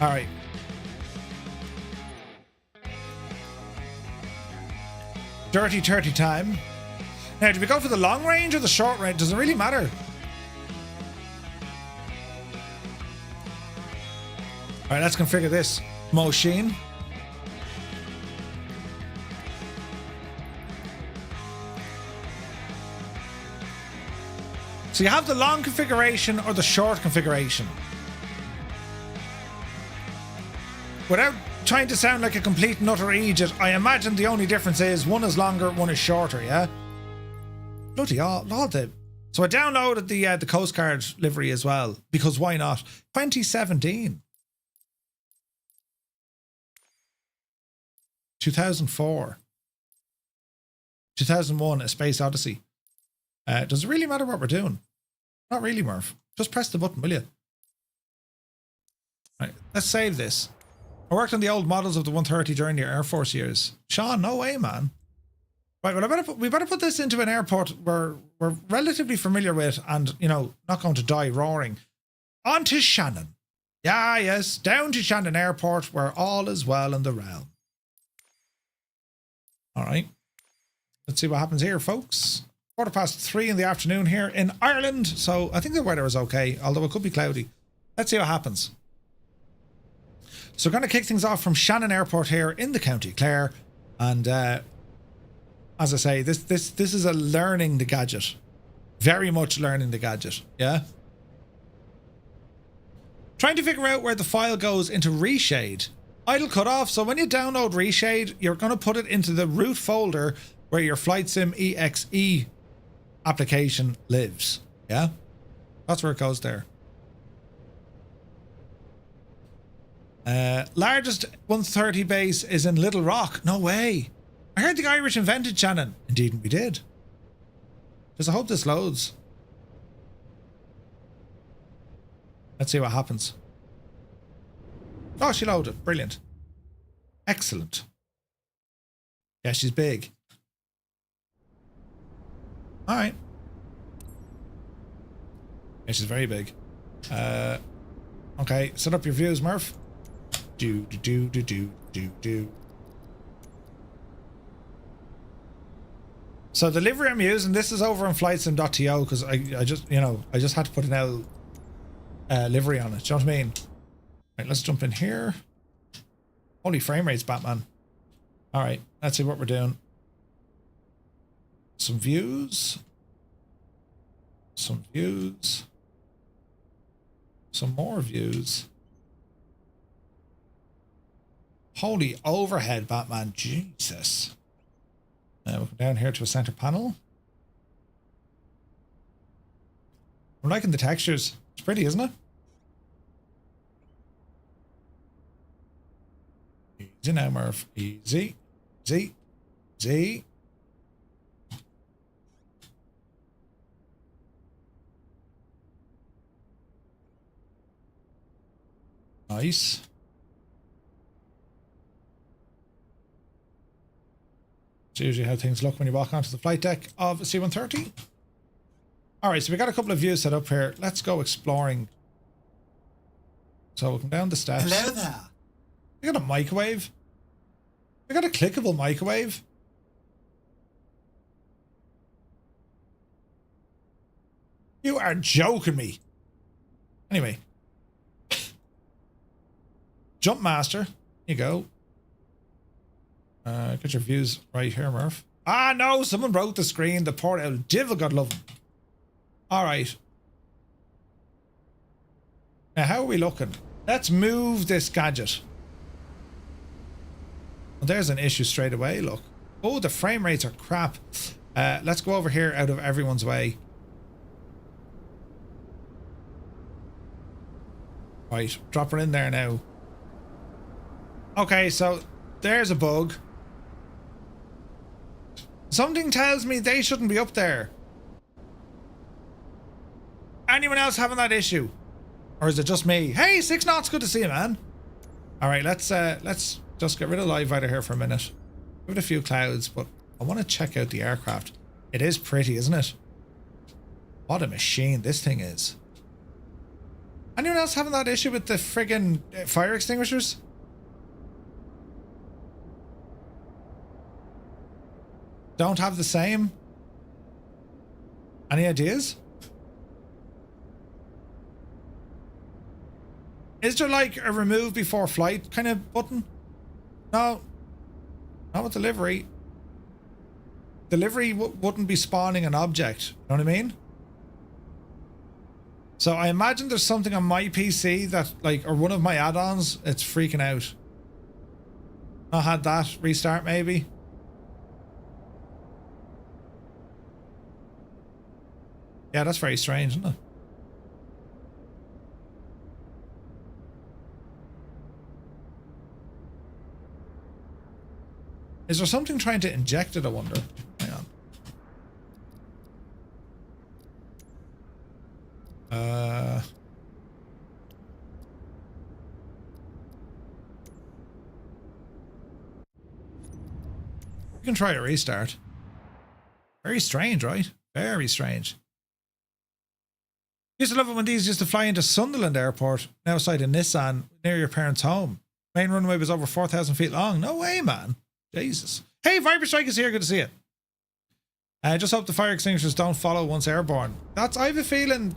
All right. Dirty 30 time. Now, do we go for the long range or the short range? Does it really matter? All right, let's configure this machine. So you have the long configuration or the short configuration. Without trying to sound like a complete and utter idiot, I imagine the only difference is one is longer, one is shorter, yeah? Bloody all the... So I downloaded the Coast Guard livery as well, because why not? 2017. 2004. 2001, A Space Odyssey. Does it really matter what we're doing? Not really, Murph. Just press the button, will you? Right, let's save this. I worked on the old models of the 130 during the Air Force years. Sean, no way, man. Right, well, we better put this into an airport we're relatively familiar with and, you know, not going to die roaring. On to Shannon. Yeah, yes, down to Shannon Airport where all is well in the realm. All right. Let's see what happens here, folks. 3:15 in the afternoon here in Ireland. So I think the weather is okay, although it could be cloudy. Let's see what happens. So we're going to kick things off from Shannon Airport here in the County Clare. And as I say, this is a learning the gadget. Very much learning the gadget. Yeah. Trying to figure out where the file goes into Reshade. Idle cutoff. So when you download Reshade, you're going to put it into the root folder where your Flight Sim EXE application lives. Yeah. That's where it goes there. Largest 130 base is in Little Rock. No way. I heard the Irish invented Shannon. Indeed, we did. Just I hope this loads. Let's see what happens. Oh, she loaded. Brilliant. Excellent. Yeah, she's big. All right. Yeah, she's very big. Okay, set up your views, Murph. Do. So the livery I'm using, this is over on flightsim.to because I just, you know, I just had to put an L livery on it. Do you know what I mean? Right, let's jump in here. Holy frame rates, Batman. All right, let's see what we're doing. Some views. Some views. Some more views. Holy overhead, Batman. Jesus. We'll go down here to a center panel. I'm liking the textures. It's pretty, isn't it? Easy now, Murph. Easy. Z. Z. Nice. It's usually how things look when you walk onto the flight deck of a C-130. All right, so we got a couple of views set up here. Let's go exploring. So we'll come down the steps. Hello there. We got a microwave. We got a clickable microwave. You are joking me. Anyway. Jump master. Here you go. Get your views right here, Murph. Ah, no, someone broke the screen. The poor old devil, God love him. All right. Now, how are we looking? Let's move this gadget. Well, there's an issue straight away, look. Oh, the frame rates are crap. Let's go over here out of everyone's way. Right, drop her in there now. Okay, so there's a bug. Something tells me they shouldn't be up there. Anyone else having that issue? Or is it just me? Hey, 6 knots, good to see you, man. All right, let's just get rid of live out here for a minute. Give it a few clouds, but I want to check out the aircraft. It is pretty, isn't it? What a machine this thing is. Anyone else having that issue with the friggin' fire extinguishers? Don't have the same? Any ideas? Is there like a remove before flight kind of button? No. Not with delivery. Delivery wouldn't be spawning an object. You know what I mean? So I imagine there's something on my PC that like, or one of my add-ons, it's freaking out. Not had that restart maybe. Yeah, that's very strange, isn't it? Is there something trying to inject it, I wonder? Hang on. We can try a restart. Very strange, right? Very strange. Used to love it when these used to fly into Sunderland Airport, now outside of Nissan, near your parents' home. Main runway was over 4,000 feet long. No way, man. Jesus. Hey, Viper Strike is here. Good to see you. I just hope the fire extinguishers don't follow once airborne. I have a feeling.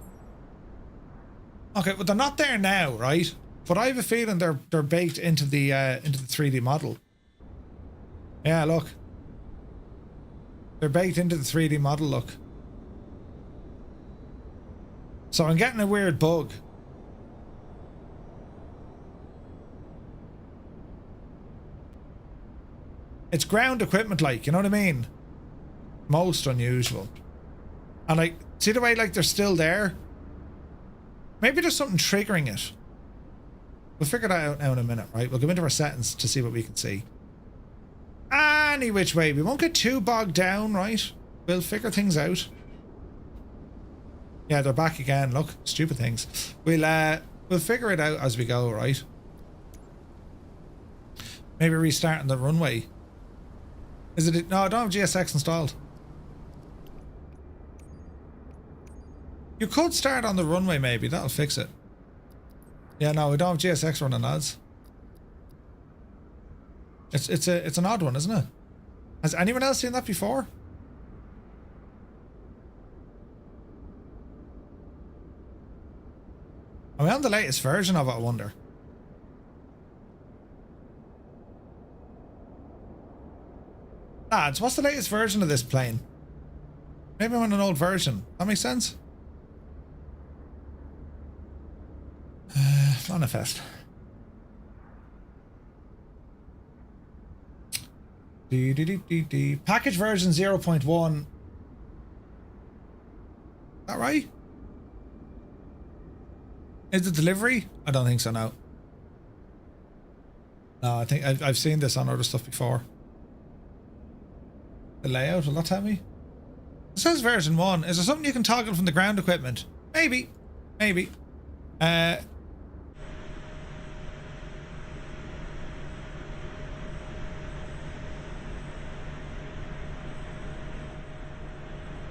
Okay, well they're not there now, right? But I have a feeling they're baked into the 3D model. Yeah, look. They're baked into the 3D model. Look. So I'm getting a weird bug. It's ground equipment, like, you know what I mean? Most unusual. And like, see the way like they're still there? Maybe there's something triggering it. We'll figure that out now in a minute, right? We'll go into our settings to see what we can see. Any which way, we won't get too bogged down, right? We'll figure things out. Yeah, they're back again. Look, stupid things. We'll figure it out as we go, right? Maybe restarting the runway. Is it? No, I don't have GSX installed. You could start on the runway, maybe. That'll fix it. Yeah, no, we don't have GSX running, lads. It's an odd one, isn't it? Has anyone else seen that before? Are we on the latest version of it, I wonder? Lads, what's the latest version of this plane? Maybe I'm on an old version. That makes sense? Manifest. Package version 0.1. Is that right? Is it delivery? I don't think so, no. No, I think I've seen this on other stuff before. The layout, will that tell me? It says version 1. Is there something you can toggle from the ground equipment? Maybe. Maybe.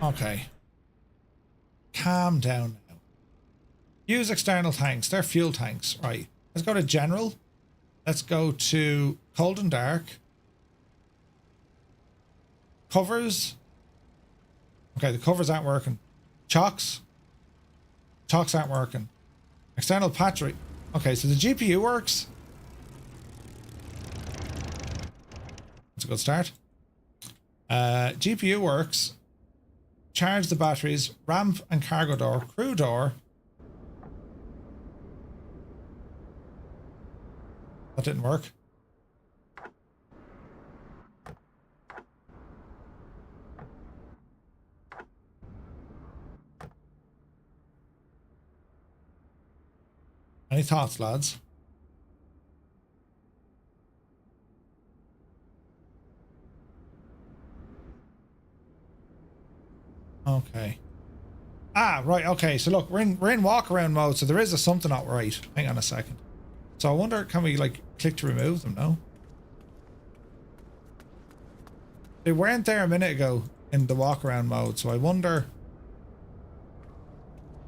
Okay. Calm down now. Use external tanks. They're fuel tanks. Right. Let's go to general. Let's go to cold and dark. Covers. Okay, the covers aren't working. Chocks. Chocks aren't working. External battery. Okay, so the GPU works. That's a good start. GPU works. Charge the batteries. Ramp and cargo door. Crew door. That didn't work. Any thoughts, lads? Okay. Ah, right. Okay. So look, we're in walk around mode. So there is something not right. Hang on a second. So I wonder, can we like click to remove them? No. They weren't there a minute ago in the walk around mode, so I wonder,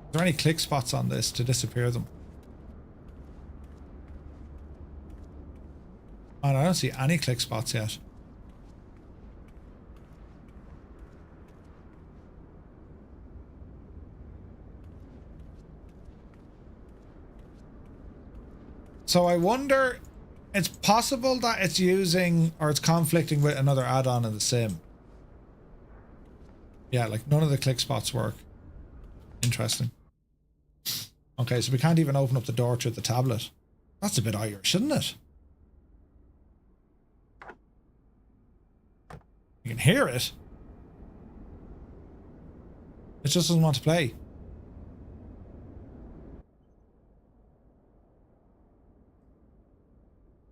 is there any click spots on this to disappear them? And I don't see any click spots yet. So I wonder, it's possible that it's using or it's conflicting with another add-on in the sim. Yeah, like none of the click spots work. Interesting. Okay, so we can't even open up the door through the tablet. That's a bit Irish, isn't it? You can hear it. It just doesn't want to play.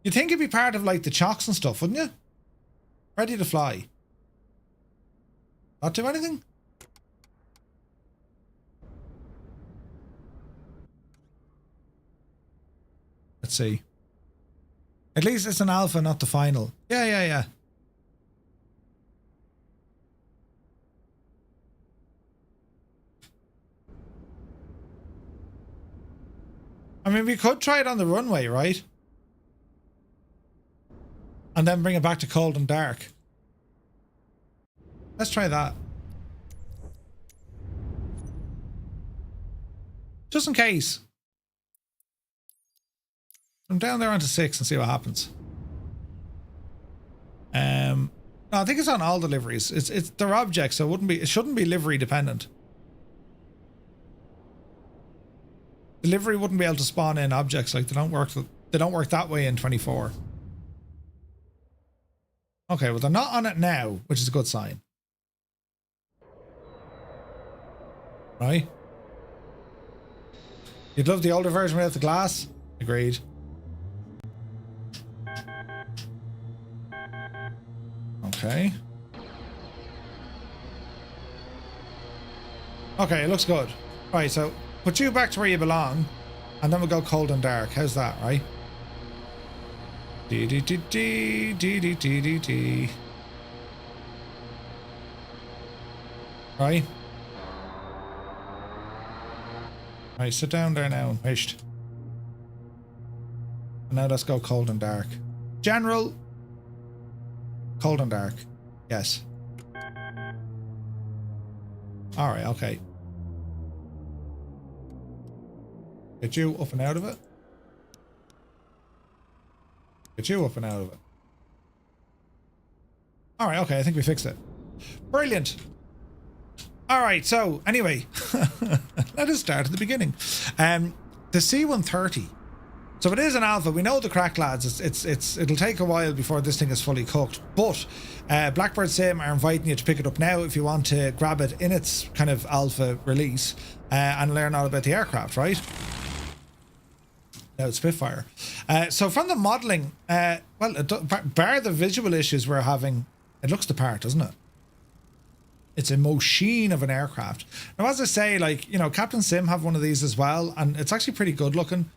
You'd think it'd be part of like the chocks and stuff, wouldn't you? Ready to fly. Not do anything? Let's see. At least it's an alpha, not the final. Yeah. I mean, we could try it on the runway, right? And then bring it back to cold and dark. Let's try that. Just in case. I'm down there onto 6 and see what happens. No, I think it's on all deliveries. It's their objects, so it shouldn't be livery dependent. Delivery wouldn't be able to spawn in objects, like they don't work that way in 24. Okay, well they're not on it now, which is a good sign. Right? You'd love the older version without the glass? Agreed. Okay. Okay, it looks good. Right, so put you back to where you belong, and then we'll go cold and dark. How's that, right? D. Right? Right, sit down there now and wished. And now let's go cold and dark. General. Cold and dark. Yes. Alright, okay. Get you up and out of it. Get you up and out of it. Alright, okay, I think we fixed it. Brilliant. Alright, so anyway, let us start at the beginning. The C-130. So it is an alpha. We know the crack, lads. It'll take a while before this thing is fully cooked. But Blackbird Sim are inviting you to pick it up now if you want to grab it in its kind of alpha release and learn all about the aircraft, right? Now it's Spitfire. So from the modelling, well, bar the visual issues we're having, it looks the part, doesn't it? It's a machine of an aircraft. Now, as I say, like, you know, Captain Sim have one of these as well, and it's actually pretty good looking.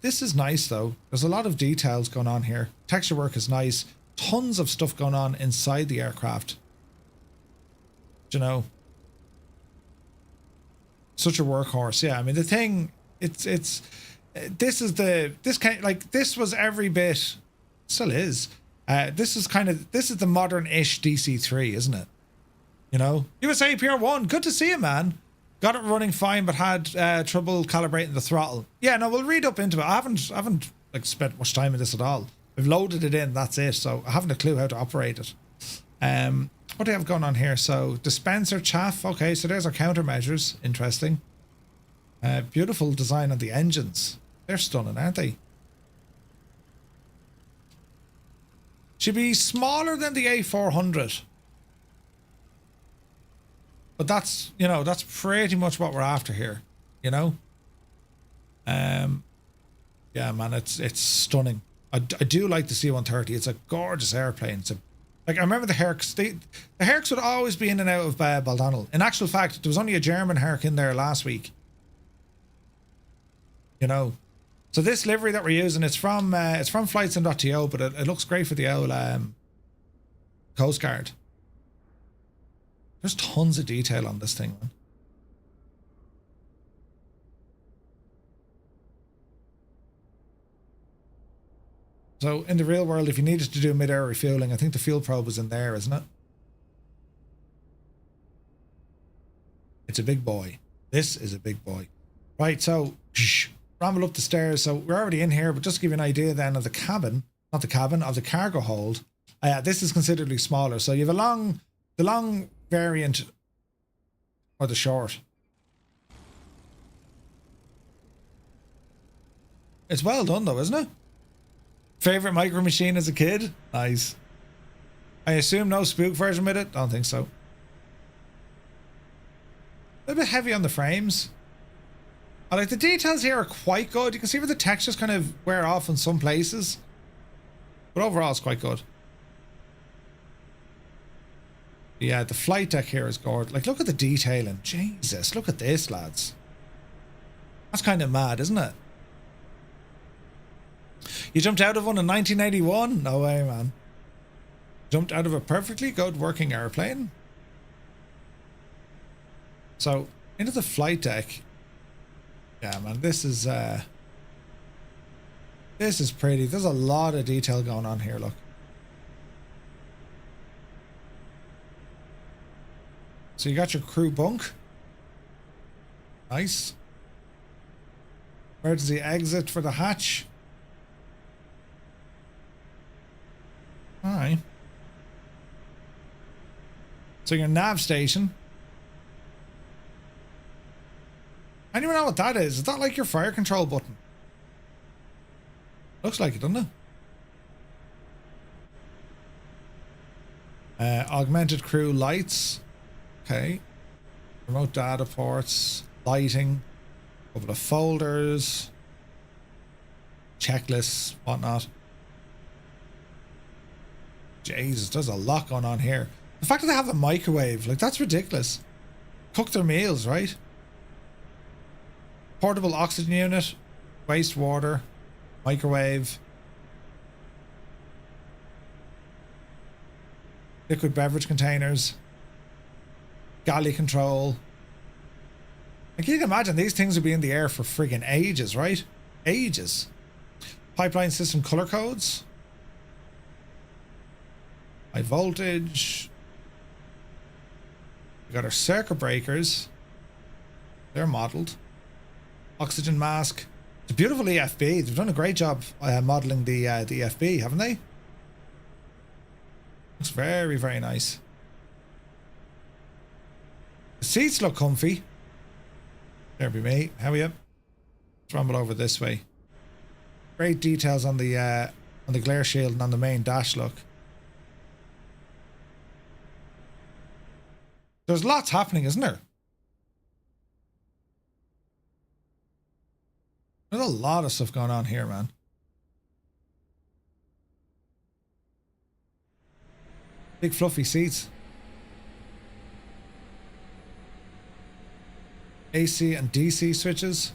This is nice though. There's a lot of details going on here. Texture work is nice. Tons of stuff going on inside the aircraft. You know, such a workhorse. Yeah, I mean the thing. This was every bit. Still is. This is the modern-ish DC3, isn't it? You know, USA PR1. Good to see you, man. Got it running fine, but had trouble calibrating the throttle. Yeah, no, we'll read up into it. I haven't like spent much time in this at all. We've loaded it in, that's it. So I haven't a clue how to operate it. What do you have going on here? So dispenser chaff. Okay, so there's our countermeasures. Interesting. Beautiful design on the engines. They're stunning, aren't they? Should be smaller than the A400. But that's, you know, that's pretty much what we're after here, you know? Yeah, man, it's stunning. I do like the C-130. It's a gorgeous airplane. It's like, I remember the Hercs. The Hercs would always be in and out of Baldonnel. In actual fact, there was only a German Herc in there last week. You know? So this livery that we're using, it's from flightsim.to, but it looks great for the old Coast Guard. There's tons of detail on this thing, man. So in the real world, if you needed to do mid-air refueling, I think the fuel probe is in there, isn't it? It's a big boy. This is a big boy. Right, so ramble up the stairs. So we're already in here, but just to give you an idea then of the cabin, not the cabin, of the cargo hold. This is considerably smaller. So you have the long variant, or the short. It's well done though, isn't it? Favorite micro machine as a kid? Nice. I assume no spook version with it? Don't think so. A bit heavy on the frames. I like the details here are quite good. You can see where the textures kind of wear off in some places. But overall it's quite good. Yeah, the flight deck here is gorgeous. Like, look at the detailing. Jesus, look at this, lads. That's kind of mad, isn't it? You jumped out of one in 1981? No way, man. Jumped out of a perfectly good working airplane. So, into the flight deck. Yeah, man, this is pretty. There's a lot of detail going on here, look. So you got your crew bunk. Nice. Emergency exit for the hatch. Alright. So your nav station. Anyone know what that is? Is that like your fire control button? Looks like it, doesn't it? Augmented crew lights. Okay. Remote data ports. Lighting. A couple of folders. Checklists. Whatnot. Jesus, there's a lot going on here. The fact that they have a microwave, like, that's ridiculous. Cook their meals, right? Portable oxygen unit, wastewater, microwave, liquid beverage containers, galley control. Like, you can imagine these things would be in the air for friggin' ages, right? Ages. Pipeline system color codes. High voltage. We got our circuit breakers. They're modeled. Oxygen mask. It's a beautiful EFB. They've done a great job modeling the EFB, haven't they? Looks very, very nice. The seats look comfy. There be me. How are you? Let's rumble over this way. Great details on the glare shield and on the main dash, look. There's lots happening, isn't there? There's a lot of stuff going on here, man. Big fluffy seats. AC and DC switches.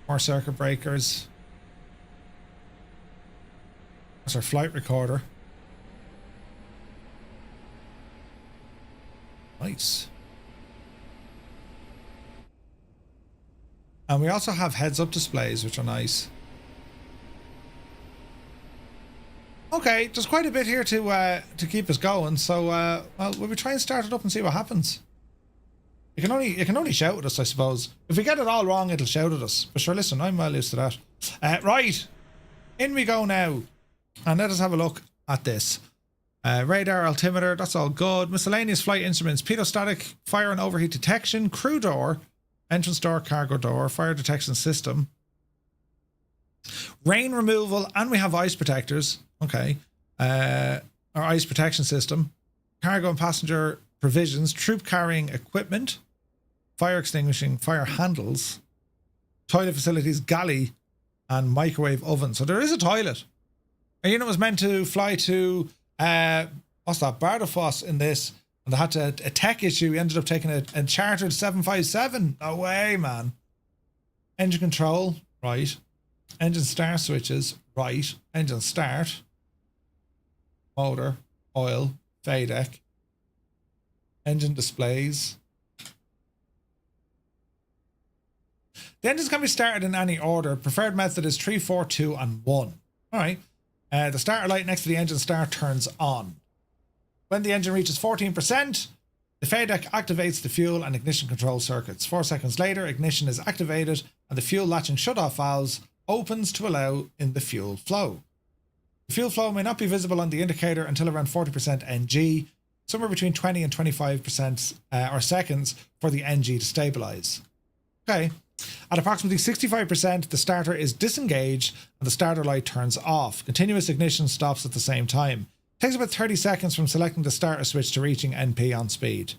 More circuit breakers. That's our flight recorder. Nice. And we also have heads-up displays, which are nice. Okay, there's quite a bit here to keep us going. So, well, we'll try and start it up and see what happens. It can only shout at us, I suppose. If we get it all wrong, it'll shout at us. But sure, listen, I'm well used to that. Right, in we go now, and let us have a look at this. Radar, altimeter, that's all good. Miscellaneous flight instruments, pitot-static, fire and overheat detection, crew door, entrance door, cargo door, fire detection system, rain removal, and we have ice protectors. Okay. Our ice protection system, cargo and passenger provisions, troop carrying equipment, fire extinguishing, fire handles, toilet facilities, galley, and microwave oven. So there is a toilet. A unit was meant to fly to what's that, Bardufoss in this, and they had a tech issue. We ended up taking a chartered 757. No way, man. Engine control, right. Engine start switches, right. Engine start. Motor, oil, FADEC. Engine displays. The engines can be started in any order. Preferred method is 3, 4, 2, and 1. All right. The starter light next to the engine start turns on. When the engine reaches 14%, the FADEC activates the fuel and ignition control circuits. 4 seconds later, ignition is activated and the fuel latching shutoff valves opens to allow in the fuel flow. The fuel flow may not be visible on the indicator until around 40% NG, somewhere between 20 and 25% or seconds for the NG to stabilize. Okay. At approximately 65%, the starter is disengaged and the starter light turns off. Continuous ignition stops at the same time. It takes about 30 seconds from selecting the starter switch to reaching NP on speed.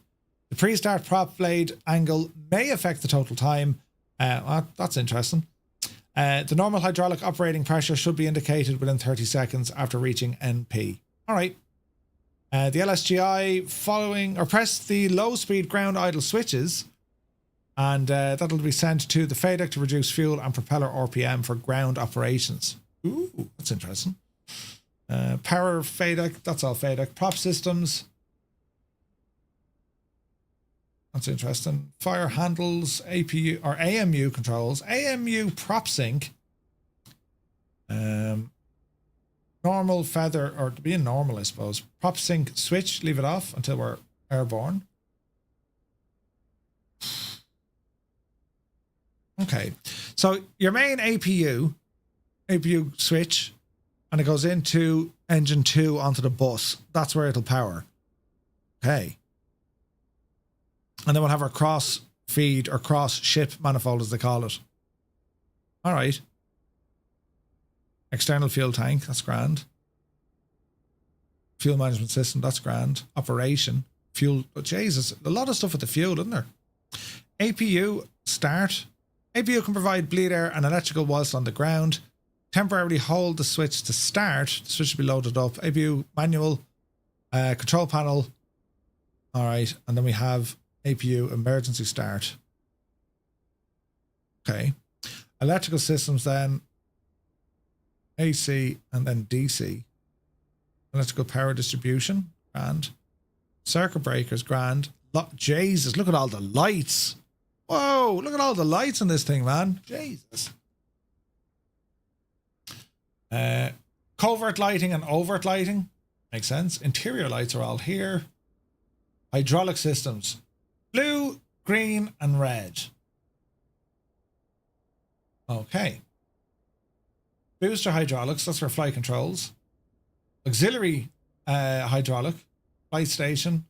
The pre-start prop blade angle may affect the total time. Well, that's interesting. The normal hydraulic operating pressure should be indicated within 30 seconds after reaching NP. All right. The LSGI following or press the low speed ground idle switches, and that'll be sent to the FADEC to reduce fuel and propeller RPM for ground operations. Ooh, that's interesting. Power FADEC, that's all FADEC. Prop systems. That's interesting. Fire handles, APU or AMU controls. AMU prop sync. Normal feather, or to be in normal, I suppose. Prop sync switch, leave it off until we're airborne. Okay, so your main APU switch, and it goes into engine 2 onto the bus. That's where it'll power. Okay. And then we'll have our cross feed or cross ship manifold, as they call it. All right. External fuel tank, that's grand. Fuel management system, that's grand. Operation, fuel, oh, Jesus, a lot of stuff with the fuel, isn't there? APU start. APU can provide bleed air and electrical whilst on the ground. Temporarily hold the switch to start. The switch will be loaded up. APU manual, control panel. All right. And then we have APU emergency start. Okay. Electrical systems then. AC and then DC. Electrical power distribution. Grand. Circuit breakers. Grand. Jesus, look at all the lights. Whoa, look at all the lights on this thing, man. Jesus. Covert lighting and overt lighting. Makes sense. Interior lights are all here. Hydraulic systems. Blue, green, and red. Okay. Booster hydraulics, that's for flight controls. Auxiliary hydraulic, flight station.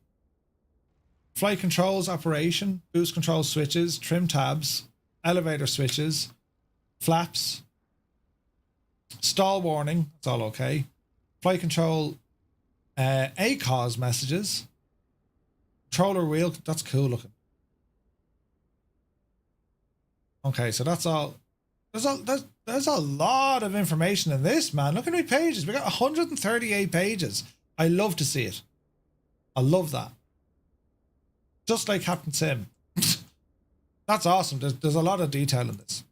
Flight controls operation, boost control switches, trim tabs, elevator switches, flaps, stall warning, that's all okay. Flight control, ACOS messages, controller wheel, that's cool looking. Okay, so that's all. There's a lot of information in this, man. Look at my pages. We got 138 pages. I love to see it. I love that. Just like Captain Sim. That's awesome. There's a lot of detail in this.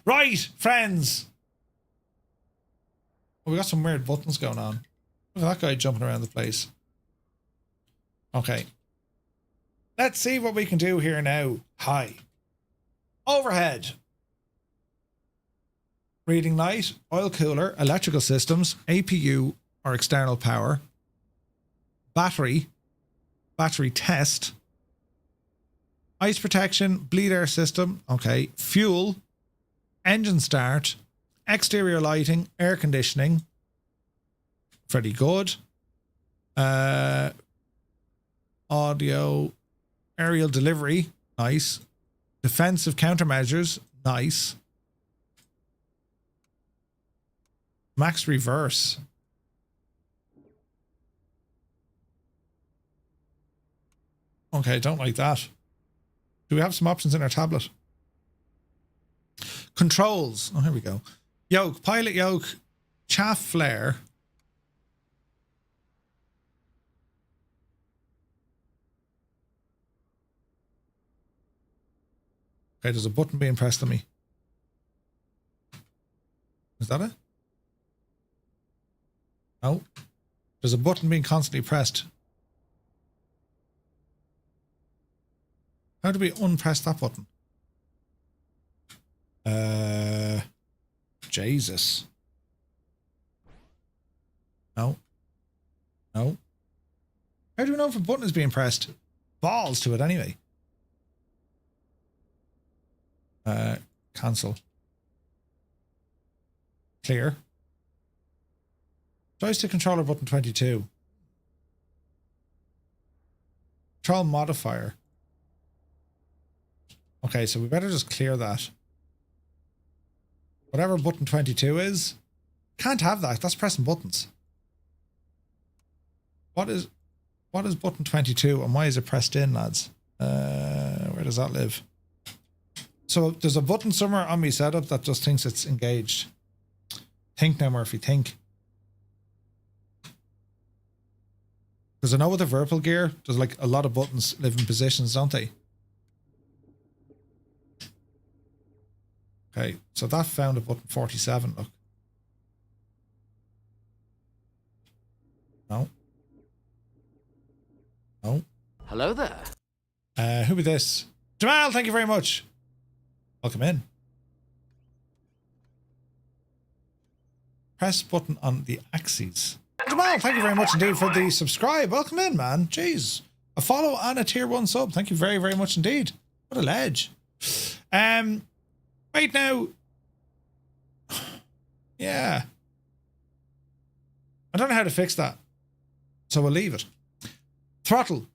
Right, friends. Oh, we got some weird buttons going on. Look at that guy jumping around the place. Okay. Let's see what we can do here now. Hi. Overhead. Reading light, oil cooler, electrical systems, APU or external power, battery test, ice protection, bleed air system, okay, fuel, engine start, exterior lighting, air conditioning, pretty good, audio, aerial delivery, nice, defensive countermeasures, nice, max reverse. Okay, don't like that. Do we have some options in our tablet? Controls. Oh, here we go. Yoke, pilot yoke, chaff flare. Okay, there's a button being pressed on me. Is that it? No. There's a button being constantly pressed. How do we unpress that button? Jesus. No. No. How do we know if a button is being pressed? Balls to it anyway. Cancel. Clear. Joystick controller button 22. Control modifier. Okay, so we better just clear that. Whatever button 22 is, can't have that. That's pressing buttons. What is button 22 and why is it pressed in, lads? Where does that live? So there's a button somewhere on my setup that just thinks it's engaged. Think now, Murphy, think. Because I know with the vertical gear, there's like a lot of buttons live in positions, don't they? Okay, so that found a button 47, look. No. No. Hello there. Who be this? Jamal, thank you very much. Welcome in. Press button on the axes. Jamal, thank you very much indeed for the subscribe. Welcome in, man. Jeez. A follow and a tier 1 sub. Thank you very, very much indeed. What a ledge. Right now. Yeah. I don't know how to fix that. So we'll leave it. Throttle.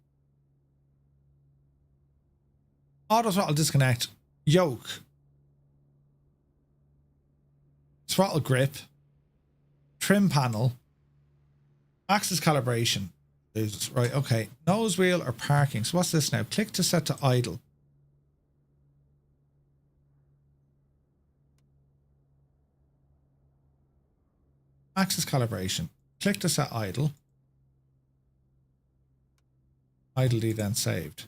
Auto throttle disconnect. Yoke. Throttle grip. Trim panel. Axis calibration. Right, okay. Nose wheel or parking. So what's this now? Click to set to idle. Axis calibration. Click to set idle. Idle D then saved.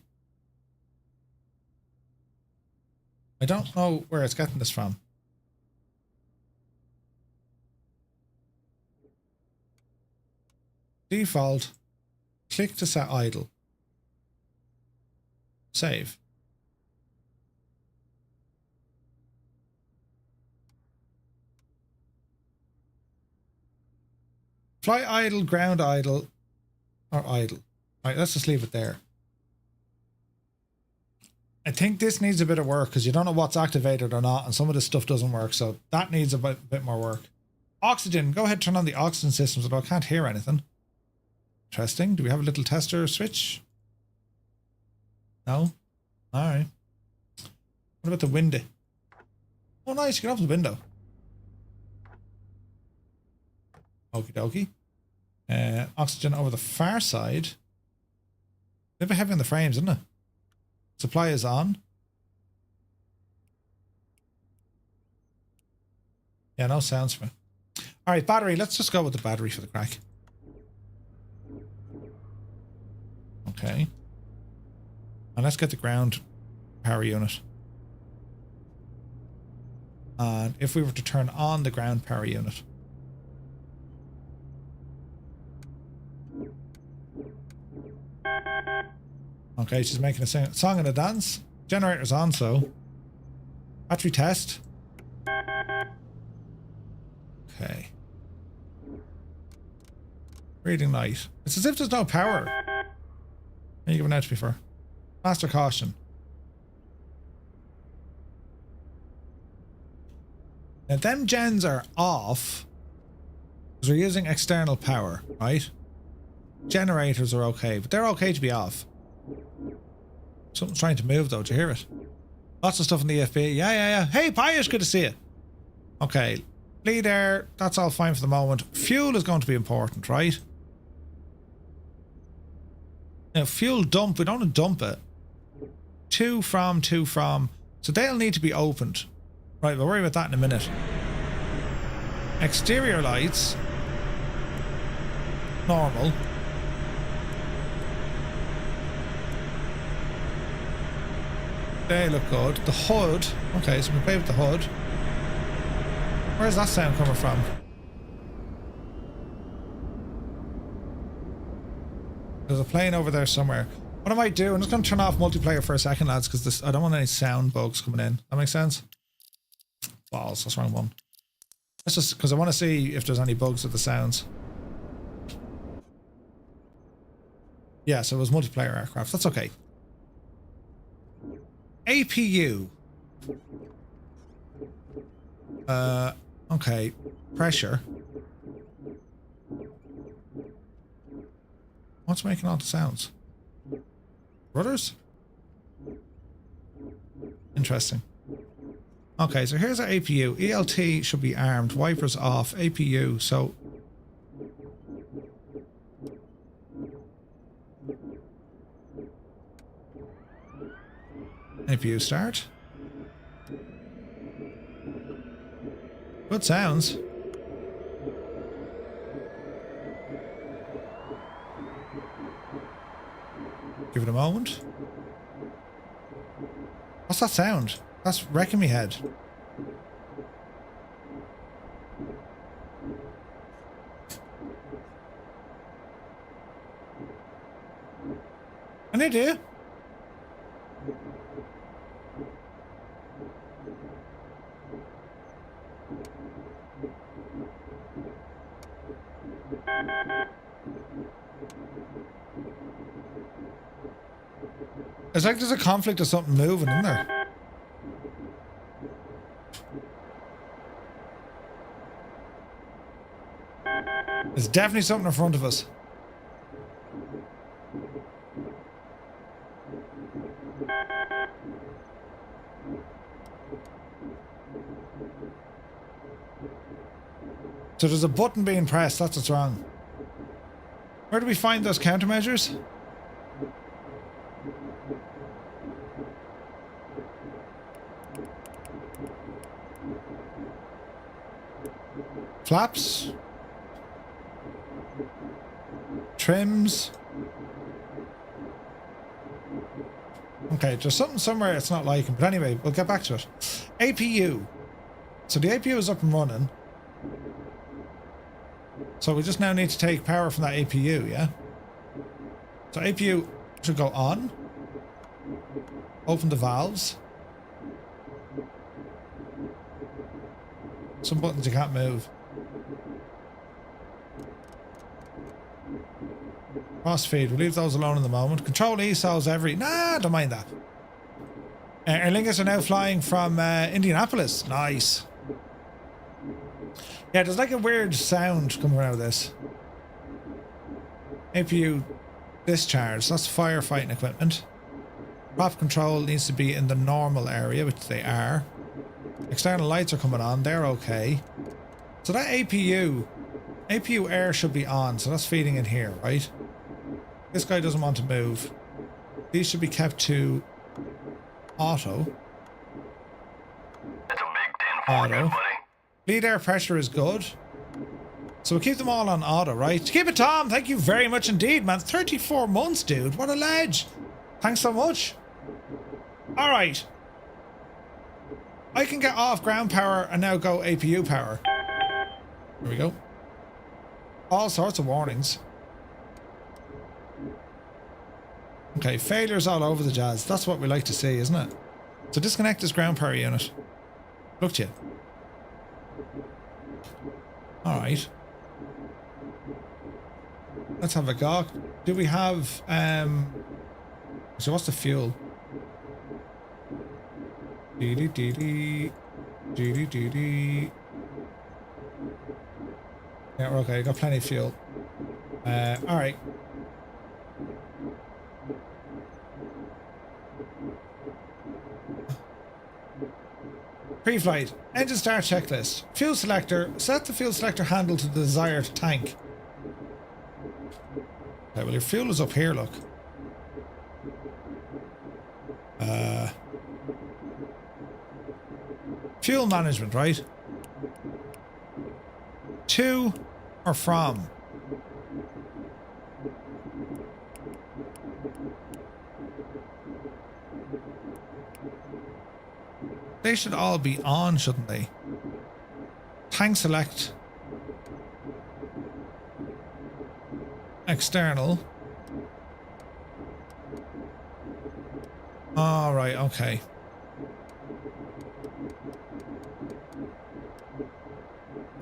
I don't know where it's getting this from. Default. Click to set idle. Save. Fly idle, ground idle, or idle. Right, let's just leave it there. I think this needs a bit of work because you don't know what's activated or not, and some of this stuff doesn't work, so that needs a bit more work. Oxygen, go ahead and turn on the oxygen systems, although I can't hear anything. Interesting. Do we have a little tester switch? No? Alright. What about the window? Oh nice, you can open the window. Okie dokie. Oxygen over the far side. A bit heavy on the frames, isn't it? Supply is on. Yeah, no sounds for me. Alright, battery. Let's just go with the battery for the crack. Okay. And let's get the ground power unit. And if we were to turn on the ground power unit. Okay, she's making a song and a dance. Generator's on, so. Battery test. Okay. Reading light. It's as if there's no power. Are you giving out to me for? Master caution. Now them gens are off because we're using external power, right? Generators are okay, but they're okay to be off. Something's trying to move though, did you hear it? Lots of stuff in the EFB. Yeah. Hey, Pius, good to see you. Okay, bleed air, that's all fine for the moment. Fuel is going to be important, right? Now, fuel dump, we don't want to dump it. To from. So they'll need to be opened. Right, we'll worry about that in a minute. Exterior lights. Normal. They look good. The hood. Okay, so we play with the hood. Where's that sound coming from? There's a plane over there somewhere. What I might do, I'm just going to turn off multiplayer for a second, lads, because I don't want any sound bugs coming in. That makes sense? Balls, that's the wrong one. That's just because I want to see if there's any bugs with the sounds. Yeah, so it was multiplayer aircraft. That's okay. APU. Okay. Pressure. What's making all the sounds? Rudders? Interesting. Okay, so here's our APU. ELT should be armed. Wipers off. APU, so... APU start. Good sounds. Give it a moment. What's that sound? That's wrecking me head. An idea. It's like there's a conflict of something moving in there. There's definitely something in front of us. So there's a button being pressed, that's what's wrong. Where do we find those countermeasures? Flaps. Trims. Okay, there's something somewhere it's not liking, but anyway, we'll get back to it. APU. So the APU is up and running. So we just now need to take power from that APU, yeah? So APU should go on. Open the valves. Some buttons you can't move. Crossfeed, we'll leave those alone in the moment. Control E solves every... Nah, don't mind that. Aer Lingus are now flying from Indianapolis. Nice. Yeah, there's like a weird sound coming out of this. APU discharge, that's firefighting equipment. Prop control needs to be in the normal area, which they are. External lights are coming on, they're okay. So that APU air should be on, so that's feeding in here, right? This guy doesn't want to move. These should be kept to auto. That's a big 10-4, Auto. buddy. Lead air pressure is good. So we'll keep them all on auto, right? Keep it, Tom. Thank you very much indeed, man. 34 months, dude. What a ledge. Thanks so much. All right. I can get off ground power and now go APU power. Here we go. All sorts of warnings. Okay, failures all over the jazz. That's what we like to see, isn't it? So disconnect this ground power unit. Look to you. Alright. Let's have a gawk. Do we have so what's the fuel? Dee dee dee dee dee dee. Yeah, we're okay, got plenty of fuel. Alright. Pre-flight. Engine start checklist. Fuel selector. Set the fuel selector handle to the desired tank. Okay, well your fuel is up here, look. Fuel management, right? To or from? They should all be on, shouldn't they? Tank select. External. All right, okay.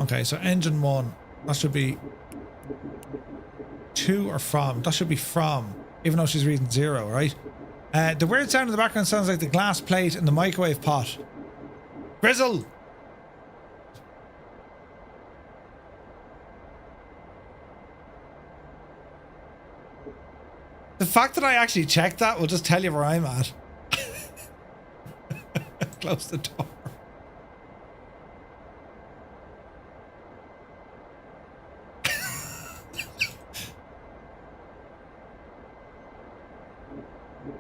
Okay, so engine 1. That should be 2 or from. That should be from, even though she's reading 0, right? The weird sound in the background sounds like the glass plate in the microwave pot. Grizzle! The fact that I actually checked that will just tell you where I'm at. Close the door.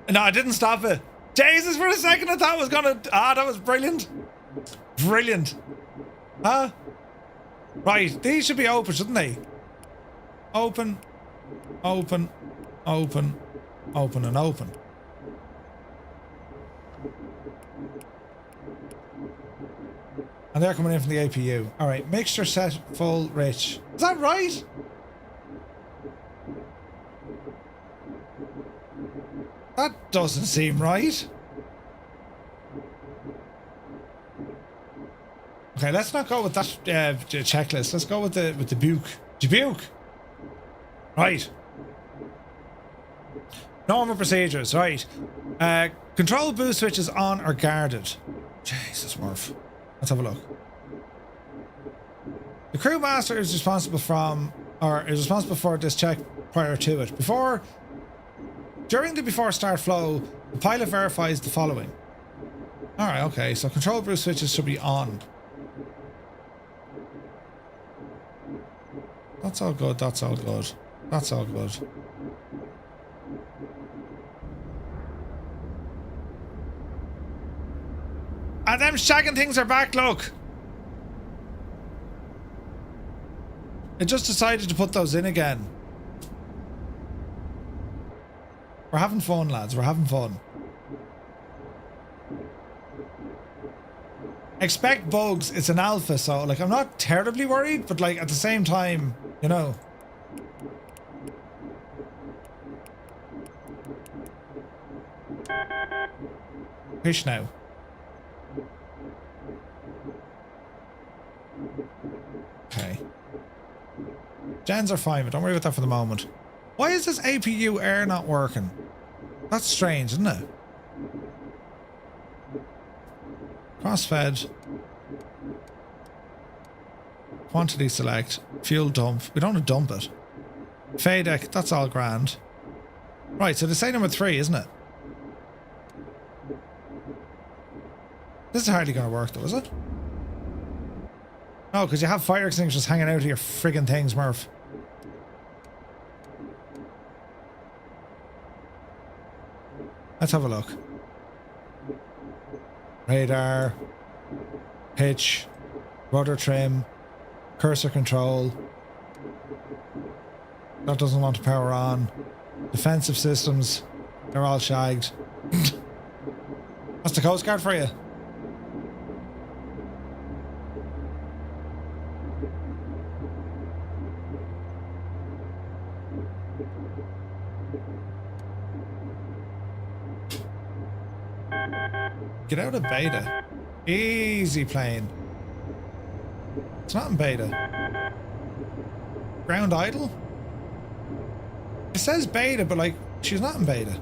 No, I didn't stop it. Jesus, for a second I thought it was gonna... Ah, that was brilliant. Brilliant. Huh? Right, these should be open, shouldn't they? Open. Open. Open. Open and open. And they're coming in from the APU. Alright, mixture set full rich. Is that right? That doesn't seem right. Okay, let's not go with that checklist. Let's go with the Dubuque. Dubuque. Right. Normal procedures. Right. Control boost switches on or guarded. Jesus, Murph. Let's have a look. The crewmaster is responsible for this check prior to it. During the before start flow, the pilot verifies the following. Alright, okay, so control boost switches should be on. That's all good, that's all good. That's all good. And them shagging things are back, look! It just decided to put those in again. We're having fun, lads. We're having fun. Expect bugs. It's an alpha, so like I'm not terribly worried, but like at the same time, you know. Push now. Okay. Gens are fine, but don't worry about that for the moment. Why is this APU air not working? That's strange, isn't it? Crossfed. Quantity select. Fuel dump. We don't want to dump it. FADEC, that's all grand. Right, so they say number 3, isn't it? This is hardly going to work though, is it? No, because you have fire extinguishers hanging out of your friggin' things, Murph. Let's have a look. Radar, pitch, rudder trim, cursor control. That doesn't want to power on. Defensive systems, they're all shagged. That's the Coast Guard for you. Get out of beta. Easy plane. It's not in beta. Ground idle? It says beta, but like, she's not in beta.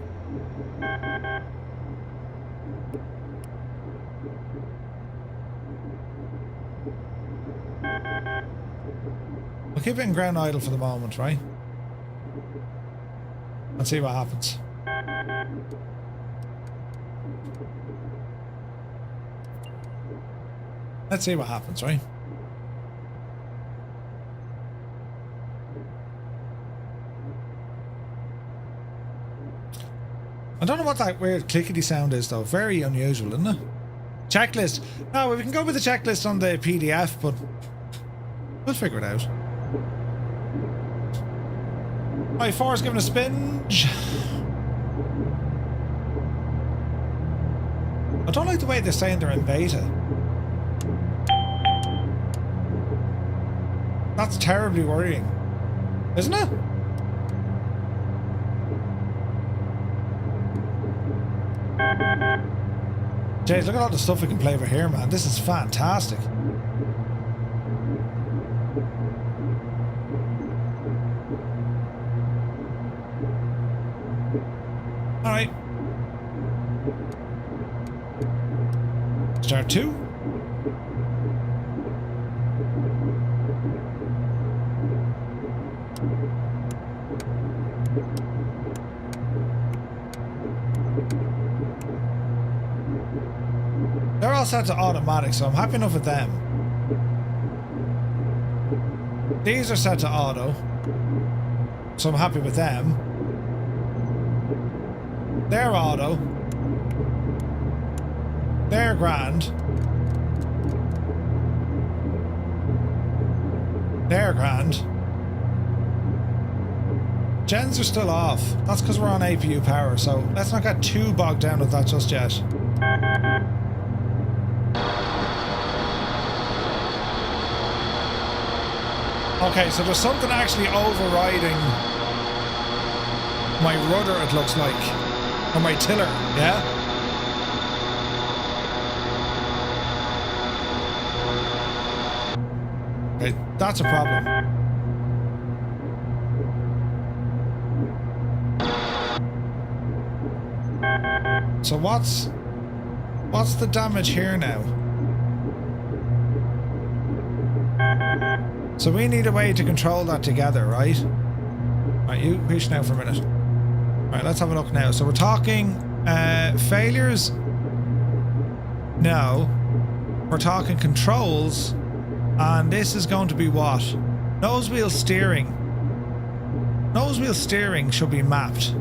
We'll keep it in ground idle for the moment, right? Let's see what happens. Let's see what happens, right? I don't know what that weird clickety sound is though. Very unusual, isn't it? Checklist. No, we can go with the checklist on the PDF, but we'll figure it out. Right, 4's giving a spin. I don't like the way they're saying they're in beta. That's terribly worrying, isn't it? Jeez, look at all the stuff we can play over here, man. This is fantastic. All right. Start 2. They're all set to automatic, so I'm happy enough with them. These are set to auto, so I'm happy with them. They're auto. They're grand. They're grand. Gens are still off. That's because we're on APU power, so let's not get too bogged down with that just yet. Okay, so there's something actually overriding my rudder, it looks like. Or my tiller, yeah? Okay, that's a problem. So what's the damage here now? So we need a way to control that together, right? Right, you push now for a minute. Right, let's have a look now. So we're talking failures. No. We're talking controls. And this is going to be what? Nose wheel steering. Nose wheel steering should be mapped.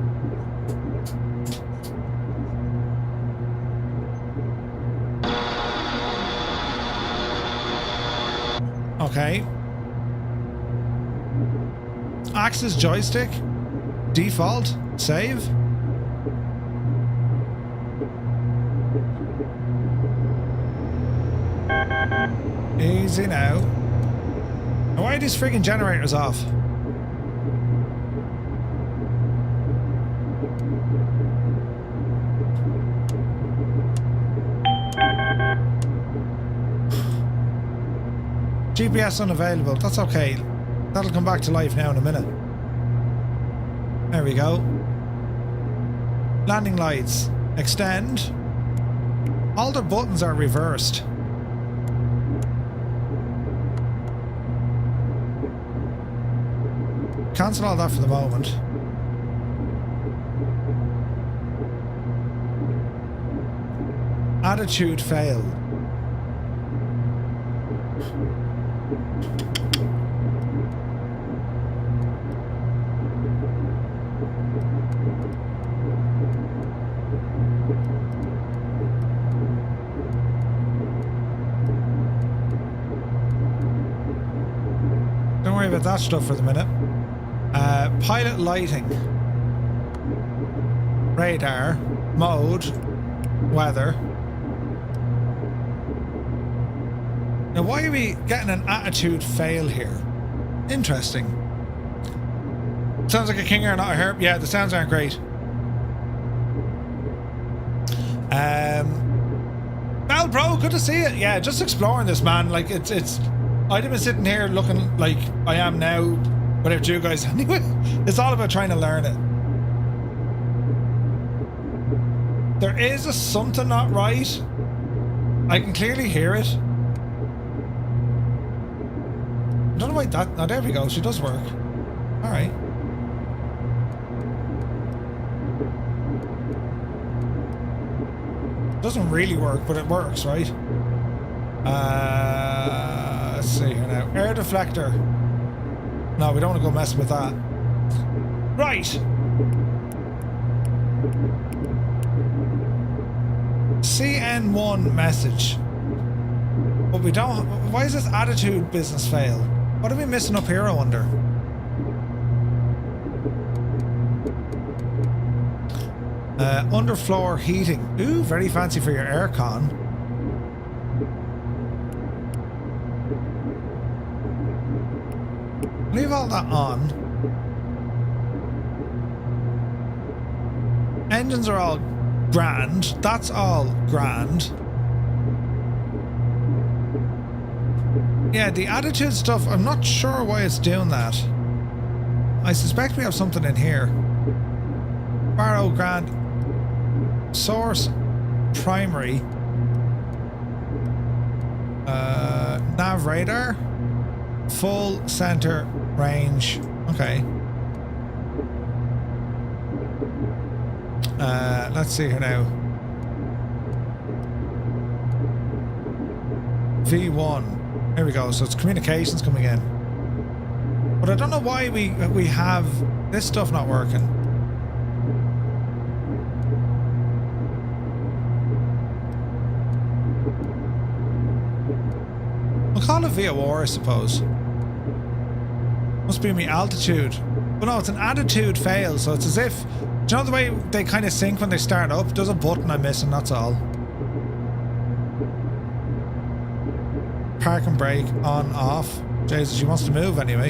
Okay. Axis joystick. Default. Save. Easy now. Why are these friggin' generators off? GPS unavailable. That's okay. That'll come back to life now in a minute. There we go. Landing lights. Extend. All the buttons are reversed. Cancel all that for the moment. Attitude fail. Don't worry about that stuff for the minute. Pilot lighting. Radar. Mode. Weather. Now why are we getting an attitude fail here? Interesting. Sounds like a king or not a herb. Yeah, the sounds aren't great. Well, bro, good to see it. Yeah, just exploring this, man. Like it's I'd have been sitting here looking like I am now without you guys anyway. It's all about trying to learn it. There is a something not right. I can clearly hear it. I don't know why that... Oh, there we go. She does work. Alright. Doesn't really work, but it works, right? Let's see here now. Air deflector. No, we don't want to go mess with that. Right. CN1 message. But we don't... Why is this attitude business fail? What are we missing up here, I wonder? Underfloor heating. Ooh, very fancy for your aircon. Leave all that on. Engines are all grand. That's all grand. Yeah, the attitude stuff, I'm not sure why it's doing that. I suspect we have something in here. Barrow grand. Source primary. Nav radar. Full center range. Okay. Let's see here now. V1. Here we go. So it's communications coming in. But I don't know why we have this stuff not working. We'll call it VOR, I suppose. Must be my altitude. But no, it's an attitude fail, so it's as if... Do you know the way they kind of sync when they start up? There's a button I'm missing, that's all. Park and brake, on, off. Jesus, she wants to move anyway.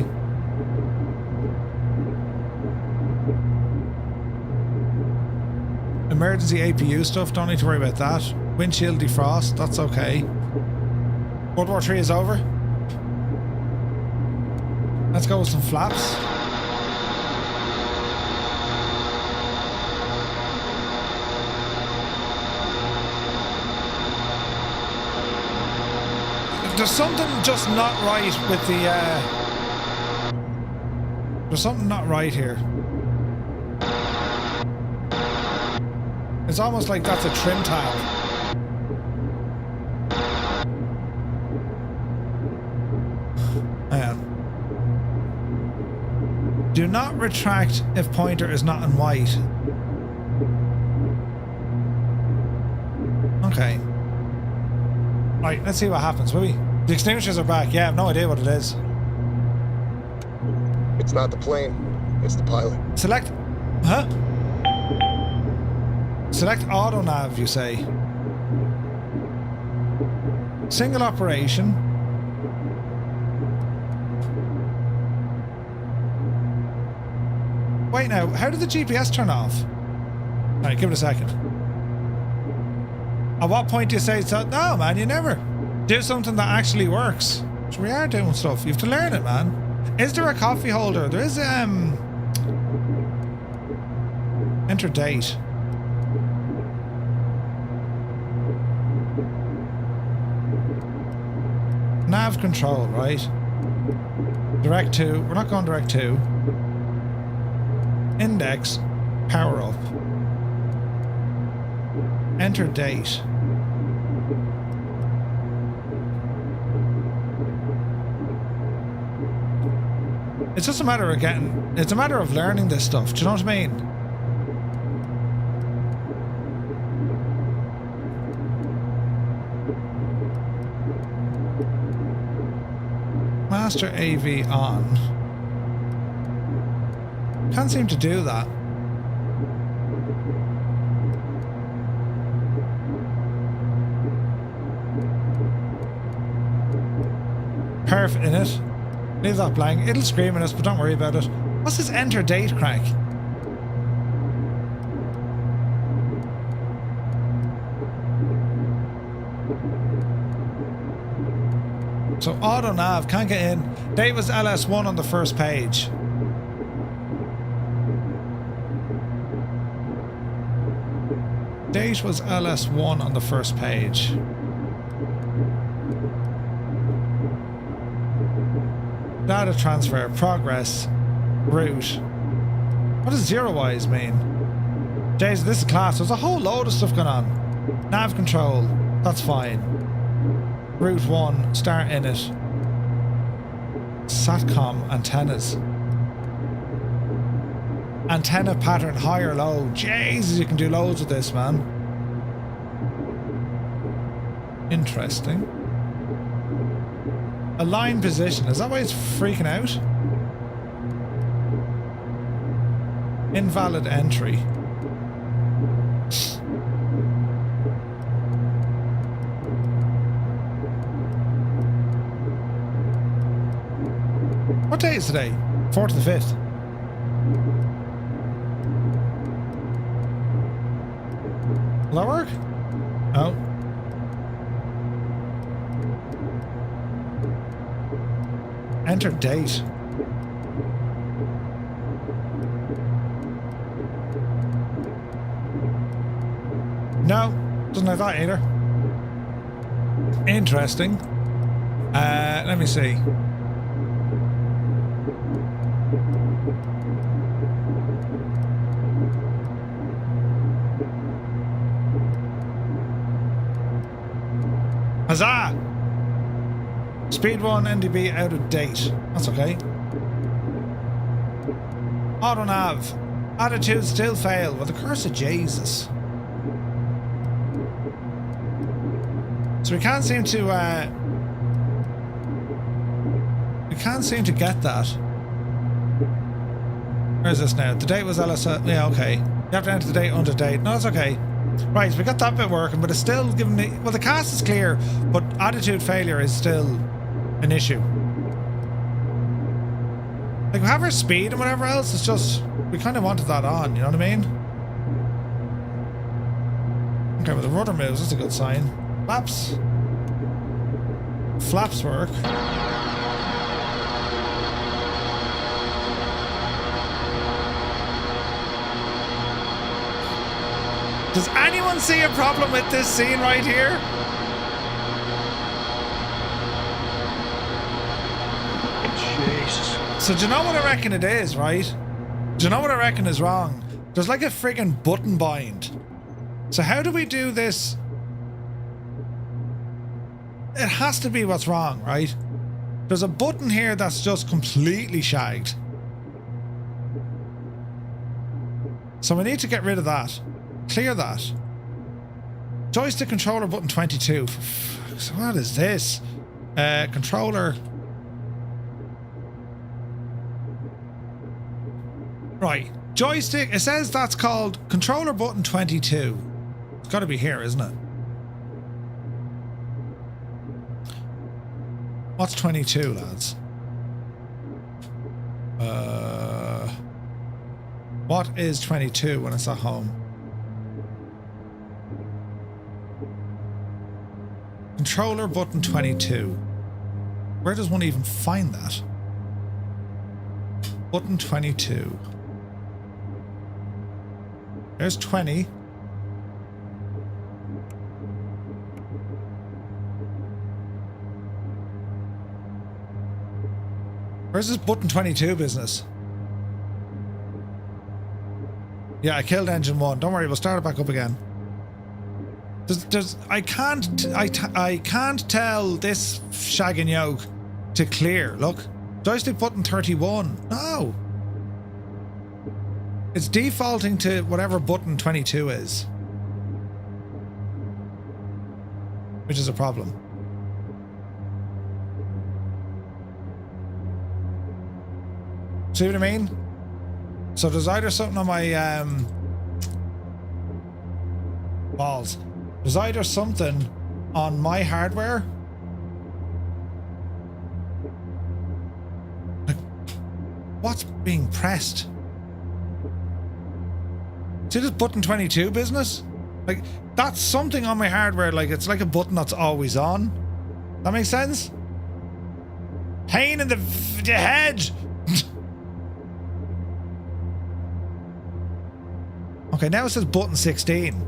Emergency APU stuff, don't need to worry about that. Windshield defrost, that's okay. World War III is over. Let's go with some flaps. There's something just not right with the there's something not right here. It's almost like that's a trim tab. Hang on. Do not retract if pointer is not in white. Okay. Right, let's see what happens, will we? The extinguishers are back. Yeah, I have no idea what it is. It's not the plane. It's the pilot. Select... Huh? Select auto nav, you say. Single operation. Wait now, how did the GPS turn off? Alright, give it a second. At what point do you say so? No, man, you never do something that actually works. So we are doing stuff. You have to learn it, man. Is there a coffee holder? There is, enter date. Nav control, right? Direct to. We're not going direct to. Index. Power up. Enter date. It's just a matter of getting... It's a matter of learning this stuff. Do you know what I mean? Master AV on. Can't seem to do that. Perf in it. Leave that blank. It'll scream at us, but don't worry about it. What's this enter date crack? So auto nav can't get in. Date was LS1 on the first page. Date was LS1 on the first page. Data transfer, progress, route. What does zero-wise mean? Jeez, this is class. There's a whole load of stuff going on. Nav control, that's fine. Route 1, start in it. Satcom antennas. Antenna pattern, high or low. Jesus, you can do loads with this, man. Interesting. Align position. Is that why it's freaking out? Invalid entry. What What day is today? 4th to the 5th. Will that work? Oh. Enter date. No, doesn't have that either. Interesting. Let me see. Huzzah! Speed 1 NDB out of date. That's okay. Auto nav. Attitude still fail. Well, the curse of Jesus. So we can't seem to get that. Where is this now? The date was LSL. Yeah, okay. You have to enter the date under date. No, that's okay. Right, so we got that bit working, but it's still giving me... Well, the cast is clear, but attitude failure is still an issue. Like, we have our speed and whatever else, it's just... We kind of wanted that on, you know what I mean? Okay, well, the rudder moves, that's a good sign. Flaps. Flaps work. Does anyone see a problem with this scene right here? Jesus. So do you know what I reckon it is, right? Do you know what I reckon is wrong? There's like a friggin' button bind. So how do we do this? It has to be what's wrong, right? There's a button here that's just completely shagged. So we need to get rid of that. Clear that. Joystick controller button 22. So what is this? Controller. Right. Joystick. It says that's called controller button 22. It's got to be here, isn't it? What's 22, lads? What is 22 when it's at home? Controller button 22. Where does one even find that? Button 22. There's 20. Where's this button 22 business? Yeah, I killed engine 1. Don't worry, we'll start it back up again. I can't tell this shag and yoke to clear. Look, joystick button 31. No, it's defaulting to whatever button 22 is, which is a problem. See what I mean? So there's either something on my balls. There's either something on my hardware. Like, what's being pressed? See this button 22 business? Like, that's something on my hardware. Like, it's like a button that's always on. That makes sense? Pain in the head. Okay, now it says button 16.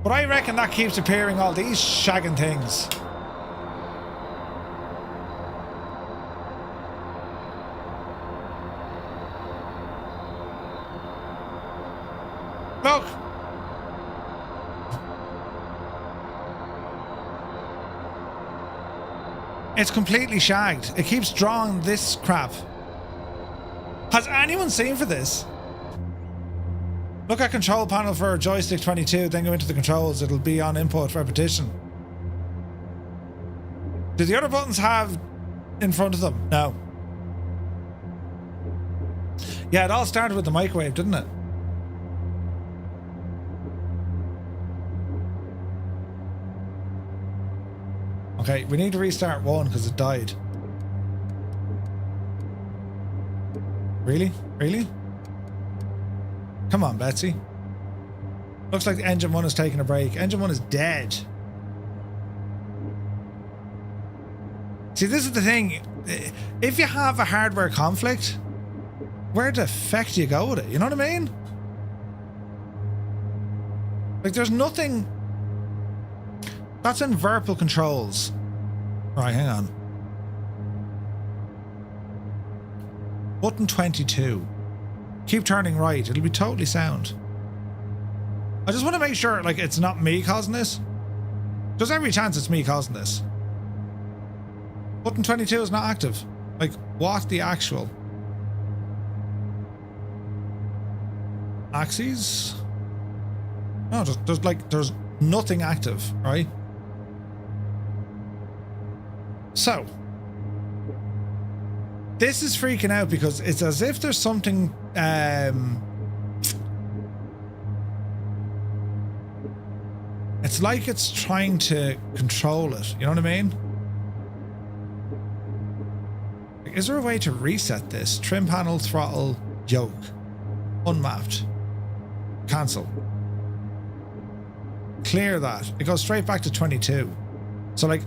But I reckon that keeps appearing all these shagging things. Look! It's completely shagged. It keeps drawing this crap. Has anyone seen for this? Look at control panel for joystick 22, then go into the controls. It'll be on input repetition. Do the other buttons have in front of them? No. Yeah, it all started with the microwave, didn't it? Okay, we need to restart one because it died. Really? Really? Come on, Betsy. Looks like engine 1 is taking a break. Engine 1 is dead. See, this is the thing. If you have a hardware conflict, where the feck do you go with it? You know what I mean? Like, there's nothing... That's in Verpal controls. Right, hang on. Button 22. Keep turning right. It'll be totally sound. I just want to make sure, like, it's not me causing this. There's every chance it's me causing this. Button 22 is not active. Like, what the actual? Axes? No, there's nothing active, right? So, this is freaking out because it's as if there's something, it's like it's trying to control it. You know what I mean? Is there a way to reset this? Trim panel, throttle, yoke. Unmapped. Cancel. Clear that. It goes straight back to 22. So, like,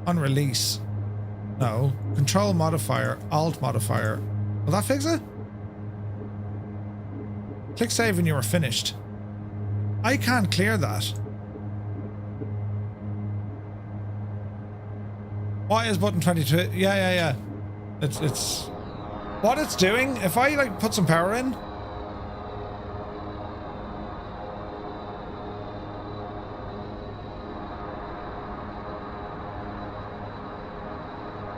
on release. No. Control modifier, alt modifier. Will that fix it? Click save when you are finished. I can't clear that. What is button 22? Yeah. It's what it's doing. If I like put some power in.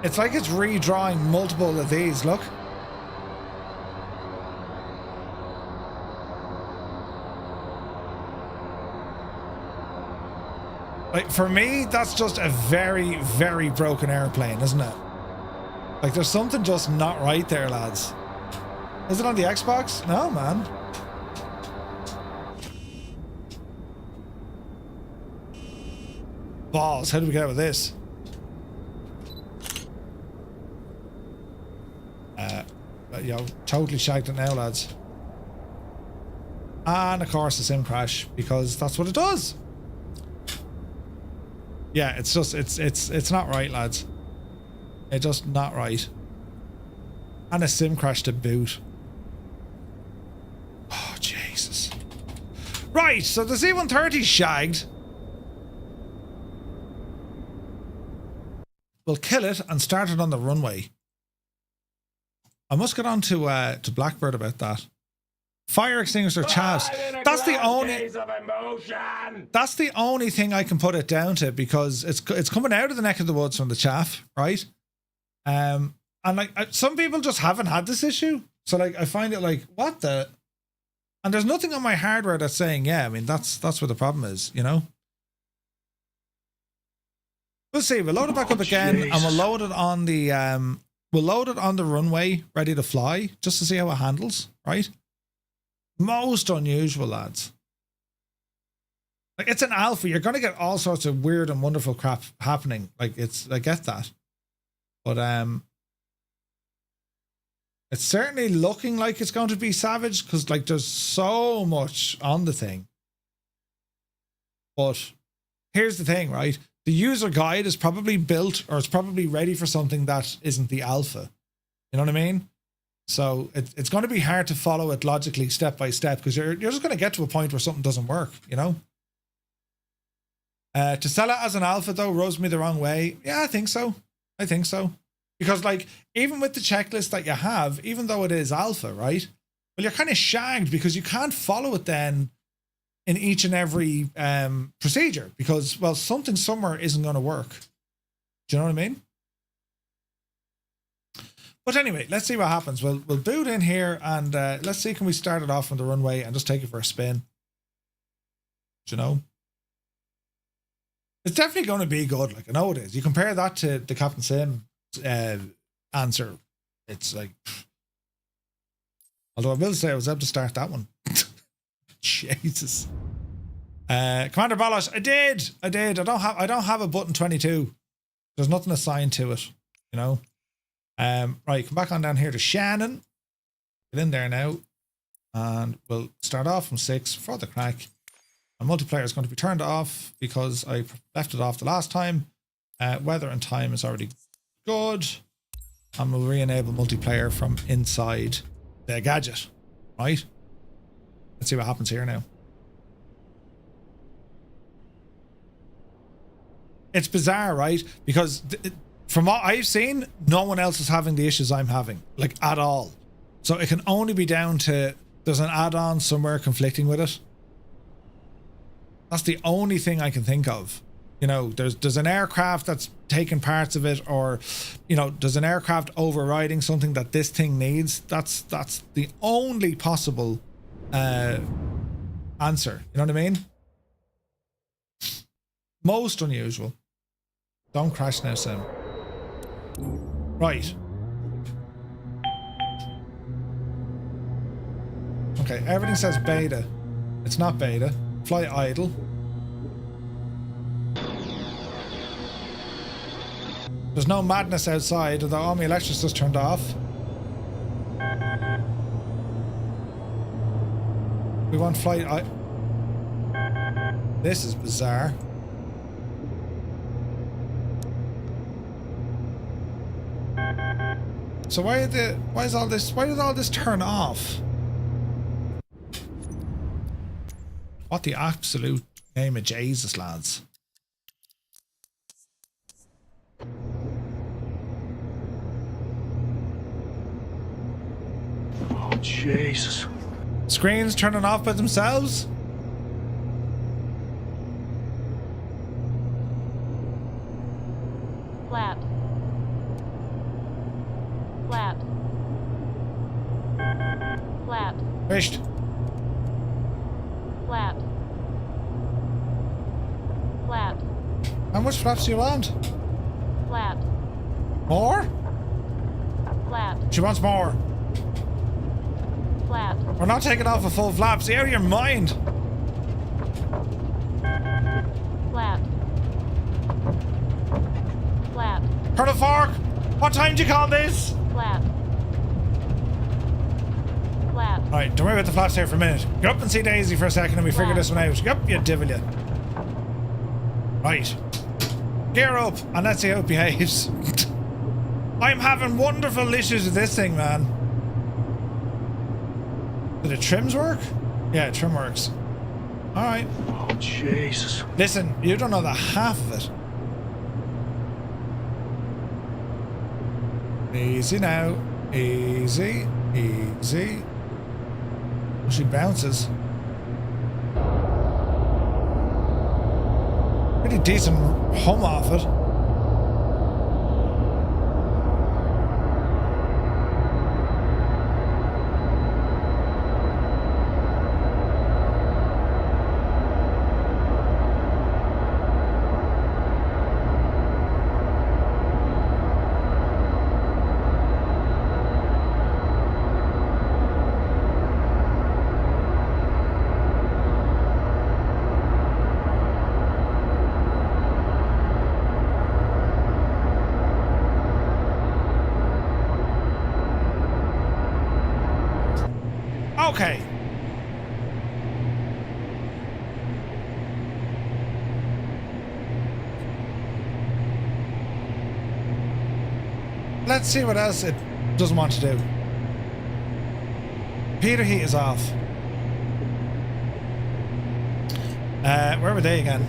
It's like it's redrawing multiple of these, look. Like, for me, that's just a very, very broken airplane, isn't it? Like, there's something just not right there, lads. Is it on the Xbox? No, man. Balls, how do we get out of this? Yo, totally shagged it now, lads. And of course the sim crash, because that's what it does. Yeah, it's just it's not right, lads. It's just not right. And a sim crash to boot. Oh Jesus. Right, so the C-130 shagged. We'll kill it and start it on the runway. I must get on to Blackbird about that. Fire extinguisher chaffs. That's the only thing I can put it down to, because it's coming out of the neck of the woods from the chaff, right? And like some people just haven't had this issue, so like I find it like, what the? And there's nothing on my hardware that's saying, yeah, I mean that's where the problem is, you know. We'll see. We'll load it back up again, and we'll load it on the we'll load it on the runway, ready to fly, just to see how it handles, right? Most unusual, lads. Like, it's an alpha. You're going to get all sorts of weird and wonderful crap happening. Like, I get that. But, it's certainly looking like it's going to be savage, because, like, there's so much on the thing. But here's the thing, right? The user guide is probably built, or it's probably ready for something that isn't the alpha. You know what I mean? So it's going to be hard to follow it logically step by step, because you're just going to get to a point where something doesn't work, you know? To sell it as an alpha, though, rubs me the wrong way. Yeah, I think so. I think so. Because, like, even with the checklist that you have, even though it is alpha, right? Well, you're kind of shagged because you can't follow it then in each and every procedure, because, well, something somewhere isn't going to work. Do you know what I mean? But anyway, let's see what happens. We'll boot in here, and let's see, can we start it off on the runway and just take it for a spin? Do you know? It's definitely going to be good. Like, I know it is. You compare that to the Captain Sim answer, it's like, although I will say I was able to start that one. Jesus. Commander Balosh, I did. I don't have a button 22. There's nothing assigned to it, you know. Right, come back on down here to Shannon. Get in there now. And we'll start off from 6 for the crack. And multiplayer is going to be turned off because I left it off the last time. Weather and time is already good. And we'll re-enable multiplayer from inside the gadget. Right? Let's see what happens here now. It's bizarre, right? Because from what I've seen, no one else is having the issues I'm having, like at all. So it can only be down to there's an add-on somewhere conflicting with it. That's the only thing I can think of. You know, there's an aircraft that's taking parts of it, or you know, there's an aircraft overriding something that this thing needs. That's the only possible answer. You know what I mean? Most unusual. Don't crash now, Sim. Right. Okay, everything says beta. It's not beta. Fly idle. There's no madness outside, although all my electrics just turned off. We want flight. This is bizarre. So why did all this turn off? What the absolute name of Jesus, lads? Oh, Jesus. Screens turning off by themselves? Flaps. Flaps. Flaps. Fished. Flaps. Flaps. How much flaps do you want? Flaps. More? Flaps. She wants more. Flaps. We're not taking off a full flap. See out of your mind. Flaps. Flaps. Colonel Fork, what time do you call this? Flaps. Flaps. Alright, don't worry about the flaps here for a minute. Get up and see Daisy for a second and we figure this one out. Get up, you divil you. Right. Gear up and let's see how it behaves. I'm having wonderful issues with this thing, man. Did the trims work? Yeah, trim works. Alright. Oh, Jesus. Listen, you don't know the half of it. Easy now. Easy. Easy. Oh, she bounces. Pretty decent hum off it. Okay. Let's see what else it doesn't want to do. Heater heat is off. Where were they again?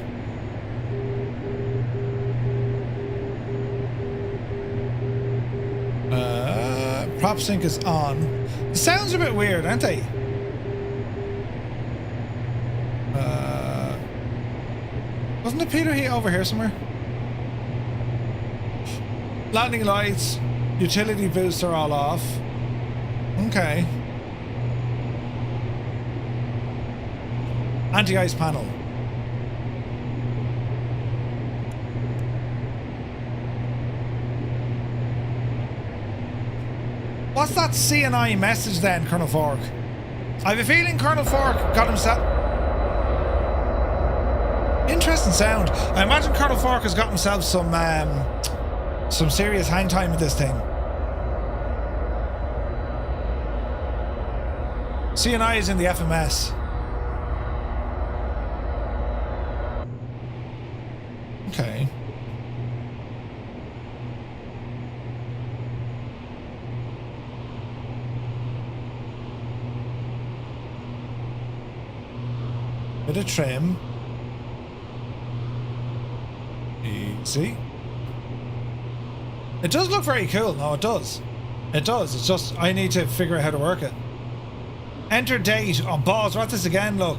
Prop sync is on. The sounds are a bit weird, aren't they? Wasn't the Peter heat over here somewhere? Landing lights, utility boosts are all off. Okay. Anti-ice panel. What's that CNI message then, Colonel Fork? I have a feeling Colonel Fork got himself... Interesting sound. I imagine Colonel Fork has got himself some serious hang time with this thing. CNI is in the FMS. Okay. Bit of trim. Easy. It does look very cool. No, it does. It does. It's just I need to figure out how to work it. Enter date on balls. What's this again? Look.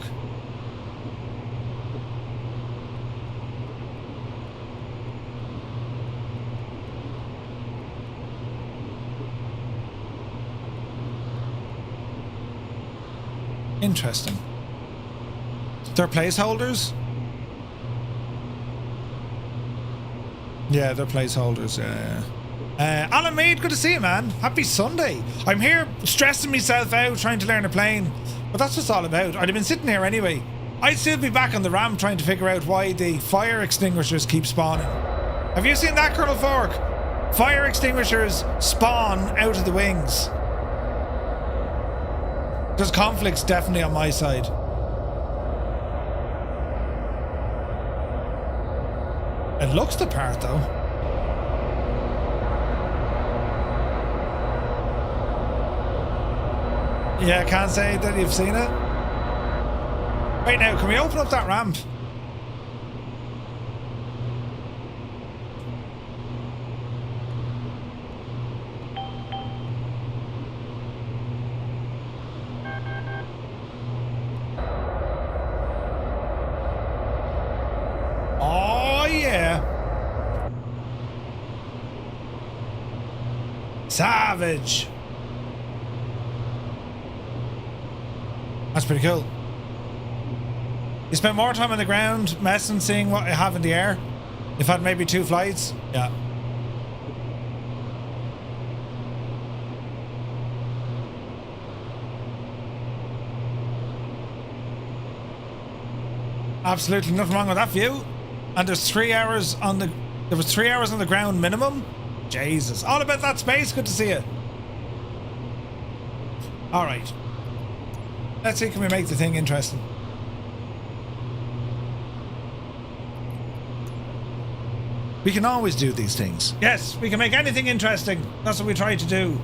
Interesting. They're placeholders? Yeah, they're placeholders, yeah. Alan Mead, good to see you, man. Happy Sunday. I'm here stressing myself out trying to learn a plane, but that's what it's all about. I'd have been sitting here anyway. I'd still be back on the ramp trying to figure out why the fire extinguishers keep spawning. Have you seen that, Colonel Fork? Fire extinguishers spawn out of the wings. There's conflicts definitely on my side. It looks the part though. Yeah, I can't say that you've seen it. Right now, can we open up that ramp? Oh yeah. Savage. That's pretty cool. You spent more time on the ground messing, seeing what you have in the air. You've had maybe 2 flights. Yeah. Absolutely nothing wrong with that view. And there's 3 hours on the... There was 3 hours on the ground minimum. Jesus. All about that space. Good to see you. All right. Let's see, can we make the thing interesting? We can always do these things. Yes, we can make anything interesting. That's what we try to do.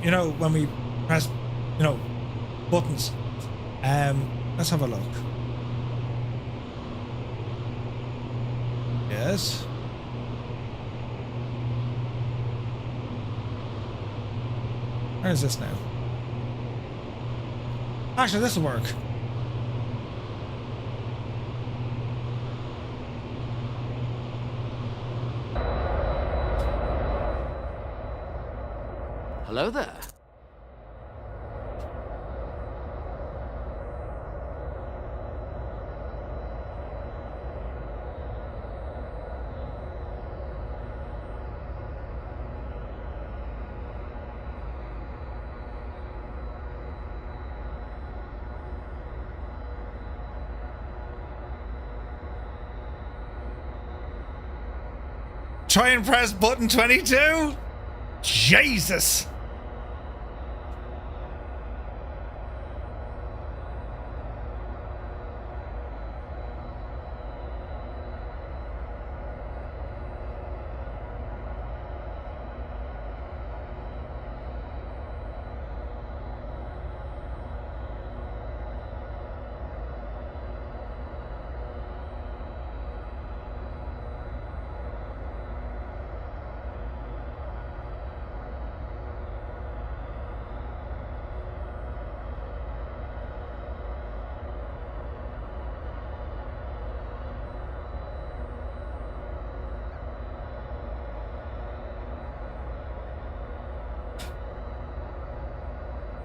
You know, when we press, you know, buttons. Let's have a look. Yes. Where is this now? Actually, this will work. Hello there. Try and press button 22? Jesus!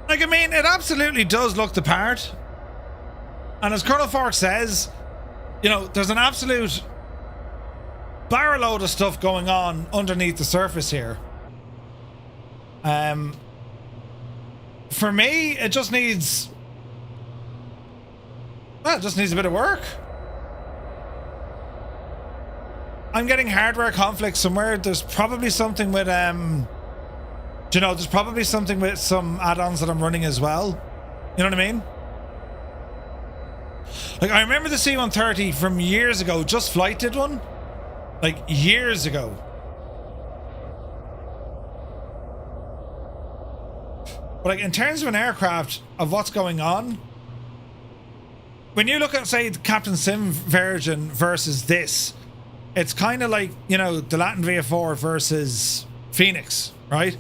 Like, I mean, it absolutely does look the part. And as Colonel Fork says, you know, there's an absolute barrel load of stuff going on underneath the surface here. For me, it just needs... Well, it just needs a bit of work. I'm getting hardware conflicts somewhere. There's probably something with... you know, there's probably something with some add-ons that I'm running as well. You know what I mean? Like, I remember the C-130 from years ago. Just Flight did one. Like, years ago. But, like, in terms of an aircraft, of what's going on, when you look at, say, the Captain Sim version versus this, it's kind of like, you know, the Latin VF4 versus Phoenix, right?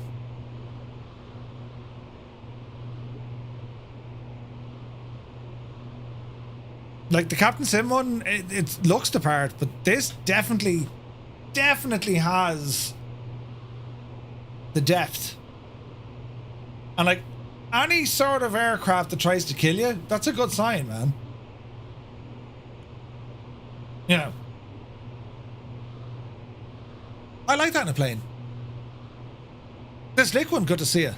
Like the Captain Sim one, it looks the part, but this definitely has the depth. And like any sort of aircraft that tries to kill you, that's a good sign, man. You know. I like that in a plane. This Lick one, good to see you.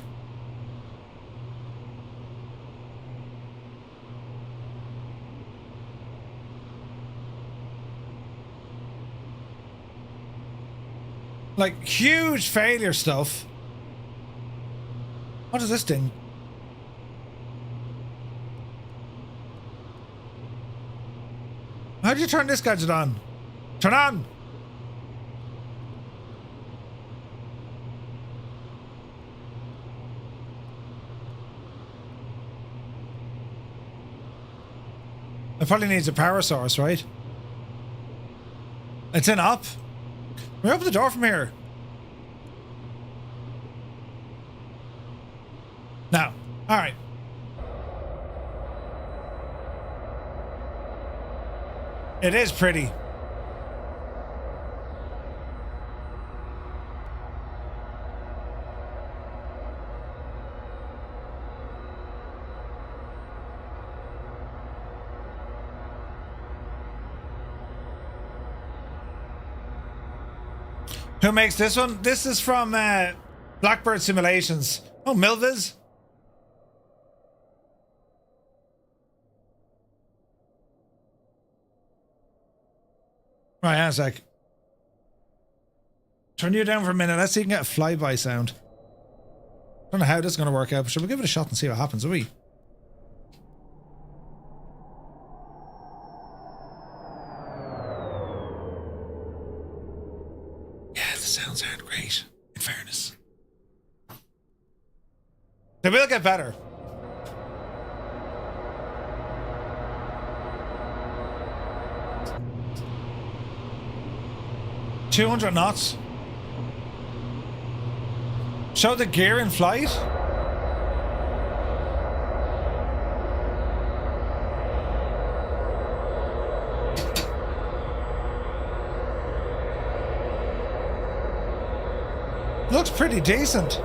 Like huge failure stuff. What is this thing? How do you turn this gadget on? Turn on! It probably needs a power source, right? It's in up. Can we open the door from here? No. Alright. It is pretty. Who makes this one? This is from Blackbird Simulations. Oh, Milviz. Right, hang on a sec. Turn you down for a minute. Let's see if we can get a flyby sound. Don't know how this is going to work out, but should we give it a shot and see what happens, will we? Yeah, the sounds aren't great, in fairness. They will get better. $200 knots. Show the gear in flight. Looks pretty decent.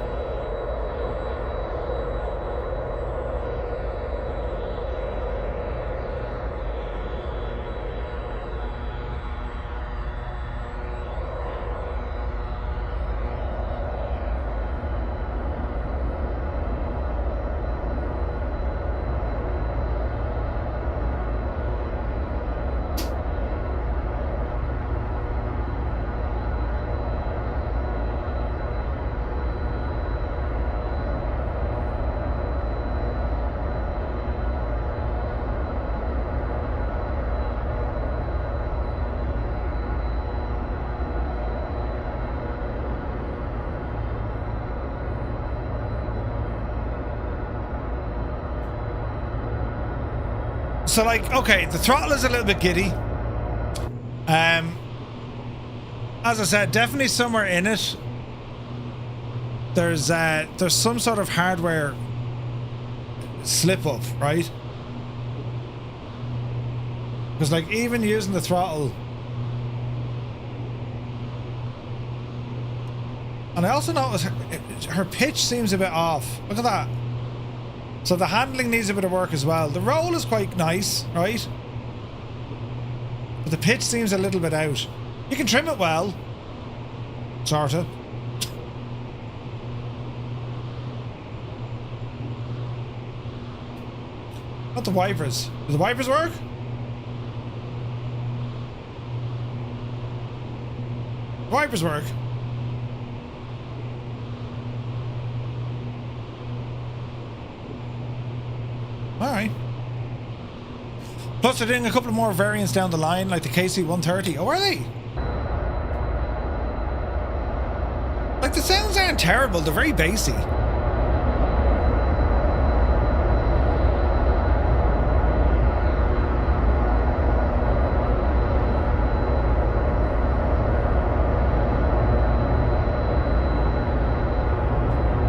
So like, okay, the throttle is a little bit giddy. As I said, definitely somewhere in it there's some sort of hardware slip up, right? Because like even using the throttle, and I also noticed her pitch seems a bit off. Look at that. So the handling needs a bit of work as well. The roll is quite nice, right? But the pitch seems a little bit out. You can trim it well. Sorta. Not the wipers. Do the wipers work? Wipers work. All right. Plus, they're doing a couple of more variants down the line, like the KC-130. Oh, are they? Like, the sounds aren't terrible. They're very bassy.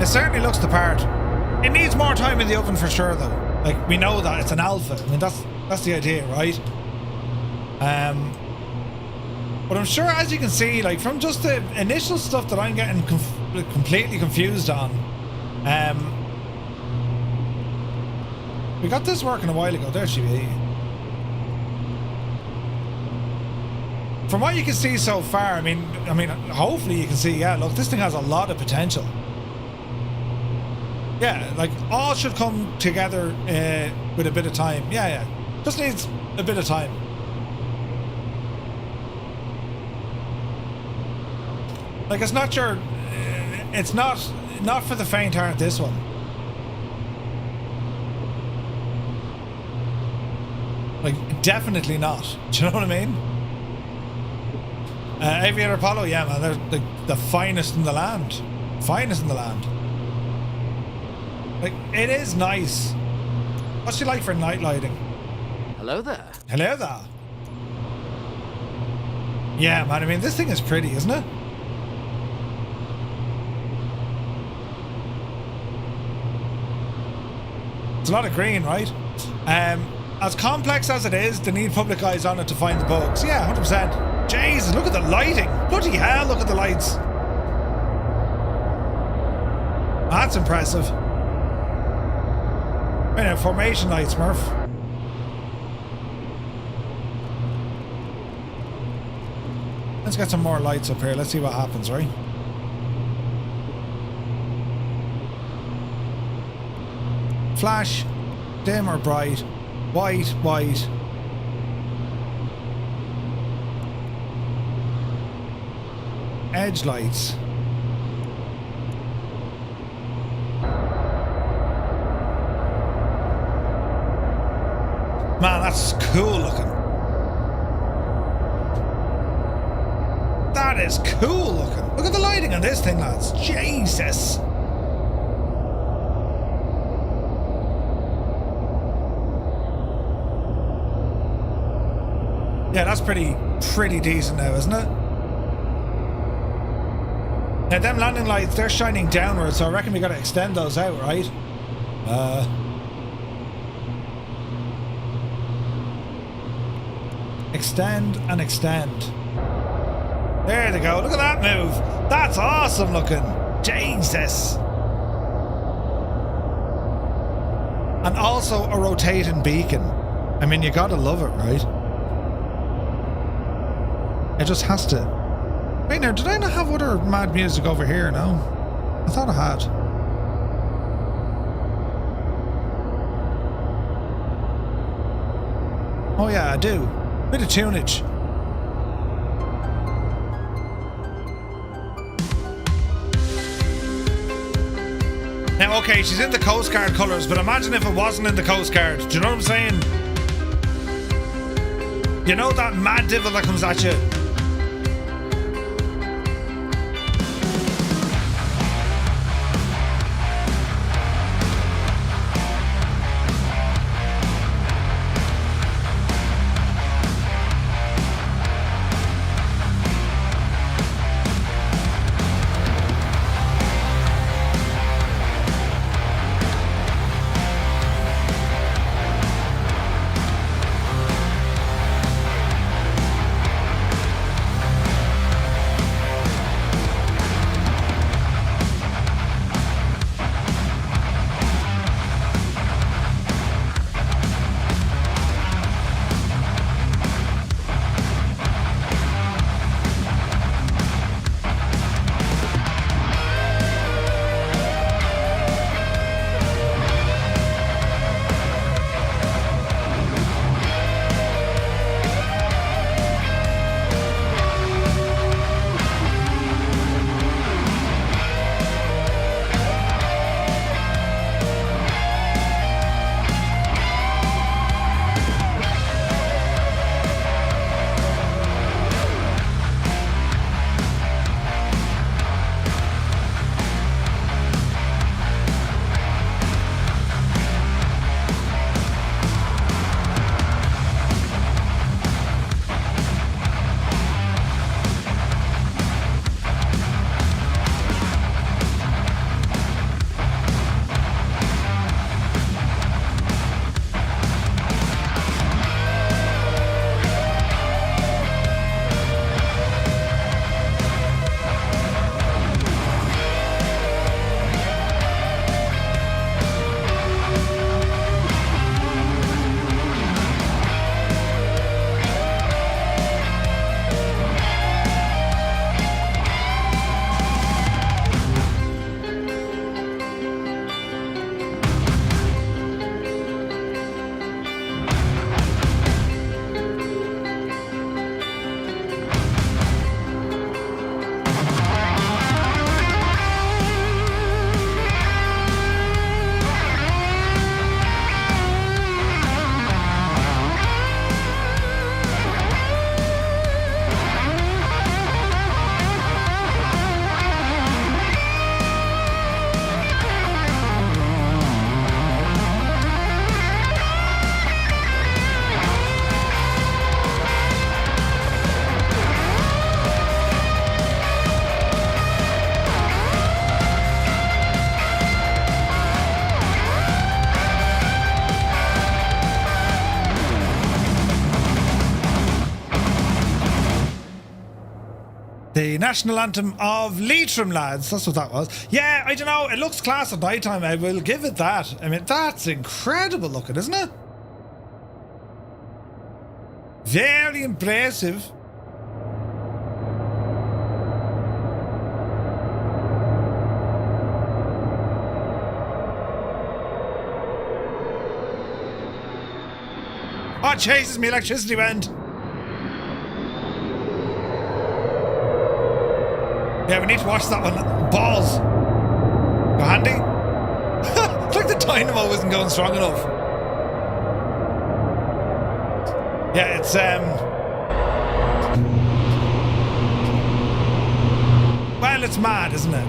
It certainly looks the part. It needs more time in the oven for sure, though. Like, we know that it's an alpha. I mean, that's the idea, right? But I'm sure, as you can see, like from just the initial stuff that I'm getting completely confused on. We got this working a while ago. There she is. From what you can see so far, I mean, hopefully you can see. Yeah, look, this thing has a lot of potential. Yeah, like all should come together with a bit of time. Yeah, just needs a bit of time. Like it's not your, it's not for the faint-hearted. This one. Like definitely not. Do you know what I mean? Aviator Apollo, yeah, man, they're the finest in the land. Finest in the land. Like, it is nice. What's she like for night lighting? Hello there. Hello there. Yeah, man, I mean, this thing is pretty, isn't it? It's a lot of green, right? As complex as it is, they need public eyes on it to find the bugs. Yeah, 100%. Jesus, look at the lighting. Bloody hell, look at the lights. That's impressive. Wait now, formation lights, Murph. Let's get some more lights up here. Let's see what happens, right? Flash, dim or bright, white, white. Edge lights. Man, that's cool looking. That is cool looking. Look at the lighting on this thing, lads. Jesus. Yeah, that's pretty decent now, isn't it? Now, them landing lights, they're shining downwards, so I reckon we gotta extend those out, right? Extend and extend. There they go. Look at that move. That's awesome looking. Jesus. And also a rotating beacon. I mean, you gotta love it, right? It just has to. Wait now, did I not have other mad music over here? No? I thought I had. Oh yeah, I do. Bit of tunage. Now, okay, she's in the Coast Guard colours, but imagine if it wasn't in the Coast Guard. Do you know what I'm saying? You know that mad devil that comes at you? The national anthem of Leitrim, lads. That's what that was. Yeah, I don't know. It looks class at night time. I will give it that. I mean, that's incredible looking, isn't it? Very impressive. Oh, Jesus, my electricity went. Yeah, we need to watch that one. Balls. Go handy. It's like the dynamo isn't going strong enough. Yeah, it's well, it's mad, isn't it?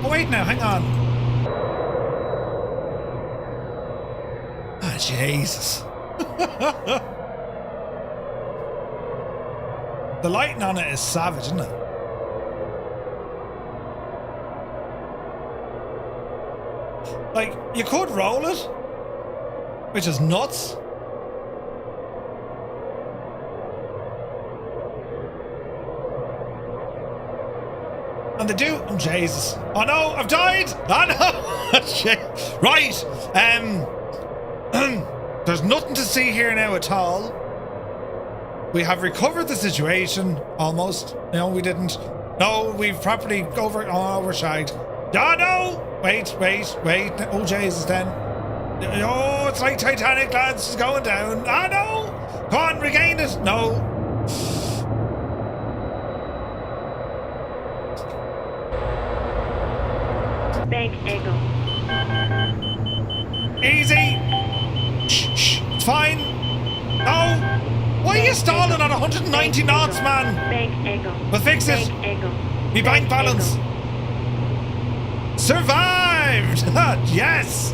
Oh wait now, hang on. Ah, Jesus. The lighting on it is savage, isn't it? Like, you could roll it, which is nuts. And they do. Oh, Jesus. Oh no, I've died. Oh no. Shit. Right. There's nothing to see here now at all. We have recovered the situation, almost. No, we didn't. No, we've properly overshagged. Oh, no! Wait. Oh, Jesus, then. Oh, it's like Titanic, lads. It's going down. Oh, no! Come on, regain it. No. Bank angle. Easy. Shh. It's fine. No. Why are you stalling at 190 knots, man? Bank angle. We'll fix it. Bank angle. Me bank balance. Survived! Yes!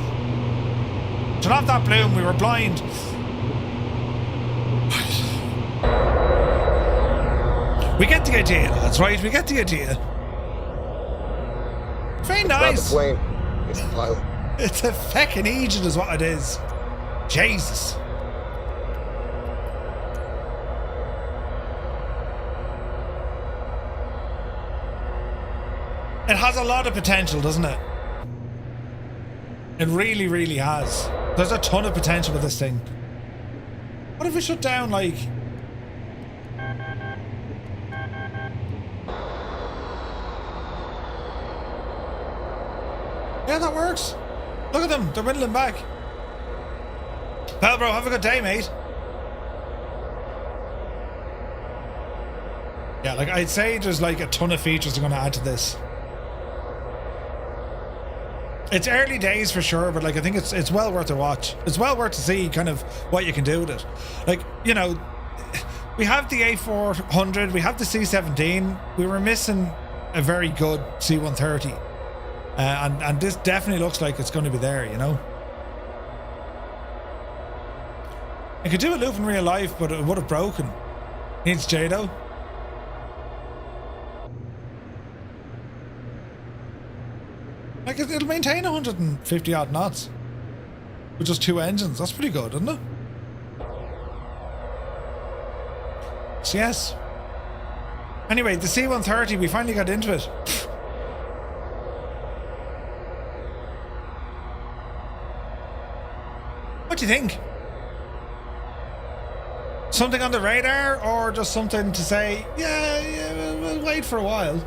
Turn off that bloom, we were blind. We get the idea, lads, right? We get the idea. Very nice. It's not the plane, it's the pilot. It's a feckin' agent is what it is. Jesus. It has a lot of potential, doesn't it? It really, really has. There's a ton of potential with this thing. What if we shut down, like... Yeah, that works. Look at them. They're whittling back. Well, bro, have a good day, mate. Yeah, like, I'd say there's, like, a ton of features they're going to add to this. It's early days for sure, but like I think it's well worth a watch. It's well worth to see kind of what you can do with it. Like, you know, we have the A400, we have the C17. We were missing a very good C130, and this definitely looks like it's going to be there. You know, it could do a loop in real life, but it would have broken. Needs Jado. Like, it'll maintain 150 odd knots with just two engines. That's pretty good, isn't it? So yes. Anyway, the C130, we finally got into it. What do you think? Something on the radar, or just something to say, yeah, we'll wait for a while?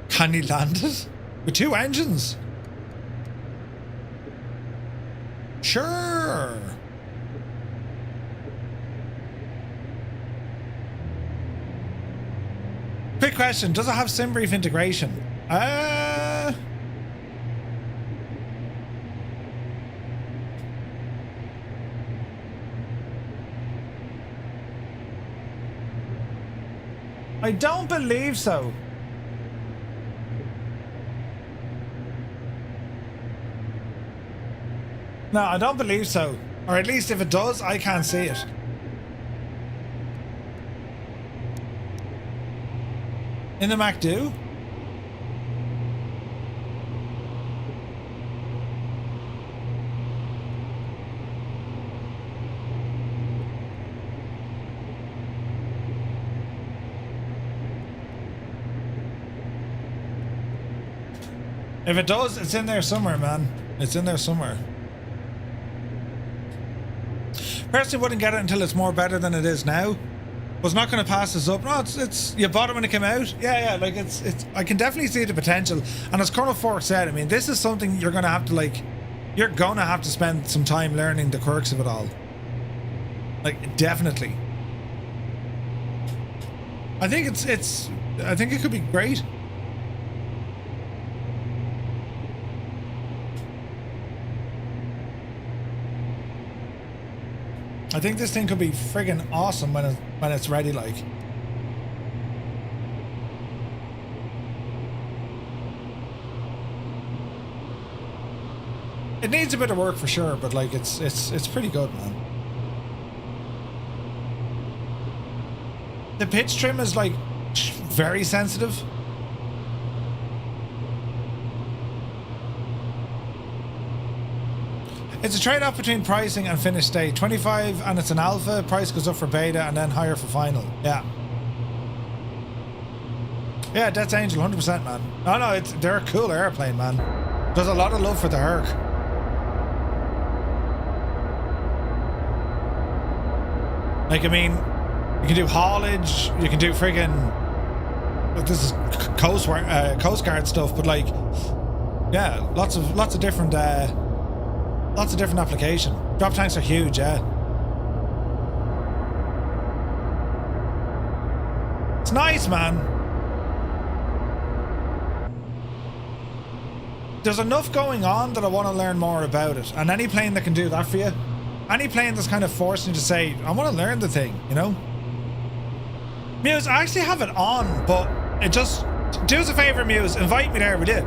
Can he land it? With two engines? Sure. Quick question, does it have SimBrief integration? I don't believe so. No, I don't believe so. Or at least if it does, I can't see it. In the Mac do? If it does, it's in there somewhere, man. It's in there somewhere. Personally wouldn't get it until it's more better than it is now. Was not going to pass this up. No, it's you bought it when it came out. Yeah, like it's I can definitely see the potential. And as Colonel Fork said, I mean, this is something you're going to have to like, you're going to have to spend some time learning the quirks of it all. Like, definitely. I think I think it could be great. I think this thing could be friggin' awesome when it's ready, like. It needs a bit of work for sure, but like it's pretty good, man. The pitch trim is like very sensitive. It's a trade-off between pricing and finished state. 25 and it's an alpha, price goes up for beta and then higher for final. Yeah. Yeah, Death's Angel, 100%, man. No, they're a cool airplane, man. There's a lot of love for the Herc. Like, I mean, you can do haulage, you can do friggin', this is Coast Guard stuff, but like, yeah, lots of different application. Drop tanks are huge, yeah. It's nice, man. There's enough going on that I want to learn more about it. And any plane that can do that for you, any plane that's kind of forcing you to say, I want to learn the thing, you know? Muse, I actually have it on, but it just, do us a favor, Muse, invite me there, would you?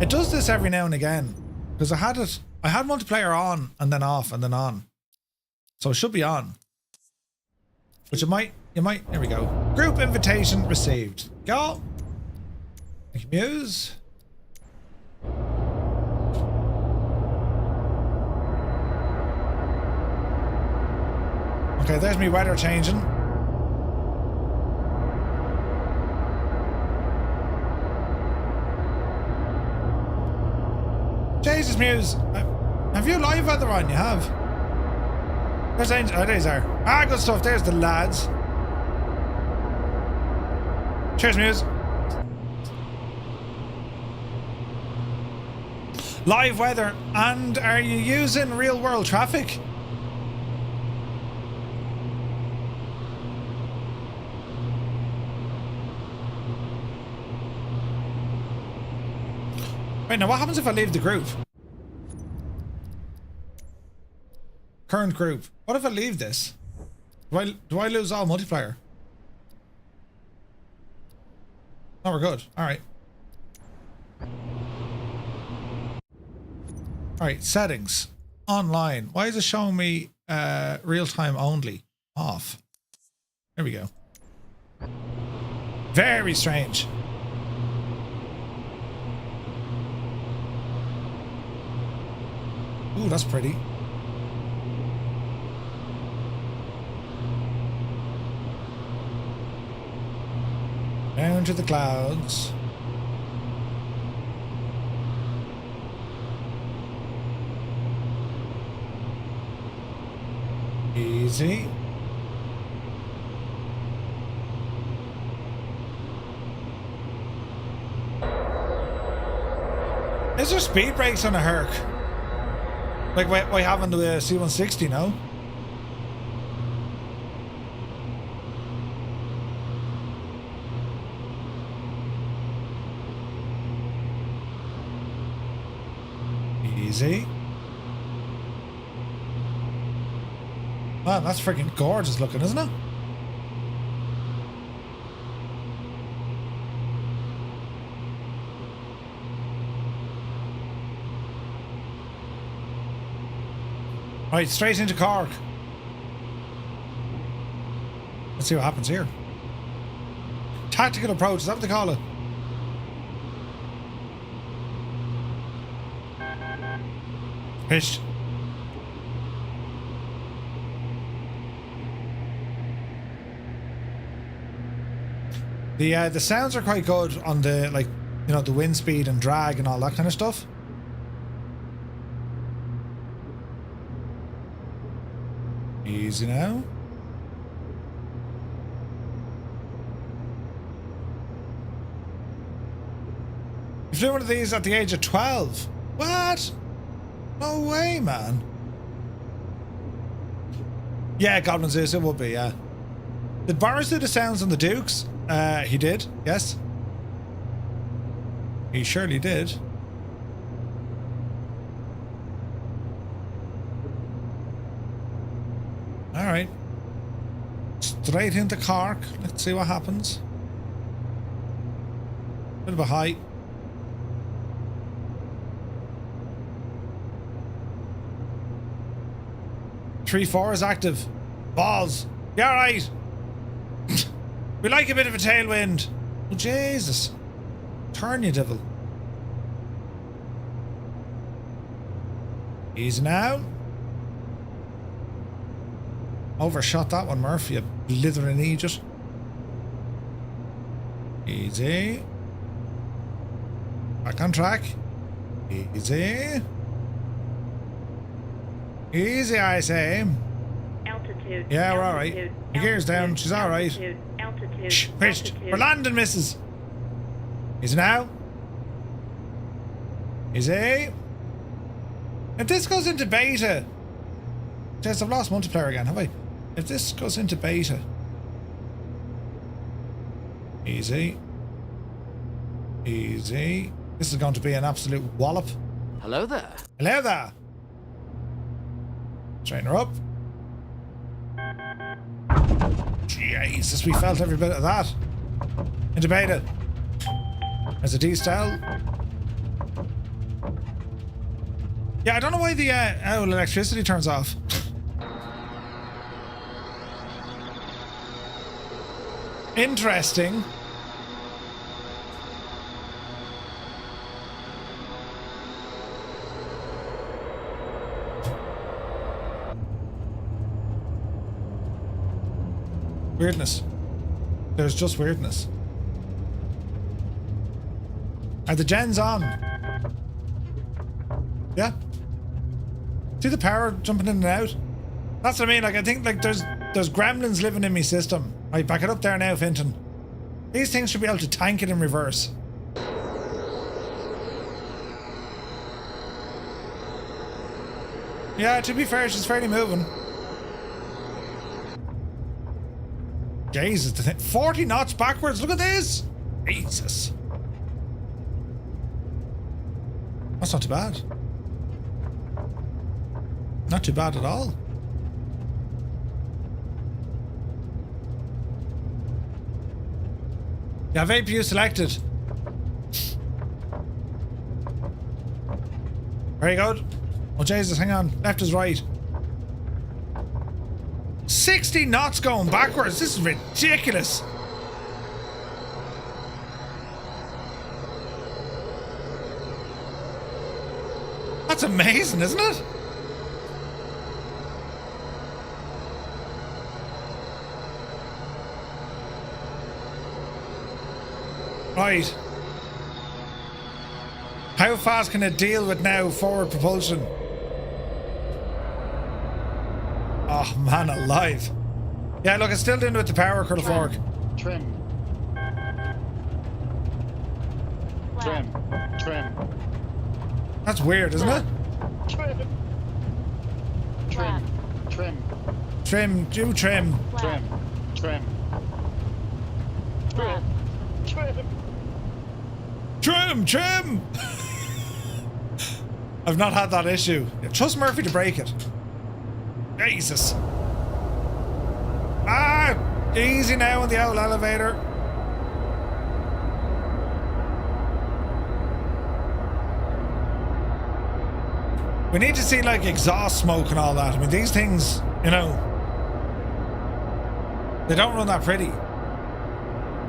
It does this every now and again, because I had multiplayer on and then off and then on, so it should be on. Which you might. Here we go. Group invitation received. Go. Thank you, Muse. Okay, there's me weather changing. Jesus, Muse. Have you live weather on? You have. There's Angel. Oh, there's there. Ah, good stuff. There's the lads. Cheers, Muse. Live weather. And are you using real world traffic? Wait, now what happens if I leave the group? Current group. What if I leave this? Do I lose all multiplayer? No, we're good. Alright. Alright, settings. Online. Why is it showing me real time only? Off. There we go. Very strange. Ooh, that's pretty. Down to the clouds. Easy. Is there speed brakes on a Herc? Like why haven't the C-160 now? Easy. Man, that's freaking gorgeous looking, isn't it? Right, straight into Cork. Let's see what happens here. Tactical approach, is that what they call it? Pitched. The sounds are quite good on the, like, you know, the wind speed and drag and all that kind of stuff. Easy now. You flew one of these at the age of 12. What? No way, man. Yeah, Goblin Zeus, it would be, yeah. Did Boris do the sounds on the Dukes? He did, yes. He surely did. Alright. Straight into Cork. Let's see what happens. Bit of a height. Three-4 is active. Balls. Yeah, alright. We like a bit of a tailwind. Oh, Jesus. Turn, you devil. Easy now. Overshot that one, Murphy, you blithering idiot. Easy. Back on track. Easy. Easy, I say. Altitude. Yeah, we're alright. Your gear's down, she's alright. Altitude. Shh, pitched. We're landing, missus. Easy now. Easy. If this goes into beta... Yes, I've lost multiplayer again, have I? If this goes into beta... Easy. Easy. This is going to be an absolute wallop. Hello there. Hello there. Straighten her up. Jesus, we felt every bit of that. Into beta. There's a D-style. Yeah, I don't know why the electricity turns off. Interesting. Weirdness. There's just weirdness. Are the gens on? Yeah. See the power jumping in and out? That's what I mean. Like, I think like there's gremlins living in my system. Right, back it up there now, Finton. These things should be able to tank it in reverse. Yeah, to be fair, she's fairly moving. Jesus, the thing. 40 knots backwards. Look at this. Jesus. That's not too bad. Not too bad at all. You have APU selected. Very good. Oh Jesus, hang on. Left is right. 60 knots going backwards. This is ridiculous. That's amazing, isn't it? Right. How fast can it deal with now forward propulsion? Oh man alive. Yeah, look, it's still doing it with the power curl fork. Trim. That's weird, isn't it? Trim, do trim. Trim! I've not had that issue. Yeah, trust Murphy to break it. Jesus. Ah! Easy now on the old elevator. We need to see like exhaust smoke and all that. I mean, these things, you know, they don't run that pretty.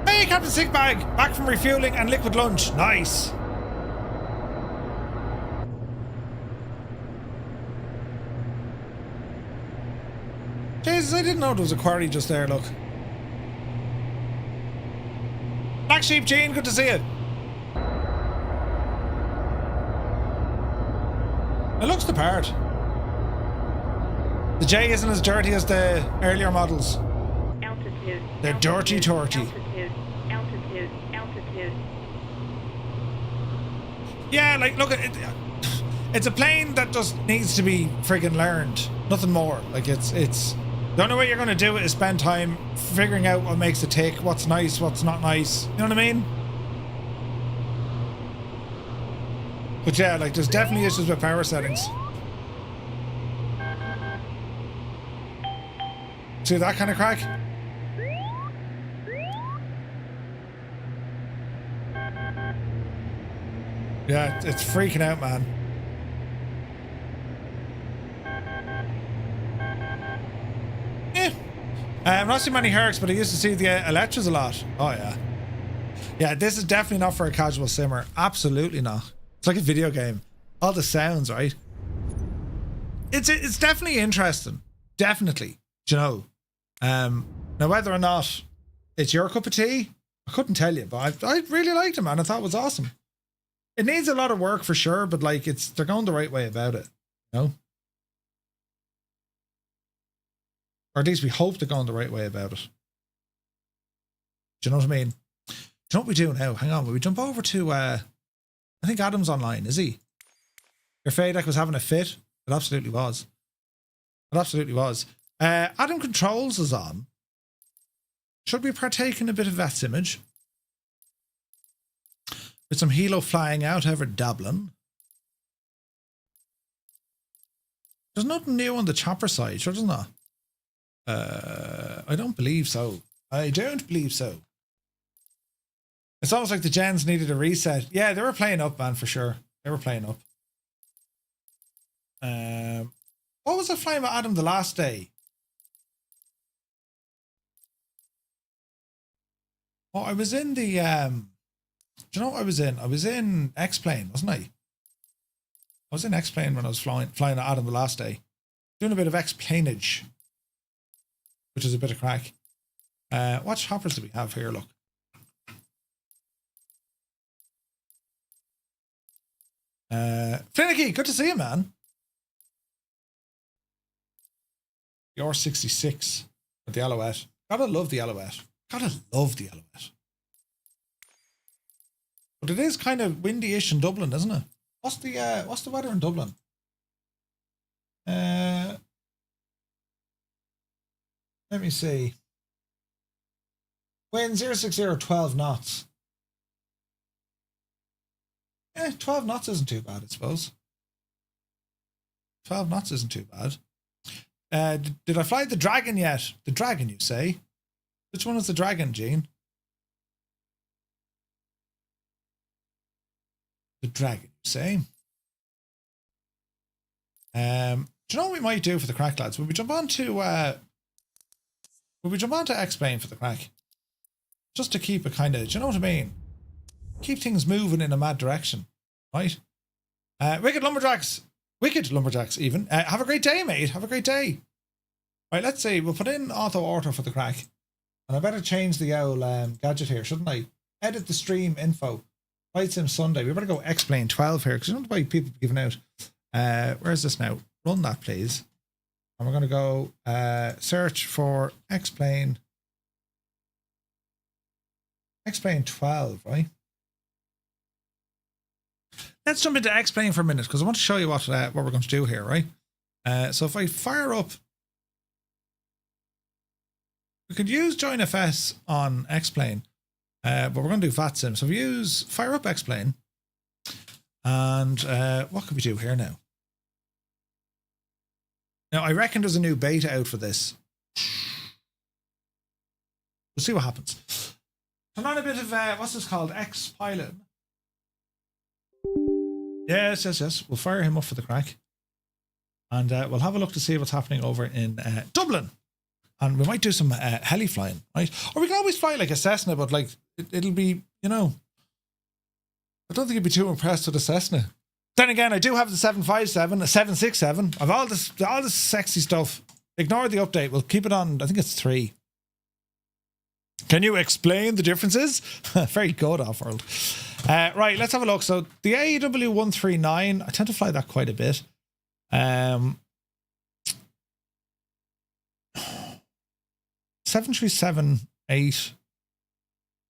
Hey, Captain Sickbag! Back from refueling and liquid lunch. Nice. Jesus, I didn't know there was a quarry just there, look. Black Sheep Gene, good to see you. It looks the part. The J isn't as dirty as the earlier models. Altitude. They're dirty torty. Altitude. Altitude. Altitude. Yeah, like, look, it's a plane that just needs to be friggin' learned. Nothing more. Like, it's the only way you're going to do it is spend time figuring out what makes it tick, what's nice, what's not nice. You know what I mean? But yeah, like, there's definitely issues with power settings. See that kind of crack? Yeah, it's freaking out, man. Yeah. I'm not seeing many Hercs, but I used to see the Electras a lot. Oh, yeah. Yeah, this is definitely not for a casual simmer. Absolutely not. It's like a video game. All the sounds, right? It's definitely interesting. Definitely. Do you know? Now, whether or not it's your cup of tea, I couldn't tell you, but I really liked it, man. I thought it was awesome. It needs a lot of work for sure, but like they're going the right way about it, you know? Or at least we hope they're going the right way about it. Do you know what I mean? Do you know what we do now? Hang on, will we jump over to I think Adam's online, is he? Your Fadek was having a fit? It absolutely was. It absolutely was. Adam Controls is on. Should we partake in a bit of that image? With some helo flying out over Dublin. There's nothing new on the chopper side, sure doesn't there? I don't believe so. I don't believe so. It's almost like the gens needed a reset. Yeah, they were playing up, man, for sure. They were playing up. What was I flying with Adam the last day? Oh, I was in the do you know what I was in? I was in X-Plane, wasn't I? I was in X-Plane when I was flying at Adam the last day. Doing a bit of X-Planeage, which is a bit of crack. What hoppers do we have here? Look. Finicky, good to see you, man. You're 66 with the Alouette. Gotta love the Alouette. Gotta love the Alouette. But it is kind of windy-ish in Dublin, isn't it? What's the weather in Dublin? Let me see. Wind 060, 12 knots. 12 knots isn't too bad, I suppose. 12 knots isn't too bad. Did I fly the Dragon yet? The Dragon, you say? Which one is the Dragon, Gene? The Dragon, you say? Do you know what we might do for the crack, lads? Will we jump on to X-Plane for the crack? Just to keep it kind of, do you know what I mean? Keep things moving in a mad direction, right? Wicked Lumberjacks even. Have a great day, mate. Have a great day. Right, let's see. We'll put in auto for the crack. And I better change the owl gadget here, shouldn't I? Edit the stream info. Flight Sim Sunday. We better go X-Plane 12 here because you don't know why people are giving out. Where's this now? Run that, please. And we're going to go search for X-Plane 12, right? Let's jump into X-Plane for a minute because I want to show you what we're going to do here, right? So if I fire up, we could use Join FS on X-Plane, but we're going to do VATSIM. So if we fire up X-Plane, and what could we do here now? Now, I reckon there's a new beta out for this. We'll see what happens. Turn on a bit of, what's this called? X-Pilot. Yes. We'll fire him up for the crack. And we'll have a look to see what's happening over in Dublin. And we might do some heli flying, right? Or we can always fly like a Cessna, but like, it'll be, you know, I don't think you'd be too impressed with a Cessna. Then again, I do have the 757, a 767. I've all this sexy stuff. Ignore the update. We'll keep it on. I think it's 3. Can you explain the differences? Very good, Off-World. Right, let's have a look. So the AW139, I tend to fly that quite a bit. 737-8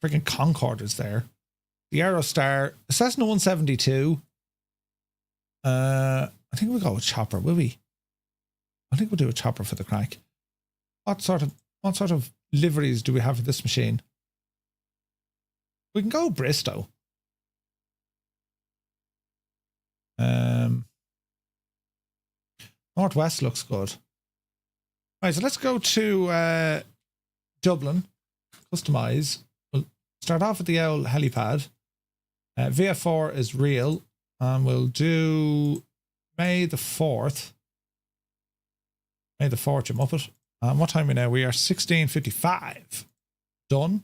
freaking Concorde is there. The Aerostar, the Cessna 172. I think we'll go with chopper, will we? I think we'll do a chopper for the crack. What sort of liveries do we have for this machine? We can go Bristow. Northwest looks good. Right, so let's go to Dublin. Customize. We'll start off with the old helipad. VF4 is real. And we'll do May the 4th. May the 4th, you muppet. What time are we now? We are 16:55. Done.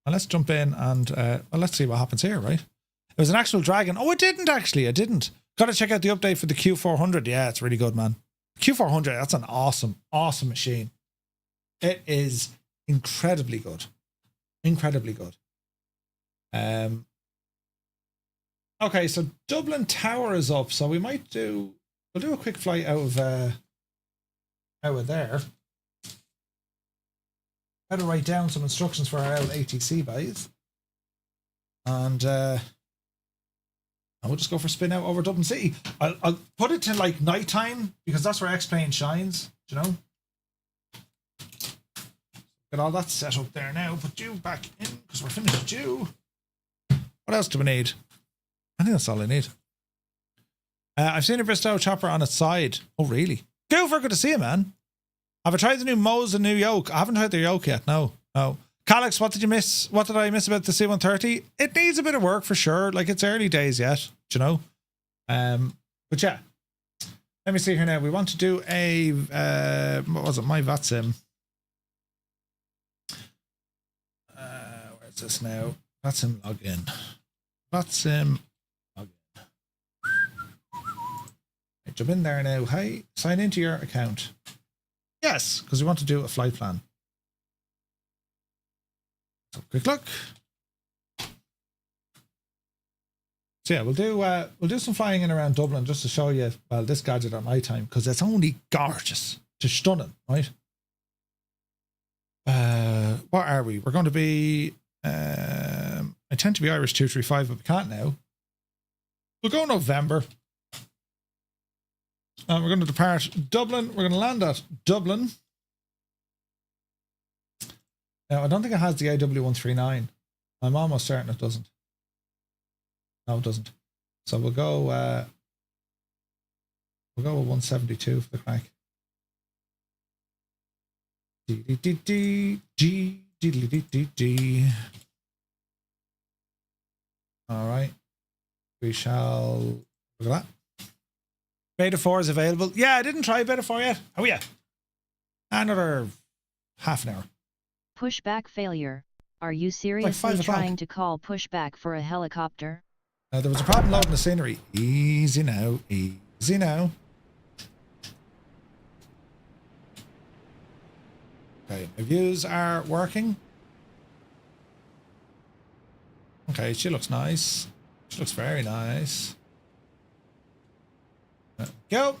And let's jump in and well, let's see what happens here, right? It was an actual Dragon. Oh, it didn't actually. It didn't. Got to check out the update for the Q400. Yeah, it's really good, man. Q400, that's an awesome, awesome machine. It is incredibly good. Incredibly good. Okay, so Dublin Tower is up, so we'll do a quick flight out of there. Better write down some instructions for our ATC guys. And we'll just go for a spin out over Dublin City. I'll put it to like nighttime because that's where X-Plane shines, do you know? Get all that set up there now. Put you back in because we're finished with you. What else do we need? I think that's all I need. I've seen a Bristow chopper on its side. Oh, really? Goofer, good to see you, man. Have I tried the new Moe's and new yoke? I haven't tried the yoke yet. No. Calix, what did you miss? What did I miss about the C130? It needs a bit of work for sure. Like, it's early days yet, do you know? But yeah. Let me see here now. We want to do a, what was it? My VATSIM. Where's this now? VATSIM login. VATSIM login. Right, jump in there now. Hey, sign into your account. Yes, because we want to do a flight plan. So quick look. So yeah, we'll do some flying in around Dublin just to show you, well, this gadget at my time, because it's only gorgeous to stunning, right? What are we? We're going to be I tend to be Irish 235, but we can't now. We'll go November. And we're going to depart Dublin. We're going to land at Dublin. Now, I don't think it has the AW139. I'm almost certain it doesn't. No, it doesn't. So we'll go with 172 for the crack. All right. We shall look at that. Beta 4 is available. Yeah, I didn't try Beta 4 yet. Oh yeah. Another half an hour. Pushback failure. Are you seriously trying to call pushback for a helicopter? There was a problem loading the scenery. Easy now. Easy now. Okay, my views are working. Okay, she looks nice. She looks very nice. Go.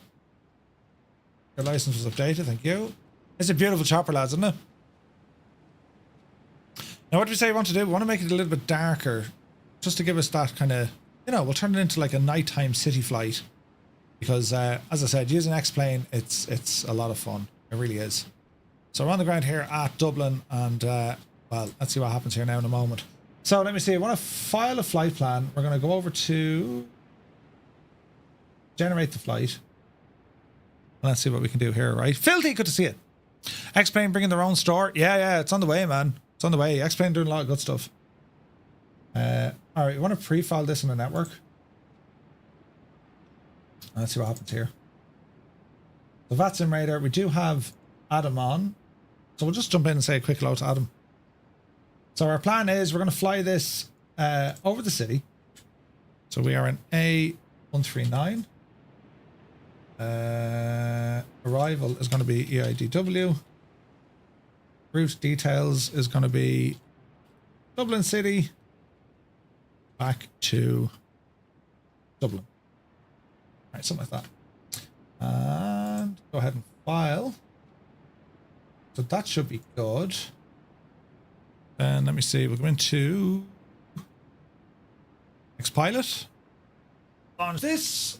Your license was updated, thank you. It's a beautiful chopper, lads, isn't it? Now, what do we say we want to do? We want to make it a little bit darker, just to give us that kind of, you know, we'll turn it into like a nighttime city flight. Because, as I said, using X-Plane, it's a lot of fun. It really is. So we're on the ground here at Dublin, and, well, let's see what happens here now in a moment. So let me see, I want to file a flight plan. We're going to go over to generate the flight. Let's see what we can do here, right? Filthy, good to see it. X-Plane bringing their own store. Yeah, it's on the way, man. It's on the way. X-Plane doing a lot of good stuff. All right, we want to pre-file this in the network. Let's see what happens here. The VATSIM radar, we do have Adam on. So we'll just jump in and say a quick hello to Adam. So our plan is we're going to fly this over the city. So we are in A139. Arrival is going to be EIDW. route details is going to be Dublin City back to Dublin. All right, something like that. And go ahead and file. So that should be good. Then let me see, we'll go into Xpilot. Launch this.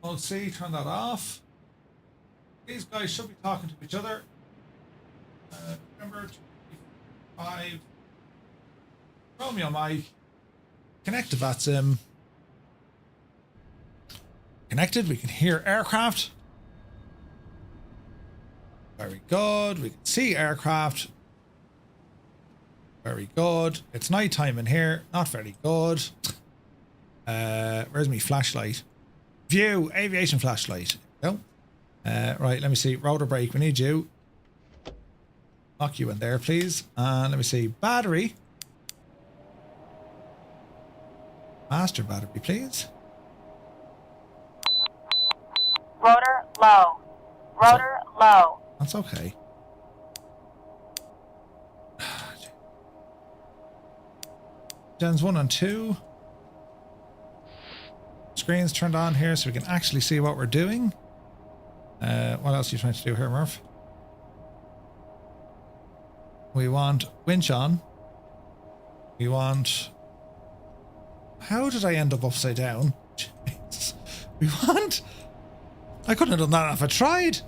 Alt C, turn that off. These guys should be talking to each other. Remember 25. Romeo Mike. Connect to VATSIM. Connected, we can hear aircraft. Very good. We can see aircraft. Very good. It's nighttime in here. Not very good. Where's my flashlight? View, aviation flashlight. Go. Right, let me see. Rotor brake, we need you. Lock you in there, please. And let me see. Battery. Master battery, please. Rotor low. Rotor low. That's okay. Gens 1 and 2. Screens turned on here so we can actually see what we're doing. What else are you trying to do here, Murph? We want winch on. We want... How did I end up upside down? Jesus. We want... I couldn't have done that if I tried.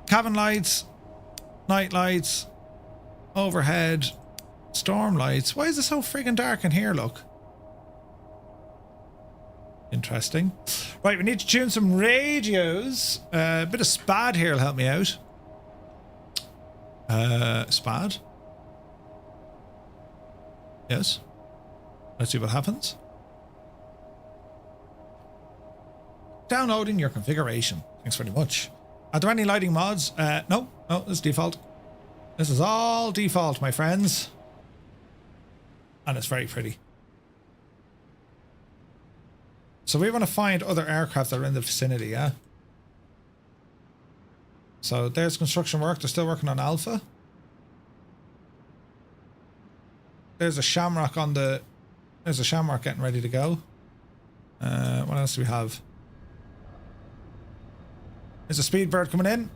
Cabin lights. Night lights. Overhead. Storm lights. Why is it so friggin' dark in here, look? Interesting. Right, we need to tune some radios. A bit of SPAD here will help me out. SPAD. Yes. Let's see what happens. Downloading your configuration. Thanks very much. Are there any lighting mods? No, this is default. This is all default, my friends. And it's very pretty. So we want to find other aircraft that are in the vicinity, yeah? So there's construction work. They're still working on Alpha. There's a Shamrock on the... There's a Shamrock getting ready to go. What else do we have? There's a Speedbird coming in.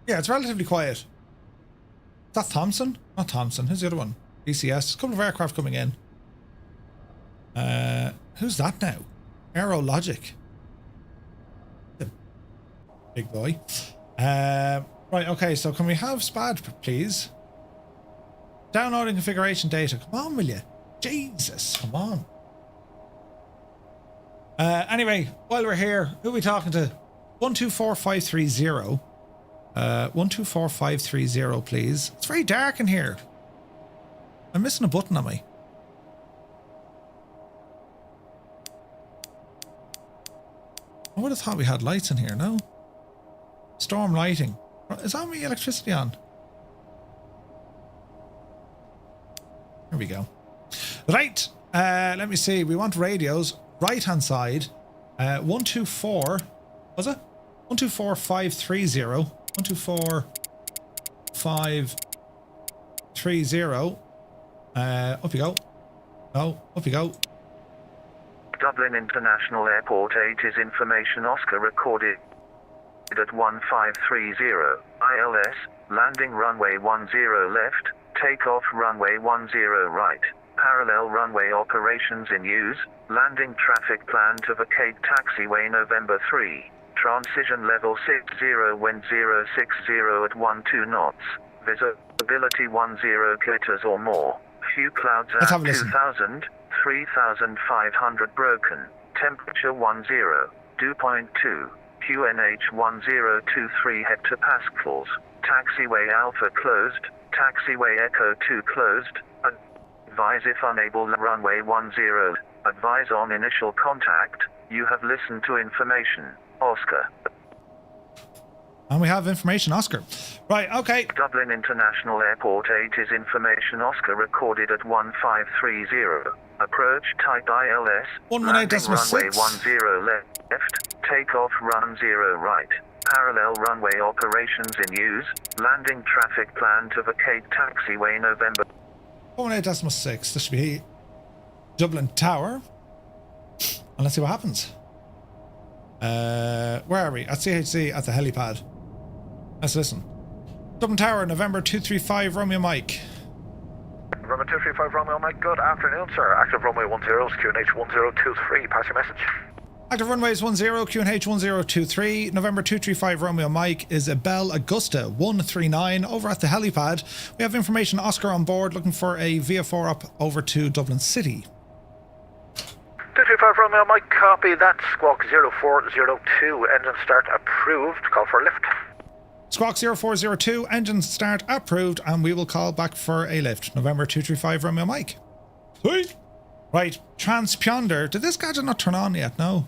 Yeah, it's relatively quiet. Is that Thompson? Not Thompson. Who's the other one? DCS. A couple of aircraft coming in. Who's that now? Aerologic. Big boy. Right, okay, so can we have SPAD, please? Downloading configuration data. Come on, will you? Jesus, come on. Anyway, while we're here, who are we talking to? 124530. 124530, please. It's very dark in here. I'm missing a button, am I? I would have thought we had lights in here, no? Storm lighting. Is that me electricity on? Here we go. Right. Let me see. We want radios. Right hand side. 124. Was it? 124530. 124530. Up you go. No, up you go. Dublin International Airport 8 is information Oscar recorded at 1530. ILS, landing runway 10 left, takeoff runway 10 right. Parallel runway operations in use, landing traffic plan to vacate taxiway November 3. Transition level 60 wind 060 at 12 knots. Visibility 10 kilometers or more. Few clouds at 2000, 3500 broken. Temperature 10, dew point 2. QNH 1023 hectopascals. Taxiway Alpha closed. Taxiway Echo 2 closed. Advise if unable runway 10. Advise on initial contact. You have listened to information. Oscar. And we have information, Oscar. Right, okay. Dublin International Airport 8 is information Oscar recorded at 1530. Approach type ILS. 118.6. Runway 10 left. Takeoff run 0 right. Parallel runway operations in use. Landing traffic plan to vacate taxiway November. 118.6. This should be Dublin Tower. And let's see what happens. Where are we? At CHC at the helipad. Let's listen. Dublin Tower, November 235, Romeo Mike. November 235, Romeo Mike. Good afternoon, sir. Active runway 10, QNH 1023. Pass your message. Active runways 10, QNH 1023. November 235, Romeo Mike is a Bell Augusta 139 over at the helipad. We have information Oscar on board looking for a VFR up over to Dublin City. 235 Romeo Mike, copy that. Squawk 0402, engine start approved. Call for a lift. Squawk 0402, engine start approved, and we will call back for a lift. November 235 Romeo Mike. Sweet. Right, transponder. Did this gadget not turn on yet? No.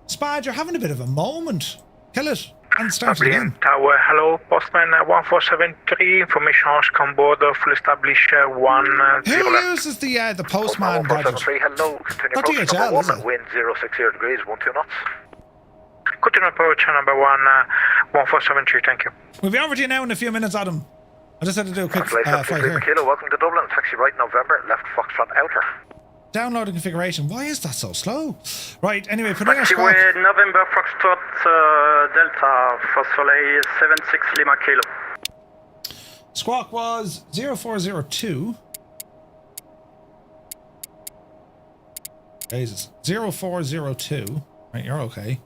Spad, you're having a bit of a moment. Kill it and start it again. Tower, hello, postman 1473, information on board, full establish 10 Who left. uses the postman gadget? Hello, continue Not approach DHL, number is 1, it? wind 060 degrees, 12 knots. Continue approach number 1473, thank you. We'll be over to you now in a few minutes, Adam. I just had to do a quick flight here. Kilo, welcome to Dublin, taxi right November, left Foxtrot outer. Downloading configuration. Why is that so slow? Right, anyway, put in our squawk. Taxiway November Foxtrot Delta for Soleil 76 Lima Kilo. Squawk was 0402. Jesus. 0402. Right, you're okay.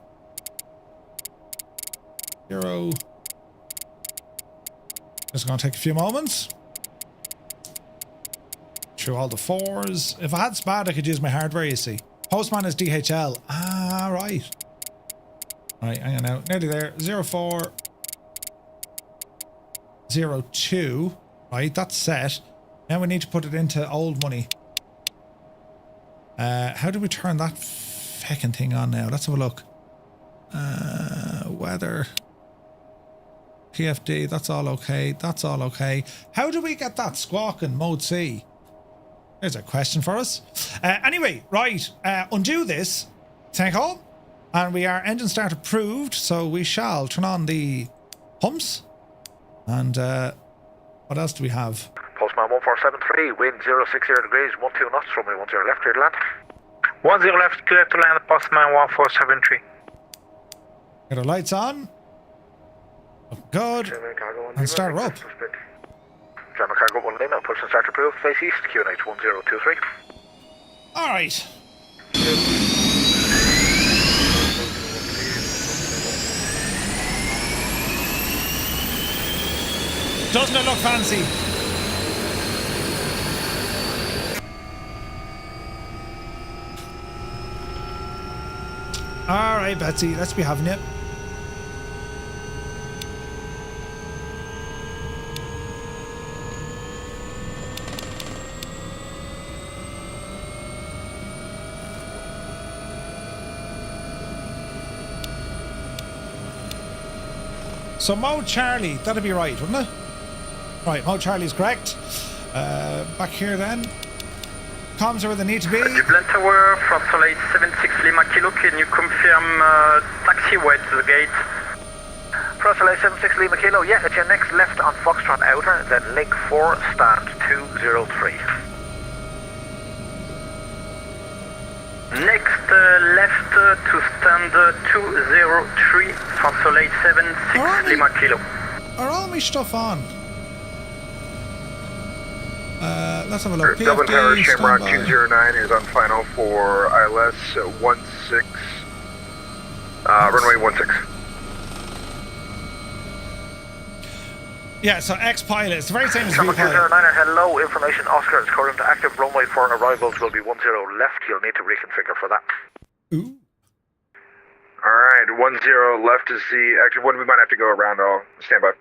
Just gonna take a few moments. Through all the 4s. If I had SPAD, I could use my hardware, you see. Postman is DHL. Ah, right. Right, hang on now. Nearly there. 0402. Right, that's set. Now we need to put it into old money. How do we turn that feckin' thing on now? Let's have a look. Weather. PFD, that's all okay. That's all okay. How do we get that squawk in mode C? There's a question for us. Anyway, right. Undo this. Takeoff. And we are engine start approved. So we shall turn on the pumps. And what else do we have? Postman 1473, wind 060 degrees, 12 knots, runway 10 left, clear to land. 10 left, clear to land, postman 1473. Get our lights on. Good. And start her up. German cargo 1 Lima, push and start approved, face east, QNH 1023. Alright. Doesn't it look fancy? Alright, Betsy, let's be having it. So Mode Charlie, that'd be right, wouldn't it? Right, Mode Charlie's correct. Back here then. Comms are where they need to be. Dublin Tower, from Soleil 76 Lima Kilo, can you confirm taxiway to the gate? From Soleil 76 Lima Kilo, yeah, it's your next left on Foxtrot outer, then link 4, stand 203. Next left to stand 203 from Soleil 76 Lima Kilo. Are all my stuff on? Let's have a look. Dublin Tower, PFD, Shamrock standby. 209 is on final for ILS 16, runway 16. Yeah, so ex-pilot. It's the very same as Shamrock V-pilot. 209, hello, information Oscar is current active runway for arrivals will be 10 left, you'll need to reconfigure for that. Ooh. Alright, 10 left is the active one. We might have to go around. I'll stand by.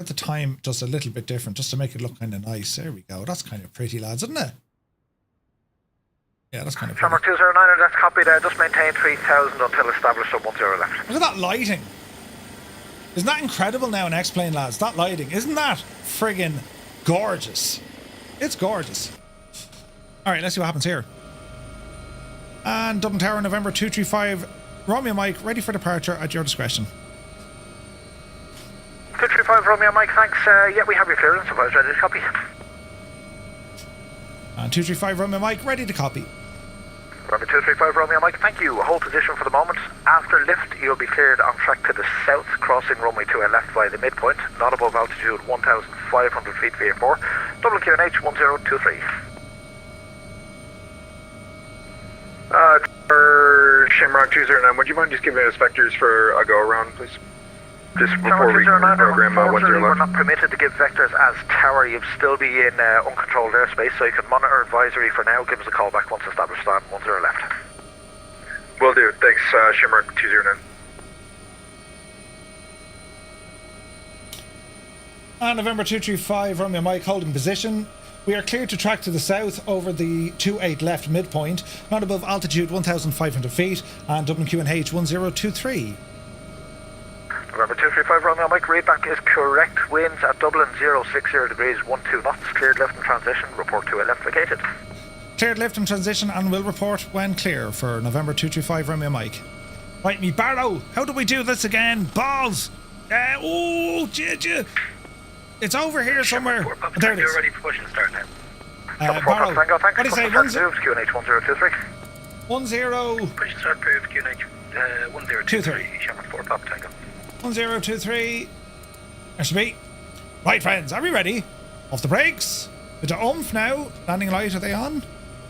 At the time, just a little bit different, just to make it look kind of nice. There we go. That's kind of pretty, lads, isn't it? Yeah, that's kind of pretty. Shamrock 209, that's copied. Just maintain 3000 until established on 10 left. Look at that lighting. Isn't that incredible now in X-Plane, lads? That lighting, isn't that friggin' gorgeous? It's gorgeous. All right, let's see what happens here. And Dublin Tower, November 235, Romeo Mike, ready for departure at your discretion. 235 Romeo Mike, thanks. Yeah, we have your clearance. If I was ready to copy. And 235 Romeo Mike, ready to copy. Romeo 235 Romeo Mike, thank you. Hold position for the moment. After lift, you'll be cleared on track to the south, crossing runway 28 left by the midpoint, not above altitude 1,500 feet VA4. Double QNH 1023. For Shamrock 209, would you mind just giving us vectors for a go around, please? Just before we program 10 we're left. not permitted to give vectors as tower. You'd still be in uncontrolled airspace, so you can monitor advisory for now. Give us a call back once established on 10 left. Will do. Thanks, Shamrock 209. And November 235 Romeo Mike, holding position. We are cleared to track to the south over the 28 left midpoint, not above altitude 1,500 feet, and Dublin QNH 1023. November 235 Romeo Mike, readback is correct. Winds at Dublin 060 degrees 12 knots. Cleared lift and transition. Report to a left vacated. Cleared lift and transition, and will report when clear for November 235 Romeo Mike. Right, me Barrow, how do we do this again? Balls! Oh, it's over here somewhere. There it is. You're ready for push and start now. Barrow, Tango, thanks. what do you say? QNH 1023. 10... Push and start approved, QNH 1023. Shamrock 4, Papa Tango. 1023. There should be. Right, friends, are we ready? Off the brakes. Bit of oomph now. Landing light, are they on?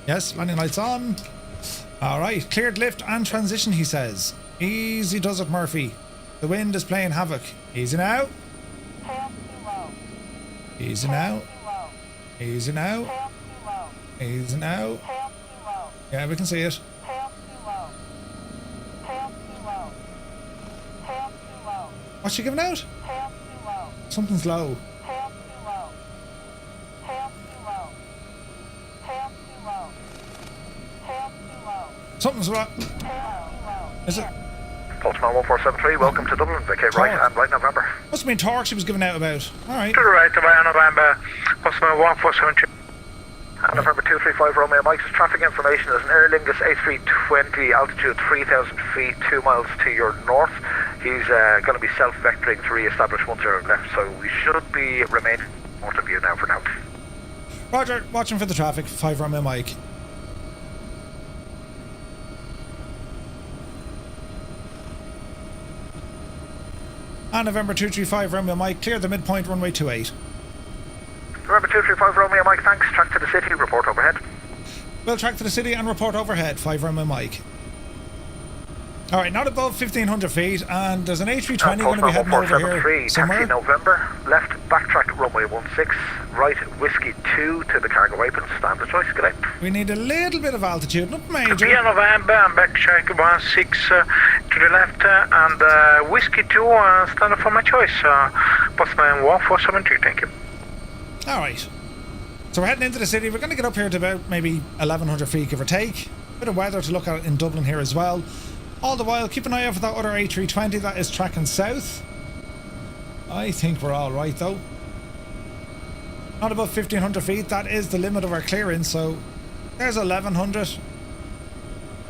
Yes, landing lights on. All right, cleared lift and transition, he says. Easy does it, Murphy. The wind is playing havoc. Easy now. Easy now. Easy now. Easy now. Yeah, we can see it. What's she giving out? Something's low. Something's wrong. Is it? Baltimore 1473, welcome to Dublin. Vacate right and right November. Must have been torque she was giving out about. Alright. To the right, right November. Baltimore 1473. And November 235 Romeo Mike's traffic information is an Aer Lingus A320, altitude 3,000 feet, 2 miles to your north. He's going to be self-vectoring to re-establish 10 left, so we should be remaining north of you now for now. Roger, watching for the traffic, 5 Romeo Mike. And November 235 Romeo Mike, clear the midpoint runway 28. November 235 Romeo Mike, thanks. Track to the city, report overhead. We'll track to the city and report overhead, 5 Romeo Mike. Alright, not above 1,500 feet, and there's an A320 going to be heading over here somewhere. Taxi November, left backtrack runway 16, right Whiskey 2 to the cargo apron, standard choice, good day. We need a little bit of altitude, not major. Yeah, November, backtrack 16 to the left, and Whiskey 2, standard for my choice. Postman 1473, thank you. Alright. So we're heading into the city. We're going to get up here to about maybe 1,100 feet, give or take. Bit of weather to look at in Dublin here as well. All the while, keep an eye out for that other A320 that is tracking south. I think we're all right though. Not above 1,500 feet. That is the limit of our clearance, so there's 1,100.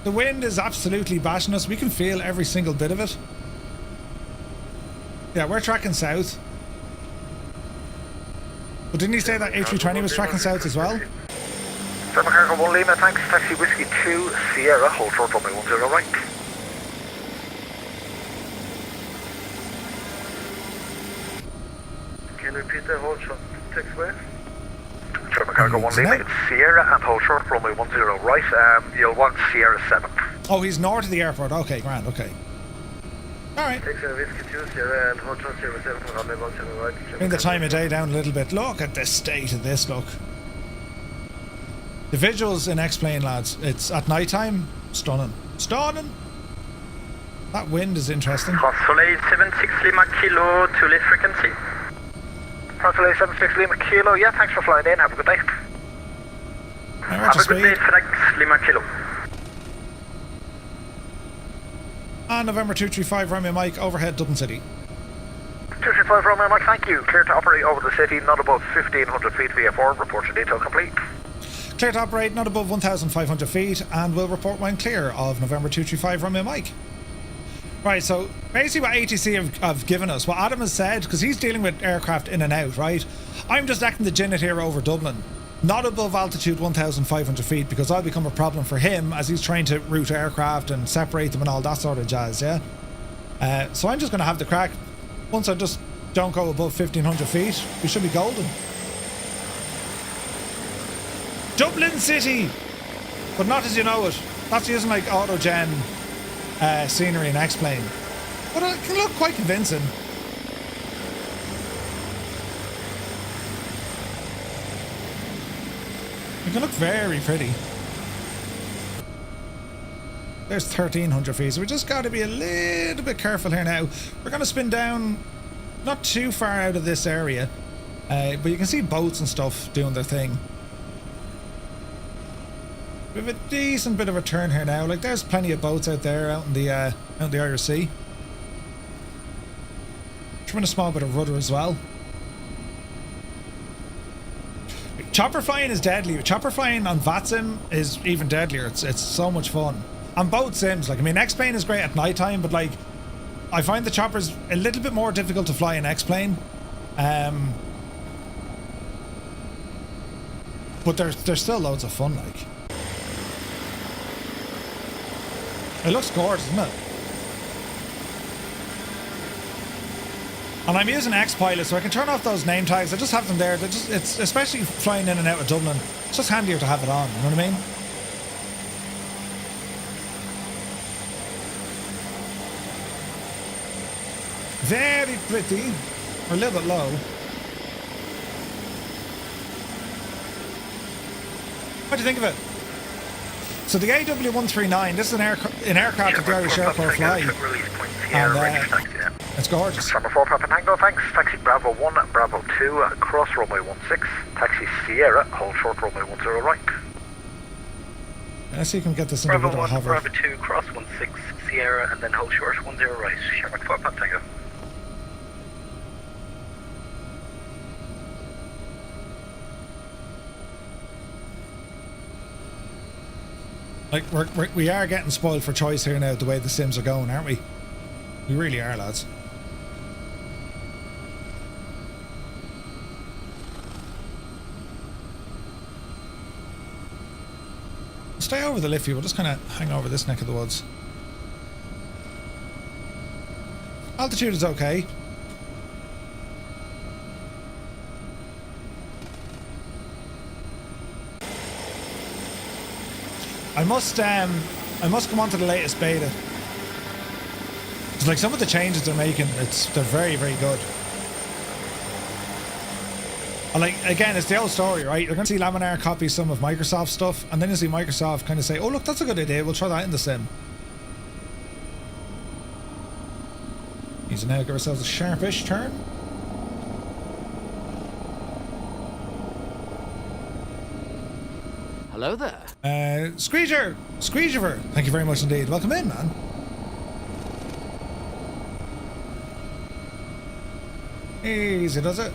The wind is absolutely bashing us. We can feel every single bit of it. Yeah, we're tracking south. But didn't he say that A320 was tracking south as well? Sherman Cargo 1 Lima, thanks. Taxi Whiskey 2 Sierra, hold short runway 10 right. Can you repeat that hold short? Text where? Sherman Cargo 1 Lima, it's Sierra and hold short runway 10 right. You'll want Sierra 7. Oh, he's north of the airport. Okay, grand, okay. Alright. Bring the time of day down a little bit. Look at the state of this, look. The visuals in X-Plane, lads. It's at night time. Stunning. Stunning! That wind is interesting. Soleil 76 Lima Kilo to lift frequency. Soleil 76 Lima Kilo, yeah, thanks for flying in. Have a good day. Have a good day, FedEx Lima Kilo. And November 235 Romeo Mike, overhead Dublin City. 235 Romeo Mike, thank you. Clear to operate over the city, not above 1,500 feet VFR. Report your detail complete. Clear to operate not above 1,500 feet, and will report when clear of November 235 Romeo Mike. Right, so basically what ATC have given us, what Adam has said, because he's dealing with aircraft in and out, right? I'm just acting the Ginnet here over Dublin. Not above altitude 1,500 feet, because I'll become a problem for him as he's trying to route aircraft and separate them and all that sort of jazz, yeah? So I'm just going to have the crack. Once I just don't go above 1,500 feet, we should be golden. Dublin City! But not as you know it. That's using like auto-gen scenery and X-plane. But it can look quite convincing. It can look very pretty. There's 1,300 feet, so we just got to be a little bit careful here now. We're going to spin down not too far out of this area, but you can see boats and stuff doing their thing. We have a decent bit of a turn here now. Like, there's plenty of boats out there out in the Irish Sea. Trying a small bit of rudder as well. Chopper flying is deadly. Chopper flying on VATSIM is even deadlier. It's so much fun. On both sims, like, I mean, X-plane is great at night time, but like, I find the choppers a little bit more difficult to fly in X-plane. But there's still loads of fun, like. It looks gorgeous, doesn't it? And I'm using X-Pilot, so I can turn off those name tags. I just have them there. It's especially flying in and out of Dublin. It's just handier to have it on, you know what I mean? Very pretty. We're a little bit low. What do you think of it? So the AW139, this is an aircraft that the Irish Air Corps fly. And it's gorgeous. Number 4 Papa Tango, thanks. Taxi Bravo 1, Bravo 2, cross runway 16. Taxi Sierra, hold short runway 10 right. Let's see if we can get this in a bit of a hover. Bravo 2, cross 16 Sierra, and then hold short 10 right. Sherlock 4 Papa Tango. Like, we are getting spoiled for choice here now, the way the sims are going, aren't we? We really are, lads. Stay over the Liffey, we'll just kind of hang over this neck of the woods. Altitude is okay. I must come on to the latest beta. It's like some of the changes they're making, they're very, very good. And like, again, it's the old story, right? You're going to see Laminar copy some of Microsoft stuff, and then you see Microsoft kind of say, oh look, that's a good idea, we'll try that in the sim. Need to now give ourselves a sharpish turn. Hello there. Screeger! Screeger! Thank you very much indeed. Welcome in, man. Easy does it.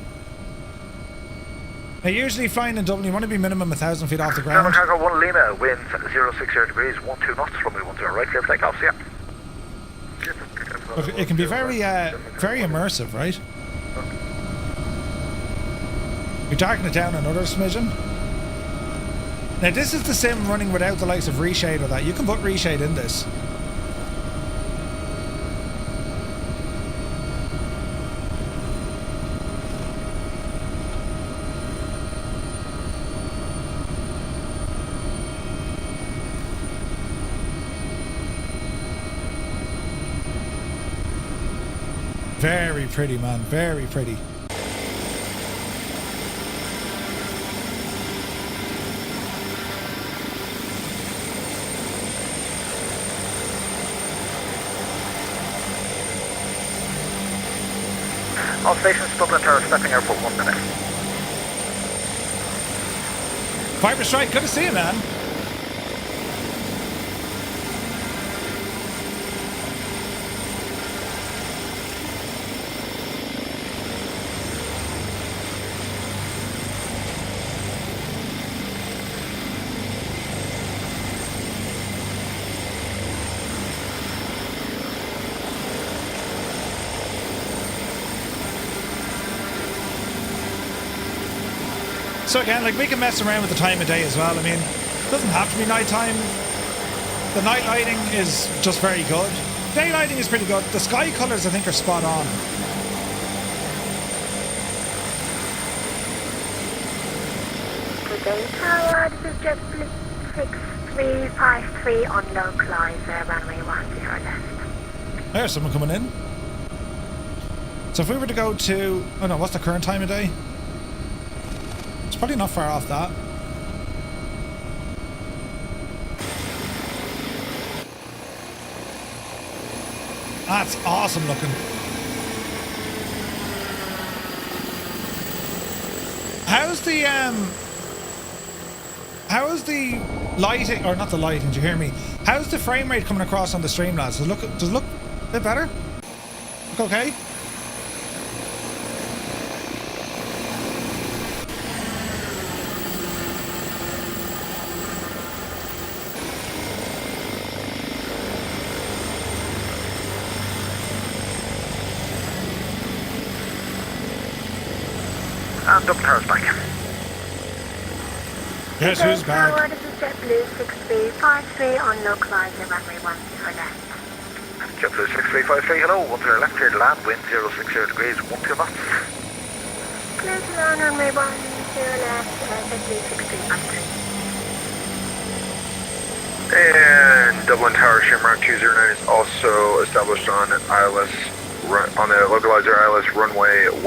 Now, usually flying in Dublin, you want to be minimum 1,000 feet off the ground. Cargo 1 Lima, wind 060 degrees, 12 knots, runway 10 right, clear for takeoff, yeah. But it can be very, very immersive, right? We darken it down another smidgen. Now this is the sim running without the likes of reshade or that. You can put reshade in this. Very pretty, man. Very pretty. All stations, Dublin Tower, stepping out for 1 minute. Fiber Strike, good to see you, man. So again, like we can mess around with the time of day as well. I mean, it doesn't have to be nighttime. The night lighting is just very good. Day lighting is pretty good. The sky colours I think are spot on. Good day, Tower. This is JetBlue 6353 on localizer, runway 10 left. There's someone coming in. So if we were to go to, oh no, what's the current time of day? It's probably not far off that. That's awesome looking. How's the lighting, or not the lighting, do you hear me? How's the frame rate coming across on the stream, lads? Does it look a bit better? Look okay? And double tower's back. Yes, who's back? Tower, this is JetBlue 6353 on localizer, runway 10 left. JetBlue 6353, hello, 10 left, clear to land, wind 060 degrees, 12 knots. Clear to land, runway 10 left, JetBlue 6353. And Dublin Tower Shamrock 209 is also established on ILS, on the localizer ILS runway 10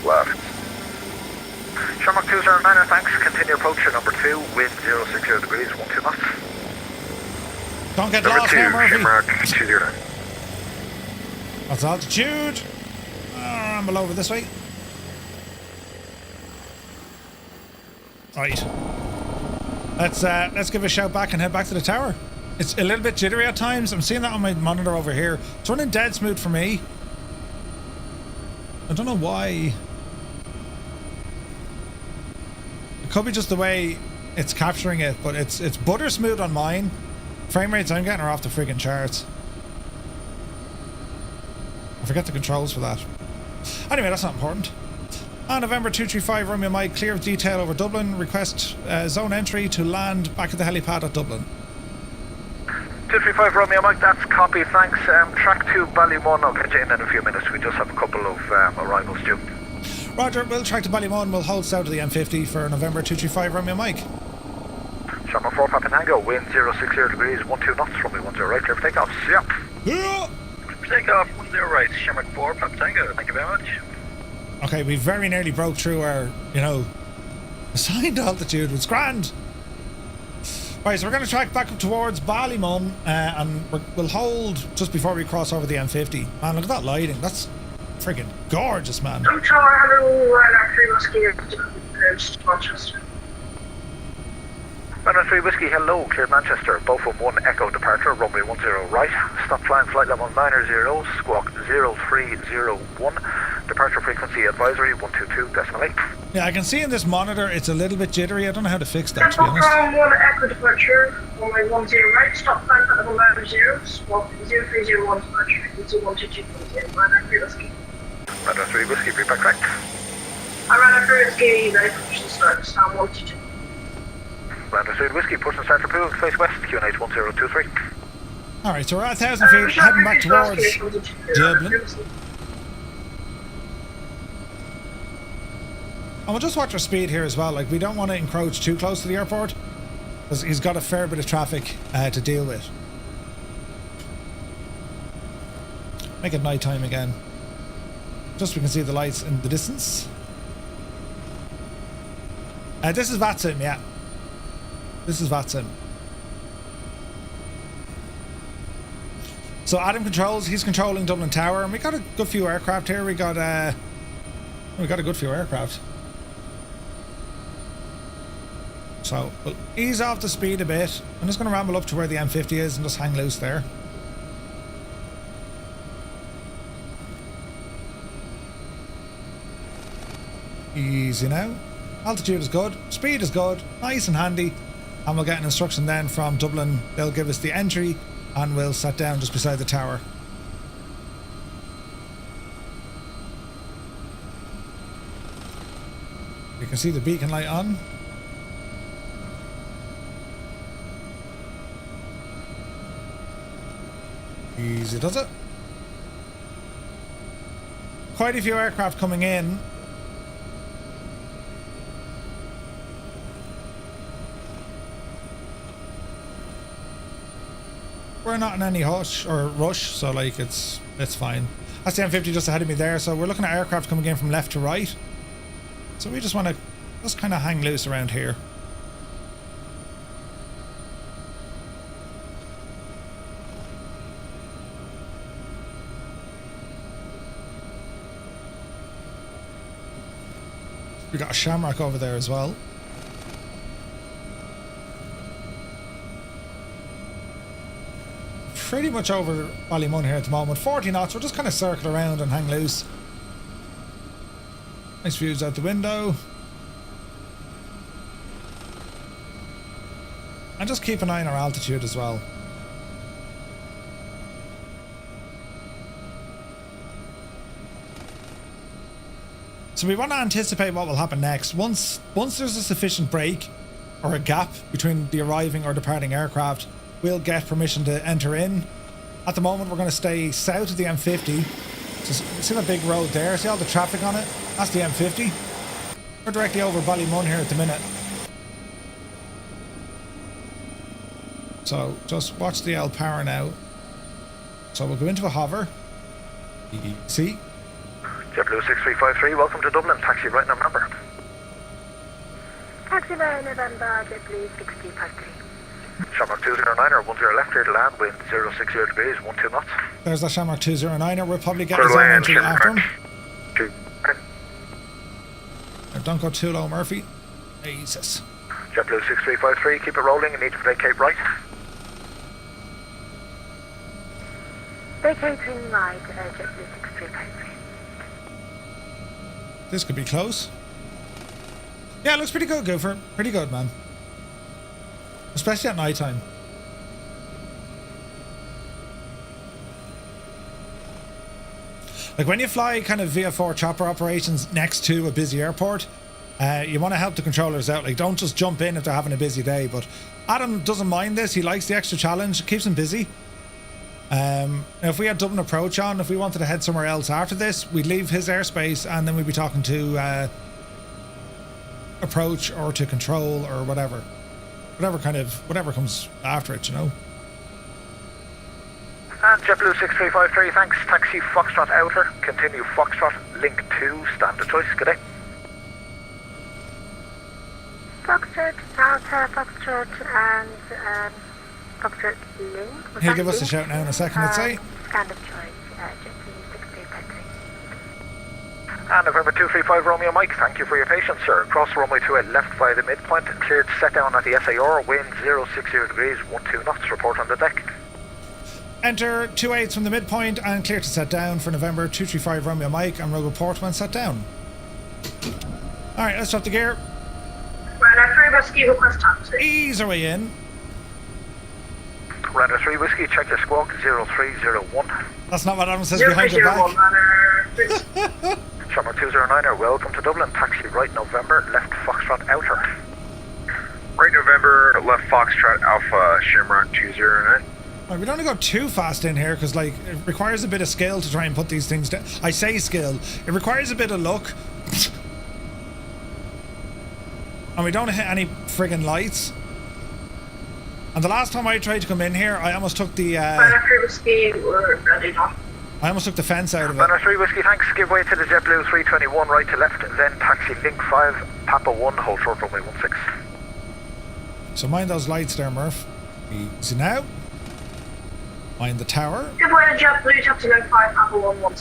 left. Shamrock 209, thanks. Continue approach to number 2, wind 060 degrees, 12 knots. Don't get Number lost 2, now, Murphy. Shamrock 209. That's altitude. Ramble over this way. Right. Let's give a shout back and head back to the tower. It's a little bit jittery at times. I'm seeing that on my monitor over here. It's running dead smooth for me. I don't know why. It could be just the way it's capturing it, but it's butter smooth on mine. Frame rates I'm getting are off the friggin' charts. I forget the controls for that. Anyway, that's not important. On November 235, Romeo Mike, clear of detail over Dublin. Request zone entry to land back at the helipad at Dublin. 235 Romeo Mike, that's copy, thanks. Track 2 Ballymun, I'll catch you in a few minutes. We just have a couple of arrivals due. Roger, we'll track to Ballymun. We'll hold south of the M50 for November 235 Romeo Mike. Shamrock 4 Papa Tango, wind 060 degrees, 12 knots, runway 10 right, clear for takeoff. See ya. Yeah. Takeoff 10 right, Shamrock 4 Papa Tango, thank you very much. Okay, we very nearly broke through our, assigned altitude. It's grand. Right, so we're going to track back up towards Ballymun, and we'll hold just before we cross over the M50. Man, look at that lighting. That's freaking gorgeous, man. Tower, hello, F3 Whiskey, Manchester. Runway 3 Whiskey, hello, cleared Manchester, Beaufort 1 Echo departure, runway 10 right, stop flying flight level 90, squawk 0301, departure frequency advisory 122.8. Yeah, I can see in this monitor it's a little bit jittery. I don't know how to fix that, to be honest. From 1 Echo departure, runway 10 right, stop flying flight level 90, squawk 0301, departure frequency 122.8, Runway 3 Whiskey. Runway 3 Whiskey, be back correct. Runway 3 Whiskey, ready for push and start, star 122. Runway 3 Whiskey, push and start for pool, face west, QNH 1023. Alright, so we're at 1,000 feet, heading back towards Dublin. And we'll just watch our speed here as well. Like, we don't want to encroach too close to the airport, because he's got a fair bit of traffic to deal with. Make it night time again. Just so we can see the lights in the distance. This is VATSIM, yeah. This is VATSIM. So Adam controls, he's controlling Dublin Tower, and we got a good few aircraft here. We got a good few aircraft. So we'll ease off the speed a bit. I'm just going to ramble up to where the M50 is and just hang loose there. Easy now. Altitude is good, speed is good, nice and handy. And we'll get an instruction then from Dublin. They'll give us the entry and we'll set down just beside the tower. You can see the beacon light on. Easy does it. Quite a few aircraft coming in. We're not in any hush or rush, so like it's fine. That's the M50 just ahead of me there, so we're looking at aircraft coming in from left to right. So we just want to just kind of hang loose around here. We got a Shamrock over there as well. Pretty much over Ballymun here at the moment. 40 knots, we're just kind of circle around and hang loose. Nice views out the window. And just keep an eye on our altitude as well. So we want to anticipate what will happen next. Once there's a sufficient break or a gap between the arriving or departing aircraft, we'll get permission to enter in. At the moment, we're going to stay south of the M50. So see that big road there? See all the traffic on it? That's the M50. We're directly over Ballymun here at the minute. So just watch the L power now. So we'll go into a hover. See? JetBlue 6353, welcome to Dublin. Taxi right November. Taxi right November, JetBlue 6353. Shamrock 209er, 10 left, clear to land, wind 060 degrees, 12 knots. There's the Shamrock 209er, we'll probably get his own entry after him. Don't go too low, Murphy. Jesus. JetBlue 6353, keep it rolling, you need to vacate right. Vacating right, JetBlue 6353. This could be close. Yeah, it looks pretty good, Goofer. Pretty good, man. Especially at night time. Like when you fly kind of VF4 chopper operations next to a busy airport, you want to help the controllers out. Like don't just jump in if they're having a busy day. But Adam doesn't mind this. He likes the extra challenge. It keeps him busy. Now if we had Dublin approach on, if we wanted to head somewhere else after this, we'd leave his airspace and then we'd be talking to approach or to control or whatever. Whatever comes after it, you know. And JetBlue 6353, thanks. Taxi Foxtrot Outer, continue Foxtrot, Link 2, standard choice, good day. Foxtrot, Outer, Foxtrot, and Foxtrot Link. He'll give us a shout now in a second, I'd say. Standard choice, JetBlue 6353. And November 235 Romeo Mike, thank you for your patience, sir. Cross runway 28 left via the midpoint, cleared to set down at the SAR, wind 060 degrees, 12 knots, report on the deck. Enter 28 from the midpoint and clear to set down for November 235 Romeo Mike, and we'll report when set down. Alright, let's drop the gear. Rhino 3 Whiskey, request taxi. Ease our way in. Rhino 3 Whiskey, check your squawk 0301. That's not what Adam says behind your back. Shamrock 209er, welcome to Dublin. Taxi right November, left Foxtrot Outer. Right November, left Foxtrot Alpha, Shamrock 209. Right, we don't want to go too fast in here because like it requires a bit of skill to try and put these things down. I say skill, it requires a bit of luck. And we don't hit any friggin' lights. And the last time I tried to come in here, I almost took the I almost took the fence out of it. Banner 3 Whiskey, thanks. Give way to the JetBlue 321 right to left, then taxi Link 5, Papa 1, hold short runway 16. So mind those lights there, Murph. Easy now. Mind the tower. Give way to JetBlue, taxi Link 5, Papa 1, hold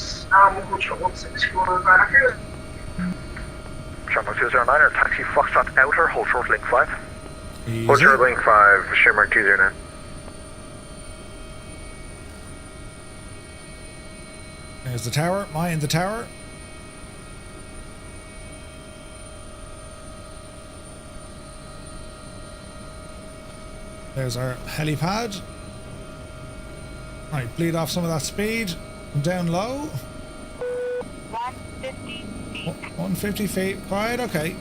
short 16 for Banner 3. Shamrock 209er, taxi Foxtrot Outer, hold short Link 5. Easy. Hold short Link 5, Shamrock 209. There's the tower. Mind the tower. There's our helipad. Right, bleed off some of that speed. Come down low. 150 feet. 150 feet. Right, okay.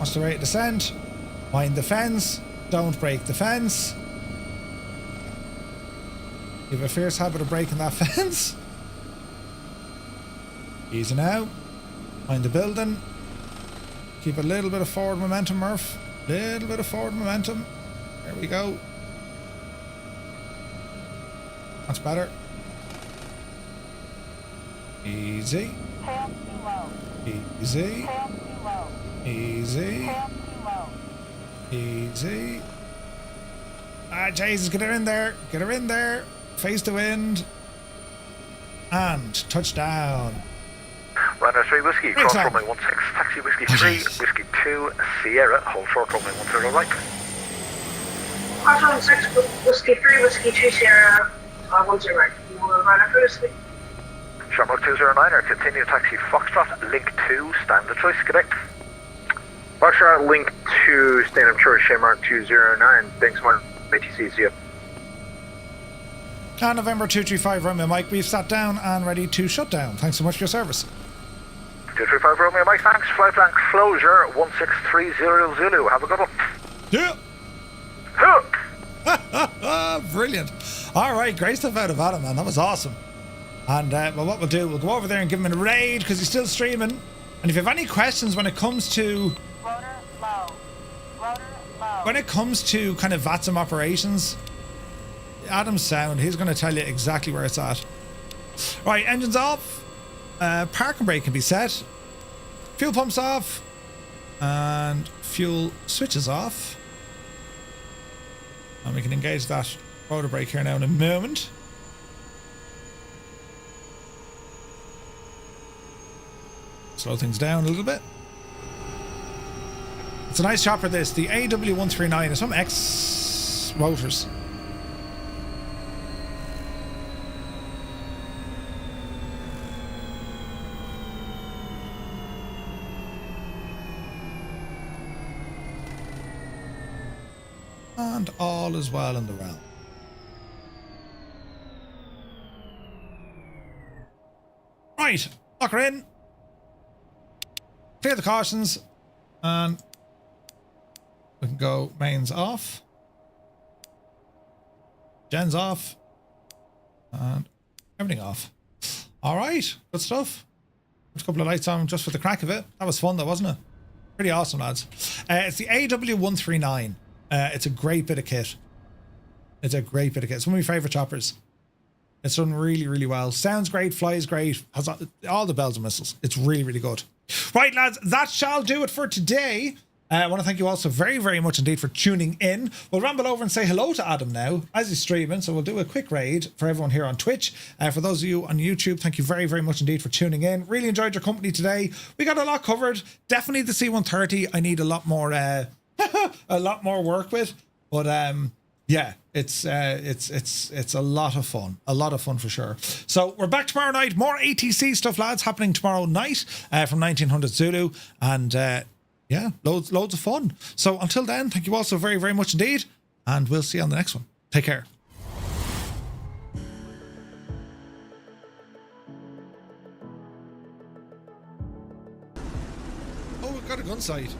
What's the rate of descent? Mind the fence. Don't break the fence. You have a fierce habit of breaking that fence. Easy now. Mind the building. Keep a little bit of forward momentum, Murph. Little bit of forward momentum. There we go. That's better. Easy. Easy. Easy. Easy. Ah, Jesus, get her in there. Get her in there. Face the wind. And touchdown. Runner 3 Whiskey, cross runway 16, taxi Whiskey 3, Whiskey 2, Sierra, hold short runway 10 right. Cross runway 6, Whiskey 3, Whiskey 2, Sierra, 10 right. Runner 3 Whiskey. Shamrock 209er, continue taxi Foxtrot, link 2, standard choice, cadet. Foxtrot, link 2, stand-up choice, Shamrock 209, thanks much, ATC, see ya. And November 235 Romeo Mike, we've sat down and ready to shut down. Thanks so much for your service. 235 Romeo Mike, thanks. Flight plan closure 1630 Zulu. Have a good one. Yeah. Brilliant. All right, great stuff out of Adam, man. That was awesome. And well, what we'll do, we'll go over there and give him a raid because he's still streaming. And if you have any questions when it comes to kind of VATSIM operations, Adam's sound, he's going to tell you exactly where it's at. Right, engines off. Park and brake can be set. Fuel pumps off. And fuel switches off. And we can engage that rotor brake here now in a moment. Slow things down a little bit. It's a nice chopper, this. The AW139 is some X rotors. And all is well in the realm. Right, lock her in. Clear the cautions. And we can go mains off. Gen's off. And everything off. Alright, good stuff. There's a couple of lights on just for the crack of it. That was fun though, wasn't it? Pretty awesome, lads. It's the AW139. It's a great bit of kit. It's a great bit of kit. It's one of my favourite choppers. It's done really, really well. Sounds great, flies great, has all the bells and whistles. It's really, really good. Right, lads, that shall do it for today. I want to thank you all so very, very much indeed for tuning in. We'll ramble over and say hello to Adam now as he's streaming. So we'll do a quick raid for everyone here on Twitch. For those of you on YouTube, thank you very, very much indeed for tuning in. Really enjoyed your company today. We got a lot covered. Definitely the C130. I need a lot more a lot more work with, but yeah, it's a lot of fun. A lot of fun for sure. So we're back tomorrow night. More ATC stuff, lads, happening tomorrow night from 1900 Zulu, and yeah, loads of fun. So until then, thank you all so very, very much indeed, and we'll see you on the next one. Take care. Oh, we've got a gun sight.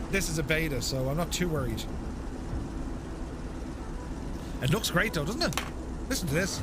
This is a beta, so I'm not too worried. It looks great though, doesn't it? Listen to this.